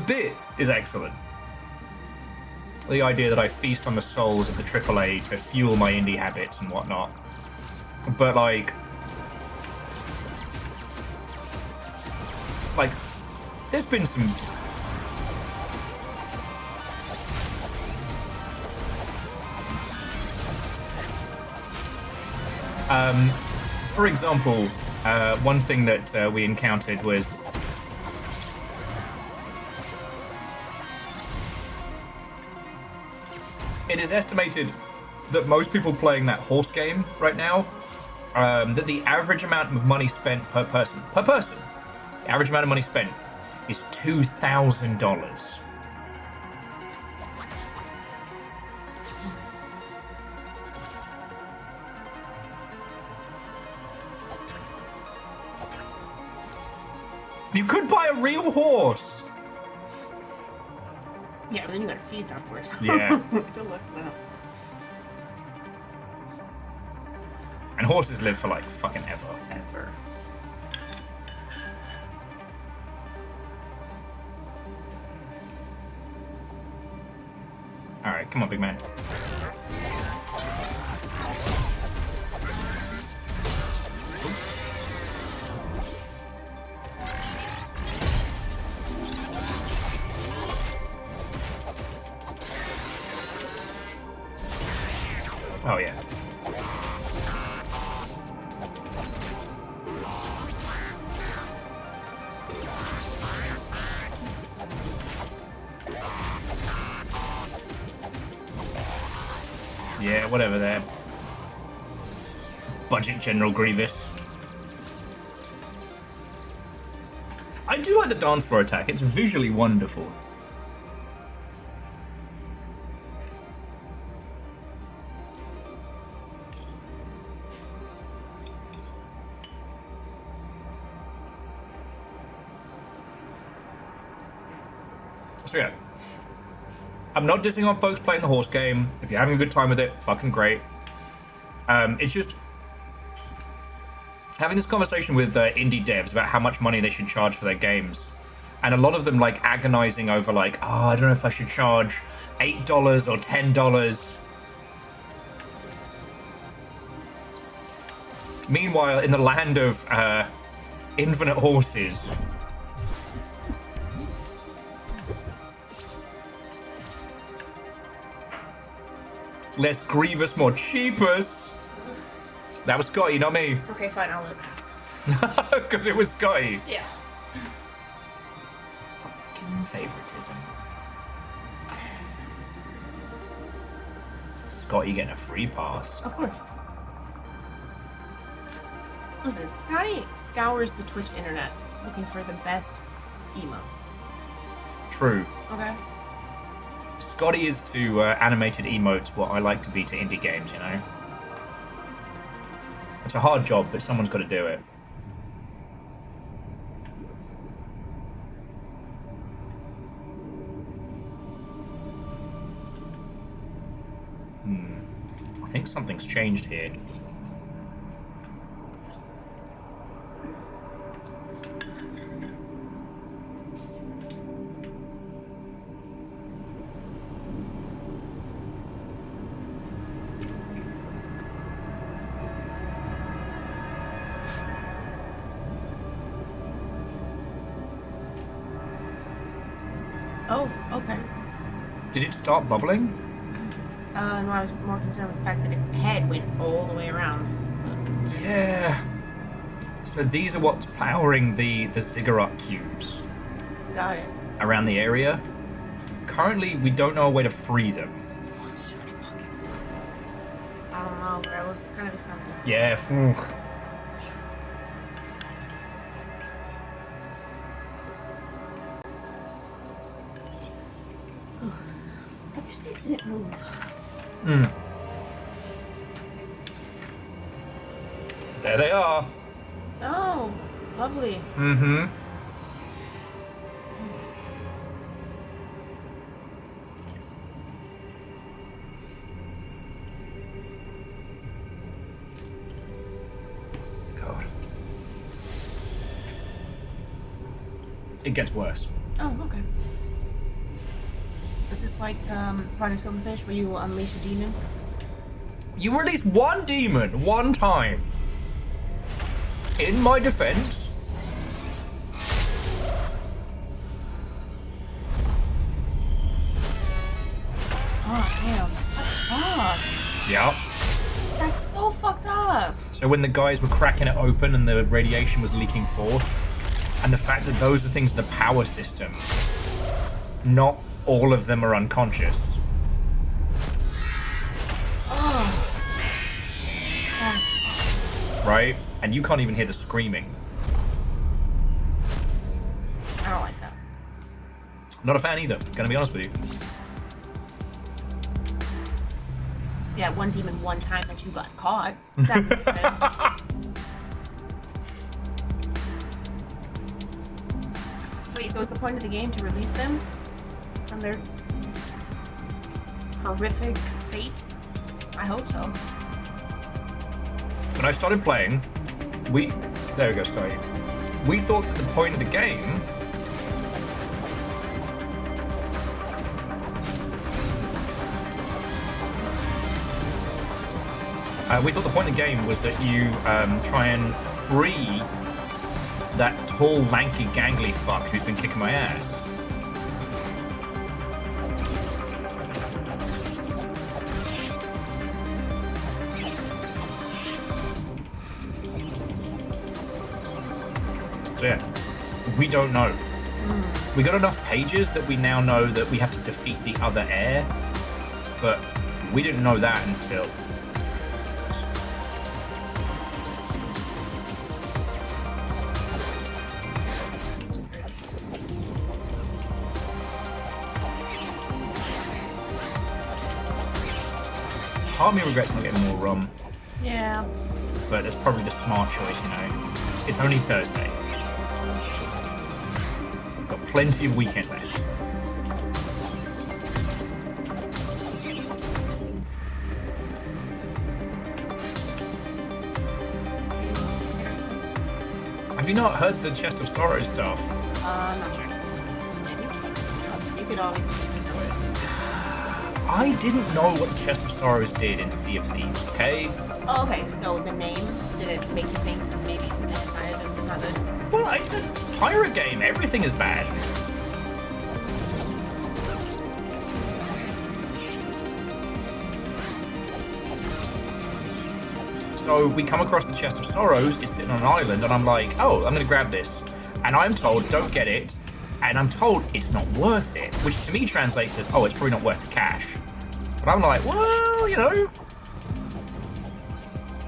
bit is excellent. The idea that I feast on the souls of the AAA to fuel my indie habits and whatnot. But like, there's been some... For example, one thing that we encountered was... It is estimated that most people playing that horse game right now, that the average amount of money spent per person, the average amount of money spent is $2,000. You could buy a real horse. Yeah, but then you gotta feed that horse. Yeah. Good luck with that. And horses live for, like, fucking ever. Ever. Alright, come on, big man. Oh, yeah. Yeah, whatever there. Budget General Grievous. I do like the dance floor attack. It's visually wonderful. So yeah, I'm not dissing on folks playing the horse game. If you're having a good time with it, fucking great. It's just having this conversation with indie devs about how much money they should charge for their games, and a lot of them like agonizing over like, oh, I don't know if I should charge $8 or $10. Meanwhile, in the land of infinite horses, less Grievous, more Cheapers. That was Scotty, not me. Okay, fine, I'll let it pass. Because it was Scotty. Yeah. Fucking favoritism. Scotty getting a free pass. Of course. Listen, Scotty scours the Twitch internet looking for the best emotes. True. Okay. Scotty is to animated emotes what I like to be to indie games, you know? It's a hard job, but someone's got to do it. I think something's changed here. Oh, okay. Did it start bubbling? No, I was more concerned with the fact that its head went all the way around. Yeah. So these are what's powering the ziggurat cubes Got it. around the area. Currently, we don't know a way to free them. I don't know, bro. It's kind of expensive. Yeah. I wish these didn't move. There they are. Oh, lovely. Mm-hmm. God. It gets worse. Oh, okay. Is this like Project Silverfish, where you unleash a demon? You released one demon one time. In my defense. Oh, damn. That's fucked. Yeah. That's so fucked up. So when the guys were cracking it open and the radiation was leaking forth, and the fact that those are things in the power system, not all of them are unconscious. Oh. That's... Right? And you can't even hear the screaming. I don't like that. Not a fan either, gonna be honest with you. Yeah, one demon one time that you got caught. That's different. Wait, so is the point of the game to release them from their horrific fate? I hope so. when I started playing, there we go, Scotty. We thought that the point of the game was that you try and free that tall, lanky, gangly fuck who's been kicking my ass. So yeah, we don't know. We got enough pages that we now know that we have to defeat the other heir, but we didn't know that until... Part of me regrets not getting more rum, Yeah. but it's probably the smart choice, you know. It's only Thursday. Got plenty of weekend left. Have you not heard the Chest of Sorrows stuff? Not sure. Maybe. You could always use the story. I didn't know what the Chest of Sorrows did in Sea of Thieves, okay? Oh, okay. So the name, did it make you think that maybe something inside of it was not good? Well, it's a pirate game. Everything is bad. So we come across the Chest of Sorrows, it's sitting on an island, and I'm like, oh, I'm gonna grab this. And I'm told, don't get it, and I'm told it's not worth it, which to me translates as, oh, it's probably not worth the cash. But I'm like, well, you know,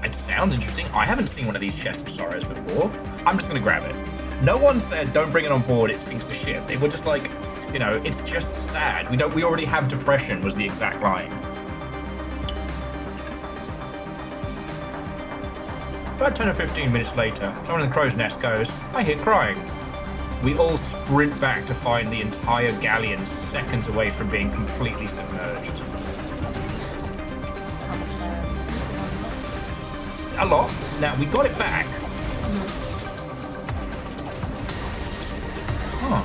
it sounds interesting. I haven't seen one of these Chests of Sorrows before. I'm just gonna grab it. No one said, don't bring it on board, it sinks the ship. They were just like, you know, it's just sad. We already have depression, was the exact line. About 10 or 15 minutes later, someone in the crow's nest goes, I hear crying. We all sprint back to find the entire galleon seconds away from being completely submerged. A lot. Now, we got it back. Huh.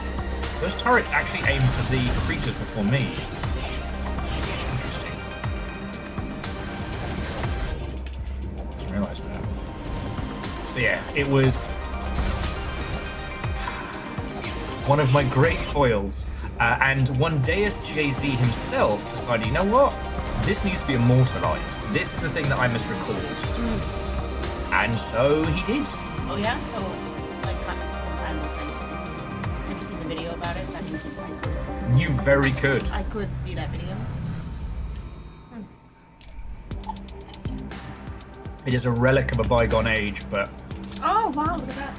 Those turrets actually aim for the creatures before me. Interesting. Didn't realise that. So yeah, it was one of my great foils. And one Deus Jay-Z himself decided, you know what? This needs to be immortalized. This is the thing that I must record. And so he did. Oh yeah? So, like, I was like, have you seen the video about it? That means I could. You very could. I could see that video. It is a relic of a bygone age, but... Oh, wow, look at that.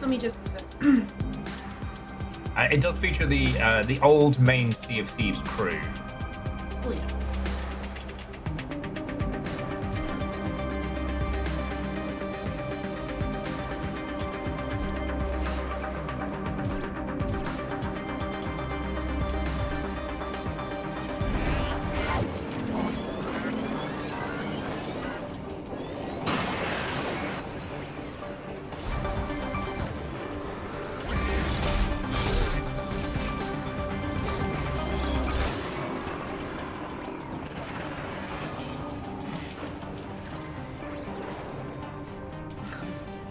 Let me just... it does feature the old main Sea of Thieves crew. Oh, yeah.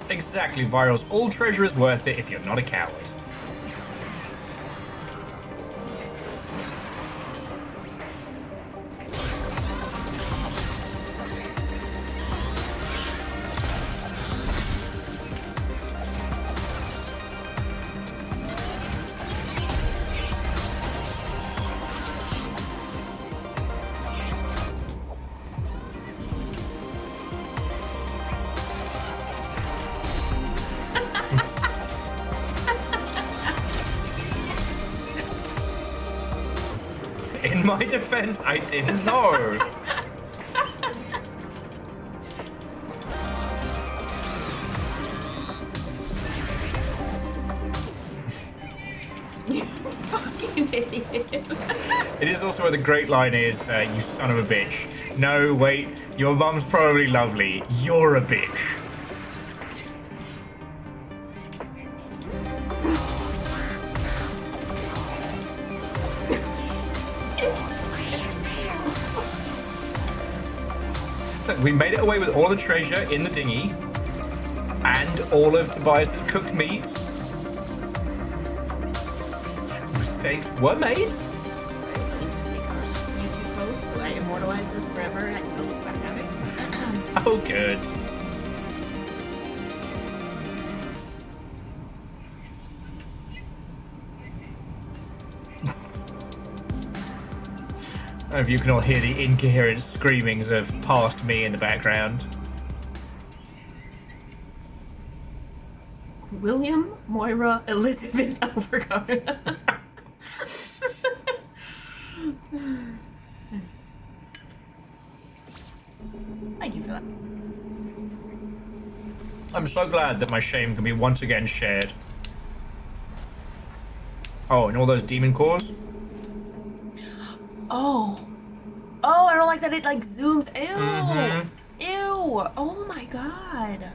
Exactly, Virals. All treasure is worth it if you're not a coward. In my defense, I didn't know. You fucking fucking idiot. It is also where the great line is, you son of a bitch. No, wait, your mum's probably lovely. You're a bitch. Look, we made it away with all the treasure in the dinghy. And all of Tobias's cooked meat. Mistakes were made. Just make a YouTube post so I immortalize this forever and I can go look back at it. Oh, good. I don't know if you can all hear the incoherent screamings of past me in the background. William, Moira, Elizabeth, Overguard. Thank you for that. I'm so glad that my shame can be once again shared. Oh, and all those demon cores? Oh. Oh, I don't like that it like zooms. Ew. Mhm. Ew. Oh my god.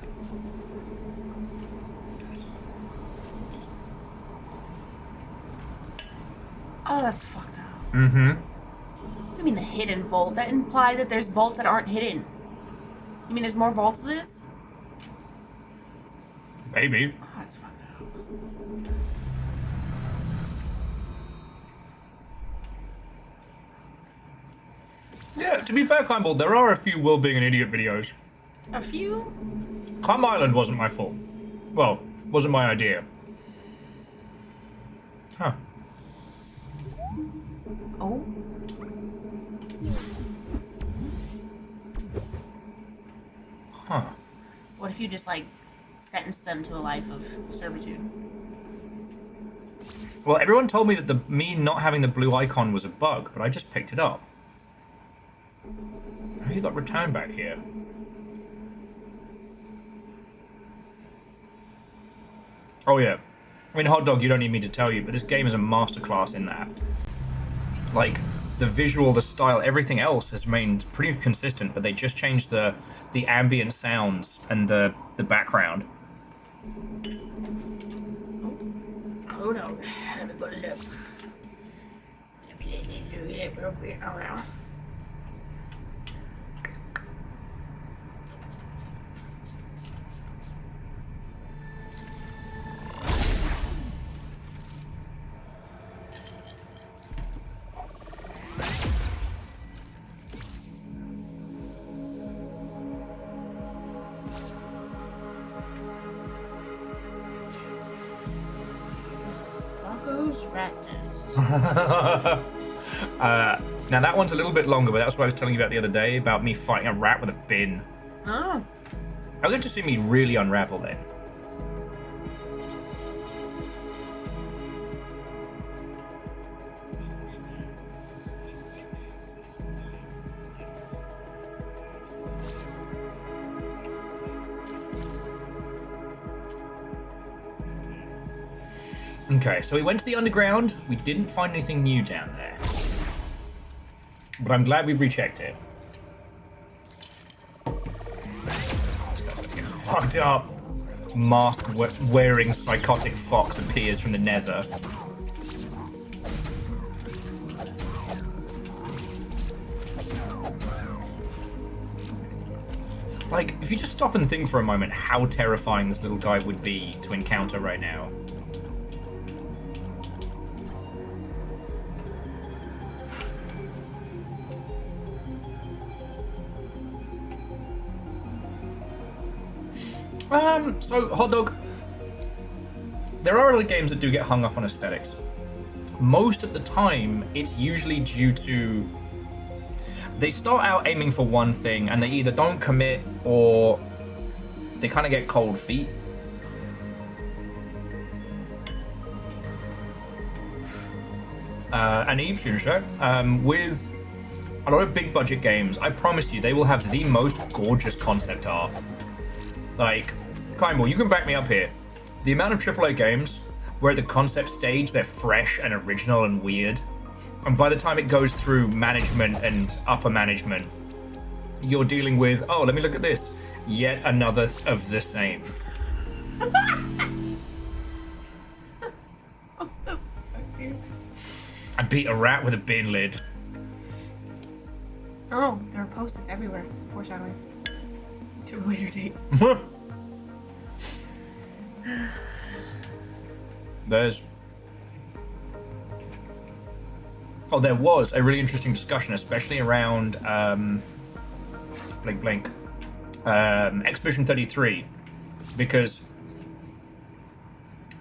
Oh, that's fucked up. Mm-hmm. I mean the hidden vault. That implies that there's vaults that aren't hidden. You mean there's more vaults of this? Maybe. Oh, that's fucked up. Yeah, to be fair, Kimball, there are a few Will being an idiot videos. A few? Climb Island wasn't my fault. Well, wasn't my idea. Huh. Oh. Huh. What if you just like sentenced them to a life of servitude? Well, everyone told me that me not having the blue icon was a bug, but I just picked it up. How you got return back here? Oh yeah. I mean, Hot Dog, you don't need me to tell you, but this game is a masterclass in that. Like, the visual, the style, everything else has remained pretty consistent, but they just changed the ambient sounds and the background. Hold on. Let me put it up. Let me do it real quick. Oh, no. Taco's rat nest. Now that one's a little bit longer, but that's what I was telling you about the other day, about me fighting a rat with a bin. Oh. I would like to see me really unravel then. Okay, so we went to the underground. We didn't find anything new down there. But I'm glad we rechecked it. Let's get fucked up. Mask-wearing psychotic fox appears from the nether. Like, if you just stop and think for a moment how terrifying this little guy would be to encounter right now. So, Hot Dog, there are other games that do get hung up on aesthetics. Most of the time, it's usually due to... They start out aiming for one thing, and they either don't commit, or they kind of get cold feet. And Eve Shunsha, with a lot of big budget games, I promise you, they will have the most gorgeous concept art. Like, Kimball, you can back me up here. The amount of AAA games, where at the concept stage they're fresh and original and weird. And by the time it goes through management and upper management, you're dealing with, oh, let me look at this. Yet another of the same. I beat a rat with a bin lid. Oh, there are post-its everywhere. It's foreshadowing. To a later date. There's... Oh, there was a really interesting discussion, especially around Expedition 33, because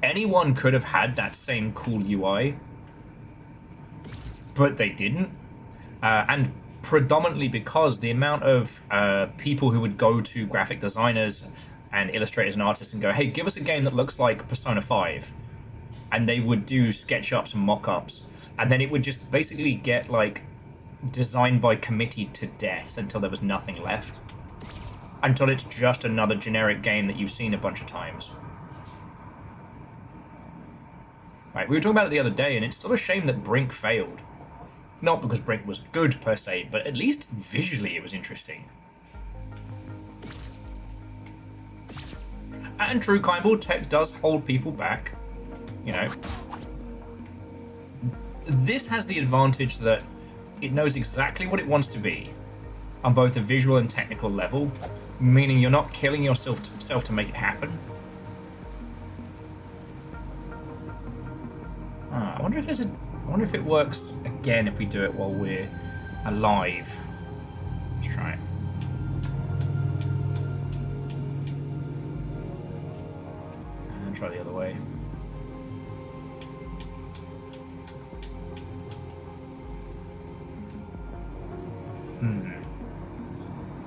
anyone could have had that same cool UI, but they didn't, and predominantly because the amount of people who would go to graphic designers and illustrators and artists and go, hey, give us a game that looks like Persona 5, and they would do SketchUps and mock-ups, and then it would just basically get like designed by committee to death until there was nothing left, until it's just another generic game that you've seen a bunch of times. Right, we were talking about it the other day, and it's still a shame that Brink failed. Not because Brink was good per se, but at least visually it was interesting. And true, Kindball, tech does hold people back. You know. This has the advantage that it knows exactly what it wants to be on both a visual and technical level, meaning you're not killing yourself to make it happen. I wonder if there's a... I wonder if it works again if we do it while we're alive. Let's try it. And try the other way.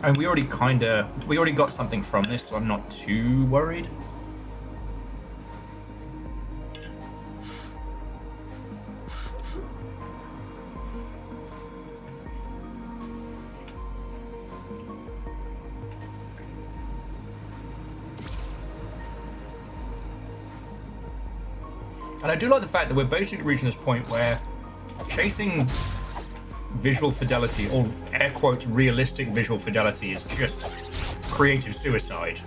And we already got something from this, so I'm not too worried. And I do like the fact that we're basically reaching this point where chasing visual fidelity, or air quotes realistic visual fidelity, is just creative suicide.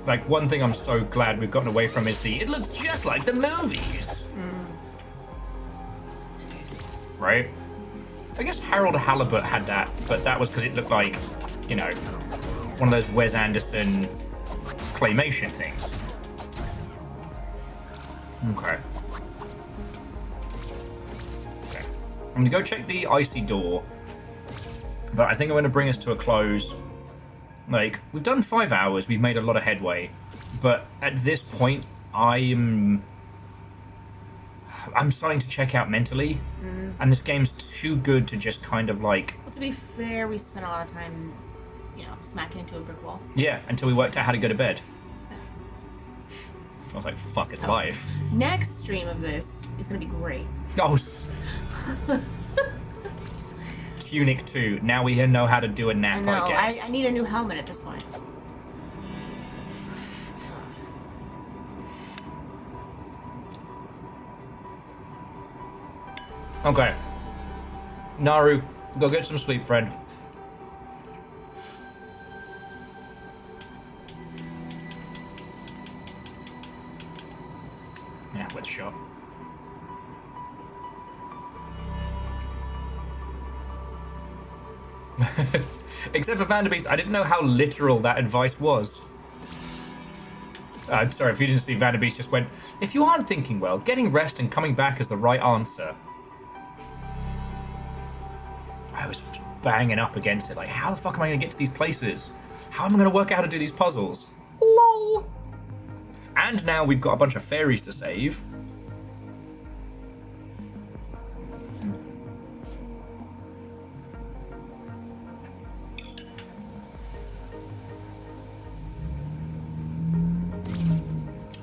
Like, one thing I'm so glad we've gotten away from is it looks just like the movies. Right? I guess Harold Halibut had that, but that was because it looked like, you know, one of those Wes Anderson claymation things. Okay. I'm gonna go check the icy door, but I think I'm gonna bring us to a close. Like, we've done 5 hours, we've made a lot of headway, but at this point, I'm starting to check out mentally, and this game's too good to just kind of like... Well, to be fair, we spent a lot of time, you know, smacking into a brick wall. Yeah, until we worked out how to go to bed. Feels like fucking life. Next stream of this is gonna be great. Oh, Tunic 2. Now we know how to do a nap, I guess. I need a new helmet at this point. Okay. Naru, go get some sleep, friend. Yeah, with a shot. Except for Vanderbeest, I didn't know how literal that advice was. Sorry, if you didn't see, Vanderbeest just went, if you aren't thinking well, getting rest and coming back is the right answer. I was banging up against it, like, how the fuck am I going to get to these places? How am I going to work out how to do these puzzles? LOL! And now we've got a bunch of fairies to save.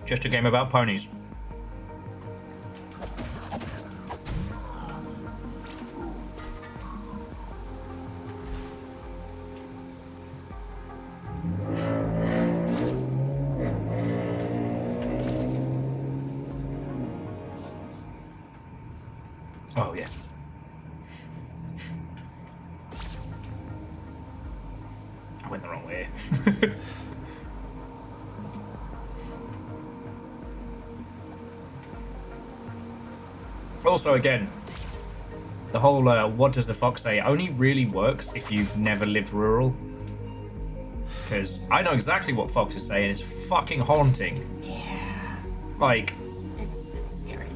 Just a game about ponies. Oh, yeah. I went the wrong way. Also, again, the whole what does the fox say only really works if you've never lived rural. Because I know exactly what foxes say, and it's fucking haunting. Yeah. Like, It's scary.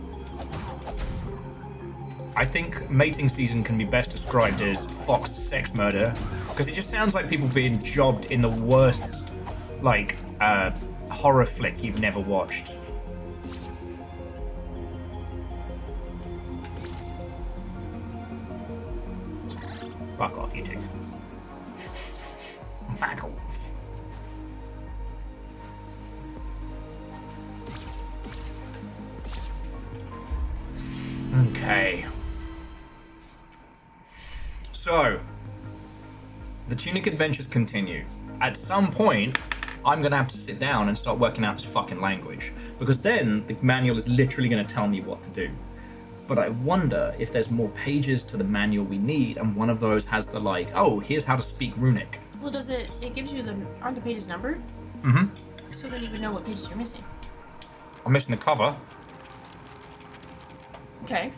I think mating season can be best described as fox sex murder, because it just sounds like people being jobbed in the worst, like, horror flick you've never watched. Fuck off, you two. Fuck off. Okay. So, the Tunic adventures continue. At some point, I'm gonna have to sit down and start working out this fucking language, because then the manual is literally gonna tell me what to do. But I wonder if there's more pages to the manual we need, and one of those has the like, oh, here's how to speak Runic. Well, does it? It gives you aren't the pages numbered? Mm-hmm. So then you would know what pages you're missing. I'm missing the cover. Okay.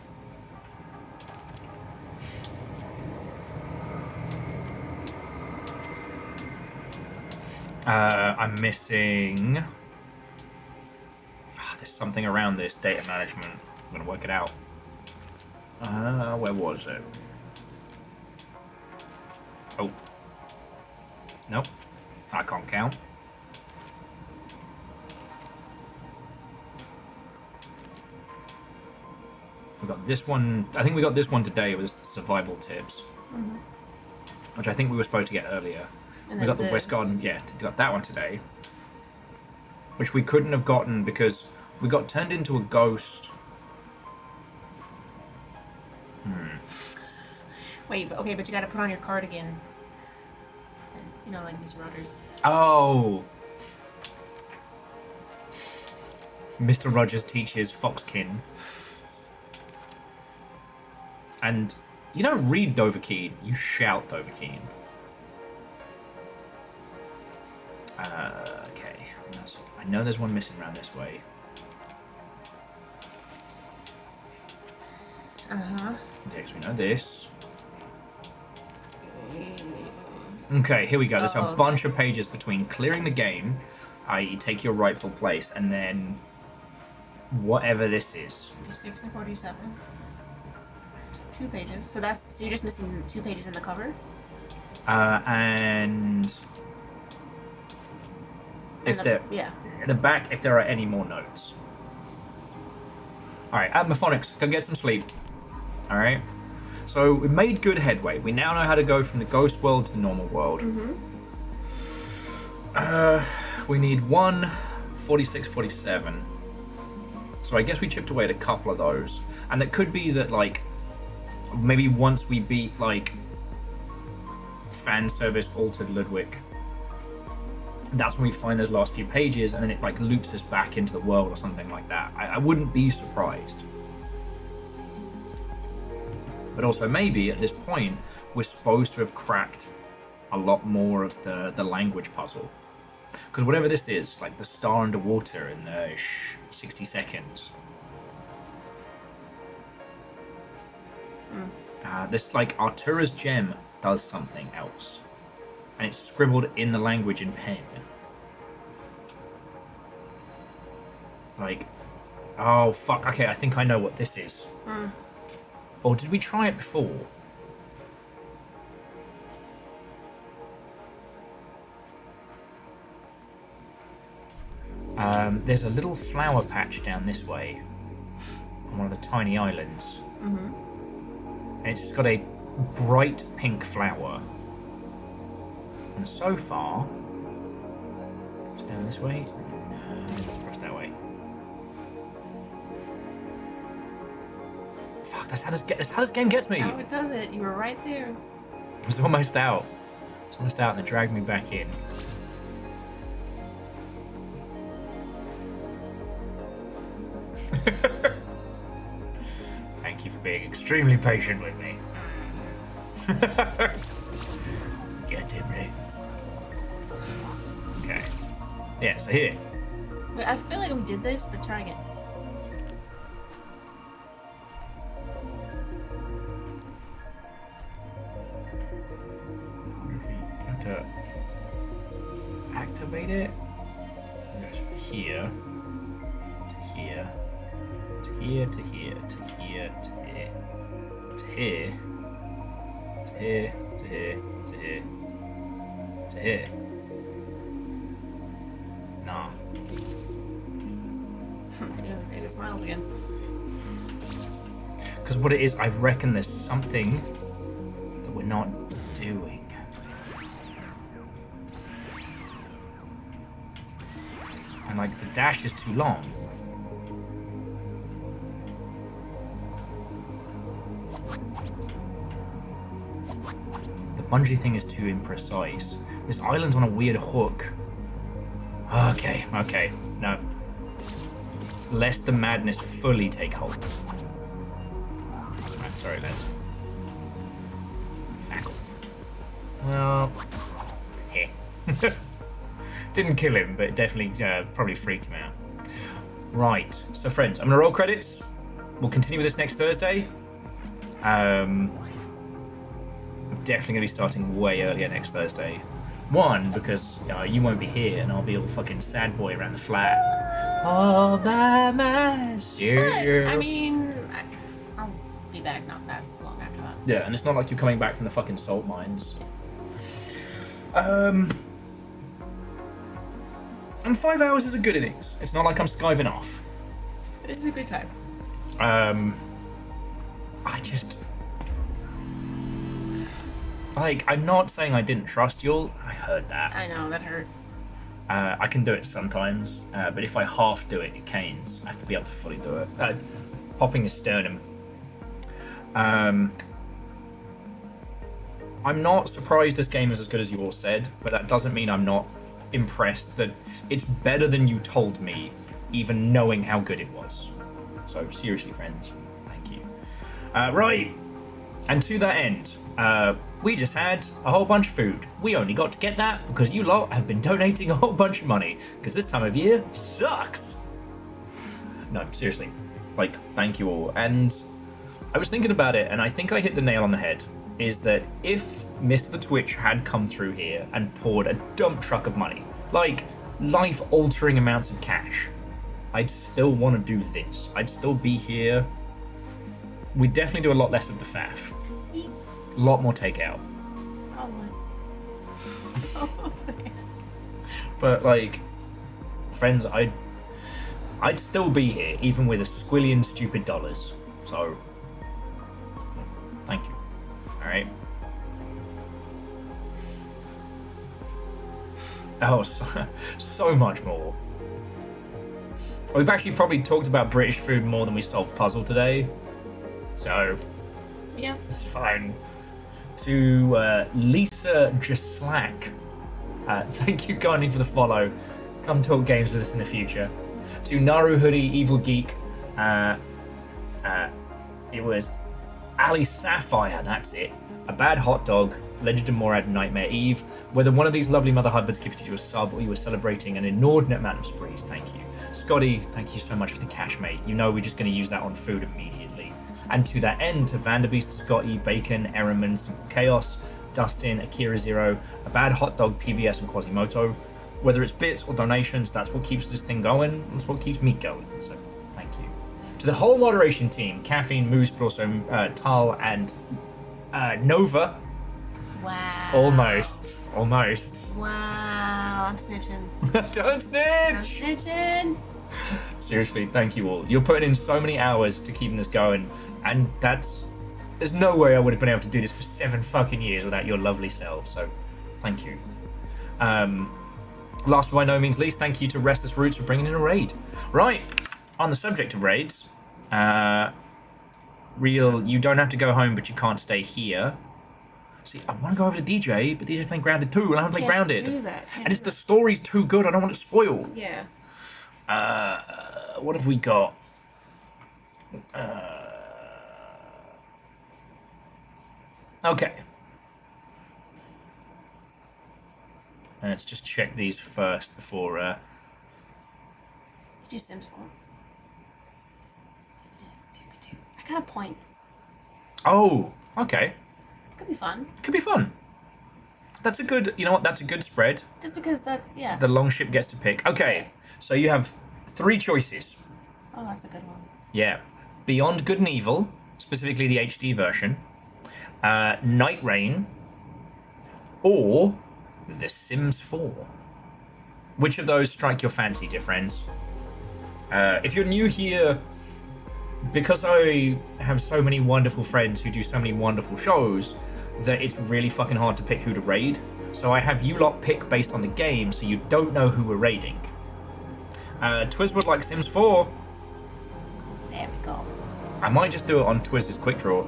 I'm missing. There's something around this data management. I'm gonna work it out. Where was it? Oh. Nope. I can't count. We got this one. I think we got this one today with the survival tips, which I think we were supposed to get earlier. And We then got the West this. Garden, yeah, got that one today, which we couldn't have gotten because we got turned into a ghost. Wait, but okay, but you gotta put on your cardigan. And, you know, like Mr. Rogers. Oh, Mr. Rogers teaches Foxkin, and you don't read Dovahkiin, you shout Dovahkiin. Okay, I know there's one missing around this way. Okay, so we know this. Okay, here we go. There's a okay. bunch of pages between clearing the game, i.e. take your rightful place, and then whatever this is. 46 and 47. So 2 pages. So you're just missing 2 pages in the cover? And if there, yeah. at the back, if there are any more notes. All right, Atmophonics, go get some sleep. All right. So we made good headway. We now know how to go from the ghost world to the normal world. We need 1, 46, 47. So I guess we chipped away at a couple of those, and it could be that like maybe once we beat like fan service altered Ludwig, that's when we find those last few pages, and then it like loops us back into the world or something like that. I wouldn't be surprised. But also maybe at this point we're supposed to have cracked a lot more of the language puzzle, because whatever this is, like the star underwater in the 60 seconds. This like Artura's gem does something else, and it's scribbled in the language in pen. Like, oh fuck, okay, I think I know what this is. Or did we try it before? There's a little flower patch down this way on one of the tiny islands. And it's got a bright pink flower. And so far, it's down this way. No, across that way. Fuck, that's how this game gets me. That's how it does it. You were right there. It's almost out. It's almost out, and it dragged me back in. Thank Thank you for being extremely patient with me. Goddamn right. Okay. Yeah, so here. Wait, I feel like we did this, but try again. Have to activate it. It goes from here to here to here to here to here to here to here to here to here to here to here. Nah. Yeah, the face smiles again. Because what it is, I reckon there's something that we're not doing. And like the dash is too long. The bungee thing is too imprecise. This island's on a weird hook. Okay, okay, no. Lest the madness fully take hold. I'm sorry, lads. Well, heh. Didn't kill him, but definitely probably freaked him out. Right, so friends, I'm gonna roll credits. We'll continue with this next Thursday. I'm definitely gonna be starting way earlier next Thursday. One, because you won't be here and I'll be all fucking sad boy around the flat. All by myself. I mean, I'll be back not that long after that. Yeah, and it's not like you're coming back from the fucking salt mines. And 5 hours is a good innings. It's not like I'm skiving off. It's a good time. I just... Like, I'm not saying I didn't trust you. I heard that. I know, that hurt. I can do it sometimes, but if I half do it, it canes. I have to be able to fully do it. Popping a sternum. I'm not surprised this game is as good as you all said, but that doesn't mean I'm not impressed that it's better than you told me, even knowing how good it was. So seriously, friends, thank you. Right, and to that end, we just had a whole bunch of food. We only got to get that because you lot have been donating a whole bunch of money, because this time of year sucks. No, seriously, like, thank you all. And I was thinking about it, and I think I hit the nail on the head, is that if Mr. the Twitch had come through here and poured a dump truck of money, like life-altering amounts of cash, I'd still want to do this. I'd still be here. We'd definitely do a lot less of the faff. A lot more takeout. Probably. But like, friends, I'd still be here, even with a squillion stupid dollars. So, thank you. Alright. Oh, so much more. We've actually probably talked about British food more than we solved puzzle today. So, Yeah. it's fine. To Lisa Jaslack, thank you kindly for the follow. Come talk games with us in the future. To Naru Hoodie, Evil Geek, it was Ali Sapphire, that's it. A Bad Hot Dog, Legend of Morad, Nightmare Eve. Whether one of these lovely mother husbands gifted you a sub or you were celebrating an inordinate amount of sprees, thank you. Scotty, thank you so much for the cash, mate. You know we're just going to use that on food immediately. And to that end, to Vanderbeest, Scotty, Bacon, Erriman, Simple Chaos, Dustin, Akira Zero, A Bad Hot Dog, PVS, and Quasimoto. Whether it's bits or donations, that's what keeps this thing going. That's what keeps me going. So, thank you. To the whole moderation team, Caffeine, Moose, but also Tal and Nova. Wow. Almost. Wow, I'm snitching. Don't I'm snitch! snitching. Seriously, thank you all. You're putting in so many hours to keeping this going, and there's no way I would have been able to do this for 7 fucking years without your lovely selves, so thank you. Last but by no means least, thank you to Restless Roots for bringing in a raid. Right, on the subject of raids, Real, you don't have to go home, but you can't stay here. See, I want to go over to DJ, but DJ's playing Grounded 2, and I haven't played Grounded. Do that. And it's the story's too good, I don't want it spoiled. Yeah. What have we got? Okay. Let's just check these first before. Do Sims 4. You could do. I got a point. Oh, okay. Could be fun. Could be fun. That's a good. You know what? That's a good spread. Just because yeah. The long ship gets to pick. Okay, so you have 3 choices. Oh, that's a good one. Yeah. Beyond Good and Evil, specifically the HD version, Night Rain, or The Sims 4. Which of those strike your fancy, dear friends? If you're new here, because I have so many wonderful friends who do so many wonderful shows, that it's really fucking hard to pick who to raid. So I have you lot pick based on the game, so you don't know who we're raiding. Twiz would like Sims 4. There we go. I might just do it on Twiz's quick draw.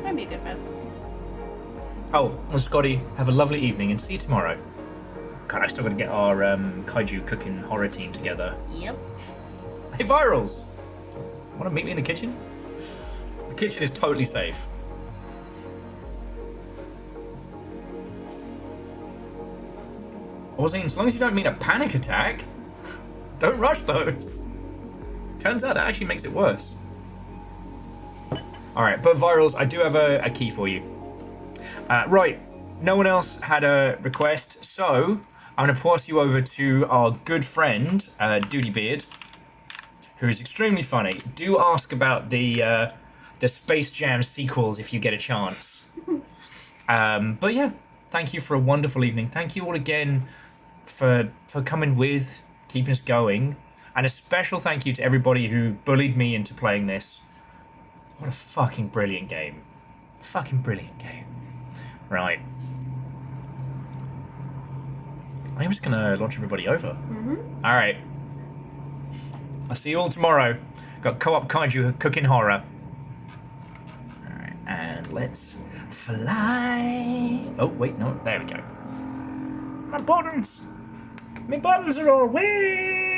That'd be a good bet. Oh, well, Scotty, have a lovely evening and see you tomorrow. God, I still gotta get our kaiju cooking horror team together. Yep. Hey, Virals! Wanna meet me in the kitchen? The kitchen is totally safe. Ozine, as long as you don't mean a panic attack, don't rush those. Turns out that actually makes it worse. Alright, but Virals, I do have a key for you. Right, no one else had a request, so I'm going to pass you over to our good friend, Duty Beard, who is extremely funny. Do ask about the Space Jam sequels if you get a chance. But yeah, thank you for a wonderful evening. Thank you all again for coming with, keeping us going. And a special thank you to everybody who bullied me into playing this. What a fucking brilliant game. Fucking brilliant game. Right. I'm just gonna launch everybody over. Alright. I'll see you all tomorrow. Got co-op kaiju cooking horror. Alright, and let's fly. Oh, wait, no, there we go. My buttons! My buttons are all way.